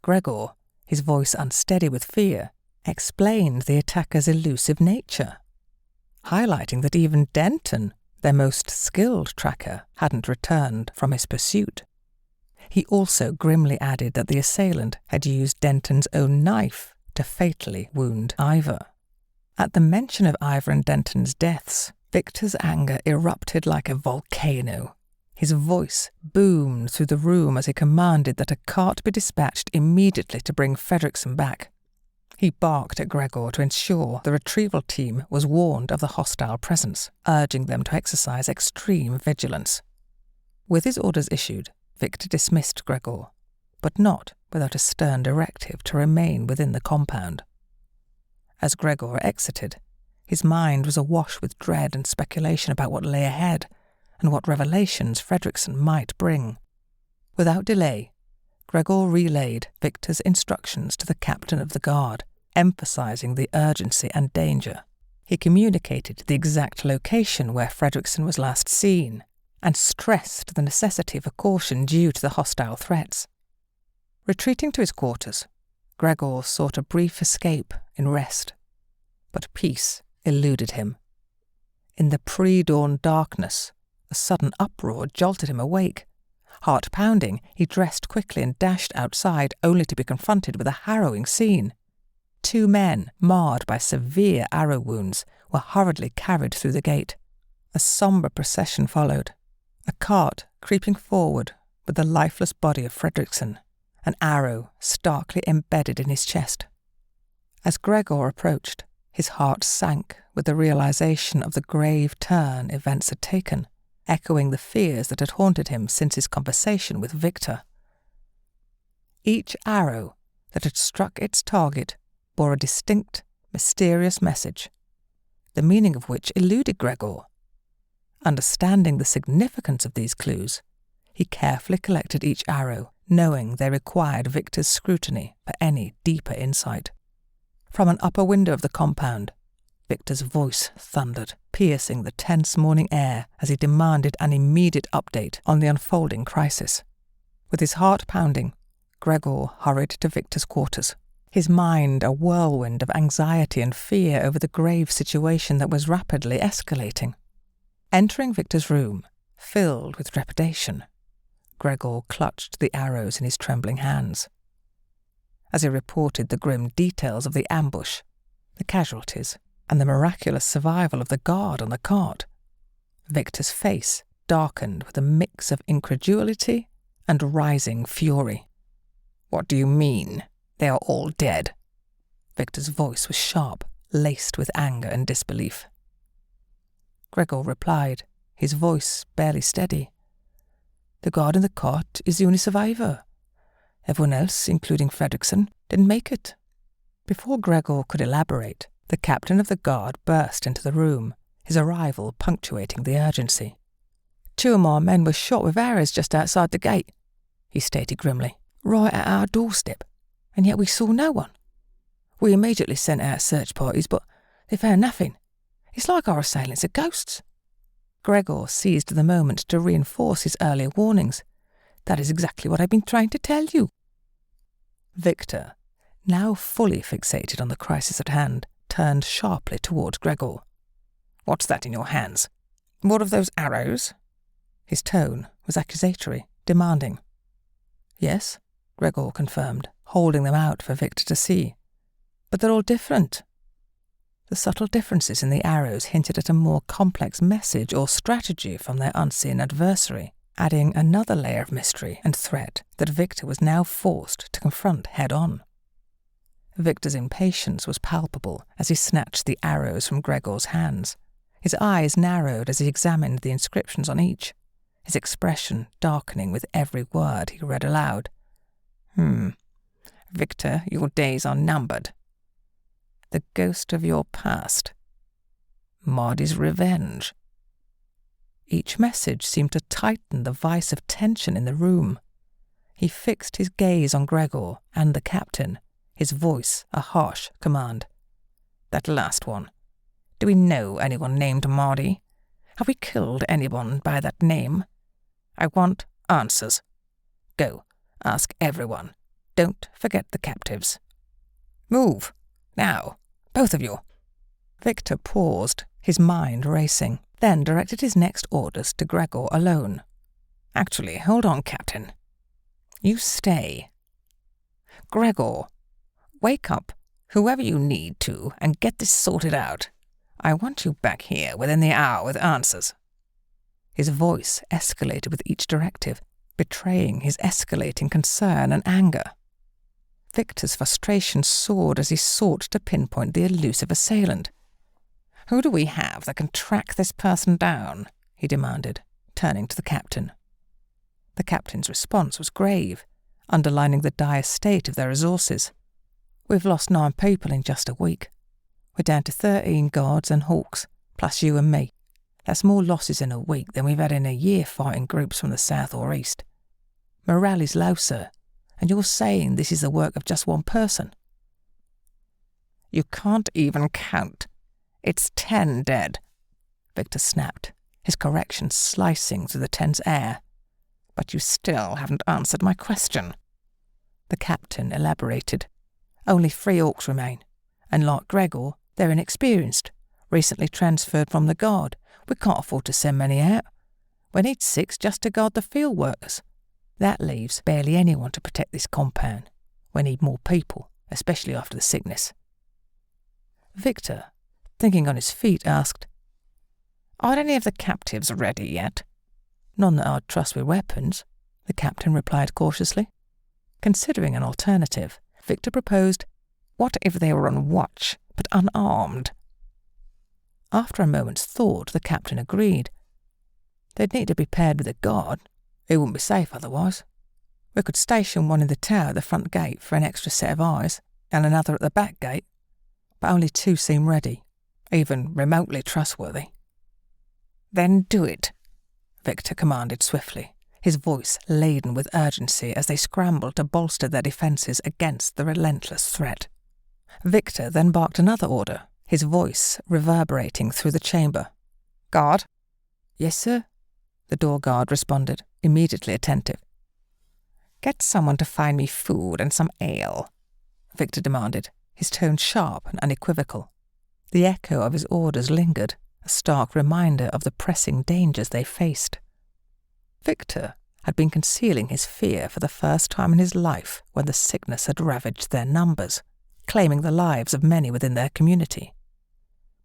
Gregor, his voice unsteady with fear, explained the attacker's elusive nature, highlighting that even Denton, their most skilled tracker, hadn't returned from his pursuit. He also grimly added that the assailant had used Denton's own knife to fatally wound Ivor. At the mention of Ivor and Denton's deaths, Victor's anger erupted like a volcano. His voice boomed through the room as he commanded that a cart be dispatched immediately to bring Fredrickson back. He barked at Gregor to ensure the retrieval team was warned of the hostile presence, urging them to exercise extreme vigilance. With his orders issued, Victor dismissed Gregor, but not without a stern directive to remain within the compound. As Gregor exited, his mind was awash with dread and speculation about what lay ahead and what revelations Fredrickson might bring. Without delay, Gregor relayed Victor's instructions to the captain of the guard, emphasizing the urgency and danger. He communicated the exact location where Fredrickson was last seen and stressed the necessity for caution due to the hostile threats. Retreating to his quarters, Gregor sought a brief escape in rest, but peace eluded him. In the pre-dawn darkness, a sudden uproar jolted him awake. Heart pounding, he dressed quickly and dashed outside, only to be confronted with a harrowing scene. 2 men, marred by severe arrow wounds, were hurriedly carried through the gate. A sombre procession followed, a cart creeping forward with the lifeless body of Fredrickson, an arrow starkly embedded in his chest. As Gregor approached, his heart sank with the realization of the grave turn events had taken, echoing the fears that had haunted him since his conversation with Victor. Each arrow that had struck its target bore a distinct, mysterious message, the meaning of which eluded Gregor. Understanding the significance of these clues, he carefully collected each arrow, knowing they required Victor's scrutiny for any deeper insight. From an upper window of the compound, Victor's voice thundered, piercing the tense morning air as he demanded an immediate update on the unfolding crisis. With his heart pounding, Gregor hurried to Victor's quarters, his mind a whirlwind of anxiety and fear over the grave situation that was rapidly escalating. Entering Victor's room, filled with trepidation, Gregor clutched the arrows in his trembling hands. As he reported the grim details of the ambush, the casualties, and the miraculous survival of the guard on the cart, Victor's face darkened with a mix of incredulity and rising fury. "What do you mean? They are all dead?" Victor's voice was sharp, laced with anger and disbelief. Gregor replied, his voice barely steady. "The guard in the cart is the only survivor. Everyone else, including Fredrickson, didn't make it." Before Gregor could elaborate, the captain of the guard burst into the room, his arrival punctuating the urgency. "Two of my men were shot with arrows just outside the gate," he stated grimly, "right at our doorstep, and yet we saw no one. We immediately sent out search parties, but they found nothing. It's like our assailants are ghosts." Gregor seized the moment to reinforce his earlier warnings. "That is exactly what I've been trying to tell you." Victor, now fully fixated on the crisis at hand, turned sharply towards Gregor. "What's that in your hands? What of those arrows?" His tone was accusatory, demanding. "Yes," Gregor confirmed, holding them out for Victor to see. "But they're all different." The subtle differences in the arrows hinted at a more complex message or strategy from their unseen adversary, adding another layer of mystery and threat that Victor was now forced to confront head-on. Victor's impatience was palpable as he snatched the arrows from Gregor's hands. His eyes narrowed as he examined the inscriptions on each, his expression darkening with every word he read aloud. Victor, your days are numbered. The ghost of your past. Mardi's revenge." Each message seemed to tighten the vice of tension in the room. He fixed his gaze on Gregor and the captain, his voice a harsh command. "That last one. Do we know anyone named Mardi? Have we killed anyone by that name? I want answers. Go, ask everyone. Don't forget the captives. Move, now, both of you." Victor paused, his mind racing, then directed his next orders to Gregor alone. "Actually, hold on, Captain. You stay. Gregor, wake up whoever you need to and get this sorted out. I want you back here within the hour with answers." His voice escalated with each directive, betraying his escalating concern and anger. Victor's frustration soared as he sought to pinpoint the elusive assailant. "Who do we have that can track this person down?" he demanded, turning to the captain. The captain's response was grave, underlining the dire state of their resources. "We've lost 9 people in just a week. We're down to 13 guards and hawks, plus you and me. That's more losses in a week than we've had in a year fighting groups from the south or east. Morale is low, sir, and you're saying this is the work of just one person?" "You can't even count. It's 10 dead," Victor snapped, his correction slicing through the tense air. "But you still haven't answered my question." The captain elaborated. "Only 3 orcs remain, and like Gregor, they're inexperienced, recently transferred from the guard. We can't afford to send many out. We need 6 just to guard the field workers. That leaves barely anyone to protect this compound. We need more people, especially after the sickness." Victor, thinking on his feet, asked, Are any of the captives ready yet? None that I'd trust with weapons, the captain replied cautiously. Considering an alternative, Victor proposed, What if they were on watch, but unarmed? After a moment's thought, the captain agreed. They'd need to be paired with a guard. It wouldn't be safe otherwise. We could station one in the tower at the front gate for an extra set of eyes, and another at the back gate, but only 2 seem ready, even remotely trustworthy. Then do it, Victor commanded swiftly, his voice laden with urgency as they scrambled to bolster their defences against the relentless threat. Victor then barked another order, his voice reverberating through the chamber. Guard? Yes, sir, the door guard responded, immediately attentive. Get someone to find me food and some ale, Victor demanded, his tone sharp and unequivocal. The echo of his orders lingered, a stark reminder of the pressing dangers they faced. Victor had been concealing his fear for the first time in his life when the sickness had ravaged their numbers, claiming the lives of many within their community.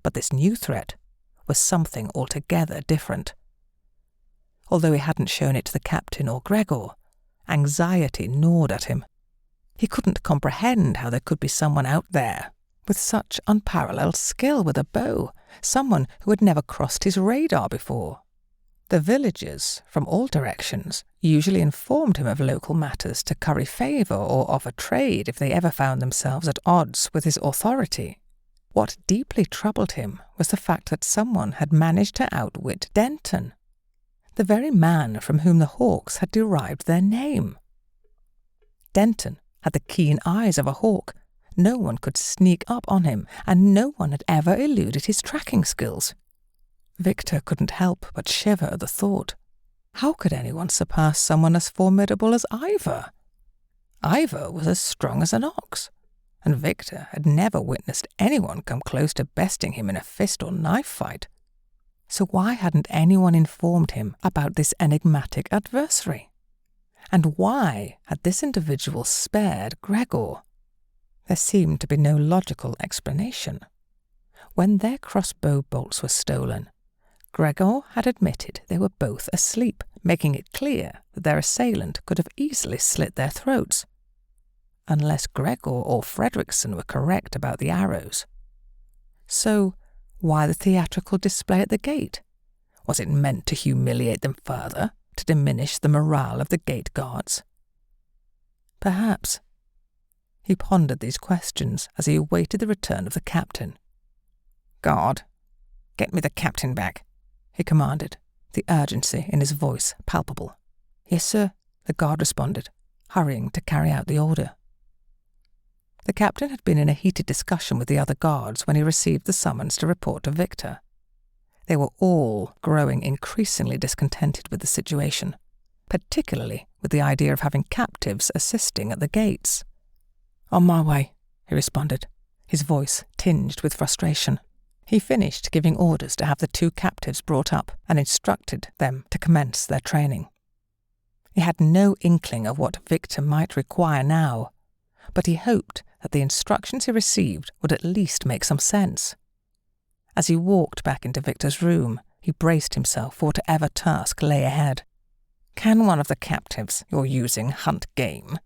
But this new threat was something altogether different. Although he hadn't shown it to the captain or Gregor, anxiety gnawed at him. He couldn't comprehend how there could be someone out there with such unparalleled skill with a bow, someone who had never crossed his radar before. The villagers, from all directions, usually informed him of local matters to curry favour or offer trade if they ever found themselves at odds with his authority. What deeply troubled him was the fact that someone had managed to outwit Denton, the very man from whom the hawks had derived their name. Denton had the keen eyes of a hawk. No one could sneak up on him, and no one had ever eluded his tracking skills. Victor couldn't help but shiver at the thought. How could anyone surpass someone as formidable as Ivor? Ivor was as strong as an ox, and Victor had never witnessed anyone come close to besting him in a fist or knife fight. So why hadn't anyone informed him about this enigmatic adversary? And why had this individual spared Gregor? There seemed to be no logical explanation. When their crossbow bolts were stolen, Gregor had admitted they were both asleep, making it clear that their assailant could have easily slit their throats. Unless Gregor or Fredrickson were correct about the arrows. So, why the theatrical display at the gate? Was it meant to humiliate them further, to diminish the morale of the gate guards? Perhaps. He pondered these questions as he awaited the return of the captain. Guard, get me the captain back, he commanded, the urgency in his voice palpable. Yes, sir, the guard responded, hurrying to carry out the order. The captain had been in a heated discussion with the other guards when he received the summons to report to Victor. They were all growing increasingly discontented with the situation, particularly with the idea of having captives assisting at the gates. On my way, he responded, his voice tinged with frustration. He finished giving orders to have the 2 captives brought up and instructed them to commence their training. He had no inkling of what Victor might require now, but he hoped that the instructions he received would at least make some sense. As he walked back into Victor's room, he braced himself for whatever task lay ahead. Can one of the captives you're using hunt game?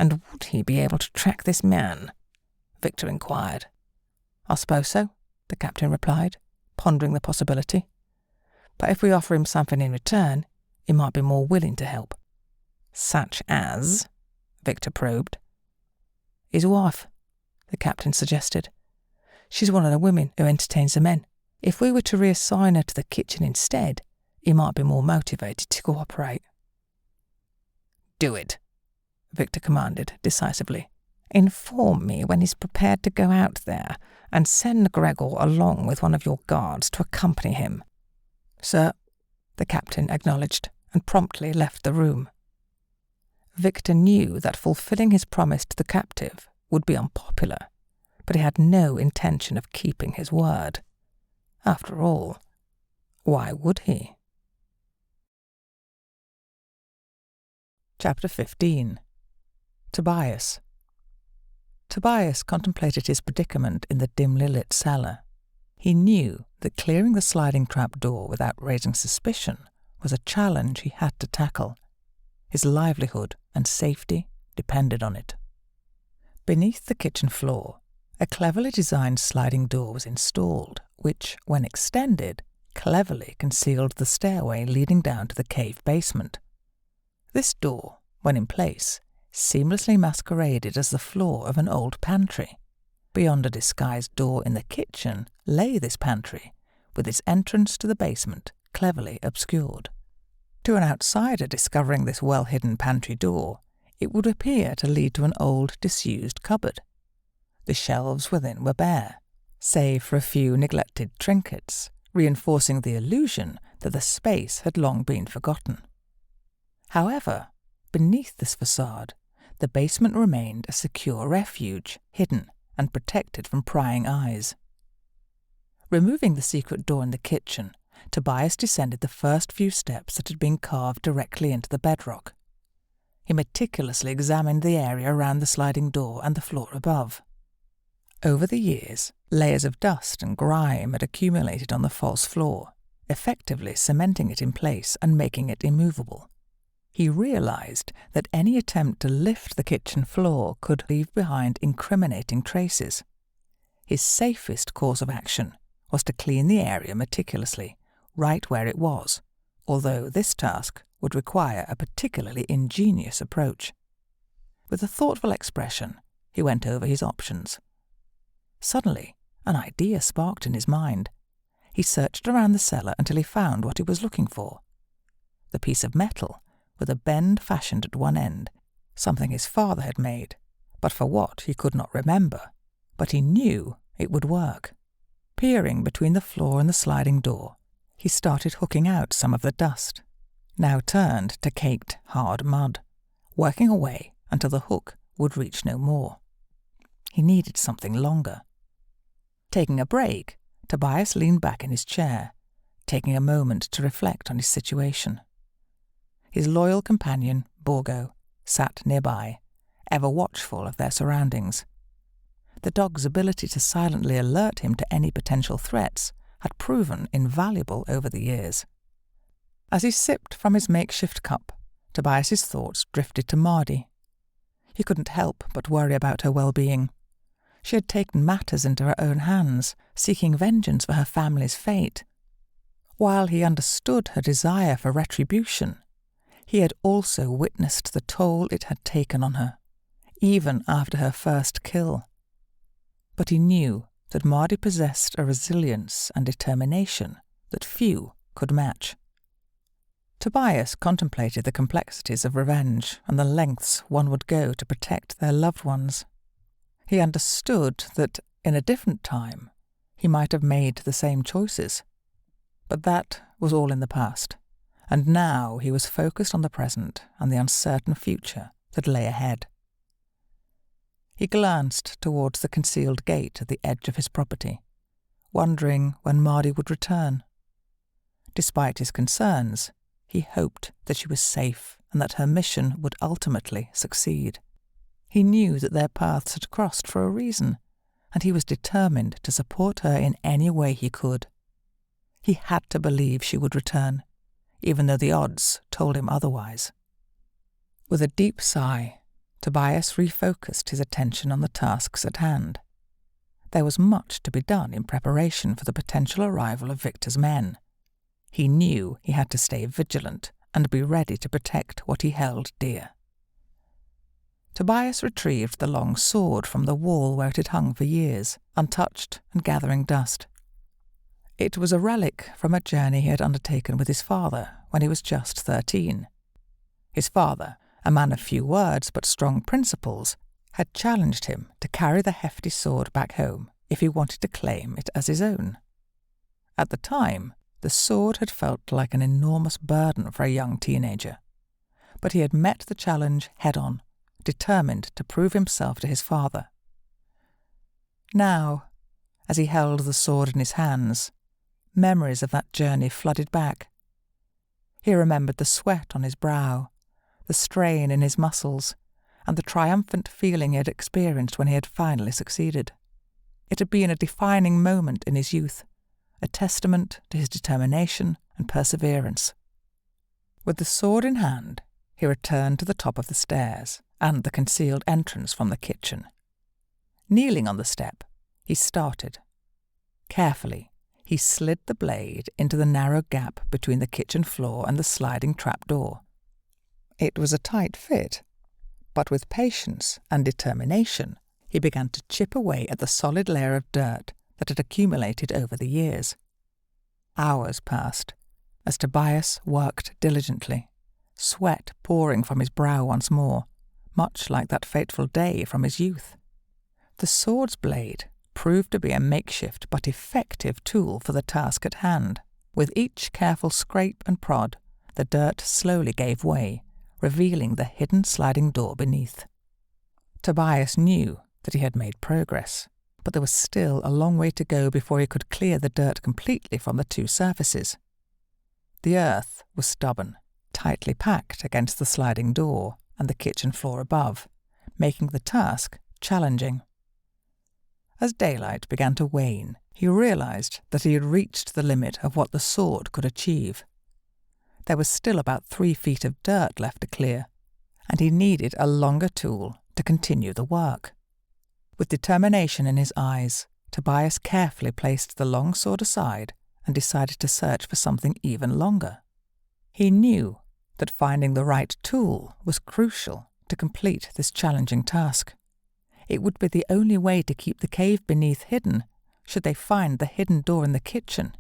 And would he be able to track this man? Victor inquired. I suppose so, the captain replied, pondering the possibility. But if we offer him something in return, he might be more willing to help. Such as? Victor probed. His wife, the captain suggested. She's one of the women who entertains the men. If we were to reassign her to the kitchen instead, he might be more motivated to cooperate. Do it, Victor commanded decisively. Inform me when he's prepared to go out there, and send Gregor along with one of your guards to accompany him. Sir, the captain acknowledged, and promptly left the room. Victor knew that fulfilling his promise to the captive would be unpopular, but he had no intention of keeping his word. After all, why would he? Chapter 15. Tobias. Tobias contemplated his predicament in the dimly lit cellar. He knew that clearing the sliding trap door without raising suspicion was a challenge he had to tackle. His livelihood and safety depended on it. Beneath the kitchen floor, a cleverly designed sliding door was installed, which, when extended, cleverly concealed the stairway leading down to the cave basement. This door, when in place, seamlessly masqueraded as the floor of an old pantry. Beyond a disguised door in the kitchen lay this pantry, with its entrance to the basement cleverly obscured. To an outsider discovering this well-hidden pantry door, it would appear to lead to an old, disused cupboard. The shelves within were bare, save for a few neglected trinkets, reinforcing the illusion that the space had long been forgotten. However, beneath this facade, the basement remained a secure refuge, hidden and protected from prying eyes. Removing the secret door in the kitchen, Tobias descended the first few steps that had been carved directly into the bedrock. He meticulously examined the area around the sliding door and the floor above. Over the years, layers of dust and grime had accumulated on the false floor, effectively cementing it in place and making it immovable. He realized that any attempt to lift the kitchen floor could leave behind incriminating traces. His safest course of action was to clean the area meticulously, right where it was, although this task would require a particularly ingenious approach. With a thoughtful expression, he went over his options. Suddenly, an idea sparked in his mind. He searched around the cellar until he found what he was looking for. The piece of metal, with a bend fashioned at one end, something his father had made, but for what he could not remember, but he knew it would work. Peering between the floor and the sliding door, he started hooking out some of the dust, now turned to caked, hard mud, working away until the hook would reach no more. He needed something longer. Taking a break, Tobias leaned back in his chair, taking a moment to reflect on his situation. His loyal companion, Borgo, sat nearby, ever watchful of their surroundings. The dog's ability to silently alert him to any potential threats had proven invaluable over the years. As he sipped from his makeshift cup, Tobias's thoughts drifted to Mardi. He couldn't help but worry about her well-being. She had taken matters into her own hands, seeking vengeance for her family's fate. While he understood her desire for retribution, he had also witnessed the toll it had taken on her, even after her first kill. But he knew that Mardi possessed a resilience and determination that few could match. Tobias contemplated the complexities of revenge and the lengths one would go to protect their loved ones. He understood that, in a different time, he might have made the same choices. But that was all in the past, and now he was focused on the present and the uncertain future that lay ahead. He glanced towards the concealed gate at the edge of his property, wondering when Mardi would return. Despite his concerns, he hoped that she was safe and that her mission would ultimately succeed. He knew that their paths had crossed for a reason, and he was determined to support her in any way he could. He had to believe she would return, even though the odds told him otherwise. With a deep sigh, Tobias refocused his attention on the tasks at hand. There was much to be done in preparation for the potential arrival of Victor's men. He knew he had to stay vigilant and be ready to protect what he held dear. Tobias retrieved the long sword from the wall where it had hung for years, untouched and gathering dust. It was a relic from a journey he had undertaken with his father when he was just 13. His father, a man of few words but strong principles, had challenged him to carry the hefty sword back home if he wanted to claim it as his own. At the time, the sword had felt like an enormous burden for a young teenager, but he had met the challenge head-on, determined to prove himself to his father. Now, as he held the sword in his hands, memories of that journey flooded back. He remembered the sweat on his brow, the strain in his muscles, and the triumphant feeling he had experienced when he had finally succeeded. It had been a defining moment in his youth, a testament to his determination and perseverance. With the sword in hand, he returned to the top of the stairs and the concealed entrance from the kitchen. Kneeling on the step, he started. Carefully, he slid the blade into the narrow gap between the kitchen floor and the sliding trapdoor. It was a tight fit, but with patience and determination, he began to chip away at the solid layer of dirt that had accumulated over the years. Hours passed as Tobias worked diligently, sweat pouring from his brow once more, much like that fateful day from his youth. The sword's blade proved to be a makeshift but effective tool for the task at hand. With each careful scrape and prod, the dirt slowly gave way, revealing the hidden sliding door beneath. Tobias knew that he had made progress, but there was still a long way to go before he could clear the dirt completely from the two surfaces. The earth was stubborn, tightly packed against the sliding door and the kitchen floor above, making the task challenging. As daylight began to wane, he realized that he had reached the limit of what the sword could achieve. There was still about 3 feet of dirt left to clear, and he needed a longer tool to continue the work. With determination in his eyes, Tobias carefully placed the long sword aside and decided to search for something even longer. He knew that finding the right tool was crucial to complete this challenging task. It would be the only way to keep the cave beneath hidden, should they find the hidden door in the kitchen.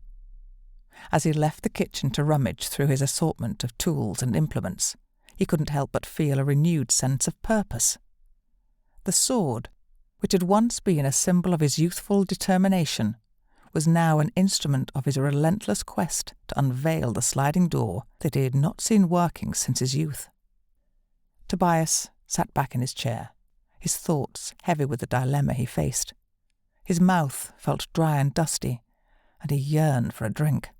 As he left the kitchen to rummage through his assortment of tools and implements, he couldn't help but feel a renewed sense of purpose. The sword, which had once been a symbol of his youthful determination, was now an instrument of his relentless quest to unveil the sliding door that he had not seen working since his youth. Tobias sat back in his chair, his thoughts heavy with the dilemma he faced. His mouth felt dry and dusty, and he yearned for a drink.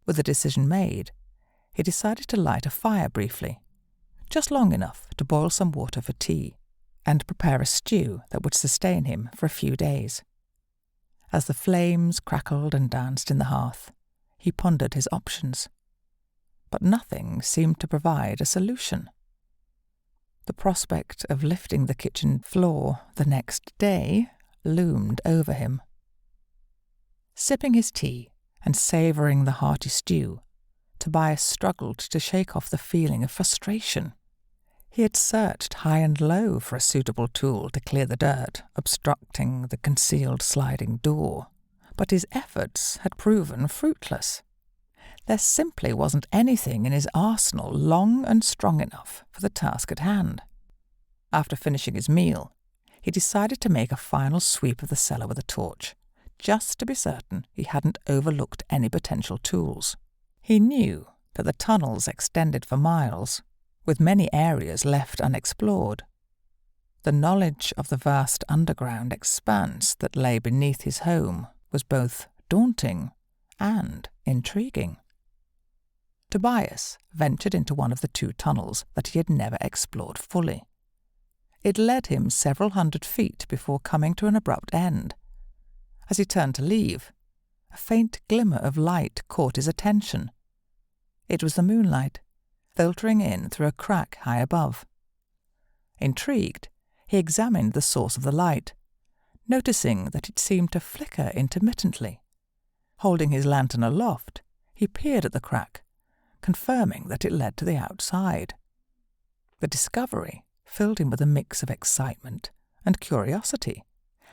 With the decision made, he decided to light a fire briefly, just long enough to boil some water for tea, and prepare a stew that would sustain him for a few days. As the flames crackled and danced in the hearth, he pondered his options. But nothing seemed to provide a solution. The prospect of lifting the kitchen floor the next day loomed over him. Sipping his tea and savouring the hearty stew, Tobias struggled to shake off the feeling of frustration. He had searched high and low for a suitable tool to clear the dirt obstructing the concealed sliding door, but his efforts had proven fruitless. There simply wasn't anything in his arsenal long and strong enough for the task at hand. After finishing his meal, he decided to make a final sweep of the cellar with a torch, just to be certain he hadn't overlooked any potential tools. He knew that the tunnels extended for miles, with many areas left unexplored. The knowledge of the vast underground expanse that lay beneath his home was both daunting and intriguing. Tobias ventured into one of the 2 tunnels that he had never explored fully. It led him several hundred feet before coming to an abrupt end. As he turned to leave, a faint glimmer of light caught his attention. It was the moonlight, filtering in through a crack high above. Intrigued, he examined the source of the light, noticing that it seemed to flicker intermittently. Holding his lantern aloft, he peered at the crack, confirming that it led to the outside. The discovery filled him with a mix of excitement and curiosity,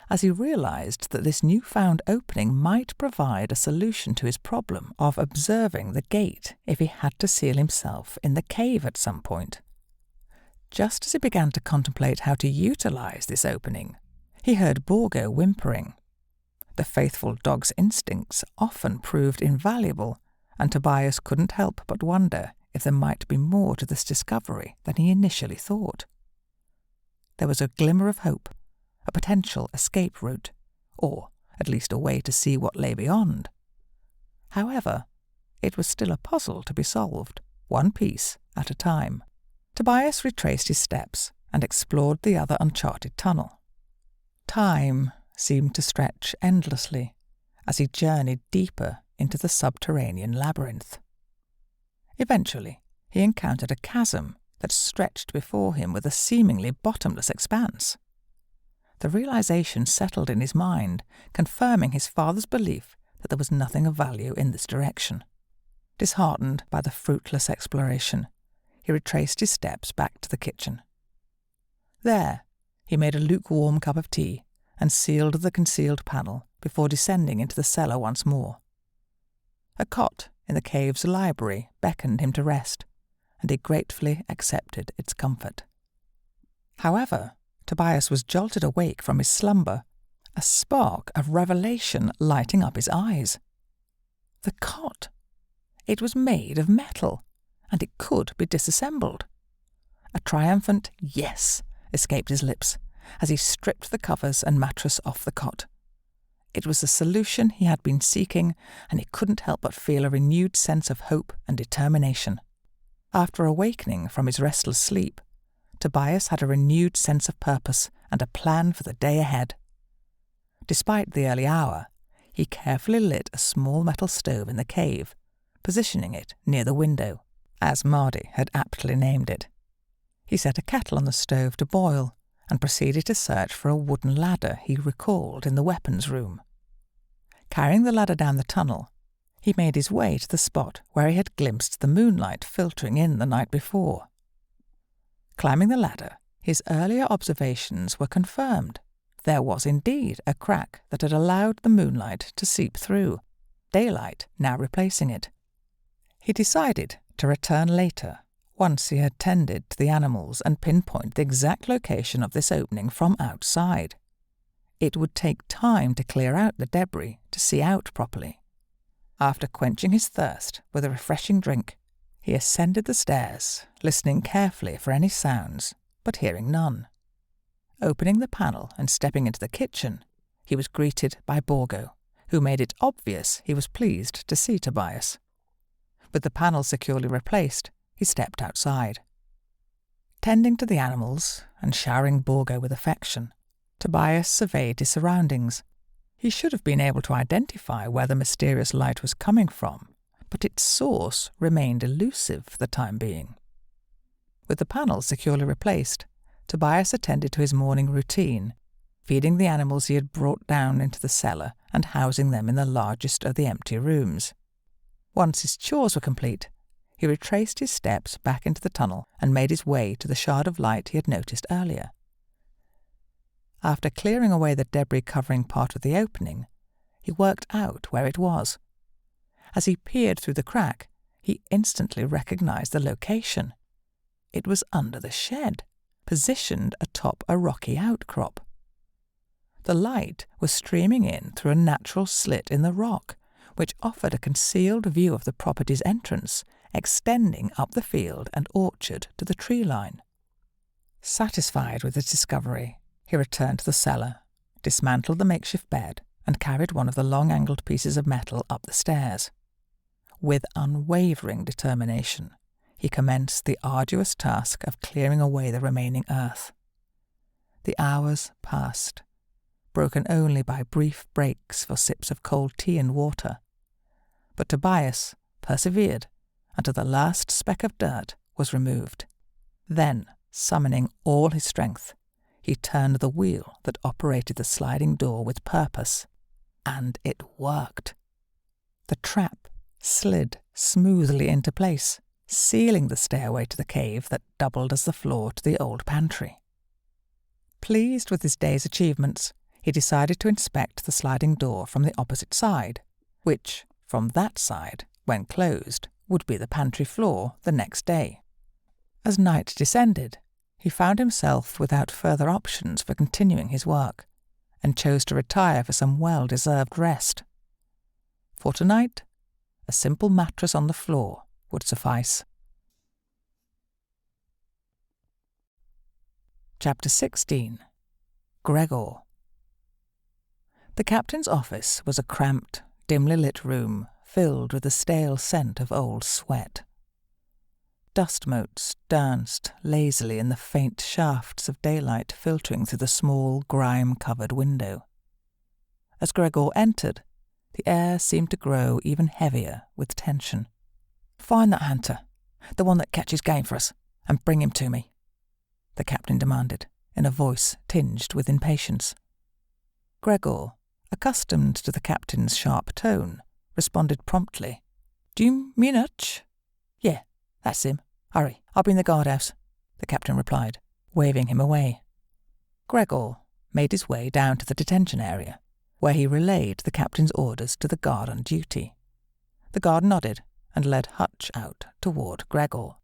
as he realized that this newfound opening might provide a solution to his problem of observing the gate if he had to seal himself in the cave at some point. Just as he began to contemplate how to utilize this opening, he heard Borgo whimpering. The faithful dog's instincts often proved invaluable, and Tobias couldn't help but wonder if there might be more to this discovery than he initially thought. There was a glimmer of hope, a potential escape route, or at least a way to see what lay beyond. However, it was still a puzzle to be solved, one piece at a time. Tobias retraced his steps and explored the other uncharted tunnel. Time seemed to stretch endlessly as he journeyed deeper into the subterranean labyrinth. Eventually, he encountered a chasm that stretched before him with a seemingly bottomless expanse. The realization settled in his mind, confirming his father's belief that there was nothing of value in this direction. Disheartened by the fruitless exploration, he retraced his steps back to the kitchen. There, he made a lukewarm cup of tea and sealed the concealed panel before descending into the cellar once more. A cot in the cave's library beckoned him to rest, and he gratefully accepted its comfort. However, Tobias was jolted awake from his slumber, a spark of revelation lighting up his eyes. The cot! It was made of metal, and it could be disassembled. A triumphant yes escaped his lips as he stripped the covers and mattress off the cot. It was the solution he had been seeking, and he couldn't help but feel a renewed sense of hope and determination. After awakening from his restless sleep, Tobias had a renewed sense of purpose and a plan for the day ahead. Despite the early hour, he carefully lit a small metal stove in the cave, positioning it near the window, as Mardi had aptly named it. He set a kettle on the stove to boil and proceeded to search for a wooden ladder he recalled in the weapons room. Carrying the ladder down the tunnel, he made his way to the spot where he had glimpsed the moonlight filtering in the night before. Climbing the ladder, his earlier observations were confirmed. There was indeed a crack that had allowed the moonlight to seep through, daylight now replacing it. He decided to return later, once he had tended to the animals, and pinpoint the exact location of this opening from outside. It would take time to clear out the debris to see out properly. After quenching his thirst with a refreshing drink, he ascended the stairs, listening carefully for any sounds, but hearing none. Opening the panel and stepping into the kitchen, he was greeted by Borgo, who made it obvious he was pleased to see Tobias. With the panel securely replaced, he stepped outside. Tending to the animals and showering Borgo with affection, Tobias surveyed his surroundings. He should have been able to identify where the mysterious light was coming from, but its source remained elusive for the time being. With the panel securely replaced, Tobias attended to his morning routine, feeding the animals he had brought down into the cellar and housing them in the largest of the empty rooms. Once his chores were complete, he retraced his steps back into the tunnel and made his way to the shard of light he had noticed earlier. After clearing away the debris covering part of the opening, he worked out where it was. As he peered through the crack, he instantly recognized the location. It was under the shed, positioned atop a rocky outcrop. The light was streaming in through a natural slit in the rock, which offered a concealed view of the property's entrance, extending up the field and orchard to the tree line. Satisfied with his discovery, he returned to the cellar, dismantled the makeshift bed, and carried one of the long-angled pieces of metal up the stairs. With unwavering determination, he commenced the arduous task of clearing away the remaining earth. The hours passed, broken only by brief breaks for sips of cold tea and water. But Tobias persevered until the last speck of dirt was removed. Then, summoning all his strength, he turned the wheel that operated the sliding door with purpose, and it worked. The trap slid smoothly into place, sealing the stairway to the cave that doubled as the floor to the old pantry. Pleased with his day's achievements, he decided to inspect the sliding door from the opposite side, which, from that side, when closed, would be the pantry floor the next day. As night descended, he found himself without further options for continuing his work, and chose to retire for some well-deserved rest. For tonight, a simple mattress on the floor would suffice. Chapter 16. Gregor. The captain's office was a cramped, dimly lit room filled with the stale scent of old sweat. Dust motes danced lazily in the faint shafts of daylight filtering through the small, grime-covered window. As Gregor entered, the air seemed to grow even heavier with tension. "Find that hunter, the one that catches game for us, and bring him to me," the captain demanded, in a voice tinged with impatience. Gregor, accustomed to the captain's sharp tone, responded promptly. "Do you mean Hutch?" "Yeah, that's him. Hurry, I'll be in the guardhouse," the captain replied, waving him away. Gregor made his way down to the detention area, where he relayed the captain's orders to the guard on duty. The guard nodded and led Hutch out toward Gregor.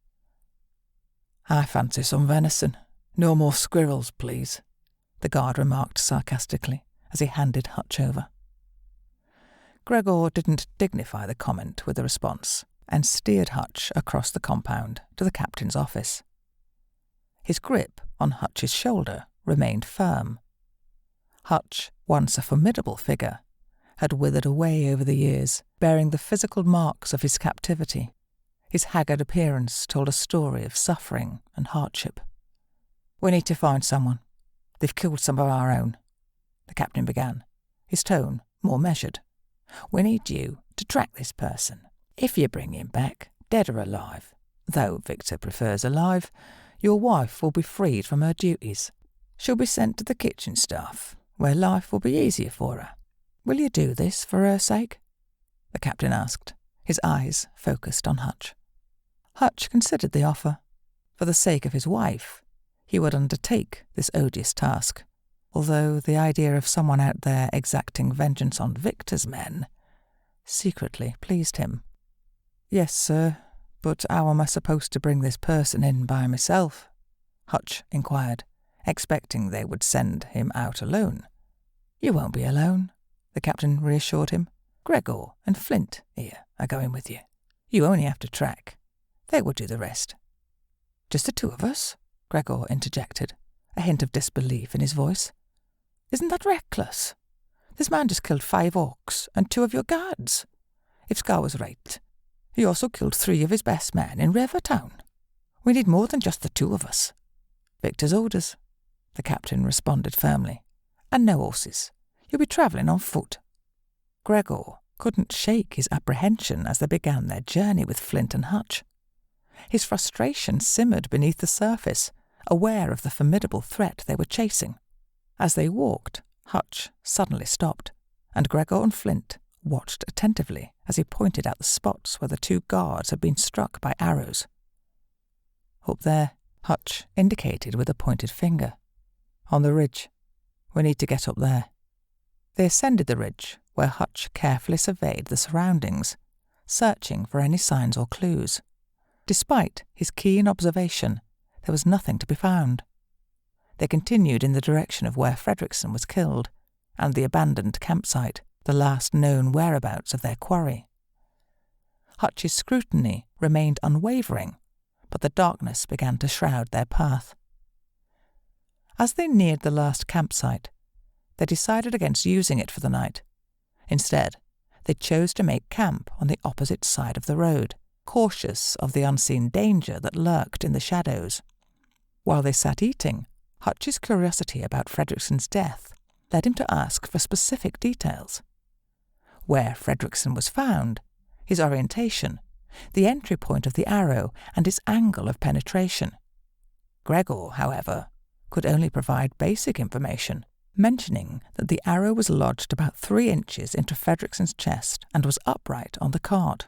"I fancy some venison. No more squirrels, please," the guard remarked sarcastically as he handed Hutch over. Gregor didn't dignify the comment with a response and steered Hutch across the compound to the captain's office. His grip on Hutch's shoulder remained firm. Hutch, once a formidable figure, had withered away over the years, bearing the physical marks of his captivity. His haggard appearance told a story of suffering and hardship. "We need to find someone. They've killed some of our own," the captain began, his tone more measured. "We need you to track this person. If you bring him back, dead or alive, though Victor prefers alive, your wife will be freed from her duties. She'll be sent to the kitchen staff, where life will be easier for her. Will you do this for her sake?" the captain asked, his eyes focused on Hutch. Hutch considered the offer. For the sake of his wife, he would undertake this odious task, although the idea of someone out there exacting vengeance on Victor's men secretly pleased him. "Yes, sir, but how am I supposed to bring this person in by myself?" Hutch inquired, expecting they would send him out alone. "You won't be alone," the captain reassured him. "Gregor and Flint here are going with you. You only have to track. They will do the rest." "Just the two of us?" Gregor interjected, a hint of disbelief in his voice. "Isn't that reckless? This man just killed 5 orcs and 2 of your guards. If Scar was right, he also killed 3 of his best men in Rivertown. We need more than just the 2 of us." "Victor's orders," the captain responded firmly. "And no horses. You'll be travelling on foot." Gregor couldn't shake his apprehension as they began their journey with Flint and Hutch. His frustration simmered beneath the surface, aware of the formidable threat they were chasing. As they walked, Hutch suddenly stopped, and Gregor and Flint watched attentively as he pointed out the spots where the 2 guards had been struck by arrows. "Up there," Hutch indicated with a pointed finger. "On the ridge. We need to get up there." They ascended the ridge, where Hutch carefully surveyed the surroundings, searching for any signs or clues. Despite his keen observation, there was nothing to be found. They continued in the direction of where Fredrickson was killed, and the abandoned campsite, the last known whereabouts of their quarry. Hutch's scrutiny remained unwavering, but the darkness began to shroud their path. As they neared the last campsite, they decided against using it for the night. Instead, they chose to make camp on the opposite side of the road, cautious of the unseen danger that lurked in the shadows. While they sat eating, Hutch's curiosity about Fredrickson's death led him to ask for specific details. Where Fredrickson was found, his orientation, the entry point of the arrow, and its angle of penetration. Gregor, however, could only provide basic information, mentioning that the arrow was lodged about 3 inches into Fredrickson's chest and was upright on the cart.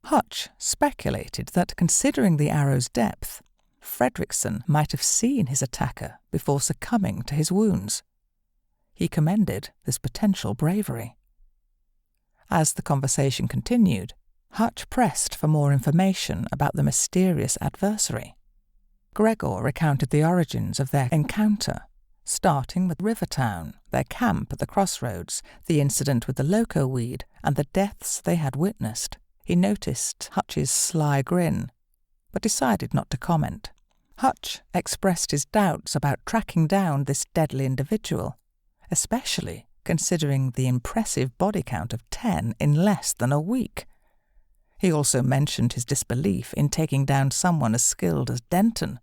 Hutch speculated that, considering the arrow's depth, Fredrickson might have seen his attacker before succumbing to his wounds. He commended this potential bravery. As the conversation continued, Hutch pressed for more information about the mysterious adversary. Gregor recounted the origins of their encounter, starting with Rivertown, their camp at the crossroads, the incident with the loco weed, and the deaths they had witnessed. He noticed Hutch's sly grin, but decided not to comment. Hutch expressed his doubts about tracking down this deadly individual, especially considering the impressive body count of 10 in less than a week. He also mentioned his disbelief in taking down someone as skilled as Denton,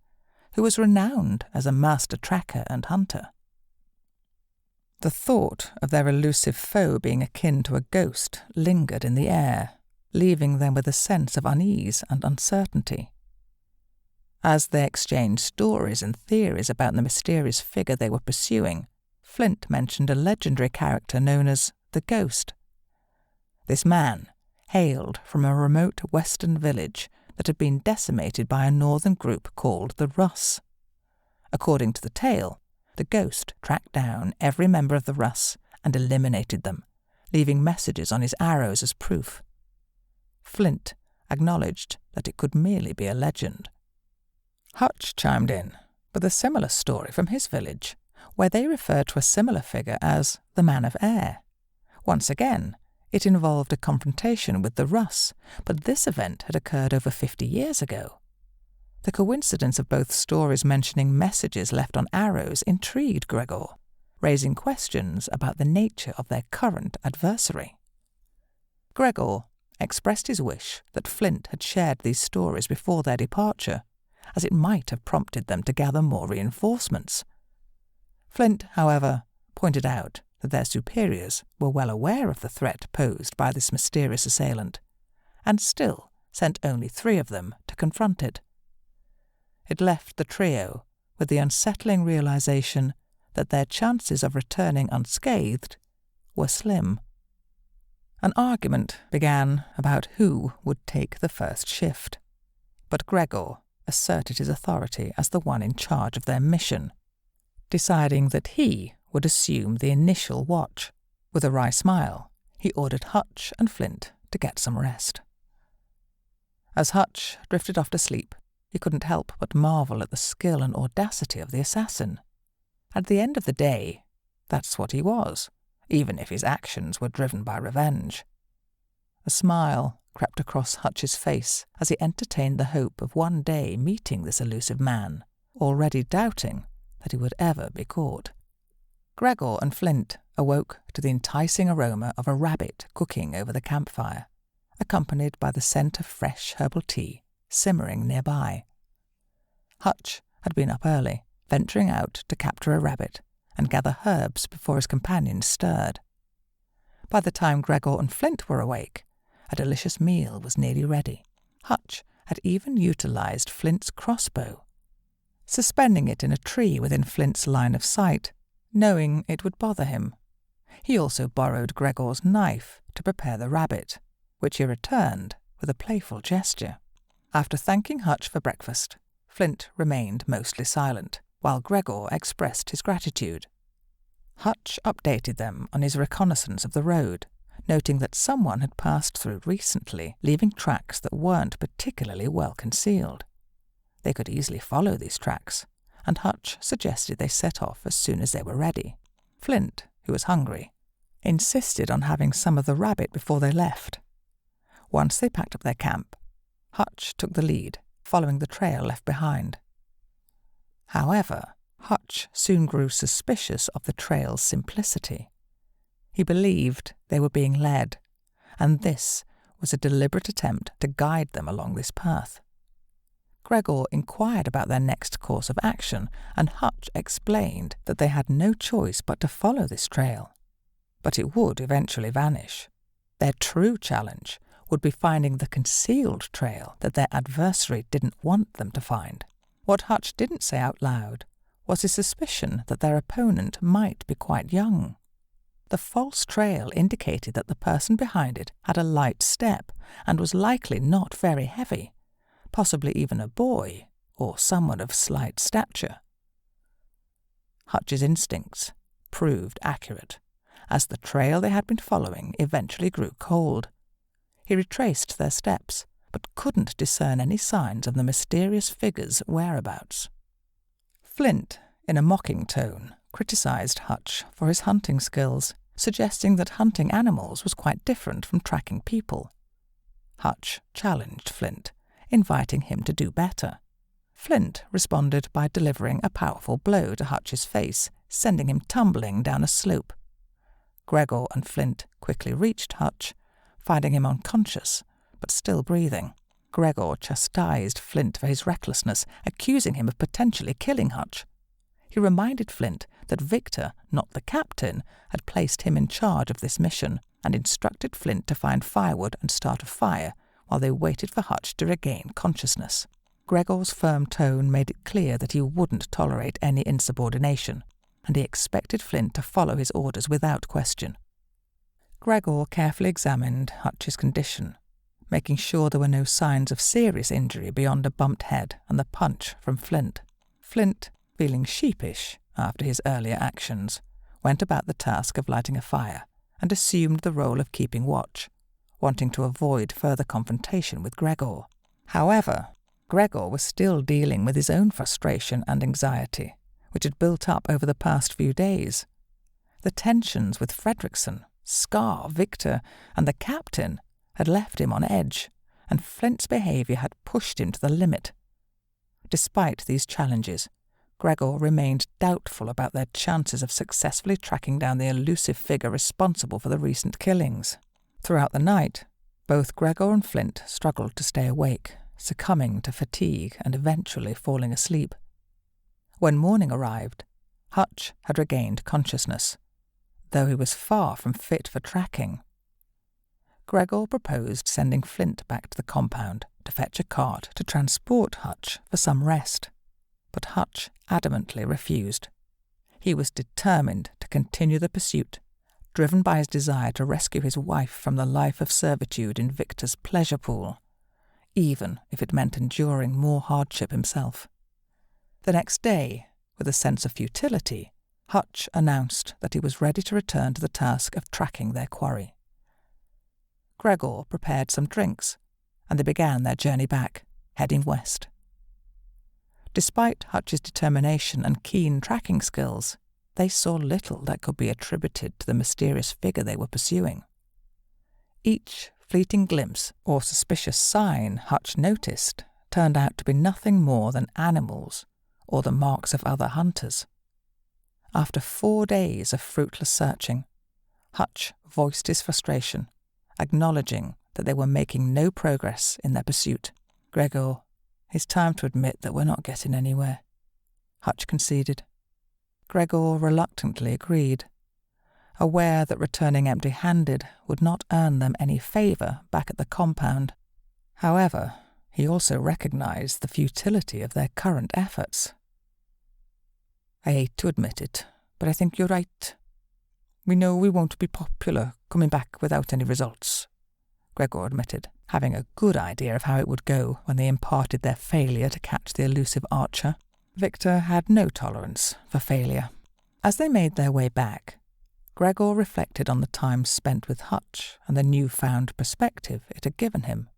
who was renowned as a master tracker and hunter. The thought of their elusive foe being akin to a ghost lingered in the air, leaving them with a sense of unease and uncertainty. As they exchanged stories and theories about the mysterious figure they were pursuing, Flint mentioned a legendary character known as the Ghost. This man hailed from a remote western village that had been decimated by a northern group called the Russ. According to the tale, the Ghost tracked down every member of the Russ and eliminated them, leaving messages on his arrows as proof. Flint acknowledged that it could merely be a legend. Hutch chimed in with a similar story from his village, where they referred to a similar figure as the Man of Air. Once again, it involved a confrontation with the Russ, but this event had occurred over 50 years ago. The coincidence of both stories mentioning messages left on arrows intrigued Gregor, raising questions about the nature of their current adversary. Gregor expressed his wish that Flint had shared these stories before their departure, as it might have prompted them to gather more reinforcements. Flint, however, pointed out that their superiors were well aware of the threat posed by this mysterious assailant, and still sent only 3 of them to confront it. It left the trio with the unsettling realization that their chances of returning unscathed were slim. An argument began about who would take the first shift, but Gregor asserted his authority as the one in charge of their mission, deciding that he would assume the initial watch. With a wry smile, he ordered Hutch and Flint to get some rest. As Hutch drifted off to sleep, he couldn't help but marvel at the skill and audacity of the assassin. At the end of the day, that's what he was, even if his actions were driven by revenge. A smile crept across Hutch's face as he entertained the hope of one day meeting this elusive man, already doubting that he would ever be caught. Gregor and Flint awoke to the enticing aroma of a rabbit cooking over the campfire, accompanied by the scent of fresh herbal tea simmering nearby. Hutch had been up early, venturing out to capture a rabbit and gather herbs before his companions stirred. By the time Gregor and Flint were awake, a delicious meal was nearly ready. Hutch had even utilized Flint's crossbow, suspending it in a tree within Flint's line of sight, knowing it would bother him. He also borrowed Gregor's knife to prepare the rabbit, which he returned with a playful gesture. After thanking Hutch for breakfast, Flint remained mostly silent, while Gregor expressed his gratitude. Hutch updated them on his reconnaissance of the road, noting that someone had passed through recently, leaving tracks that weren't particularly well concealed. They could easily follow these tracks, and Hutch suggested they set off as soon as they were ready. Flint, who was hungry, insisted on having some of the rabbit before they left. Once they packed up their camp, Hutch took the lead, following the trail left behind. However, Hutch soon grew suspicious of the trail's simplicity. He believed they were being led, and this was a deliberate attempt to guide them along this path. Gregor inquired about their next course of action, and Hutch explained that they had no choice but to follow this trail. But it would eventually vanish. Their true challenge would be finding the concealed trail that their adversary didn't want them to find. What Hutch didn't say out loud was his suspicion that their opponent might be quite young. The false trail indicated that the person behind it had a light step and was likely not very heavy, possibly even a boy or someone of slight stature. Hutch's instincts proved accurate, as the trail they had been following eventually grew cold. He retraced their steps, but couldn't discern any signs of the mysterious figure's whereabouts. Flint, in a mocking tone, criticized Hutch for his hunting skills, suggesting that hunting animals was quite different from tracking people. Hutch challenged Flint, inviting him to do better. Flint responded by delivering a powerful blow to Hutch's face, sending him tumbling down a slope. Gregor and Flint quickly reached Hutch, finding him unconscious, but still breathing. Gregor chastised Flint for his recklessness, accusing him of potentially killing Hutch. He reminded Flint that Victor, not the captain, had placed him in charge of this mission and instructed Flint to find firewood and start a fire while they waited for Hutch to regain consciousness. Gregor's firm tone made it clear that he wouldn't tolerate any insubordination, and he expected Flint to follow his orders without question. Gregor carefully examined Hutch's condition, making sure there were no signs of serious injury beyond a bumped head and the punch from Flint. Flint, feeling sheepish after his earlier actions, went about the task of lighting a fire and assumed the role of keeping watch, wanting to avoid further confrontation with Gregor. However, Gregor was still dealing with his own frustration and anxiety, which had built up over the past few days. The tensions with Fredrickson, Scar, Victor, and the captain had left him on edge, and Flint's behaviour had pushed him to the limit. Despite these challenges, Gregor remained doubtful about their chances of successfully tracking down the elusive figure responsible for the recent killings. Throughout the night, both Gregor and Flint struggled to stay awake, succumbing to fatigue and eventually falling asleep. When morning arrived, Hutch had regained consciousness, though he was far from fit for tracking. Gregor proposed sending Flint back to the compound to fetch a cart to transport Hutch for some rest, but Hutch adamantly refused. He was determined to continue the pursuit, driven by his desire to rescue his wife from the life of servitude in Victor's pleasure pool, even if it meant enduring more hardship himself. The next day, with a sense of futility, Hutch announced that he was ready to return to the task of tracking their quarry. Gregor prepared some drinks, and they began their journey back, heading west. Despite Hutch's determination and keen tracking skills, they saw little that could be attributed to the mysterious figure they were pursuing. Each fleeting glimpse or suspicious sign Hutch noticed turned out to be nothing more than animals or the marks of other hunters. After 4 days of fruitless searching, Hutch voiced his frustration, acknowledging that they were making no progress in their pursuit. "Gregor, it's time to admit that we're not getting anywhere," Hutch conceded. Gregor reluctantly agreed, aware that returning empty-handed would not earn them any favour back at the compound. However, he also recognised the futility of their current efforts. "I hate to admit it, but I think you're right. We know we won't be popular coming back without any results," Gregor admitted, having a good idea of how it would go when they imparted their failure to catch the elusive archer. Victor had no tolerance for failure. As they made their way back, Gregor reflected on the time spent with Hutch and the newfound perspective it had given him.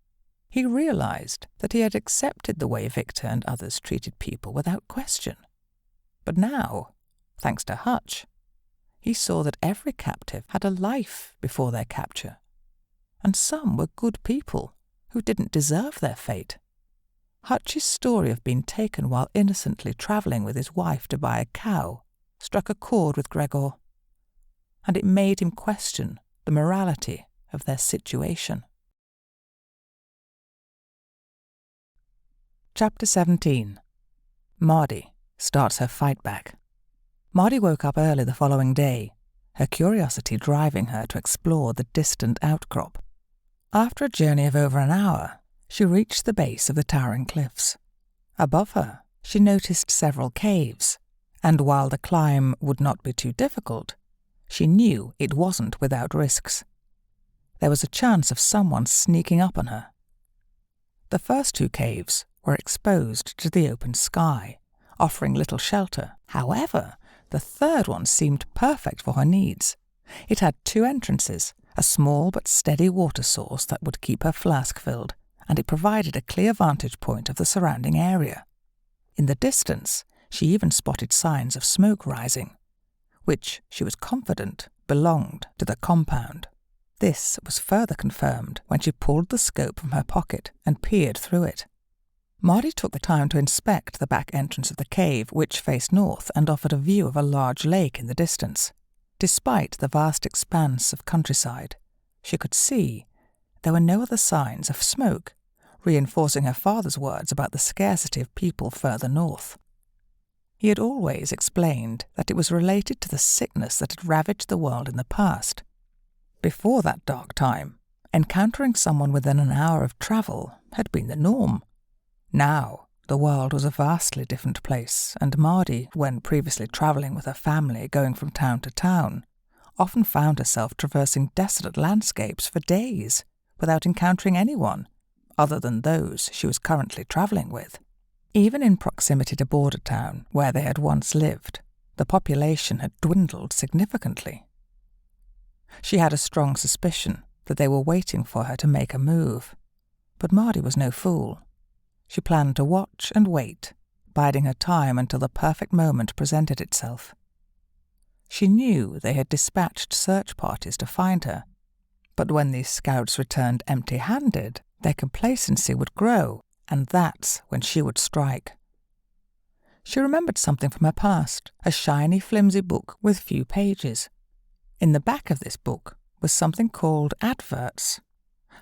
He realised that he had accepted the way Victor and others treated people without question. But now, thanks to Hutch, he saw that every captive had a life before their capture, and some were good people who didn't deserve their fate. Hutch's story of being taken while innocently travelling with his wife to buy a cow struck a chord with Gregor, and it made him question the morality of their situation. Chapter 17. Mardi starts her fight back. Mardi woke up early the following day, her curiosity driving her to explore the distant outcrop. After a journey of over an hour, she reached the base of the towering cliffs. Above her, she noticed several caves, and while the climb would not be too difficult, she knew it wasn't without risks. There was a chance of someone sneaking up on her. The first 2 caves were exposed to the open sky, offering little shelter. However, the third one seemed perfect for her needs. It had 2 entrances, a small but steady water source that would keep her flask filled, and it provided a clear vantage point of the surrounding area. In the distance, she even spotted signs of smoke rising, which she was confident belonged to the compound. This was further confirmed when she pulled the scope from her pocket and peered through it. Mardi took the time to inspect the back entrance of the cave, which faced north and offered a view of a large lake in the distance. Despite the vast expanse of countryside, she could see there were no other signs of smoke, reinforcing her father's words about the scarcity of people further north. He had always explained that it was related to the sickness that had ravaged the world in the past. Before that dark time, encountering someone within an hour of travel had been the norm. Now, the world was a vastly different place, and Mardi, when previously travelling with her family going from town to town, often found herself traversing desolate landscapes for days without encountering anyone other than those she was currently travelling with. Even in proximity to Border Town, where they had once lived, the population had dwindled significantly. She had a strong suspicion that they were waiting for her to make a move, but Mardi was no fool. She planned to watch and wait, biding her time until the perfect moment presented itself. She knew they had dispatched search parties to find her, but when these scouts returned empty-handed, their complacency would grow, and that's when she would strike. She remembered something from her past, a shiny, flimsy book with few pages. In the back of this book was something called adverts.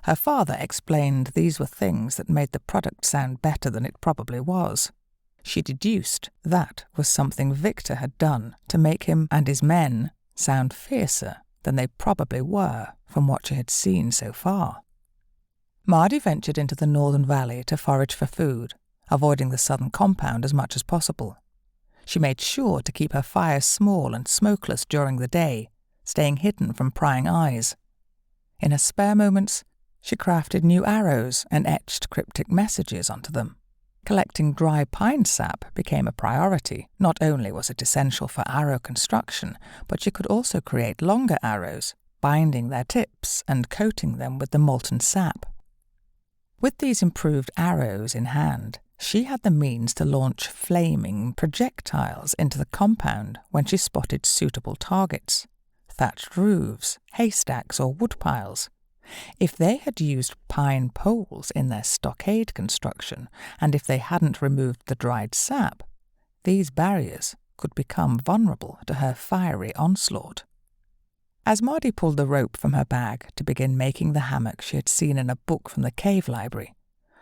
Her father explained these were things that made the product sound better than it probably was. She deduced that was something Victor had done to make him and his men sound fiercer than they probably were from what she had seen so far. Mardi ventured into the northern valley to forage for food, avoiding the southern compound as much as possible. She made sure to keep her fires small and smokeless during the day, staying hidden from prying eyes. In her spare moments, she crafted new arrows and etched cryptic messages onto them. Collecting dry pine sap became a priority. Not only was it essential for arrow construction, but she could also create longer arrows, binding their tips and coating them with the molten sap. With these improved arrows in hand, she had the means to launch flaming projectiles into the compound when she spotted suitable targets: thatched roofs, haystacks, or woodpiles. If they had used pine poles in their stockade construction, and if they hadn't removed the dried sap, these barriers could become vulnerable to her fiery onslaught. As Mardi pulled the rope from her bag to begin making the hammock she had seen in a book from the cave library,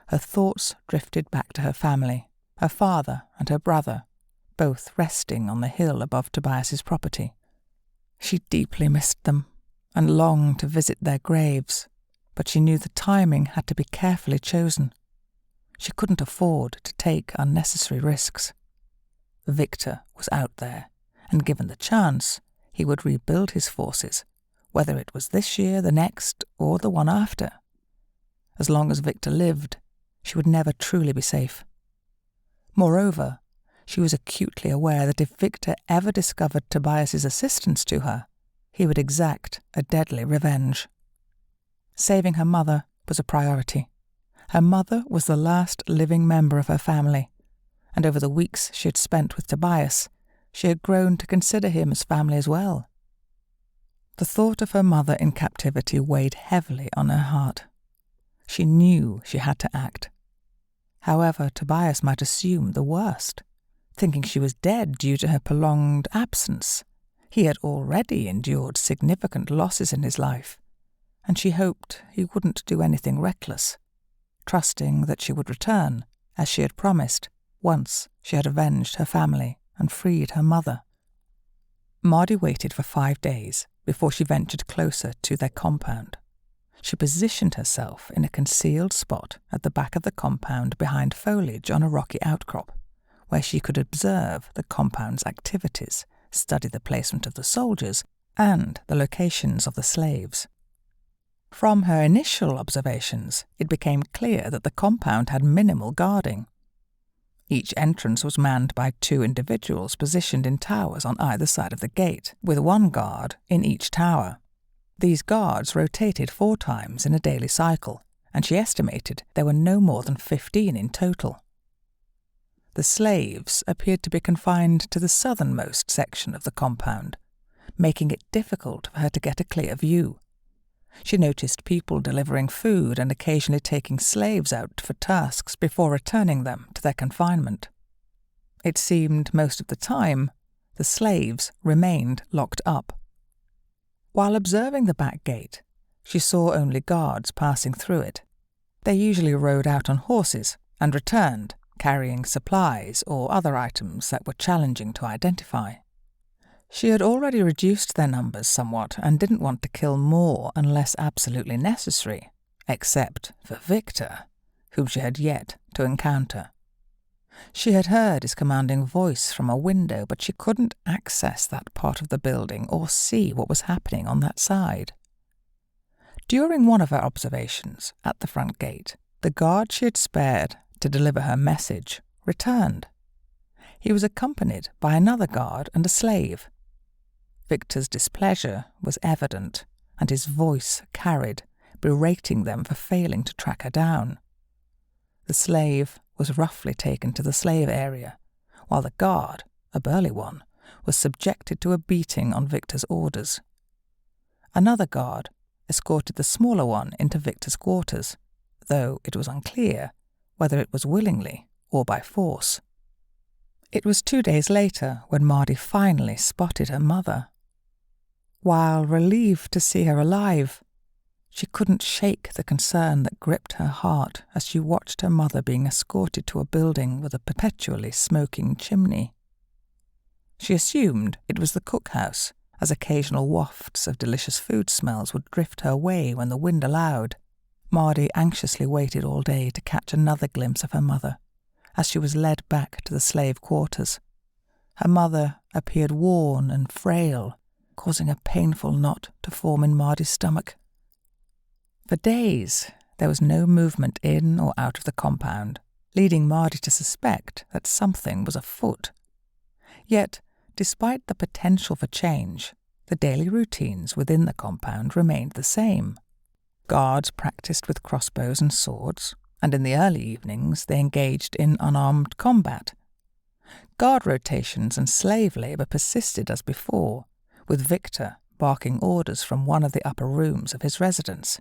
her thoughts drifted back to her family, her father and her brother, both resting on the hill above Tobias's property. She deeply missed them and longed to visit their graves, but she knew the timing had to be carefully chosen. She couldn't afford to take unnecessary risks. Victor was out there, and given the chance, he would rebuild his forces, whether it was this year, the next, or the one after. As long as Victor lived, she would never truly be safe. Moreover, she was acutely aware that if Victor ever discovered Tobias's assistance to her, he would exact a deadly revenge. Saving her mother was a priority. Her mother was the last living member of her family, and over the weeks she had spent with Tobias, she had grown to consider him as family as well. The thought of her mother in captivity weighed heavily on her heart. She knew she had to act. However, Tobias might assume the worst, thinking she was dead due to her prolonged absence. He had already endured significant losses in his life, and she hoped he wouldn't do anything reckless, trusting that she would return, as she had promised, once she had avenged her family and freed her mother. Mardi waited for 5 days before she ventured closer to their compound. She positioned herself in a concealed spot at the back of the compound behind foliage on a rocky outcrop, where she could observe the compound's activities, study the placement of the soldiers, and the locations of the slaves. From her initial observations, it became clear that the compound had minimal guarding. Each entrance was manned by 2 individuals positioned in towers on either side of the gate, with 1 guard in each tower. These guards rotated 4 times in a daily cycle, and she estimated there were no more than 15 in total. The slaves appeared to be confined to the southernmost section of the compound, making it difficult for her to get a clear view. She noticed people delivering food and occasionally taking slaves out for tasks before returning them to their confinement. It seemed most of the time the slaves remained locked up. While observing the back gate, she saw only guards passing through it. They usually rode out on horses and returned carrying supplies or other items that were challenging to identify. She had already reduced their numbers somewhat and didn't want to kill more unless absolutely necessary, except for Victor, whom she had yet to encounter. She had heard his commanding voice from a window, but she couldn't access that part of the building or see what was happening on that side. During one of her observations at the front gate, the guard she had spared to deliver her message returned. He was accompanied by another guard and a slave. Victor's displeasure was evident, and his voice carried, berating them for failing to track her down. The slave was roughly taken to the slave area, while the guard, a burly one, was subjected to a beating on Victor's orders. Another guard escorted the smaller one into Victor's quarters, though it was unclear whether it was willingly or by force. It was 2 days later when Mardi finally spotted her mother. While relieved to see her alive, she couldn't shake the concern that gripped her heart as she watched her mother being escorted to a building with a perpetually smoking chimney. She assumed it was the cookhouse, as occasional wafts of delicious food smells would drift her way when the wind allowed. Mardi anxiously waited all day to catch another glimpse of her mother, as she was led back to the slave quarters. Her mother appeared worn and frail, causing a painful knot to form in Mardi's stomach. For days, there was no movement in or out of the compound, leading Mardi to suspect that something was afoot. Yet, despite the potential for change, the daily routines within the compound remained the same. Guards practiced with crossbows and swords, and in the early evenings they engaged in unarmed combat. Guard rotations and slave labour persisted as before, with Victor barking orders from one of the upper rooms of his residence.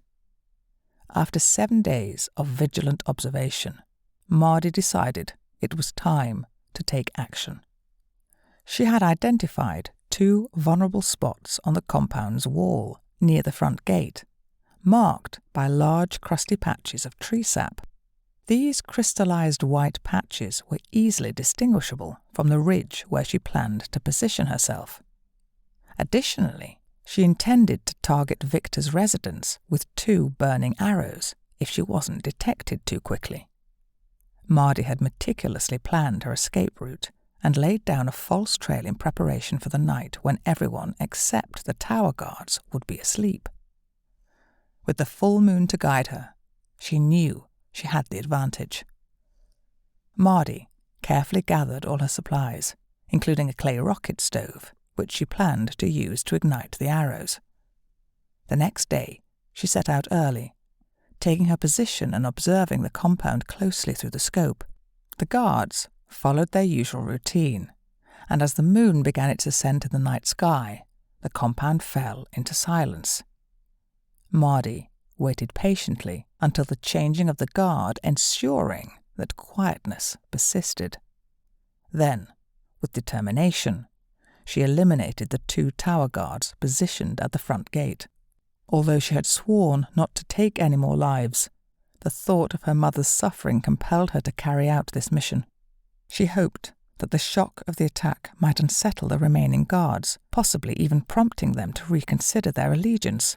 After 7 days of vigilant observation, Mardi decided it was time to take action. She had identified 2 vulnerable spots on the compound's wall near the front gate, marked by large crusty patches of tree sap. These crystallized white patches were easily distinguishable from the ridge where she planned to position herself. Additionally, she intended to target Victor's residence with 2 burning arrows if she wasn't detected too quickly. Mardi had meticulously planned her escape route and laid down a false trail in preparation for the night when everyone except the tower guards would be asleep. With the full moon to guide her, she knew she had the advantage. Mardi carefully gathered all her supplies, including a clay rocket stove, which she planned to use to ignite the arrows. The next day, she set out early, taking her position and observing the compound closely through the scope. The guards followed their usual routine, and as the moon began its ascent in the night sky, the compound fell into silence. Mardi waited patiently until the changing of the guard, ensuring that quietness persisted. Then, with determination, she eliminated the 2 tower guards positioned at the front gate. Although she had sworn not to take any more lives, the thought of her mother's suffering compelled her to carry out this mission. She hoped that the shock of the attack might unsettle the remaining guards, possibly even prompting them to reconsider their allegiance,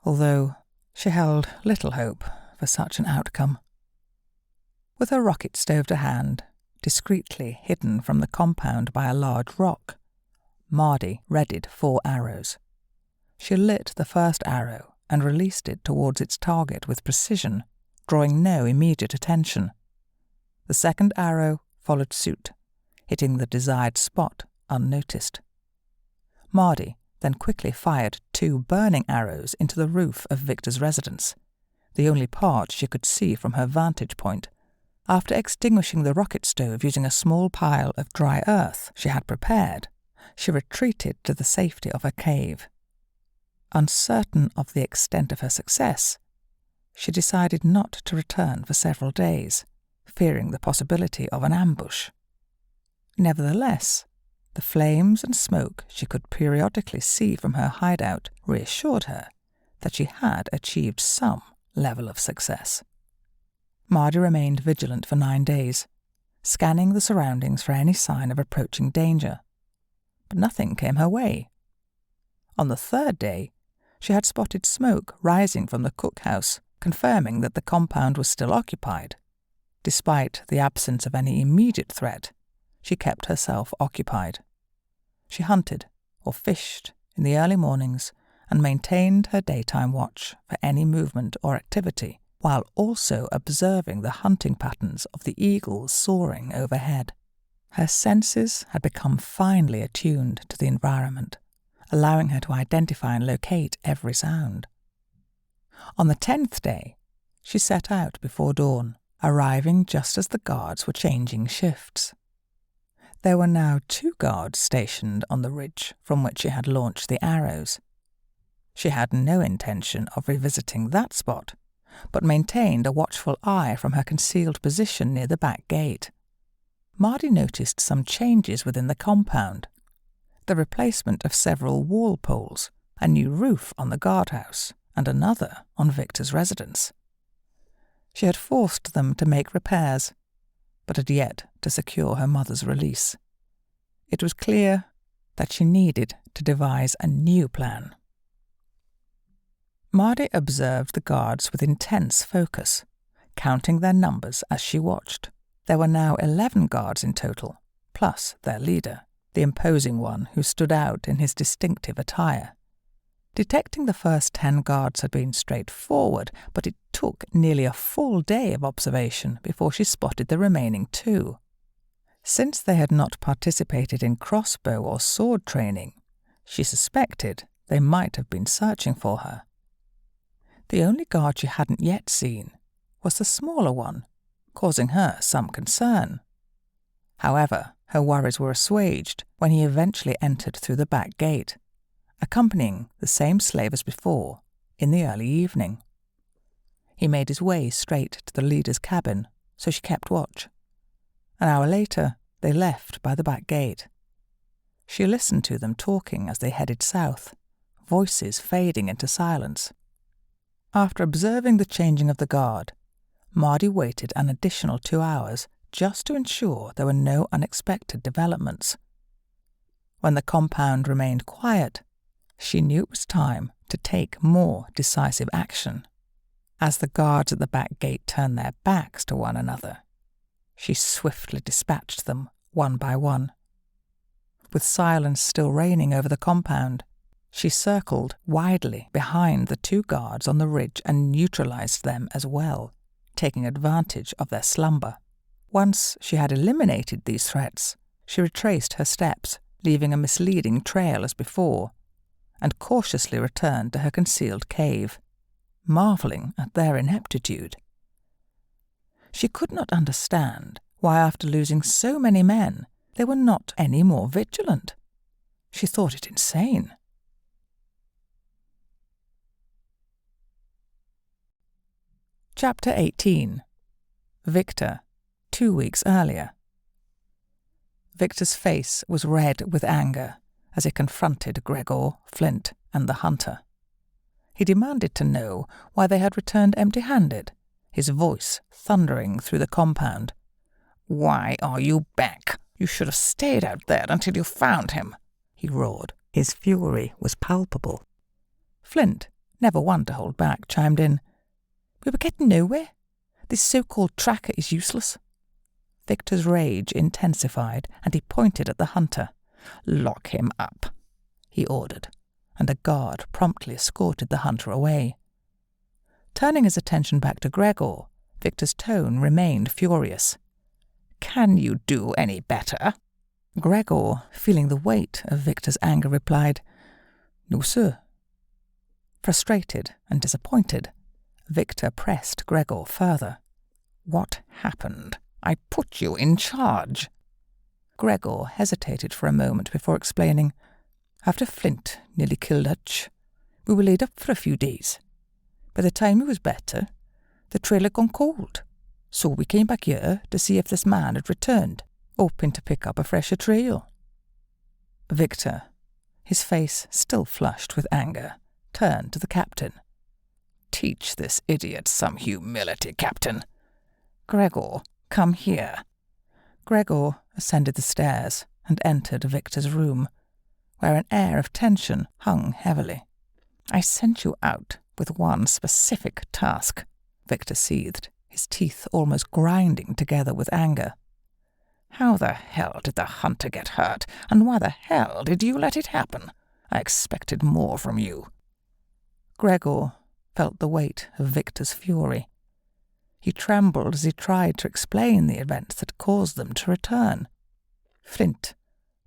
although she held little hope for such an outcome. With her rocket stove to hand, discreetly hidden from the compound by a large rock, Mardi readied 4 arrows. She lit the first arrow and released it towards its target with precision, drawing no immediate attention. The second arrow followed suit, hitting the desired spot unnoticed. Mardi then quickly fired 2 burning arrows into the roof of Victor's residence, the only part she could see from her vantage point. After extinguishing the rocket stove using a small pile of dry earth she had prepared, she retreated to the safety of her cave. Uncertain of the extent of her success, she decided not to return for several days, fearing the possibility of an ambush. Nevertheless, the flames and smoke she could periodically see from her hideout reassured her that she had achieved some level of success. Mardi remained vigilant for 9 days, scanning the surroundings for any sign of approaching danger. But nothing came her way. On the third day, she had spotted smoke rising from the cookhouse, confirming that the compound was still occupied. Despite the absence of any immediate threat, she kept herself occupied. She hunted or fished in the early mornings and maintained her daytime watch for any movement or activity, while also observing the hunting patterns of the eagles soaring overhead. Her senses had become finely attuned to the environment, allowing her to identify and locate every sound. On the 10th day, she set out before dawn, arriving just as the guards were changing shifts. There were now 2 guards stationed on the ridge from which she had launched the arrows. She had no intention of revisiting that spot, but maintained a watchful eye from her concealed position near the back gate. Mardi noticed some changes within the compound: the replacement of several wall poles, a new roof on the guardhouse, and another on Victor's residence. She had forced them to make repairs, but had yet to secure her mother's release. It was clear that she needed to devise a new plan. Mardi observed the guards with intense focus, counting their numbers as she watched. There were now 11 guards in total, plus their leader, the imposing one who stood out in his distinctive attire. Detecting the first 10 guards had been straightforward, but it took nearly a full day of observation before she spotted the remaining 2. Since they had not participated in crossbow or sword training, she suspected they might have been searching for her. The only guard she hadn't yet seen was the smaller one, causing her some concern. However, her worries were assuaged when he eventually entered through the back gate, accompanying the same slave as before in the early evening. He made his way straight to the leader's cabin, so she kept watch. An hour later, they left by the back gate. She listened to them talking as they headed south, voices fading into silence. After observing the changing of the guard, Mardi waited an additional 2 hours just to ensure there were no unexpected developments. When the compound remained quiet, she knew it was time to take more decisive action. As the guards at the back gate turned their backs to one another, she swiftly dispatched them one by one. With silence still reigning over the compound, she circled widely behind the 2 guards on the ridge and neutralized them as well, taking advantage of their slumber. Once she had eliminated these threats, she retraced her steps, leaving a misleading trail as before, and cautiously returned to her concealed cave, marvelling at their ineptitude. She could not understand why, after losing so many men, they were not any more vigilant. She thought it insane. Chapter 18. Victor, 2 weeks earlier. Victor's face was red with anger as he confronted Gregor, Flint, and the hunter. He demanded to know why they had returned empty-handed, his voice thundering through the compound. "Why are you back? You should have stayed out there until you found him," he roared. His fury was palpable. Flint, never one to hold back, chimed in. "We were getting nowhere. This so-called tracker is useless." Victor's rage intensified, and he pointed at the hunter. "Lock him up," he ordered, and a guard promptly escorted the hunter away. Turning his attention back to Gregor, Victor's tone remained furious. "Can you do any better?" Gregor, feeling the weight of Victor's anger, replied, "No, sir." Frustrated and disappointed, Victor pressed Gregor further. "What happened? I put you in charge." Gregor hesitated for a moment before explaining. "After Flint nearly killed Hutch, we were laid up for a few days. By the time he was better, the trail had gone cold, so we came back here to see if this man had returned, hoping to pick up a fresher trail." Victor, his face still flushed with anger, turned to the captain. "Teach this idiot some humility, Captain. Gregor, come here." Gregor ascended the stairs and entered Victor's room, where an air of tension hung heavily. "I sent you out with one specific task," Victor seethed, his teeth almost grinding together with anger. "How the hell did the hunter get hurt, and why the hell did you let it happen? I expected more from you." Gregor felt the weight of Victor's fury. He trembled as he tried to explain the events that caused them to return. Flint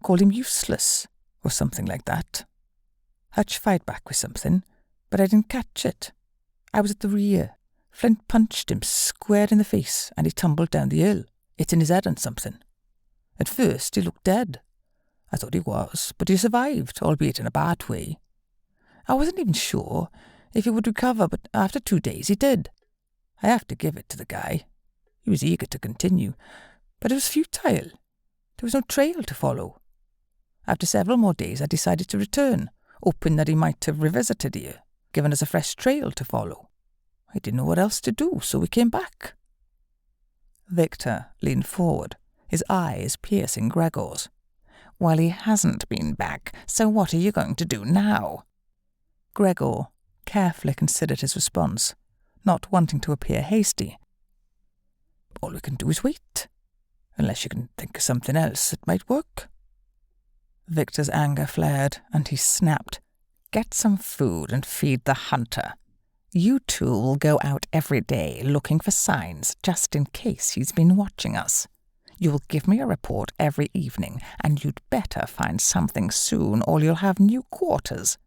called him useless, or something like that. Hutch fight back with something, but I didn't catch it. I was at the rear. Flint punched him square in the face, and he tumbled down the hill, hitting his head on something. At first he looked dead. I thought he was, but he survived, albeit in a bad way. I wasn't even sure if he would recover, but after 2 days he did. I have to give it to the guy. He was eager to continue, but it was futile. There was no trail to follow. After several more days I decided to return, hoping that he might have revisited here, given us a fresh trail to follow. I didn't know what else to do, so we came back." Victor leaned forward, his eyes piercing Gregor's. "Well, he hasn't been back, so what are you going to do now?" Gregor carefully considered his response, not wanting to appear hasty. "All we can do is wait. Unless you can think of something else that might work." Victor's anger flared, and he snapped, "Get some food and feed the hunter. You two will go out every day looking for signs, just in case he's been watching us. You will give me a report every evening, and you'd better find something soon, or you'll have new quarters.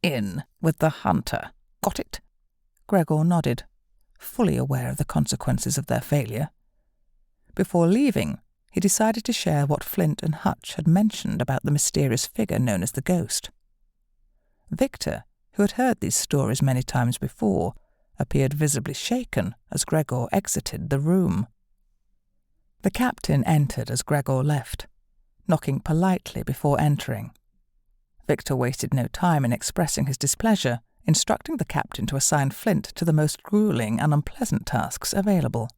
In with the hunter. Got it?" Gregor nodded, fully aware of the consequences of their failure. Before leaving, he decided to share what Flint and Hutch had mentioned about the mysterious figure known as the Ghost. Victor, who had heard these stories many times before, appeared visibly shaken as Gregor exited the room. The captain entered as Gregor left, knocking politely before entering. Victor wasted no time in expressing his displeasure, instructing the captain to assign Flint to the most grueling and unpleasant tasks available.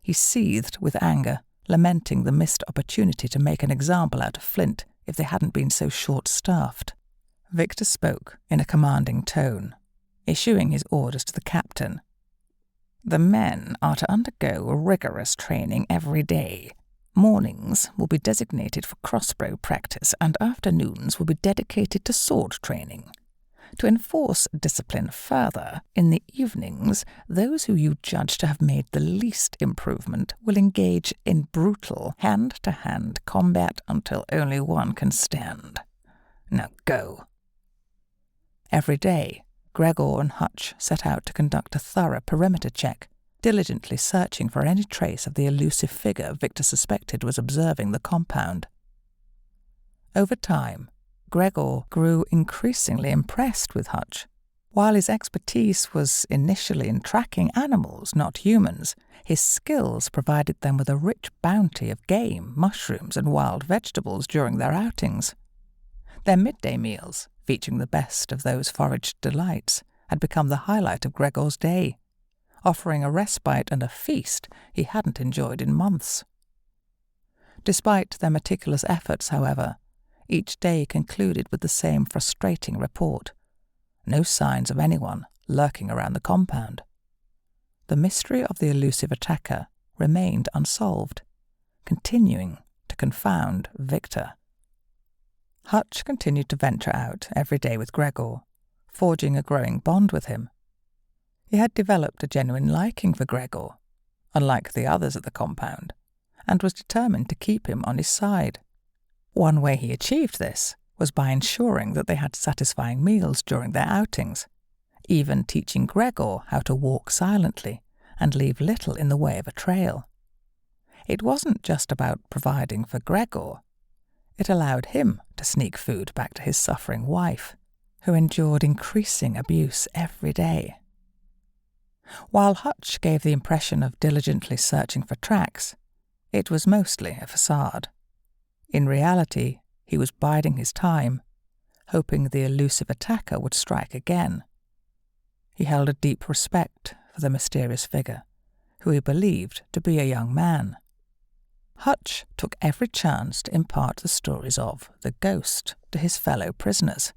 He seethed with anger, lamenting the missed opportunity to make an example out of Flint if they hadn't been so short-staffed. Victor spoke in a commanding tone, issuing his orders to the captain. "The men are to undergo rigorous training every day. Mornings will be designated for crossbow practice, and afternoons will be dedicated to sword training. To enforce discipline further, in the evenings, those who you judge to have made the least improvement will engage in brutal hand-to-hand combat until only one can stand. Now go." Every day, Gregor and Hutch set out to conduct a thorough perimeter check, diligently searching for any trace of the elusive figure Victor suspected was observing the compound. Over time, Gregor grew increasingly impressed with Hutch. While his expertise was initially in tracking animals, not humans, his skills provided them with a rich bounty of game, mushrooms, and wild vegetables during their outings. Their midday meals, featuring the best of those foraged delights, had become the highlight of Gregor's day, offering a respite and a feast he hadn't enjoyed in months. Despite their meticulous efforts, however, each day concluded with the same frustrating report: no signs of anyone lurking around the compound. The mystery of the elusive attacker remained unsolved, continuing to confound Victor. Hutch continued to venture out every day with Gregor, forging a growing bond with him. He had developed a genuine liking for Gregor, unlike the others at the compound, and was determined to keep him on his side. One way he achieved this was by ensuring that they had satisfying meals during their outings, even teaching Gregor how to walk silently and leave little in the way of a trail. It wasn't just about providing for Gregor. It allowed him to sneak food back to his suffering wife, who endured increasing abuse every day. While Hutch gave the impression of diligently searching for tracks, it was mostly a facade. In reality, he was biding his time, hoping the elusive attacker would strike again. He held a deep respect for the mysterious figure, who he believed to be a young man. Hutch took every chance to impart the stories of the ghost to his fellow prisoners,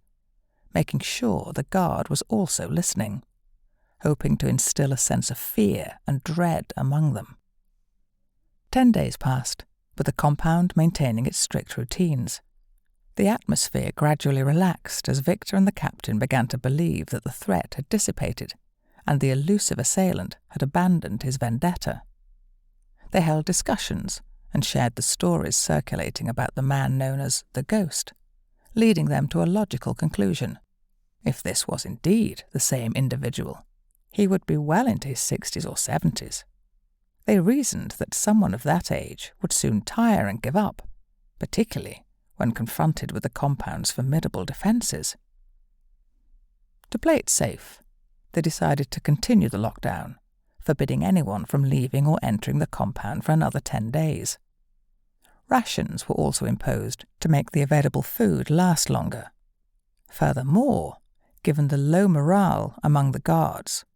making sure the guard was also listening, hoping to instill a sense of fear and dread among them. 10 days passed, with the compound maintaining its strict routines. The atmosphere gradually relaxed as Victor and the captain began to believe that the threat had dissipated and the elusive assailant had abandoned his vendetta. They held discussions and shared the stories circulating about the man known as the Ghost, leading them to a logical conclusion. If this was indeed the same individual, he would be well into his 60s or 70s. They reasoned that someone of that age would soon tire and give up, particularly when confronted with the compound's formidable defences. To play it safe, they decided to continue the lockdown, forbidding anyone from leaving or entering the compound for another 10 days. Rations were also imposed to make the available food last longer. Furthermore, given the low morale among the guards,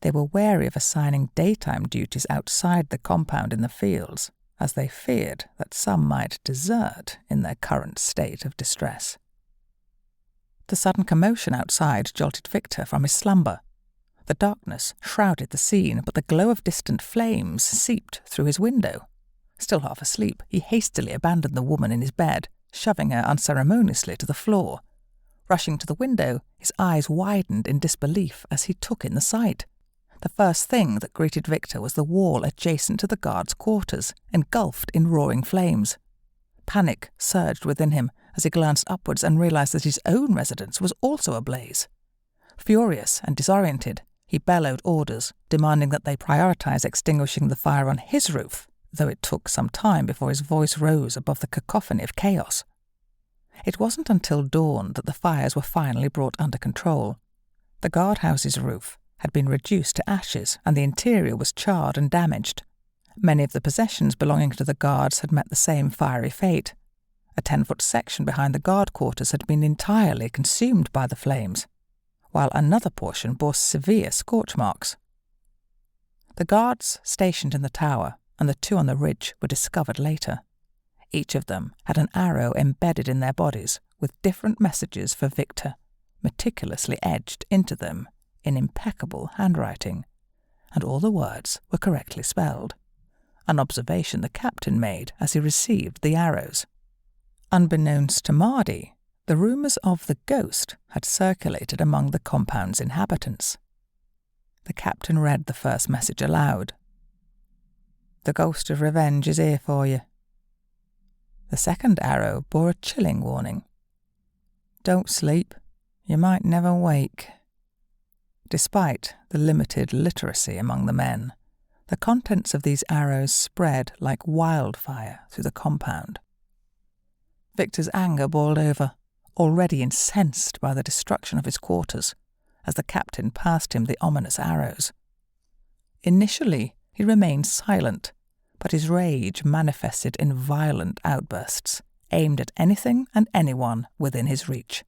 they were wary of assigning daytime duties outside the compound in the fields, as they feared that some might desert in their current state of distress. The sudden commotion outside jolted Victor from his slumber. The darkness shrouded the scene, but the glow of distant flames seeped through his window. Still half asleep, he hastily abandoned the woman in his bed, shoving her unceremoniously to the floor. Rushing to the window, his eyes widened in disbelief as he took in the sight. The first thing that greeted Victor was the wall adjacent to the guards' quarters, engulfed in roaring flames. Panic surged within him as he glanced upwards and realized that his own residence was also ablaze. Furious and disoriented, he bellowed orders, demanding that they prioritize extinguishing the fire on his roof, though it took some time before his voice rose above the cacophony of chaos. It wasn't until dawn that the fires were finally brought under control. The guardhouse's roof had been reduced to ashes and the interior was charred and damaged. Many of the possessions belonging to the guards had met the same fiery fate. A 10-foot section behind the guard quarters had been entirely consumed by the flames, while another portion bore severe scorch marks. The guards stationed in the tower and the 2 on the ridge were discovered later. Each of them had an arrow embedded in their bodies with different messages for Victor, meticulously etched into them in impeccable handwriting, and all the words were correctly spelled, an observation the captain made as he received the arrows. Unbeknownst to Mardi, the rumours of the ghost had circulated among the compound's inhabitants. The captain read the first message aloud. "The ghost of revenge is here for you." The second arrow bore a chilling warning. "Don't sleep, you might never wake." Despite the limited literacy among the men, the contents of these arrows spread like wildfire through the compound. Victor's anger boiled over, already incensed by the destruction of his quarters, as the captain passed him the ominous arrows. Initially, he remained silent, but his rage manifested in violent outbursts, aimed at anything and anyone within his reach.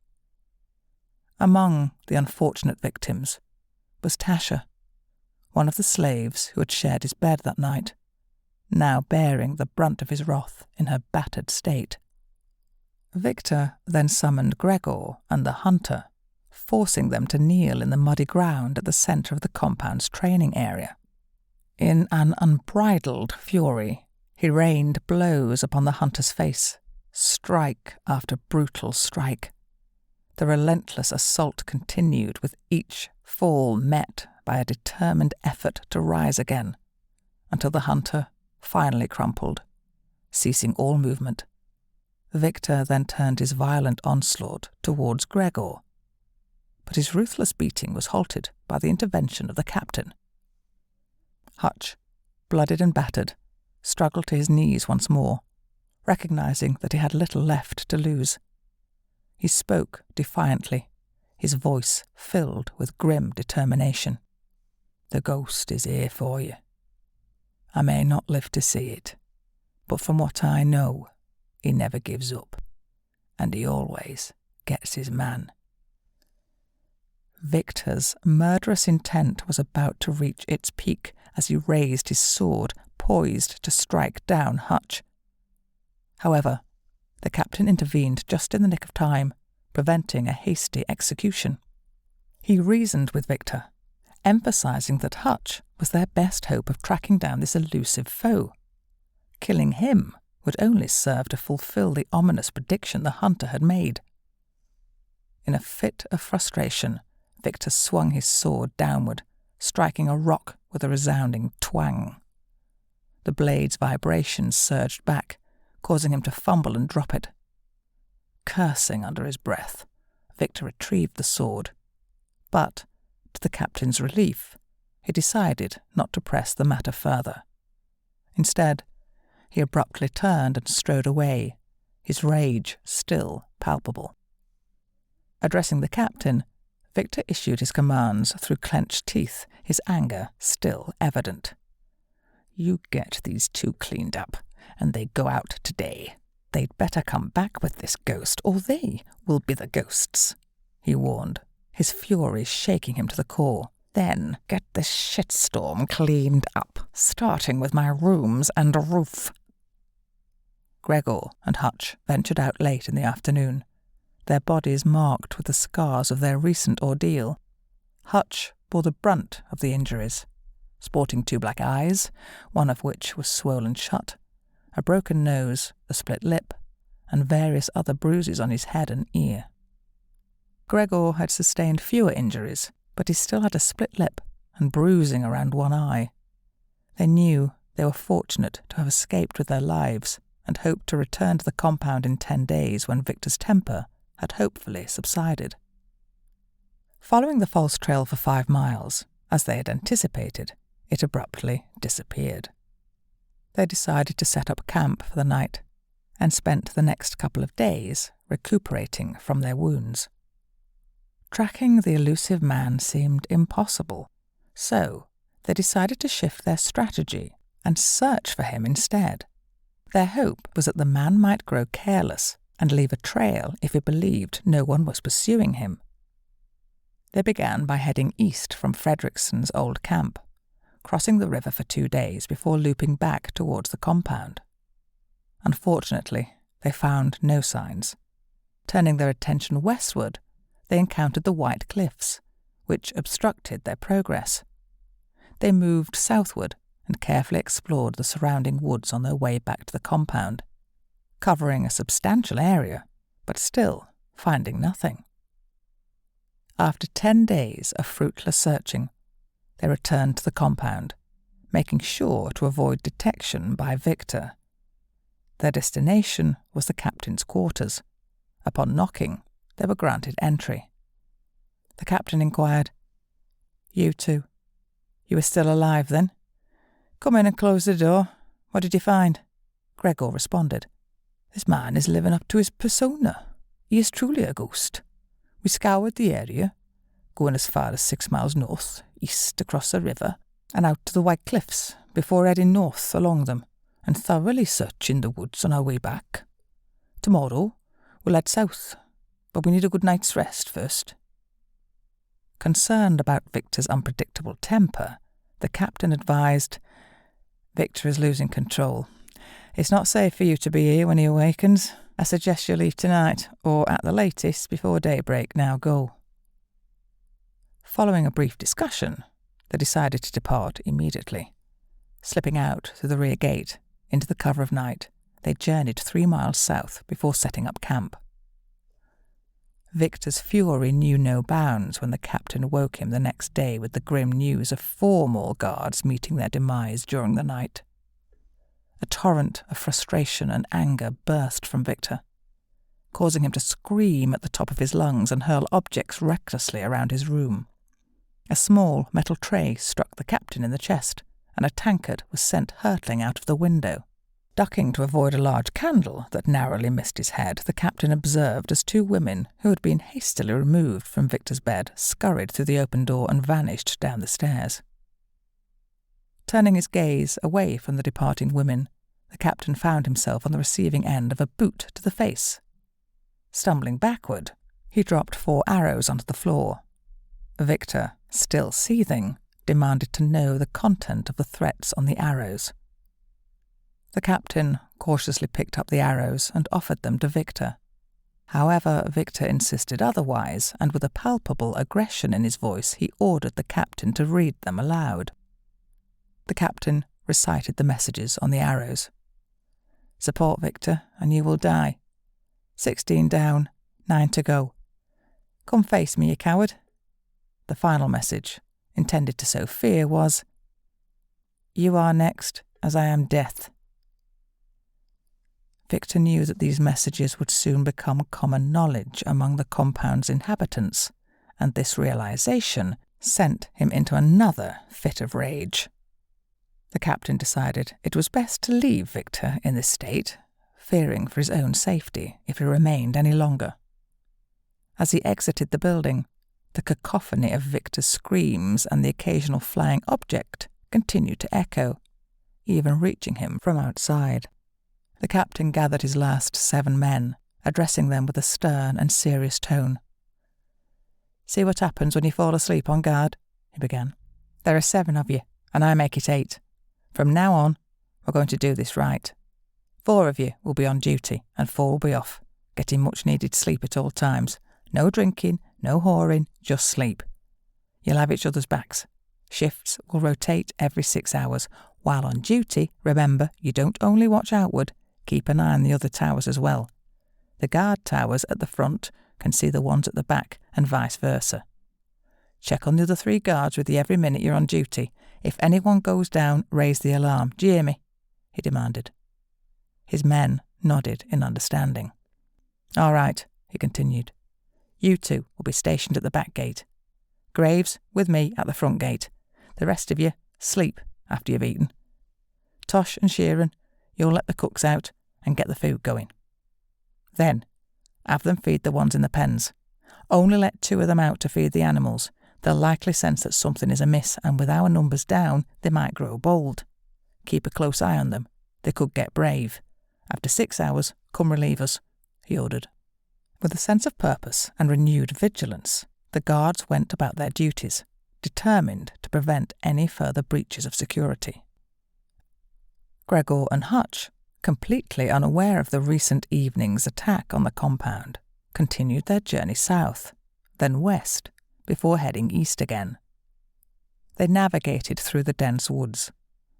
Among the unfortunate victims was Tasha, one of the slaves who had shared his bed that night, now bearing the brunt of his wrath in her battered state. Victor then summoned Gregor and the hunter, forcing them to kneel in the muddy ground at the centre of the compound's training area. In an unbridled fury, he rained blows upon the hunter's face, strike after brutal strike. The relentless assault continued, with each fall met by a determined effort to rise again, until the hunter finally crumpled, ceasing all movement. Victor then turned his violent onslaught towards Gregor, but his ruthless beating was halted by the intervention of the captain. Hutch, blooded and battered, struggled to his knees once more, recognizing that he had little left to lose. He spoke defiantly, his voice filled with grim determination. "The ghost is here for you. I may not live to see it, but from what I know, he never gives up, and he always gets his man." Victor's murderous intent was about to reach its peak as he raised his sword, poised to strike down Hutch. However, the captain intervened just in the nick of time, preventing a hasty execution. He reasoned with Victor, emphasizing that Hutch was their best hope of tracking down this elusive foe. Killing him would only serve to fulfill the ominous prediction the hunter had made. In a fit of frustration, Victor swung his sword downward, striking a rock with a resounding twang. The blade's vibrations surged back, causing him to fumble and drop it. Cursing under his breath, Victor retrieved the sword, but, to the captain's relief, he decided not to press the matter further. Instead, he abruptly turned and strode away, his rage still palpable. Addressing the captain, Victor issued his commands through clenched teeth, his anger still evident. "You get these two cleaned up, and they go out today. They'd better come back with this ghost, or they will be the ghosts," he warned, his fury shaking him to the core. "Then get this shitstorm cleaned up, starting with my rooms and roof." Gregor and Hutch ventured out late in the afternoon, their bodies marked with the scars of their recent ordeal. Hutch bore the brunt of the injuries, sporting 2 black eyes, one of which was swollen shut, a broken nose, a split lip, and various other bruises on his head and ear. Gregor had sustained fewer injuries, but he still had a split lip and bruising around one eye. They knew they were fortunate to have escaped with their lives and hoped to return to the compound in 10 days when Victor's temper had hopefully subsided. Following the false trail for 5 miles, as they had anticipated, it abruptly disappeared. They decided to set up camp for the night and spent the next couple of days recuperating from their wounds. Tracking the elusive man seemed impossible, so they decided to shift their strategy and search for him instead. Their hope was that the man might grow careless and leave a trail if he believed no one was pursuing him. They began by heading east from Fredrickson's old camp, crossing the river for 2 days before looping back towards the compound. Unfortunately, they found no signs. Turning their attention westward, they encountered the White Cliffs, which obstructed their progress. They moved southward and carefully explored the surrounding woods on their way back to the compound, covering a substantial area, but still finding nothing. After 10 days of fruitless searching, they returned to the compound, making sure to avoid detection by Victor. Their destination was the captain's quarters. Upon knocking, they were granted entry. The captain inquired, "You two, you were still alive then? Come in and close the door. What did you find?" Gregor responded, "This man is living up to his persona. He is truly a ghost. We scoured the area, going as far as 6 miles north, east across the river, and out to the White Cliffs before heading north along them and thoroughly searching the woods on our way back. Tomorrow we'll head south, but we need a good night's rest first." Concerned about Victor's unpredictable temper, the captain advised, "Victor is losing control. It's not safe for you to be here when he awakens. I suggest you leave tonight, or at the latest before daybreak. Now go." Following a brief discussion, they decided to depart immediately. Slipping out through the rear gate into the cover of night, they journeyed 3 miles south before setting up camp. Victor's fury knew no bounds when the captain woke him the next day with the grim news of 4 more guards meeting their demise during the night. A torrent of frustration and anger burst from Victor, causing him to scream at the top of his lungs and hurl objects recklessly around his room. A small metal tray struck the captain in the chest, and a tankard was sent hurtling out of the window. Ducking to avoid a large candle that narrowly missed his head, the captain observed as 2 women who had been hastily removed from Victor's bed scurried through the open door and vanished down the stairs. Turning his gaze away from the departing women, the captain found himself on the receiving end of a boot to the face. Stumbling backward, he dropped 4 arrows onto the floor. Victor, still seething, demanded to know the content of the threats on the arrows. The captain cautiously picked up the arrows and offered them to Victor. However, Victor insisted otherwise, and with a palpable aggression in his voice, he ordered the captain to read them aloud. The captain recited the messages on the arrows. "Support, Victor, and you will die. 16 down, 9 to go. Come face me, you coward." The final message, intended to sow fear, was, "You are next, as I am death." Victor knew that these messages would soon become common knowledge among the compound's inhabitants, and this realization sent him into another fit of rage. The captain decided it was best to leave Victor in this state, fearing for his own safety if he remained any longer. As he exited the building, the cacophony of Victor's screams and the occasional flying object continued to echo, even reaching him from outside. The captain gathered his last 7 men, addressing them with a stern and serious tone. "See what happens when you fall asleep on guard," he began. "There are 7 of you, and I make it 8. From now on, we're going to do this right. 4 of you will be on duty, and 4 will be off, getting much-needed sleep at all times. No drinking, no whoring, just sleep. You'll have each other's backs. Shifts will rotate every 6 hours. While on duty, remember, you don't only watch outward, keep an eye on the other towers as well. The guard towers at the front can see the ones at the back, and vice versa. Check on the other 3 guards with you every minute you're on duty. If anyone goes down, raise the alarm. Do you hear me?" he demanded. His men nodded in understanding. "All right," he continued. "You 2 will be stationed at the back gate. Graves, with me at the front gate. The rest of you, sleep after you've eaten. Tosh and Sheeran, you'll let the cooks out and get the food going. Then, have them feed the ones in the pens. Only let 2 of them out to feed the animals. They'll likely sense that something is amiss, and with our numbers down, they might grow bold. Keep a close eye on them. They could get brave. After 6 hours, come relieve us," he ordered. With a sense of purpose and renewed vigilance, the guards went about their duties, determined to prevent any further breaches of security. Gregor and Hutch, completely unaware of the recent evening's attack on the compound, continued their journey south, then west, before heading east again. They navigated through the dense woods,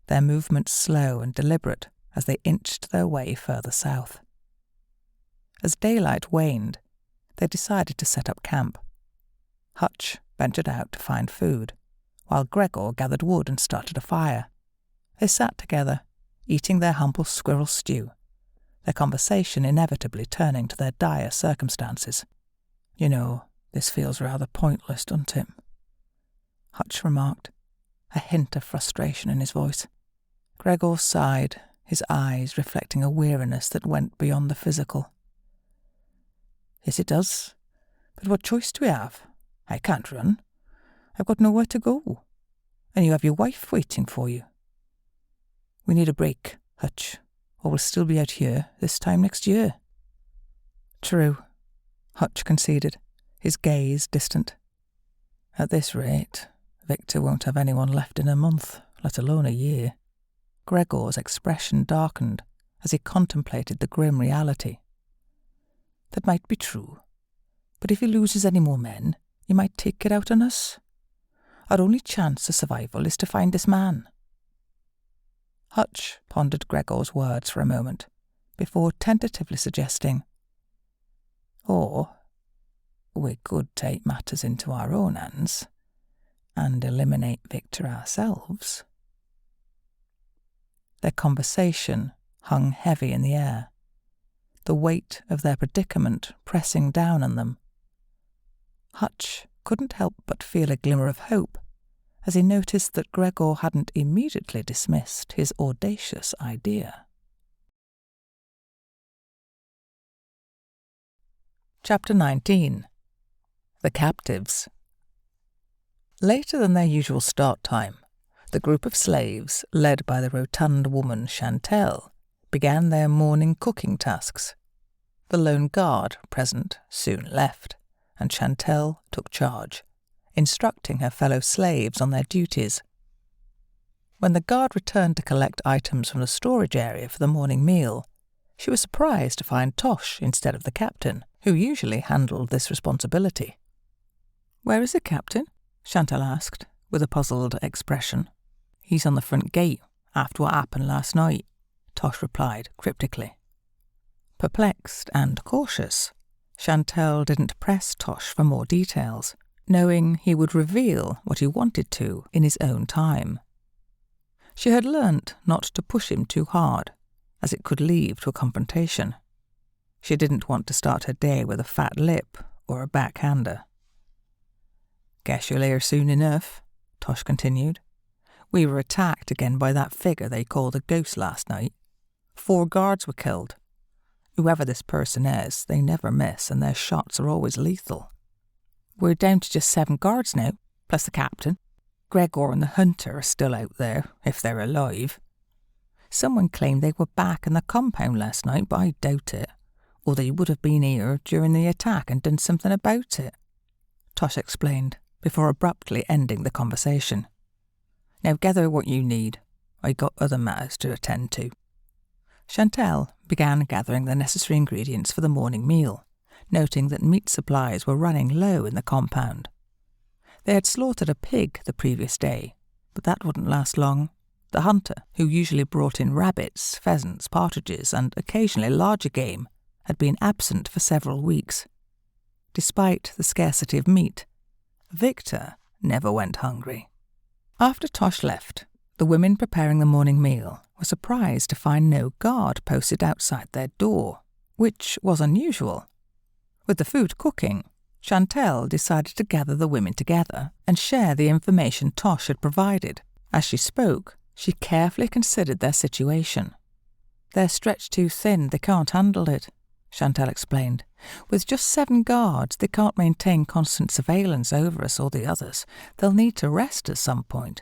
their movements slow and deliberate as they inched their way further south. As daylight waned, they decided to set up camp. Hutch ventured out to find food, while Gregor gathered wood and started a fire. They sat together, eating their humble squirrel stew, their conversation inevitably turning to their dire circumstances. "You know, this feels rather pointless, doesn't it?" Hutch remarked, a hint of frustration in his voice. Gregor sighed, his eyes reflecting a weariness that went beyond the physical. "Yes, it does. But what choice do we have? I can't run. I've got nowhere to go. And you have your wife waiting for you. We need a break, Hutch, or we'll still be out here this time next year." "True," Hutch conceded, his gaze distant. "At this rate, Victor won't have anyone left in a month, let alone a year." Gregor's expression darkened as he contemplated the grim reality. "That might be true, but if he loses any more men, he might take it out on us. Our only chance of survival is to find this man." Hutch pondered Gregor's words for a moment, before tentatively suggesting, "Or we could take matters into our own hands and eliminate Victor ourselves." Their conversation hung heavy in the air, the weight of their predicament pressing down on them. Hutch couldn't help but feel a glimmer of hope as he noticed that Gregor hadn't immediately dismissed his audacious idea. Chapter 19. The Captives. Later than their usual start time, the group of slaves, led by the rotund woman Chantel, began their morning cooking tasks. The lone guard present soon left, and Chantel took charge, instructing her fellow slaves on their duties. When the guard returned to collect items from the storage area for the morning meal, She was surprised to find Tosh instead of the captain, who usually handled this responsibility. "Where is the captain?" Chantal asked, with a puzzled expression. "He's on the front gate, after what happened last night," Tosh replied cryptically. Perplexed and cautious, Chantal didn't press Tosh for more details, knowing he would reveal what he wanted to in his own time. She had learnt not to push him too hard, as it could lead to a confrontation. She didn't want to start her day with a fat lip or a backhander. "Guess you'll hear soon enough," Tosh continued. "We were attacked again by that figure they called a ghost last night. 4 guards were killed. Whoever this person is, they never miss and their shots are always lethal. We're down to just 7 guards now, plus the captain. Gregor and the hunter are still out there, if they're alive. Someone claimed they were back in the compound last night, but I doubt it, or they would have been here during the attack and done something about it," Tosh explained, before abruptly ending the conversation. "Now gather what you need. I got other matters to attend to." Chantal began gathering the necessary ingredients for the morning meal, noting that meat supplies were running low in the compound. They had slaughtered a pig the previous day, but that wouldn't last long. The hunter, who usually brought in rabbits, pheasants, partridges, and occasionally larger game, had been absent for several weeks. Despite the scarcity of meat, Victor never went hungry. After Tosh left, the women preparing the morning meal were surprised to find no guard posted outside their door, which was unusual. With the food cooking, Chantal decided to gather the women together and share the information Tosh had provided. As she spoke, she carefully considered their situation. "They're stretched too thin, they can't handle it," Chantal explained. "With just 7 guards, they can't maintain constant surveillance over us or the others. They'll need to rest at some point.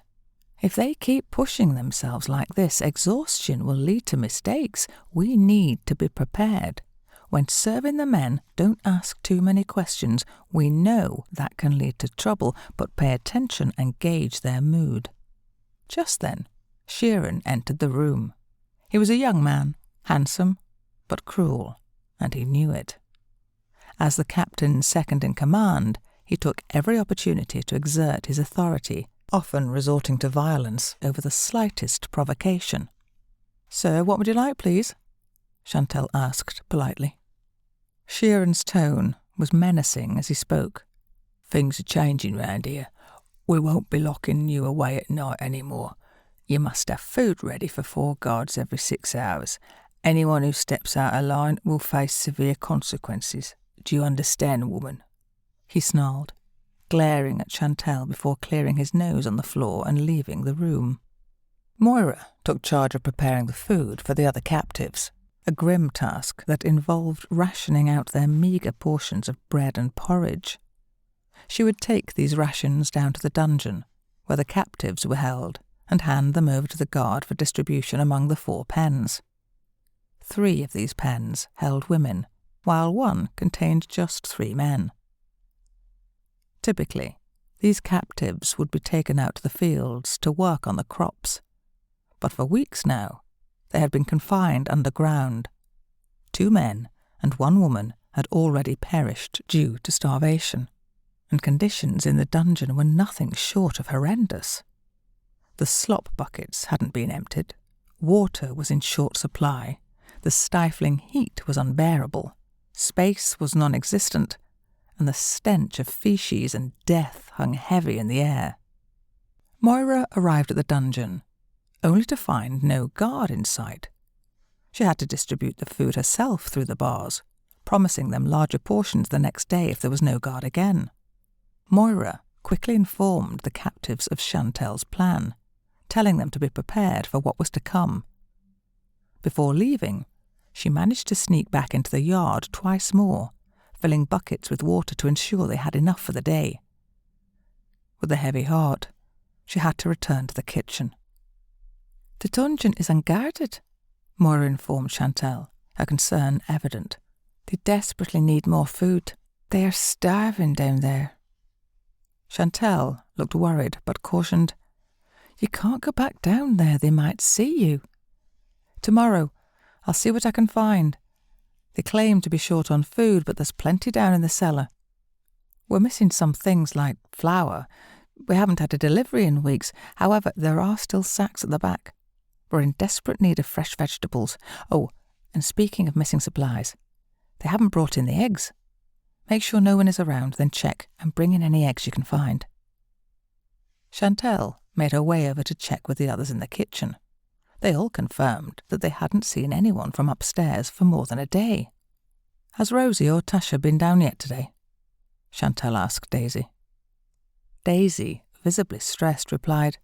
If they keep pushing themselves like this, exhaustion will lead to mistakes. We need to be prepared. When serving the men, don't ask too many questions. We know that can lead to trouble, but pay attention and gauge their mood." Just then, Sheeran entered the room. He was a young man, handsome but cruel, and he knew it. As the captain's second in command, he took every opportunity to exert his authority, often resorting to violence over the slightest provocation. "Sir, what would you like, please?" Chantal asked politely. Sheeran's tone was menacing as he spoke. "Things are changing round here. We won't be locking you away at night anymore. You must have food ready for 4 guards every 6 hours. Anyone who steps out of line will face severe consequences. Do you understand, woman?" he snarled, glaring at Chantal before clearing his nose on the floor and leaving the room. Moira took charge of preparing the food for the other captives, a grim task that involved rationing out their meagre portions of bread and porridge. She would take these rations down to the dungeon, where the captives were held, and hand them over to the guard for distribution among the 4 pens. 3 of these pens held women, while 1 contained just 3 men. Typically, these captives would be taken out to the fields to work on the crops, but for weeks now, they had been confined underground. 2 men and 1 woman had already perished due to starvation, and conditions in the dungeon were nothing short of horrendous. The slop buckets hadn't been emptied, water was in short supply, the stifling heat was unbearable, space was non-existent, and the stench of feces and death hung heavy in the air. Moira arrived at the dungeon, only to find no guard in sight. She had to distribute the food herself through the bars, promising them larger portions the next day if there was no guard again. Moira quickly informed the captives of Chantal's plan, telling them to be prepared for what was to come. Before leaving, she managed to sneak back into the yard twice more, filling buckets with water to ensure they had enough for the day. With a heavy heart, she had to return to the kitchen. "The dungeon is unguarded," Moira informed Chantal, her concern evident. "They desperately need more food. They are starving down there." Chantal looked worried but cautioned, "You can't go back down there, they might see you. Tomorrow, I'll see what I can find. They claim to be short on food, but there's plenty down in the cellar. We're missing some things like flour. We haven't had a delivery in weeks. However, there are still sacks at the back. We're in desperate need of fresh vegetables. Oh, and speaking of missing supplies, they haven't brought in the eggs. Make sure no one is around, then check and bring in any eggs you can find. Chantelle made her way over to check with the others in the kitchen. They all confirmed that they hadn't seen anyone from upstairs for more than a day. Has Rosie or Tasha been down yet today? Chantelle asked Daisy. Daisy, visibly stressed, replied,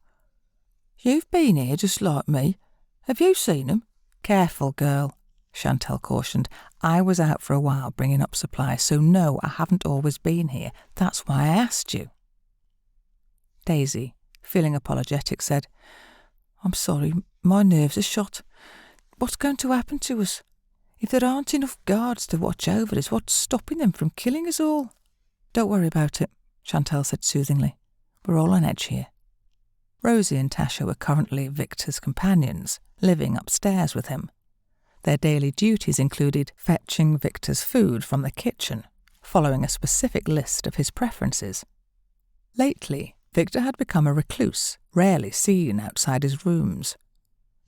You've been here just like me. Have you seen them? Careful, girl, Chantelle cautioned. I was out for a while bringing up supplies, so no, I haven't always been here. That's why I asked you. Daisy, feeling apologetic, said, I'm sorry, my nerves are shot. What's going to happen to us? If there aren't enough guards to watch over us, what's stopping them from killing us all? Don't worry about it, Chantelle said soothingly. We're all on edge here. Rosie and Tasha were currently Victor's companions, living upstairs with him. Their daily duties included fetching Victor's food from the kitchen, following a specific list of his preferences. Lately, Victor had become a recluse, rarely seen outside his rooms.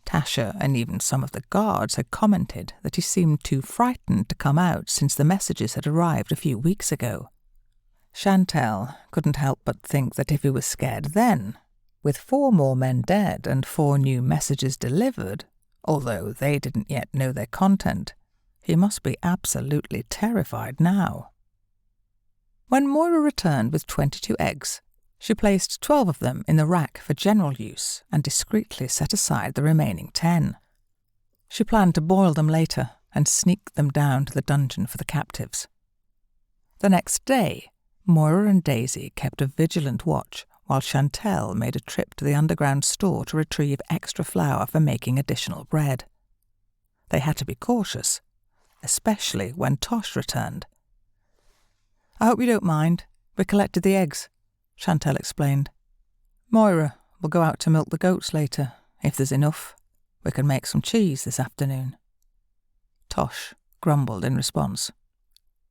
Tasha and even some of the guards had commented that he seemed too frightened to come out since the messages had arrived a few weeks ago. Chantelle couldn't help but think that if he was scared then, with 4 more men dead and 4 new messages delivered, although they didn't yet know their content, he must be absolutely terrified now. When Moira returned with 22 eggs, she placed 12 of them in the rack for general use and discreetly set aside the remaining 10. She planned to boil them later and sneak them down to the dungeon for the captives. The next day, Moira and Daisy kept a vigilant watch while Chantelle made a trip to the underground store to retrieve extra flour for making additional bread. They had to be cautious, especially when Tosh returned. I hope you don't mind. We collected the eggs, Chantelle explained. Moira will go out to milk the goats later. If there's enough, we can make some cheese this afternoon. Tosh grumbled in response.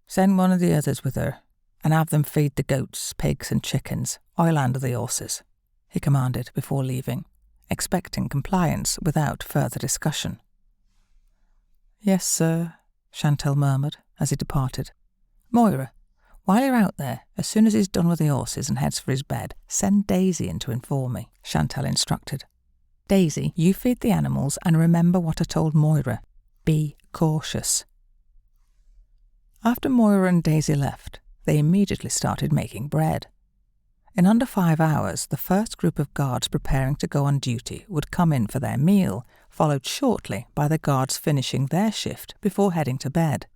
Send one of the others with her and have them feed the goats, pigs and chickens, I'll handle the horses, he commanded before leaving, expecting compliance without further discussion. Yes, sir, Chantelle murmured as he departed. Moira, while you're out there, as soon as he's done with the horses and heads for his bed, send Daisy in to inform me, Chantelle instructed. Daisy, you feed the animals and remember what I told Moira. Be cautious. After Moira and Daisy left, they immediately started making bread. In under 5 hours, the first group of guards preparing to go on duty would come in for their meal, followed shortly by the guards finishing their shift before heading to bed.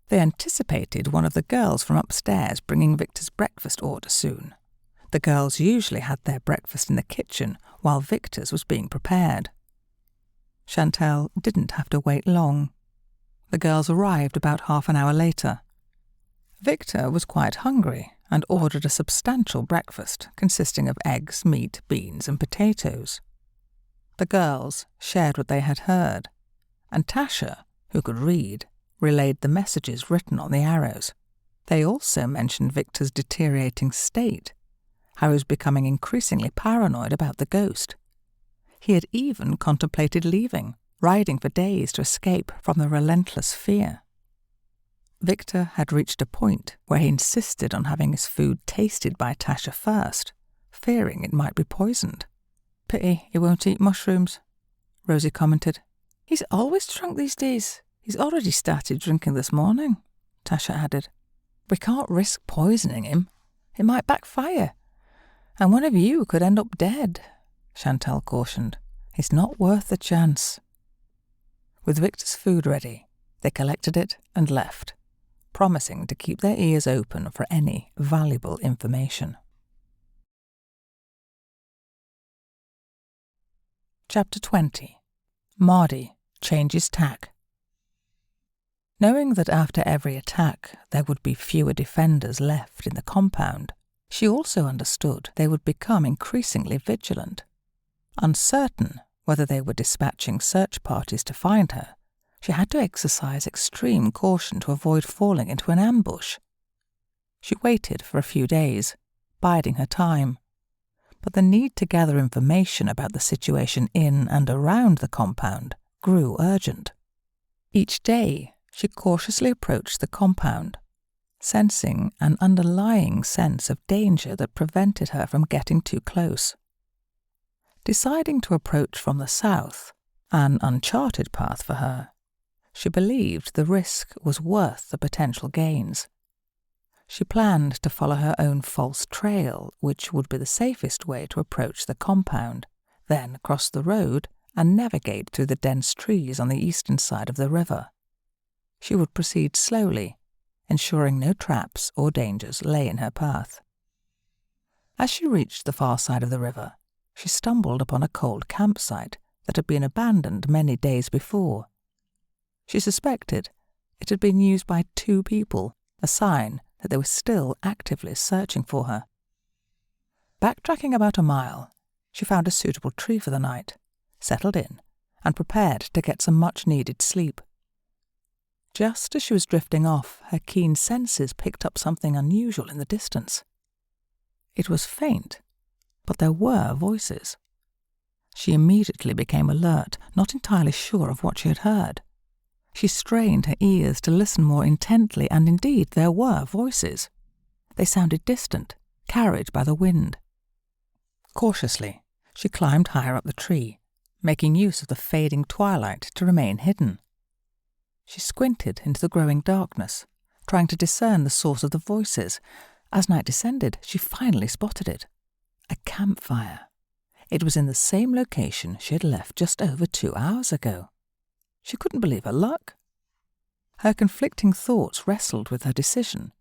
They anticipated one of the girls from upstairs bringing Victor's breakfast order soon. The girls usually had their breakfast in the kitchen while Victor's was being prepared. Chantelle didn't have to wait long. The girls arrived about half an hour later. Victor was quite hungry and ordered a substantial breakfast consisting of eggs, meat, beans and potatoes. The girls shared what they had heard, and Tasha, who could read, relayed the messages written on the arrows. They also mentioned Victor's deteriorating state, how he was becoming increasingly paranoid about the ghost. He had even contemplated leaving, riding for days to escape from the relentless fear. Victor had reached a point where he insisted on having his food tasted by Tasha first, fearing it might be poisoned. Pity he won't eat mushrooms, Rosie commented. He's always drunk these days. He's already started drinking this morning, Tasha added. We can't risk poisoning him. It might backfire. And one of you could end up dead, Chantelle cautioned. It's not worth the chance. With Victor's food ready, they collected it and left, promising to keep their ears open for any valuable information. Chapter 20. Mardi changes tack. Knowing that after every attack there would be fewer defenders left in the compound, she also understood they would become increasingly vigilant. Uncertain whether they were dispatching search parties to find her, she had to exercise extreme caution to avoid falling into an ambush. She waited for a few days, biding her time, but the need to gather information about the situation in and around the compound grew urgent. Each day, she cautiously approached the compound, sensing an underlying sense of danger that prevented her from getting too close. Deciding to approach from the south, an uncharted path for her, she believed the risk was worth the potential gains. She planned to follow her own false trail, which would be the safest way to approach the compound, then cross the road and navigate through the dense trees on the eastern side of the river. She would proceed slowly, ensuring no traps or dangers lay in her path. As she reached the far side of the river, she stumbled upon a cold campsite that had been abandoned many days before. She suspected it had been used by 2 people, a sign that they were still actively searching for her. Backtracking about a mile, she found a suitable tree for the night, settled in, and prepared to get some much-needed sleep. Just as she was drifting off, her keen senses picked up something unusual in the distance. It was faint, but there were voices. She immediately became alert, not entirely sure of what she had heard. She strained her ears to listen more intently, and indeed there were voices. They sounded distant, carried by the wind. Cautiously, she climbed higher up the tree, making use of the fading twilight to remain hidden. She squinted into the growing darkness, trying to discern the source of the voices. As night descended, she finally spotted it. A campfire. It was in the same location she had left just over 2 hours ago. She couldn't believe her luck. Her conflicting thoughts wrestled with her decision.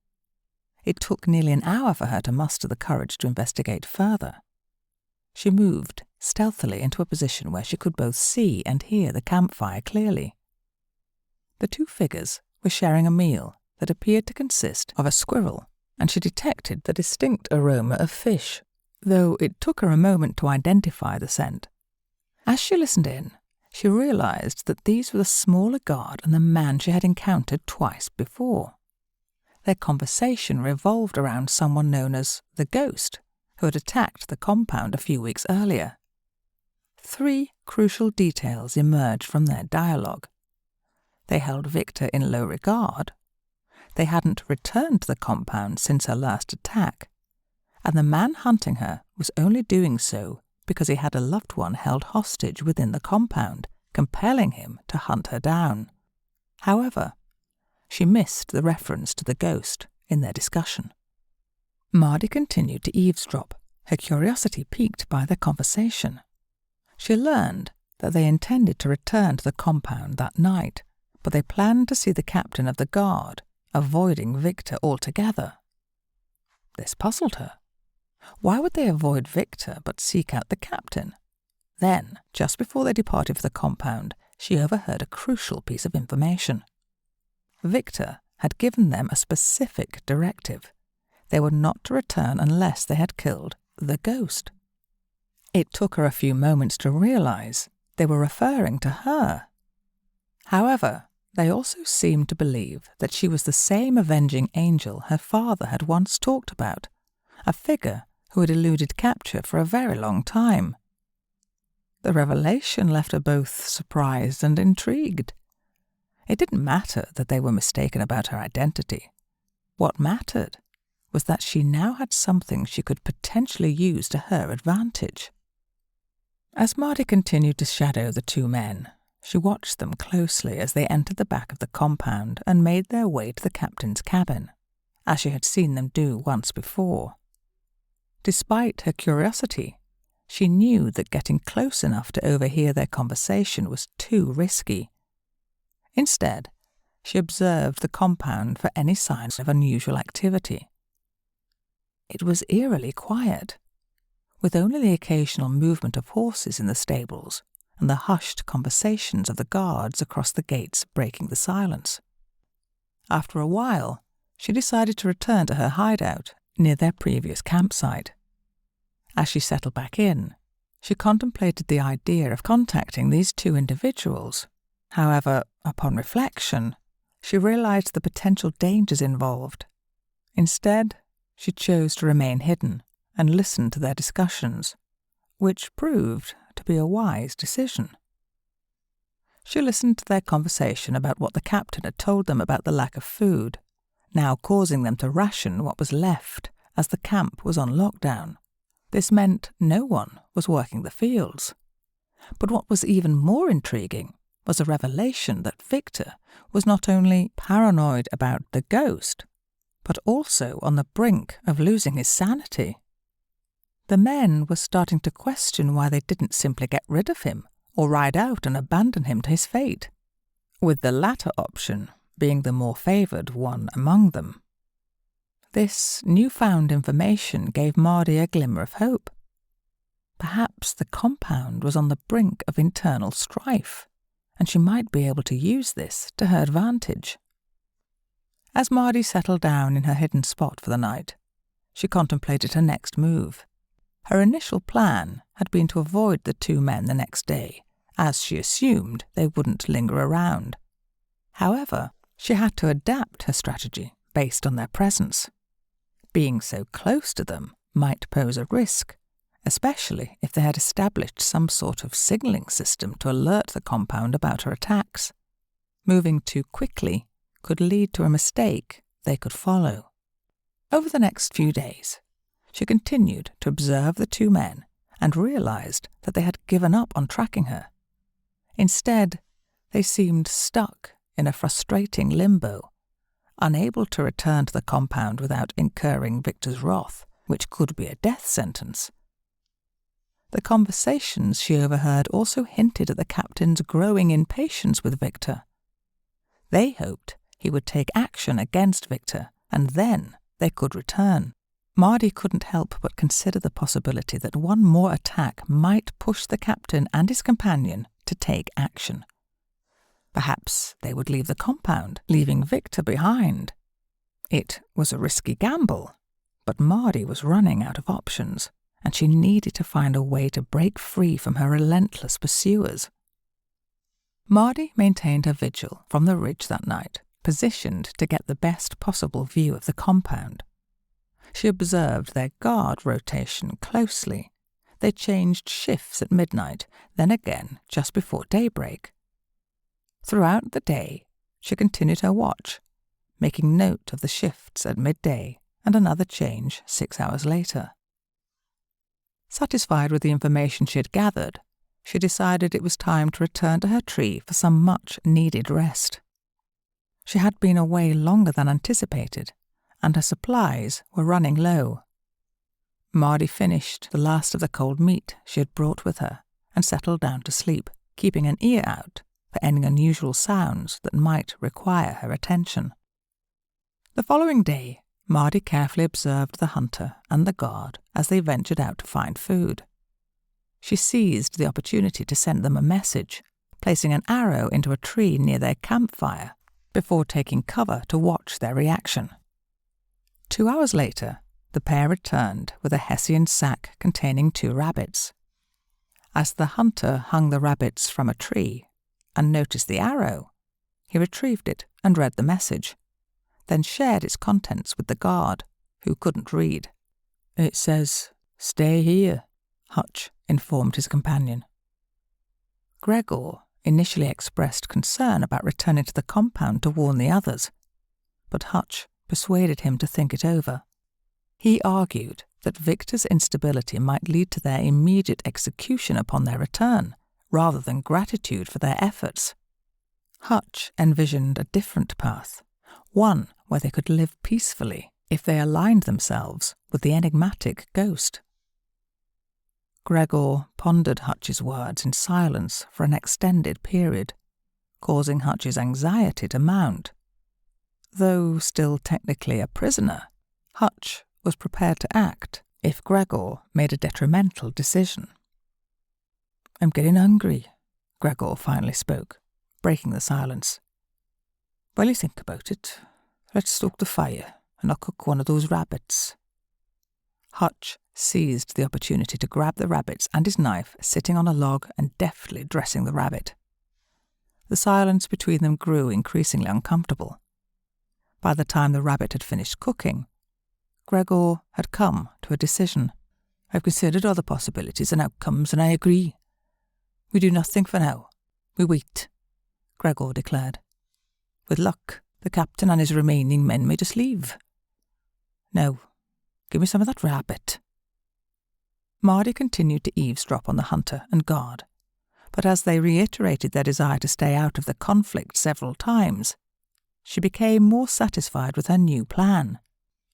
It took nearly an hour for her to muster the courage to investigate further. She moved stealthily into a position where she could both see and hear the campfire clearly. The 2 figures were sharing a meal that appeared to consist of a squirrel, and she detected the distinct aroma of fish, though it took her a moment to identify the scent. As she listened in, she realized that these were the smaller guard and the man she had encountered twice before. Their conversation revolved around someone known as the Ghost, who had attacked the compound a few weeks earlier. 3 crucial details emerged from their dialogue. They held Victor in low regard. They hadn't returned to the compound since her last attack, and the man hunting her was only doing so because he had a loved one held hostage within the compound, compelling him to hunt her down. However, she missed the reference to the Ghost in their discussion. Mardi continued to eavesdrop, her curiosity piqued by their conversation. She learned that they intended to return to the compound that night, but they planned to see the captain of the guard, avoiding Victor altogether. This puzzled her. Why would they avoid Victor but seek out the captain? Then, just before they departed for the compound, she overheard a crucial piece of information. Victor had given them a specific directive. They were not to return unless they had killed the Ghost. It took her a few moments to realize they were referring to her. However, they also seemed to believe that she was the same avenging angel her father had once talked about, a figure who had eluded capture for a very long time. The revelation left her both surprised and intrigued. It didn't matter that they were mistaken about her identity. What mattered was that she now had something she could potentially use to her advantage. As Mardi continued to shadow the 2 men, she watched them closely as they entered the back of the compound and made their way to the captain's cabin, as she had seen them do once before. Despite her curiosity, she knew that getting close enough to overhear their conversation was too risky. Instead, she observed the compound for any signs of unusual activity. It was eerily quiet, with only the occasional movement of horses in the stables and the hushed conversations of the guards across the gates breaking the silence. After a while, she decided to return to her hideout near their previous campsite. As she settled back in, she contemplated the idea of contacting these 2 individuals, However, upon reflection, she realized the potential dangers involved. Instead, she chose to remain hidden and listen to their discussions, which proved to be a wise decision. She listened to their conversation about what the captain had told them about the lack of food, now causing them to ration what was left as the camp was on lockdown. This meant no one was working the fields. But what was even more intriguing was a revelation that Victor was not only paranoid about the ghost, but also on the brink of losing his sanity. The men were starting to question why they didn't simply get rid of him or ride out and abandon him to his fate, with the latter option being the more favoured one among them. This newfound information gave Mardi a glimmer of hope. Perhaps the compound was on the brink of internal strife, and she might be able to use this to her advantage. As Mardi settled down in her hidden spot for the night, she contemplated her next move. Her initial plan had been to avoid the two men the next day, as she assumed they wouldn't linger around. However, she had to adapt her strategy based on their presence. Being so close to them might pose a risk, especially if they had established some sort of signalling system to alert the compound about her attacks. Moving too quickly could lead to a mistake they could follow. Over the next few days, she continued to observe the two men and realized that they had given up on tracking her. Instead, they seemed stuck in a frustrating limbo, unable to return to the compound without incurring Victor's wrath, which could be a death sentence. The conversations she overheard also hinted at the captain's growing impatience with Victor. They hoped he would take action against Victor, and then they could return. Mardi couldn't help but consider the possibility that one more attack might push the captain and his companion to take action. Perhaps they would leave the compound, leaving Victor behind. It was a risky gamble, but Mardi was running out of options, and she needed to find a way to break free from her relentless pursuers. Mardi maintained her vigil from the ridge that night, positioned to get the best possible view of the compound. She observed their guard rotation closely. They changed shifts at midnight, then again just before daybreak. Throughout the day, she continued her watch, making note of the shifts at midday and another change 6 hours later. Satisfied with the information she had gathered, she decided it was time to return to her tree for some much-needed rest. She had been away longer than anticipated, and her supplies were running low. Mardi finished the last of the cold meat she had brought with her and settled down to sleep, keeping an ear out for any unusual sounds that might require her attention. The following day, Mardi carefully observed the hunter and the guard as they ventured out to find food. She seized the opportunity to send them a message, placing an arrow into a tree near their campfire before taking cover to watch their reaction. 2 hours later, the pair returned with a Hessian sack containing 2 rabbits. As the hunter hung the rabbits from a tree and noticed the arrow, he retrieved it and read the message, then shared its contents with the guard, who couldn't read. "It says, 'Stay here,'" Hutch informed his companion. Gregor initially expressed concern about returning to the compound to warn the others, but Hutch persuaded him to think it over. He argued that Victor's instability might lead to their immediate execution upon their return, rather than gratitude for their efforts. Hutch envisioned a different path, one where they could live peacefully if they aligned themselves with the enigmatic ghost. Gregor pondered Hutch's words in silence for an extended period, causing Hutch's anxiety to mount. Though still technically a prisoner, Hutch was prepared to act if Gregor made a detrimental decision. "I'm getting hungry," Gregor finally spoke, breaking the silence. "While you think about it, let's stoke the fire and I'll cook one of those rabbits." Hutch seized the opportunity to grab the rabbits and his knife sitting on a log and deftly dressing the rabbit. the silence between them grew increasingly uncomfortable. By the time the rabbit had finished cooking, Gregor had come to a decision. "I've considered all the possibilities and outcomes, and I agree. We do nothing for now. We wait," Gregor declared. "With luck, the captain and his remaining men may just leave. Now, give me some of that rabbit." Mardi continued to eavesdrop on the hunter and guard, but as they reiterated their desire to stay out of the conflict several times, she became more satisfied with her new plan.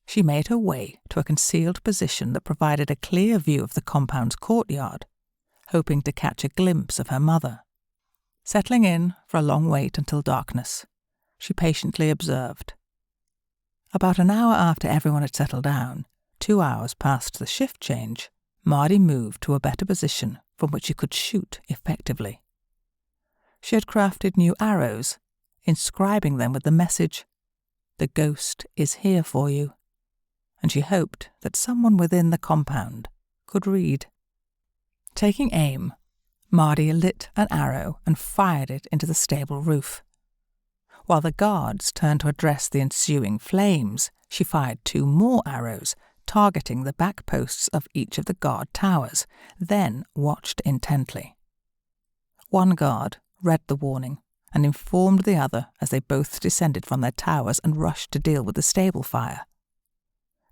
She made her way to a concealed position that provided a clear view of the compound's courtyard, hoping to catch a glimpse of her mother. Settling in for a long wait until darkness, she patiently observed. About an hour after everyone had settled down, 2 hours past the shift change, Mardi moved to a better position from which she could shoot effectively. She had crafted new arrows, inscribing them with the message, "The ghost is here for you," and she hoped that someone within the compound could read. Taking aim, Mardi lit an arrow and fired it into the stable roof. While the guards turned to address the ensuing flames, she fired 2 more arrows, targeting the back posts of each of the guard towers, then watched intently. One guard read the warning and informed the other as they both descended from their towers and rushed to deal with the stable fire.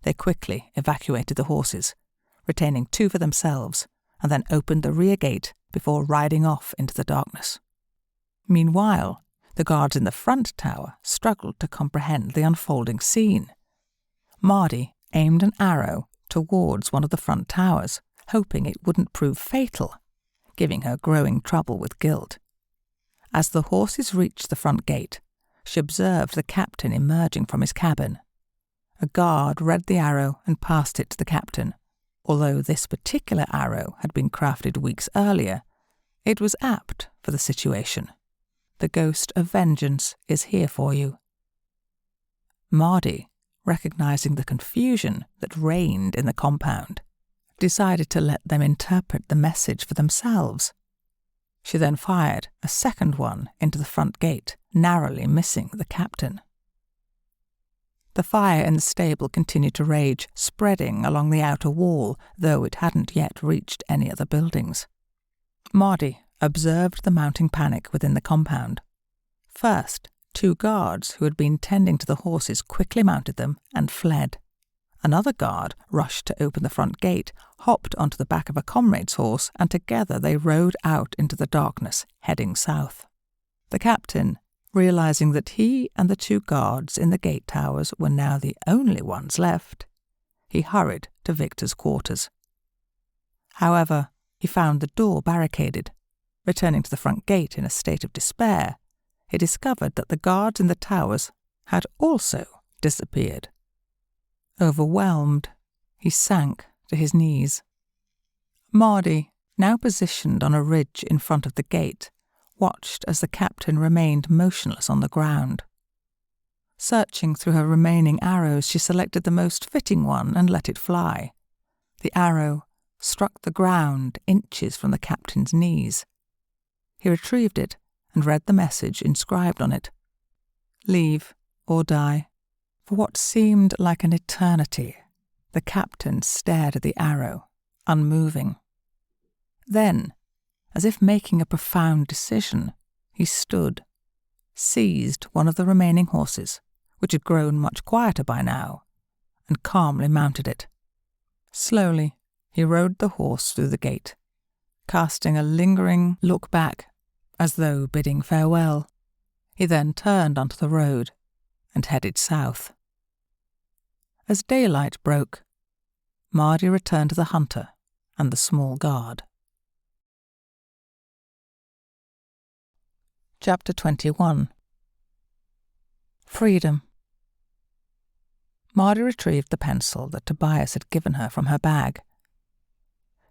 They quickly evacuated the horses, retaining 2 for themselves, and then opened the rear gate before riding off into the darkness. Meanwhile, the guards in the front tower struggled to comprehend the unfolding scene. Mardi aimed an arrow towards one of the front towers, hoping it wouldn't prove fatal, giving her growing trouble with guilt. As the horses reached the front gate, she observed the captain emerging from his cabin. A guard read the arrow and passed it to the captain. Although this particular arrow had been crafted weeks earlier, it was apt for the situation. "The ghost of vengeance is here for you." Mardi, recognizing the confusion that reigned in the compound, decided to let them interpret the message for themselves. She then fired a second one into the front gate, narrowly missing the captain. The fire in the stable continued to rage, spreading along the outer wall, though it hadn't yet reached any other buildings. Mardi observed the mounting panic within the compound. First, 2 guards who had been tending to the horses quickly mounted them and fled. Another guard rushed to open the front gate, hopped onto the back of a comrade's horse, and together they rode out into the darkness, heading south. The captain, realizing that he and the 2 guards in the gate towers were now the only ones left, he hurried to Victor's quarters. However, he found the door barricaded. Returning to the front gate in a state of despair, he discovered that the guards in the towers had also disappeared. Overwhelmed, he sank to his knees. Mardi, now positioned on a ridge in front of the gate, watched as the captain remained motionless on the ground. Searching through her remaining arrows, she selected the most fitting one and let it fly. The arrow struck the ground inches from the captain's knees. He retrieved it and read the message inscribed on it. "Leave or die." For what seemed like an eternity, the captain stared at the arrow, unmoving. Then, as if making a profound decision, he stood, seized one of the remaining horses, which had grown much quieter by now, and calmly mounted it. Slowly, he rode the horse through the gate, casting a lingering look back, as though bidding farewell. He then turned onto the road and headed south. As daylight broke, Mardi returned to the hunter and the small guard. Chapter 21. Freedom. Mardi retrieved the pencil that Tobias had given her from her bag.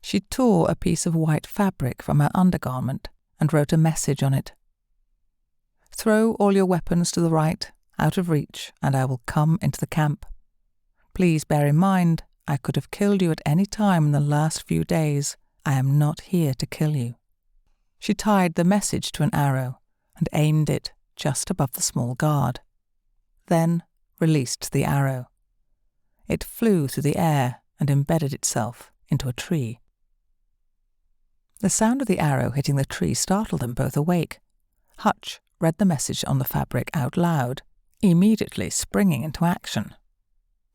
She tore a piece of white fabric from her undergarment and wrote a message on it. "Throw all your weapons to the right, out of reach, and I will come into the camp. Please bear in mind, I could have killed you at any time in the last few days. I am not here to kill you." She tied the message to an arrow and aimed it just above the small guard, then released the arrow. It flew through the air and embedded itself into a tree. The sound of the arrow hitting the tree startled them both awake. Hutch read the message on the fabric out loud, immediately springing into action.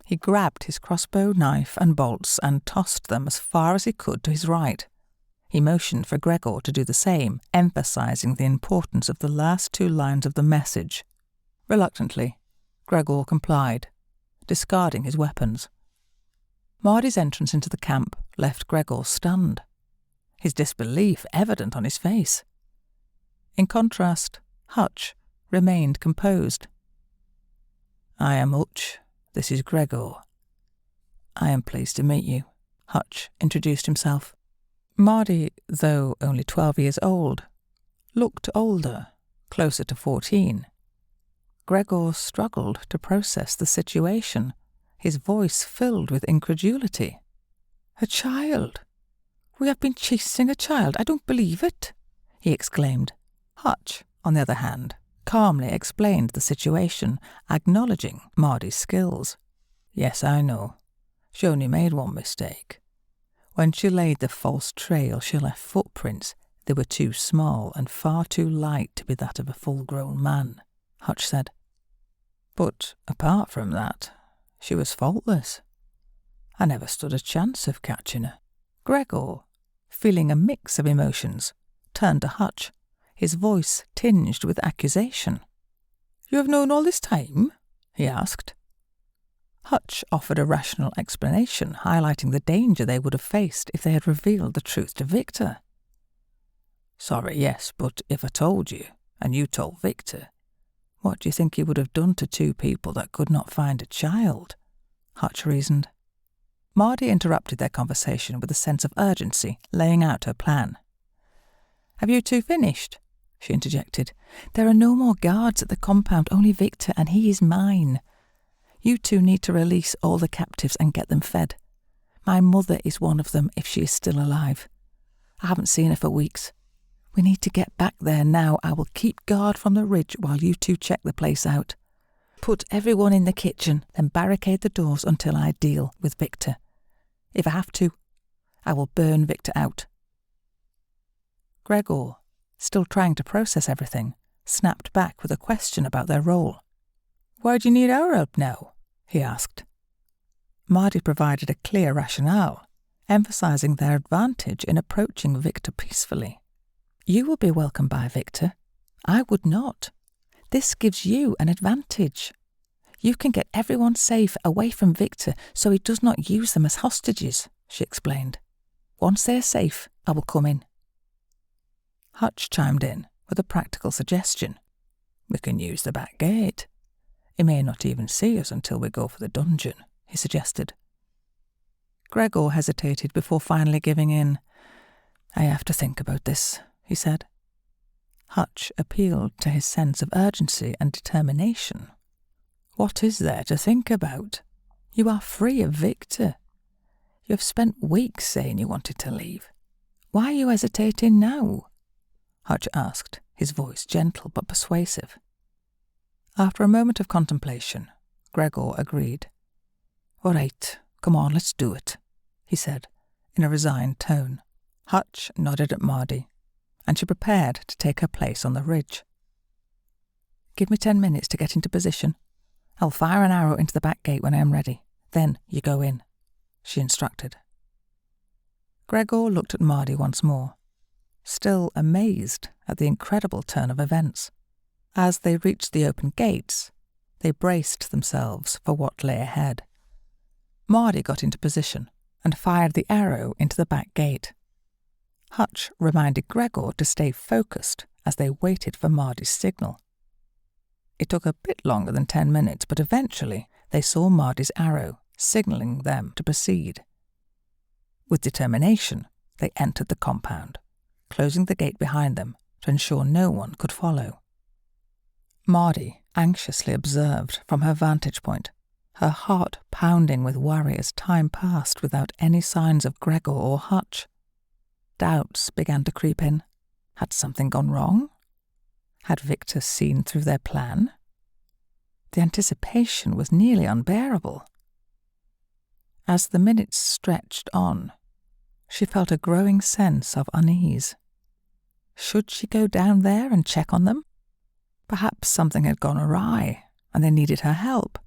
He grabbed his crossbow, knife and bolts and tossed them as far as he could to his right. He motioned for Gregor to do the same, emphasizing the importance of the last 2 lines of the message. Reluctantly, Gregor complied, discarding his weapons. Mardi's entrance into the camp left Gregor stunned, his disbelief evident on his face. In contrast, Hutch remained composed. "I am Hutch. This is Gregor." "I am pleased to meet you," Hutch introduced himself. Mardi, though only 12 years old, looked older, closer to 14. Gregor struggled to process the situation, his voice filled with incredulity. "A child? We have been chasing a child. I don't believe it," he exclaimed. Hutch, on the other hand, calmly explained the situation, acknowledging Mardi's skills. "Yes, I know. She only made one mistake. When she laid the false trail, she left footprints. They were too small and far too light to be that of a full-grown man," Hutch said. "But apart from that, she was faultless. I never stood a chance of catching her." Gregor, feeling a mix of emotions, turned to Hutch, his voice tinged with accusation. "You have known all this time?" he asked. Hutch offered a rational explanation, highlighting the danger they would have faced if they had revealed the truth to Victor. "Sorry, yes, but if I told you, and you told Victor, what do you think he would have done to 2 people that could not find a child?" Hutch reasoned. Mardi interrupted their conversation with a sense of urgency, laying out her plan. "Have you 2 finished?" she interjected. "There are no more guards at the compound, only Victor, and he is mine. You 2 need to release all the captives and get them fed. My mother is one of them if she is still alive. I haven't seen her for weeks. We need to get back there now. I will keep guard from the ridge while you 2 check the place out. Put everyone in the kitchen, then barricade the doors until I deal with Victor. If I have to, I will burn Victor out." Gregor, still trying to process everything, snapped back with a question about their role. "Why do you need our help now?" he asked. Mardi provided a clear rationale, emphasizing their advantage in approaching Victor peacefully. "You will be welcomed by Victor. I would not. This gives you an advantage. You can get everyone safe away from Victor so he does not use them as hostages," she explained. "Once they are safe, I will come in." Hutch chimed in with a practical suggestion. "We can use the back gate. He may not even see us until we go for the dungeon," he suggested. Gregor hesitated before finally giving in. "I have to think about this," he said. Hutch appealed to his sense of urgency and determination. "What is there to think about? You are free of Victor. You have spent weeks saying you wanted to leave. Why are you hesitating now?" Hutch asked, his voice gentle but persuasive. After a moment of contemplation, Gregor agreed. "All right, come on, let's do it," he said, in a resigned tone. Hutch nodded at Mardi, and she prepared to take her place on the ridge. "Give me 10 minutes to get into position. I'll fire an arrow into the back gate when I am ready. Then you go in," she instructed. Gregor looked at Mardi once more, still amazed at the incredible turn of events. As they reached the open gates, they braced themselves for what lay ahead. Mardi got into position and fired the arrow into the back gate. Hutch reminded Gregor to stay focused as they waited for Mardi's signal. It took a bit longer than 10 minutes, but eventually they saw Mardi's arrow, signalling them to proceed. With determination, they entered the compound, closing the gate behind them to ensure no one could follow. Mardi anxiously observed from her vantage point, her heart pounding with worry as time passed without any signs of Gregor or Hutch. Doubts began to creep in. Had something gone wrong? Had Victor seen through their plan? The anticipation was nearly unbearable. As the minutes stretched on, she felt a growing sense of unease. Should she go down there and check on them? Perhaps something had gone awry and they needed her help.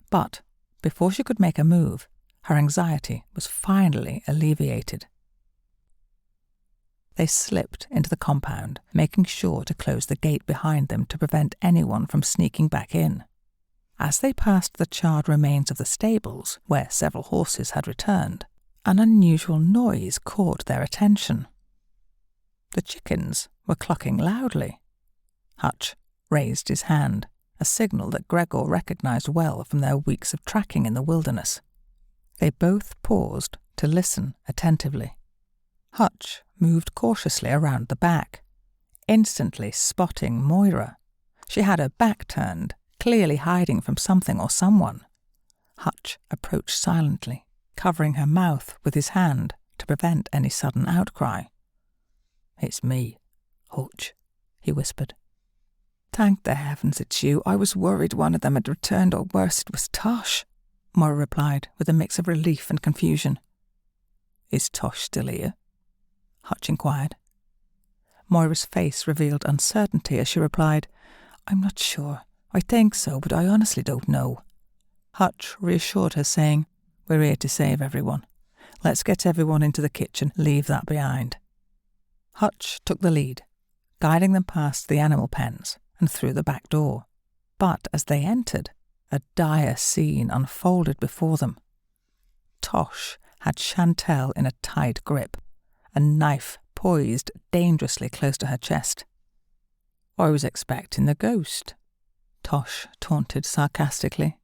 But before she could make a move, her anxiety was finally alleviated. They slipped into the compound, making sure to close the gate behind them to prevent anyone from sneaking back in. As they passed the charred remains of the stables, where several horses had returned, an unusual noise caught their attention. The chickens were clucking loudly. Hutch raised his hand, a signal that Gregor recognized well from their weeks of tracking in the wilderness. They both paused to listen attentively. Hutch moved cautiously around the back, instantly spotting Moira. She had her back turned, clearly hiding from something or someone. Hutch approached silently, covering her mouth with his hand to prevent any sudden outcry. "It's me, Hutch," he whispered. "Thank the heavens it's you. I was worried one of them had returned, or worse, it was Tosh," Moira replied with a mix of relief and confusion. "Is Tosh still here?" Hutch inquired. Moira's face revealed uncertainty as she replied, "I'm not sure. I think so, but I honestly don't know." Hutch reassured her, saying, "We're here to save everyone. Let's get everyone into the kitchen, leave that behind." Hutch took the lead, guiding them past the animal pens and through the back door. But as they entered, a dire scene unfolded before them. Tosh had Chantel in a tight grip, a knife poised dangerously close to her chest. "I was expecting the ghost," Tosh taunted sarcastically.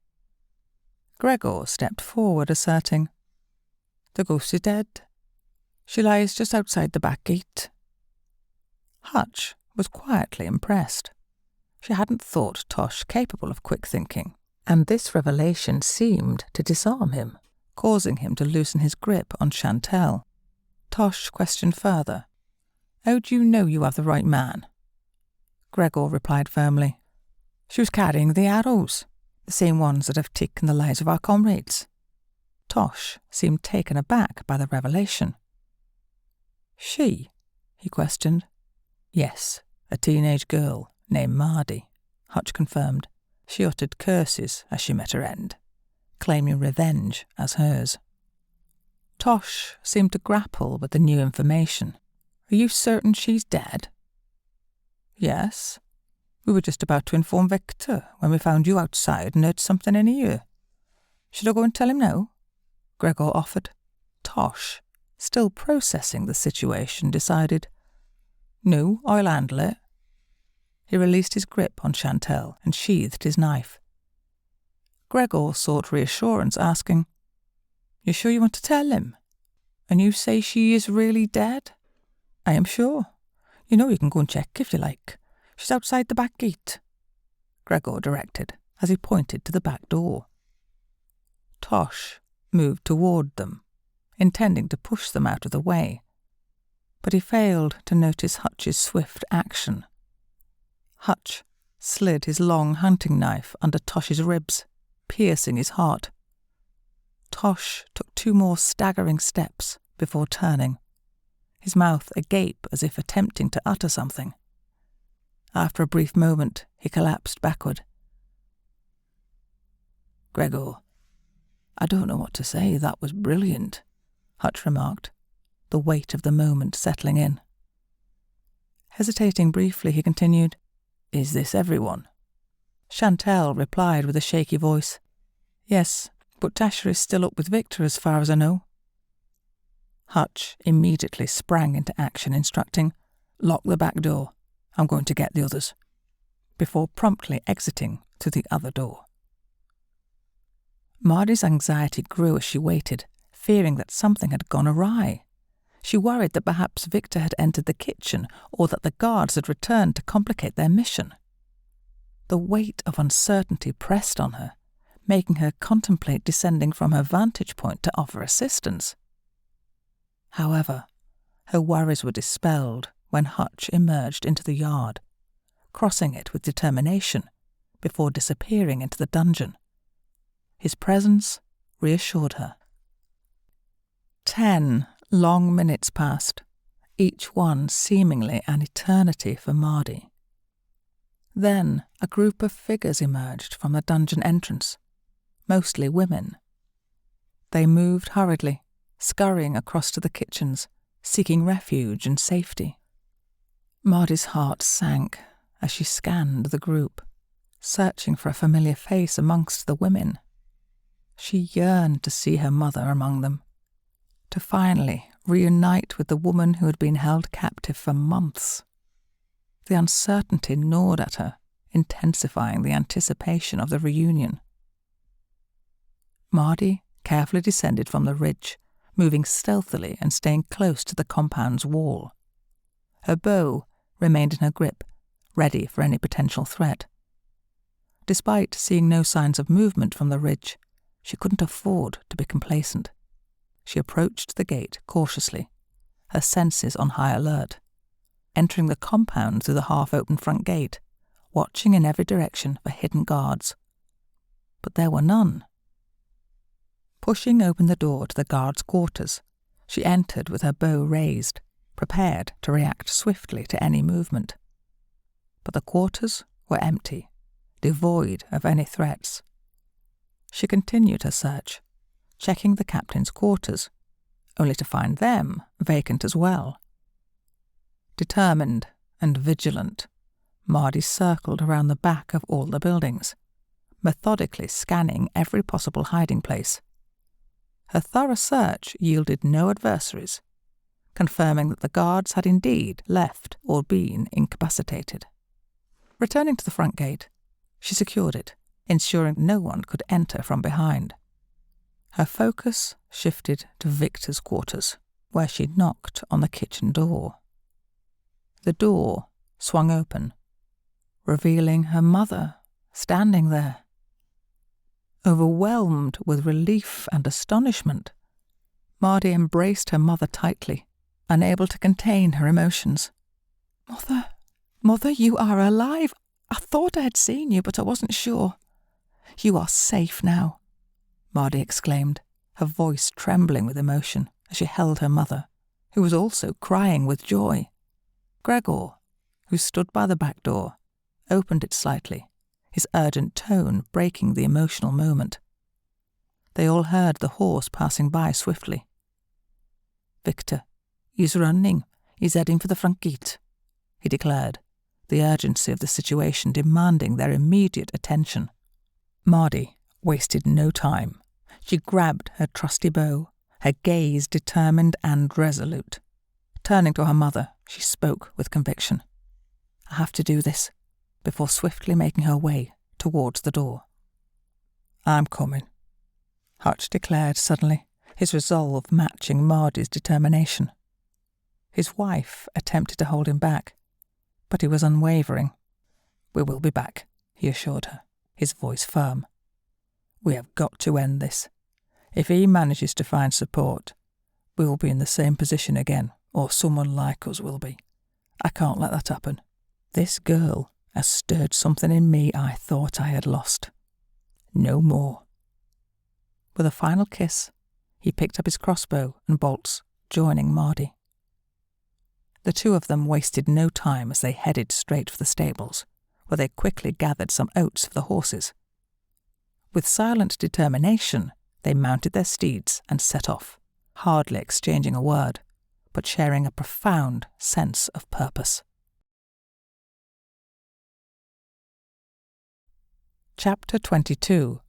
Gregor stepped forward, asserting, "The ghost is dead. She lies just outside the back gate." Hutch was quietly impressed. She hadn't thought Tosh capable of quick thinking, and this revelation seemed to disarm him, causing him to loosen his grip on Chantel. Tosh questioned further, "How do you know you have the right man?" Gregor replied firmly, "She was carrying the arrows, the same ones that have taken the lives of our comrades." Tosh seemed taken aback by the revelation. "She?" he questioned. "Yes, a teenage girl named Mardi," Hutch confirmed. "She uttered curses as she met her end, claiming revenge as hers." Tosh seemed to grapple with the new information. "Are you certain she's dead?" "Yes. We were just about to inform Victor when we found you outside and heard something in here. Should I go and tell him now?" Gregor offered. Tosh, still processing the situation, decided, "No, I'll handle it." He released his grip on Chantel and sheathed his knife. Gregor sought reassurance, asking, "You sure you want to tell him? And you say she is really dead?" "I am sure. You know you can go and check if you like. She's outside the back gate," Gregor directed as he pointed to the back door. Tosh moved toward them, intending to push them out of the way, but he failed to notice Hutch's swift action. Hutch slid his long hunting knife under Tosh's ribs, piercing his heart. Tosh took 2 more staggering steps before turning, his mouth agape as if attempting to utter something. After a brief moment, he collapsed backward. "Gregor, I don't know what to say. That was brilliant," Hutch remarked, the weight of the moment settling in. Hesitating briefly, he continued, "Is this everyone?" Chantel replied with a shaky voice, "Yes, but Tasha is still up with Victor as far as I know." Hutch immediately sprang into action, instructing, "Lock the back door. I'm going to get the others," before promptly exiting to the other door. Mardi's anxiety grew as she waited, fearing that something had gone awry. She worried that perhaps Victor had entered the kitchen or that the guards had returned to complicate their mission. The weight of uncertainty pressed on her, making her contemplate descending from her vantage point to offer assistance. However, her worries were dispelled when Hutch emerged into the yard, crossing it with determination before disappearing into the dungeon. His presence reassured her. 10 long minutes passed, each one seemingly an eternity for Mardi. Then a group of figures emerged from the dungeon entrance, mostly women. They moved hurriedly, scurrying across to the kitchens, seeking refuge and safety. Mardi's heart sank as she scanned the group, searching for a familiar face amongst the women. She yearned to see her mother among them, to finally reunite with the woman who had been held captive for months. The uncertainty gnawed at her, intensifying the anticipation of the reunion. Mardi carefully descended from the ridge, moving stealthily and staying close to the compound's wall. Her bow remained in her grip, ready for any potential threat. Despite seeing no signs of movement from the ridge, she couldn't afford to be complacent. She approached the gate cautiously, her senses on high alert, entering the compound through the half-open front gate, watching in every direction for hidden guards. But there were none. Pushing open the door to the guards' quarters, she entered with her bow raised, prepared to react swiftly to any movement. But the quarters were empty, devoid of any threats. She continued her search, checking the captain's quarters, only to find them vacant as well. Determined and vigilant, Mardi circled around the back of all the buildings, methodically scanning every possible hiding place. Her thorough search yielded no adversaries, confirming that the guards had indeed left or been incapacitated. Returning to the front gate, she secured it, ensuring no one could enter from behind. Her focus shifted to Victor's quarters, where she knocked on the kitchen door. The door swung open, revealing her mother standing there. Overwhelmed with relief and astonishment, Mardi embraced her mother tightly, unable to contain her emotions. Mother, you are alive. I thought I had seen you, but I wasn't sure. You are safe now, Mardi exclaimed, her voice trembling with emotion as she held her mother, who was also crying with joy. Gregor, who stood by the back door, opened it slightly, his urgent tone breaking the emotional moment. They all heard the horse passing by swiftly. "Victor, he's running. He's heading for the front gate," he declared, the urgency of the situation demanding their immediate attention. Mardi wasted no time. She grabbed her trusty bow, her gaze determined and resolute. Turning to her mother, she spoke with conviction. "I have to do this," before swiftly making her way towards the door. "I'm coming," Hutch declared suddenly, his resolve matching Mardi's determination. His wife attempted to hold him back, but he was unwavering. "We will be back," he assured her, his voice firm. "We have got to end this. If he manages to find support, we will be in the same position again, or someone like us will be. I can't let that happen. This girl has stirred something in me I thought I had lost. No more." With a final kiss, he picked up his crossbow and bolts, joining Mardi. The two of them wasted no time as they headed straight for the stables, where they quickly gathered some oats for the horses. With silent determination, they mounted their steeds and set off, hardly exchanging a word, but sharing a profound sense of purpose. Chapter 22.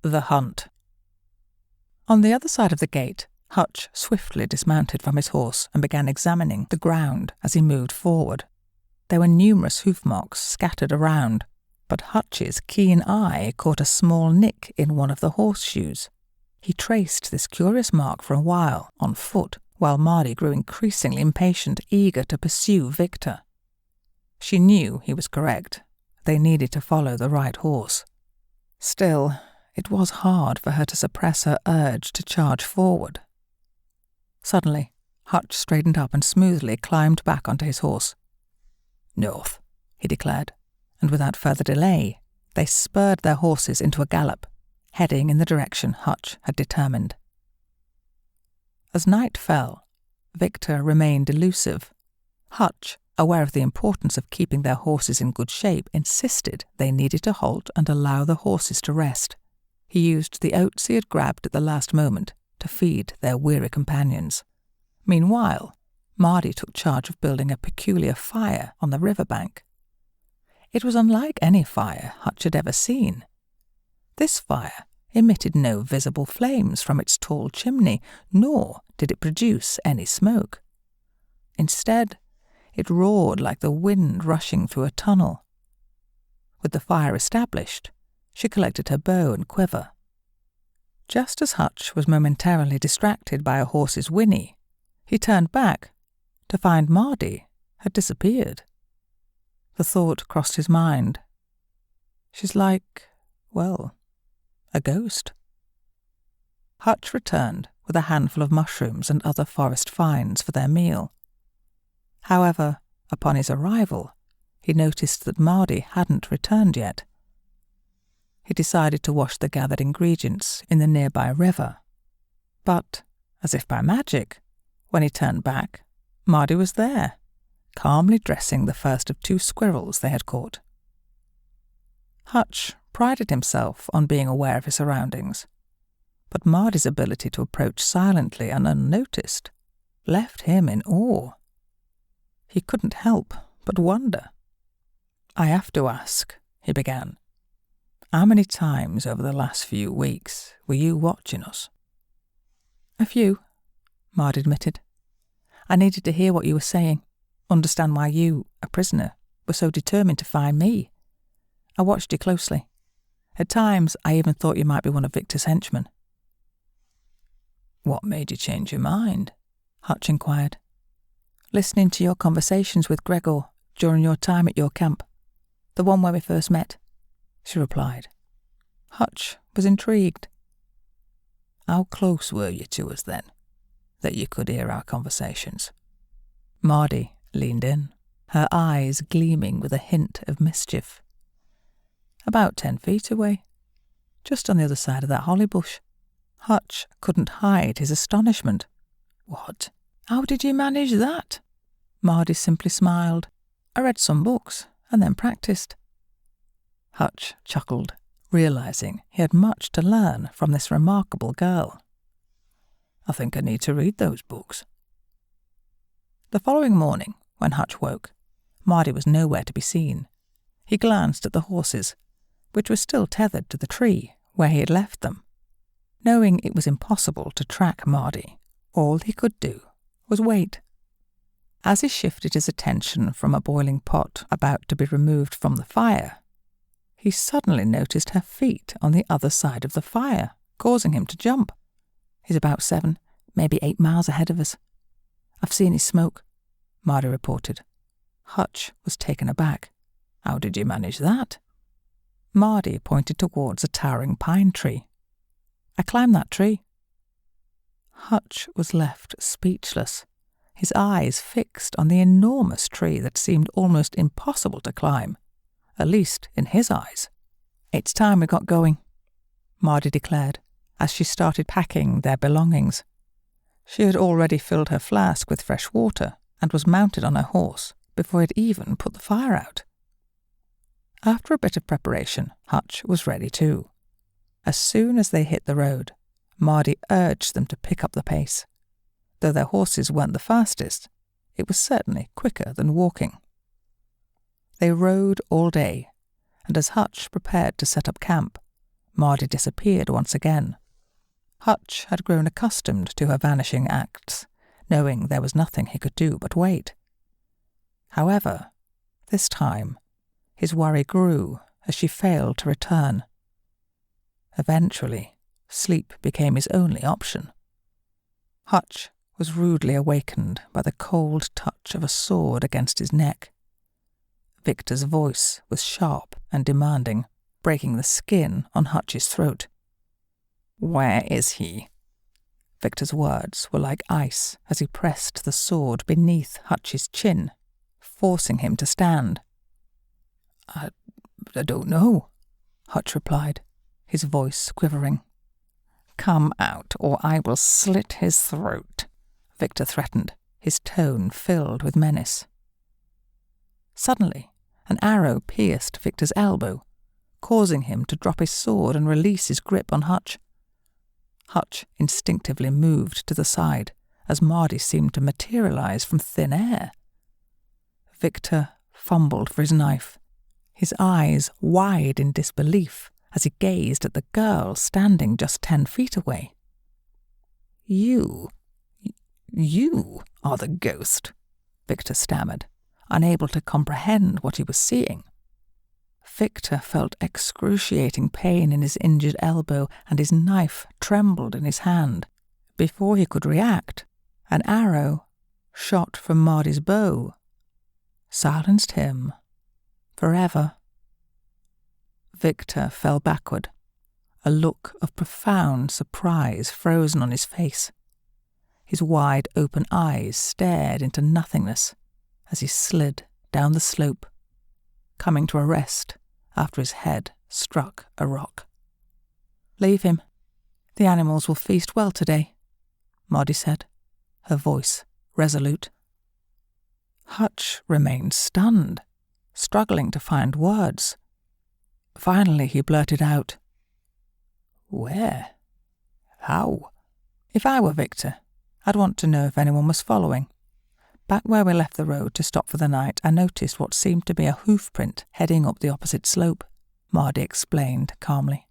The Hunt. On the other side of the gate, Hutch swiftly dismounted from his horse and began examining the ground as he moved forward. There were numerous hoof marks scattered around, but Hutch's keen eye caught a small nick in one of the horseshoes. He traced this curious mark for a while, on foot, while Mardi grew increasingly impatient, eager to pursue Victor. She knew he was correct. They needed to follow the right horse. Still, it was hard for her to suppress her urge to charge forward. Suddenly, Hutch straightened up and smoothly climbed back onto his horse. "North," he declared, and without further delay, they spurred their horses into a gallop, heading in the direction Hutch had determined. As night fell, Victor remained elusive. Hutch, aware of the importance of keeping their horses in good shape, insisted they needed to halt and allow the horses to rest. He used the oats he had grabbed at the last moment to feed their weary companions. Meanwhile, Mardi took charge of building a peculiar fire on the riverbank. It was unlike any fire Hutch had ever seen. This fire emitted no visible flames from its tall chimney, nor did it produce any smoke. Instead, it roared like the wind rushing through a tunnel. With the fire established, she collected her bow and quiver. Just as Hutch was momentarily distracted by a horse's whinny, he turned back to find Mardi had disappeared. The thought crossed his mind. She's like, well, a ghost. Hutch returned with a handful of mushrooms and other forest finds for their meal. However, upon his arrival, he noticed that Mardi hadn't returned yet. He decided to wash the gathered ingredients in the nearby river. But, as if by magic, when he turned back, Mardi was there, calmly dressing the first of 2 squirrels they had caught. Hutch prided himself on being aware of his surroundings, but Mardi's ability to approach silently and unnoticed left him in awe. He couldn't help but wonder. "I have to ask," he began, "how many times over the last few weeks were you watching us?" "A few," Mardi admitted. "I needed to hear what you were saying, understand why you, a prisoner, were so determined to find me. I watched you closely. At times, I even thought you might be one of Victor's henchmen." "What made you change your mind?" Hutch inquired. "Listening to your conversations with Gregor during your time at your camp, the one where we first met," she replied. Hutch was intrigued. "How close were you to us then, that you could hear our conversations?" Mardi leaned in, her eyes gleaming with a hint of mischief. "About 10 feet away, just on the other side of that holly bush." Hutch couldn't hide his astonishment. "What? How did you manage that?" Mardi simply smiled. "I read some books and then practiced." Hutch chuckled, realizing he had much to learn from this remarkable girl. "I think I need to read those books." The following morning, when Hutch woke, Mardi was nowhere to be seen. He glanced at the horses, which were still tethered to the tree where he had left them. Knowing it was impossible to track Mardi, all he could do was wait. As he shifted his attention from a boiling pot about to be removed from the fire, he suddenly noticed her feet on the other side of the fire, causing him to jump. "He's about 7, maybe 8 miles ahead of us. I've seen his smoke," Mardi reported. Hutch was taken aback. "How did you manage that?" Mardi pointed towards a towering pine tree. "I climbed that tree." Hutch was left speechless, his eyes fixed on the enormous tree that seemed almost impossible to climb, at least in his eyes. "It's time we got going," Mardi declared, as she started packing their belongings. She had already filled her flask with fresh water and was mounted on her horse before it even put the fire out. After a bit of preparation, Hutch was ready too. As soon as they hit the road, Mardi urged them to pick up the pace. Though their horses weren't the fastest, it was certainly quicker than walking. They rode all day, and as Hutch prepared to set up camp, Mardi disappeared once again. Hutch had grown accustomed to her vanishing acts, knowing there was nothing he could do but wait. However, this time, his worry grew as she failed to return. Eventually, sleep became his only option. Hutch was rudely awakened by the cold touch of a sword against his neck. Victor's voice was sharp and demanding, breaking the skin on Hutch's throat. "Where is he?" Victor's words were like ice as he pressed the sword beneath Hutch's chin, forcing him to stand. I don't know, Hutch replied, his voice quivering. Come out, or I will slit his throat, Victor threatened, his tone filled with menace. Suddenly, an arrow pierced Victor's elbow, causing him to drop his sword and release his grip on Hutch. Hutch instinctively moved to the side as Mardi seemed to materialize from thin air. Victor fumbled for his knife, his eyes wide in disbelief as he gazed at the girl standing just 10 feet away. You are the ghost, Victor stammered, unable to comprehend what he was seeing. Victor felt excruciating pain in his injured elbow and his knife trembled in his hand. Before he could react, an arrow, shot from Mardi's bow, silenced him forever. Victor fell backward, a look of profound surprise frozen on his face. His wide open eyes stared into nothingness as he slid down the slope, coming to a rest after his head struck a rock. Leave him. The animals will feast well today, Mardi said, her voice resolute. Hutch remained stunned, struggling to find words. Finally he blurted out, "Where? How?" If I were Victor, I'd want to know if anyone was following. Back where we left the road to stop for the night, I noticed what seemed to be a hoof print heading up the opposite slope, Mardi explained calmly.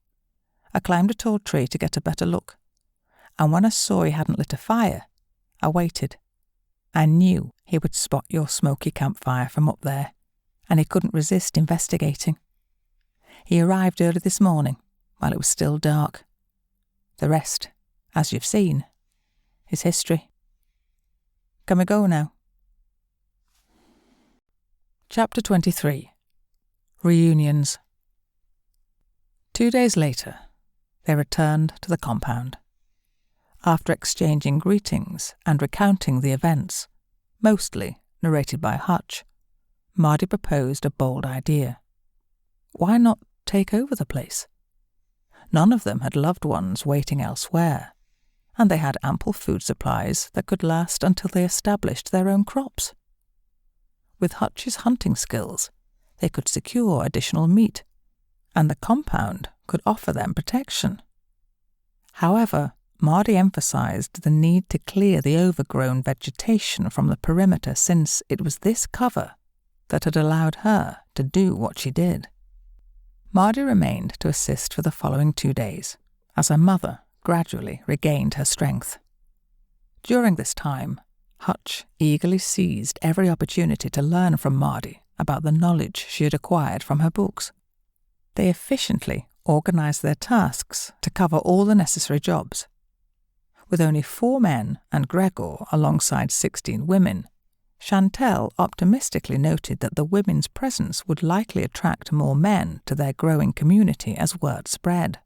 I climbed a tall tree to get a better look, and when I saw he hadn't lit a fire, I waited. I knew he would spot your smoky campfire from up there, and he couldn't resist investigating. He arrived early this morning, while it was still dark. The rest, as you've seen, is history. Can we go now? Chapter 23. Reunions. 2 days later, they returned to the compound. After exchanging greetings and recounting the events, mostly narrated by Hutch, Mardi proposed a bold idea. Why not take over the place? None of them had loved ones waiting elsewhere, and they had ample food supplies that could last until they established their own crops. With Hutch's hunting skills, they could secure additional meat, and the compound could offer them protection. However, Mardi emphasized the need to clear the overgrown vegetation from the perimeter, since it was this cover that had allowed her to do what she did. Mardi remained to assist for the following 2 days, as her mother gradually regained her strength. During this time, Hutch eagerly seized every opportunity to learn from Mardi about the knowledge she had acquired from her books. They efficiently organized their tasks to cover all the necessary jobs. With only 4 men and Gregor alongside 16 women, Chantel optimistically noted that the women's presence would likely attract more men to their growing community as word spread.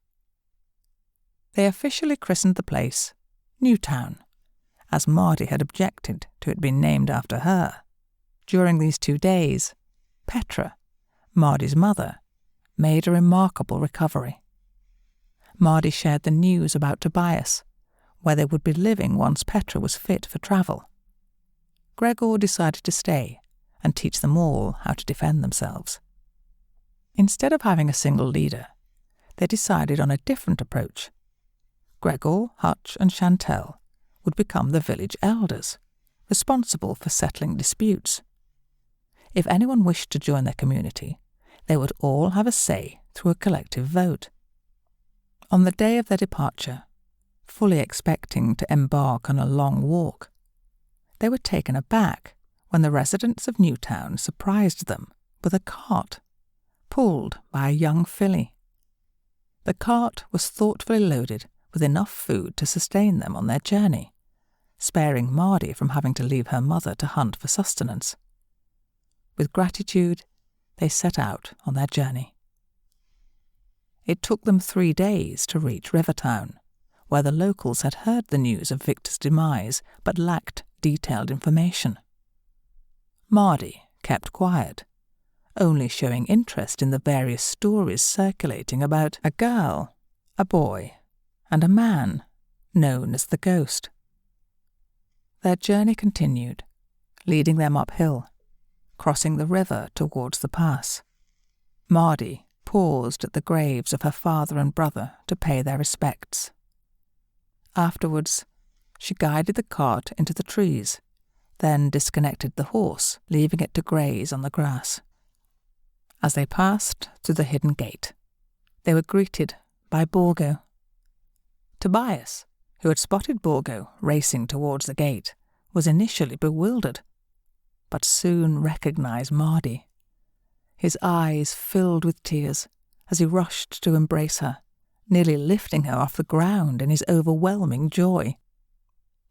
They officially christened the place Newtown, as Mardi had objected to it being named after her. During these 2 days, Petra, Mardi's mother, made a remarkable recovery. Mardi shared the news about Tobias, where they would be living once Petra was fit for travel. Gregor decided to stay and teach them all how to defend themselves. Instead of having a single leader, they decided on a different approach. Gregor, Hutch and Chantel would become the village elders, responsible for settling disputes. If anyone wished to join their community, they would all have a say through a collective vote. On the day of their departure, fully expecting to embark on a long walk, they were taken aback when the residents of Newtown surprised them with a cart, pulled by a young filly. The cart was thoughtfully loaded with enough food to sustain them on their journey, sparing Mardi from having to leave her mother to hunt for sustenance. With gratitude, they set out on their journey. It took them 3 days to reach Rivertown, where the locals had heard the news of Victor's demise but lacked detailed information. Mardi kept quiet, only showing interest in the various stories circulating about a girl, a boy, and a man known as the Ghost. Their journey continued, leading them uphill, crossing the river towards the pass. Mardi paused at the graves of her father and brother to pay their respects. Afterwards, she guided the cart into the trees, then disconnected the horse, leaving it to graze on the grass. As they passed through the hidden gate, they were greeted by Borgo. Tobias, who had spotted Borgo racing towards the gate, was initially bewildered, but soon recognized Mardi. His eyes filled with tears as he rushed to embrace her, nearly lifting her off the ground in his overwhelming joy.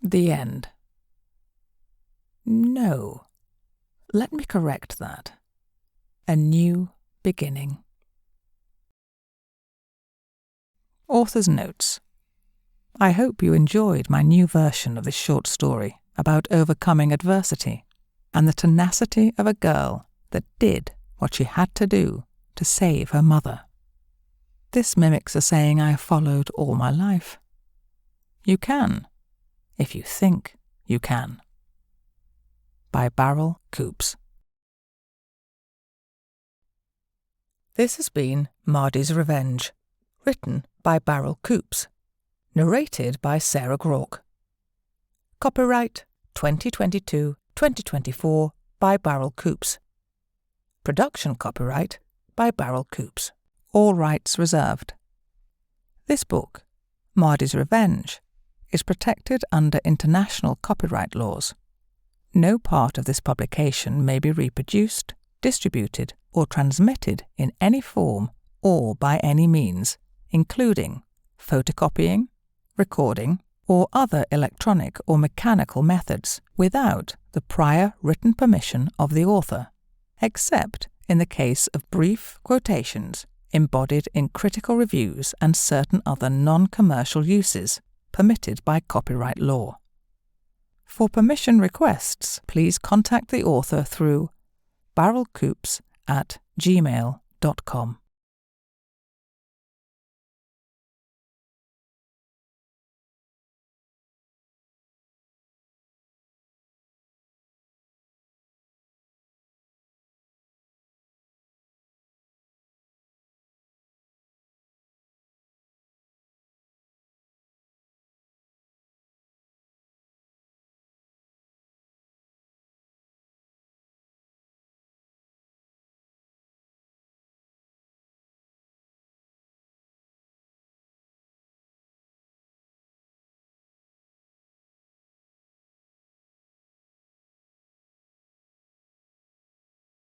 The end. No, let me correct that. A new beginning. Author's notes. I hope you enjoyed my new version of this short story about overcoming adversity and the tenacity of a girl that did what she had to do to save her mother. This mimics a saying I have followed all my life. You can, if you think you can. By Barrel Coops. This has been Mardi's Revenge, written by Barrel Coops, narrated by Sarah Grauke. Copyright 2022-2024 by Barrel Coops. Production copyright by Barrel Coops. All rights reserved. This book, Mardi's Revenge, is protected under international copyright laws. No part of this publication may be reproduced, distributed, or transmitted in any form or by any means, including photocopying, recording, or other electronic or mechanical methods without the prior written permission of the author, except in the case of brief quotations embodied in critical reviews and certain other non-commercial uses permitted by copyright law. For permission requests, please contact the author through barrelcoops@gmail.com.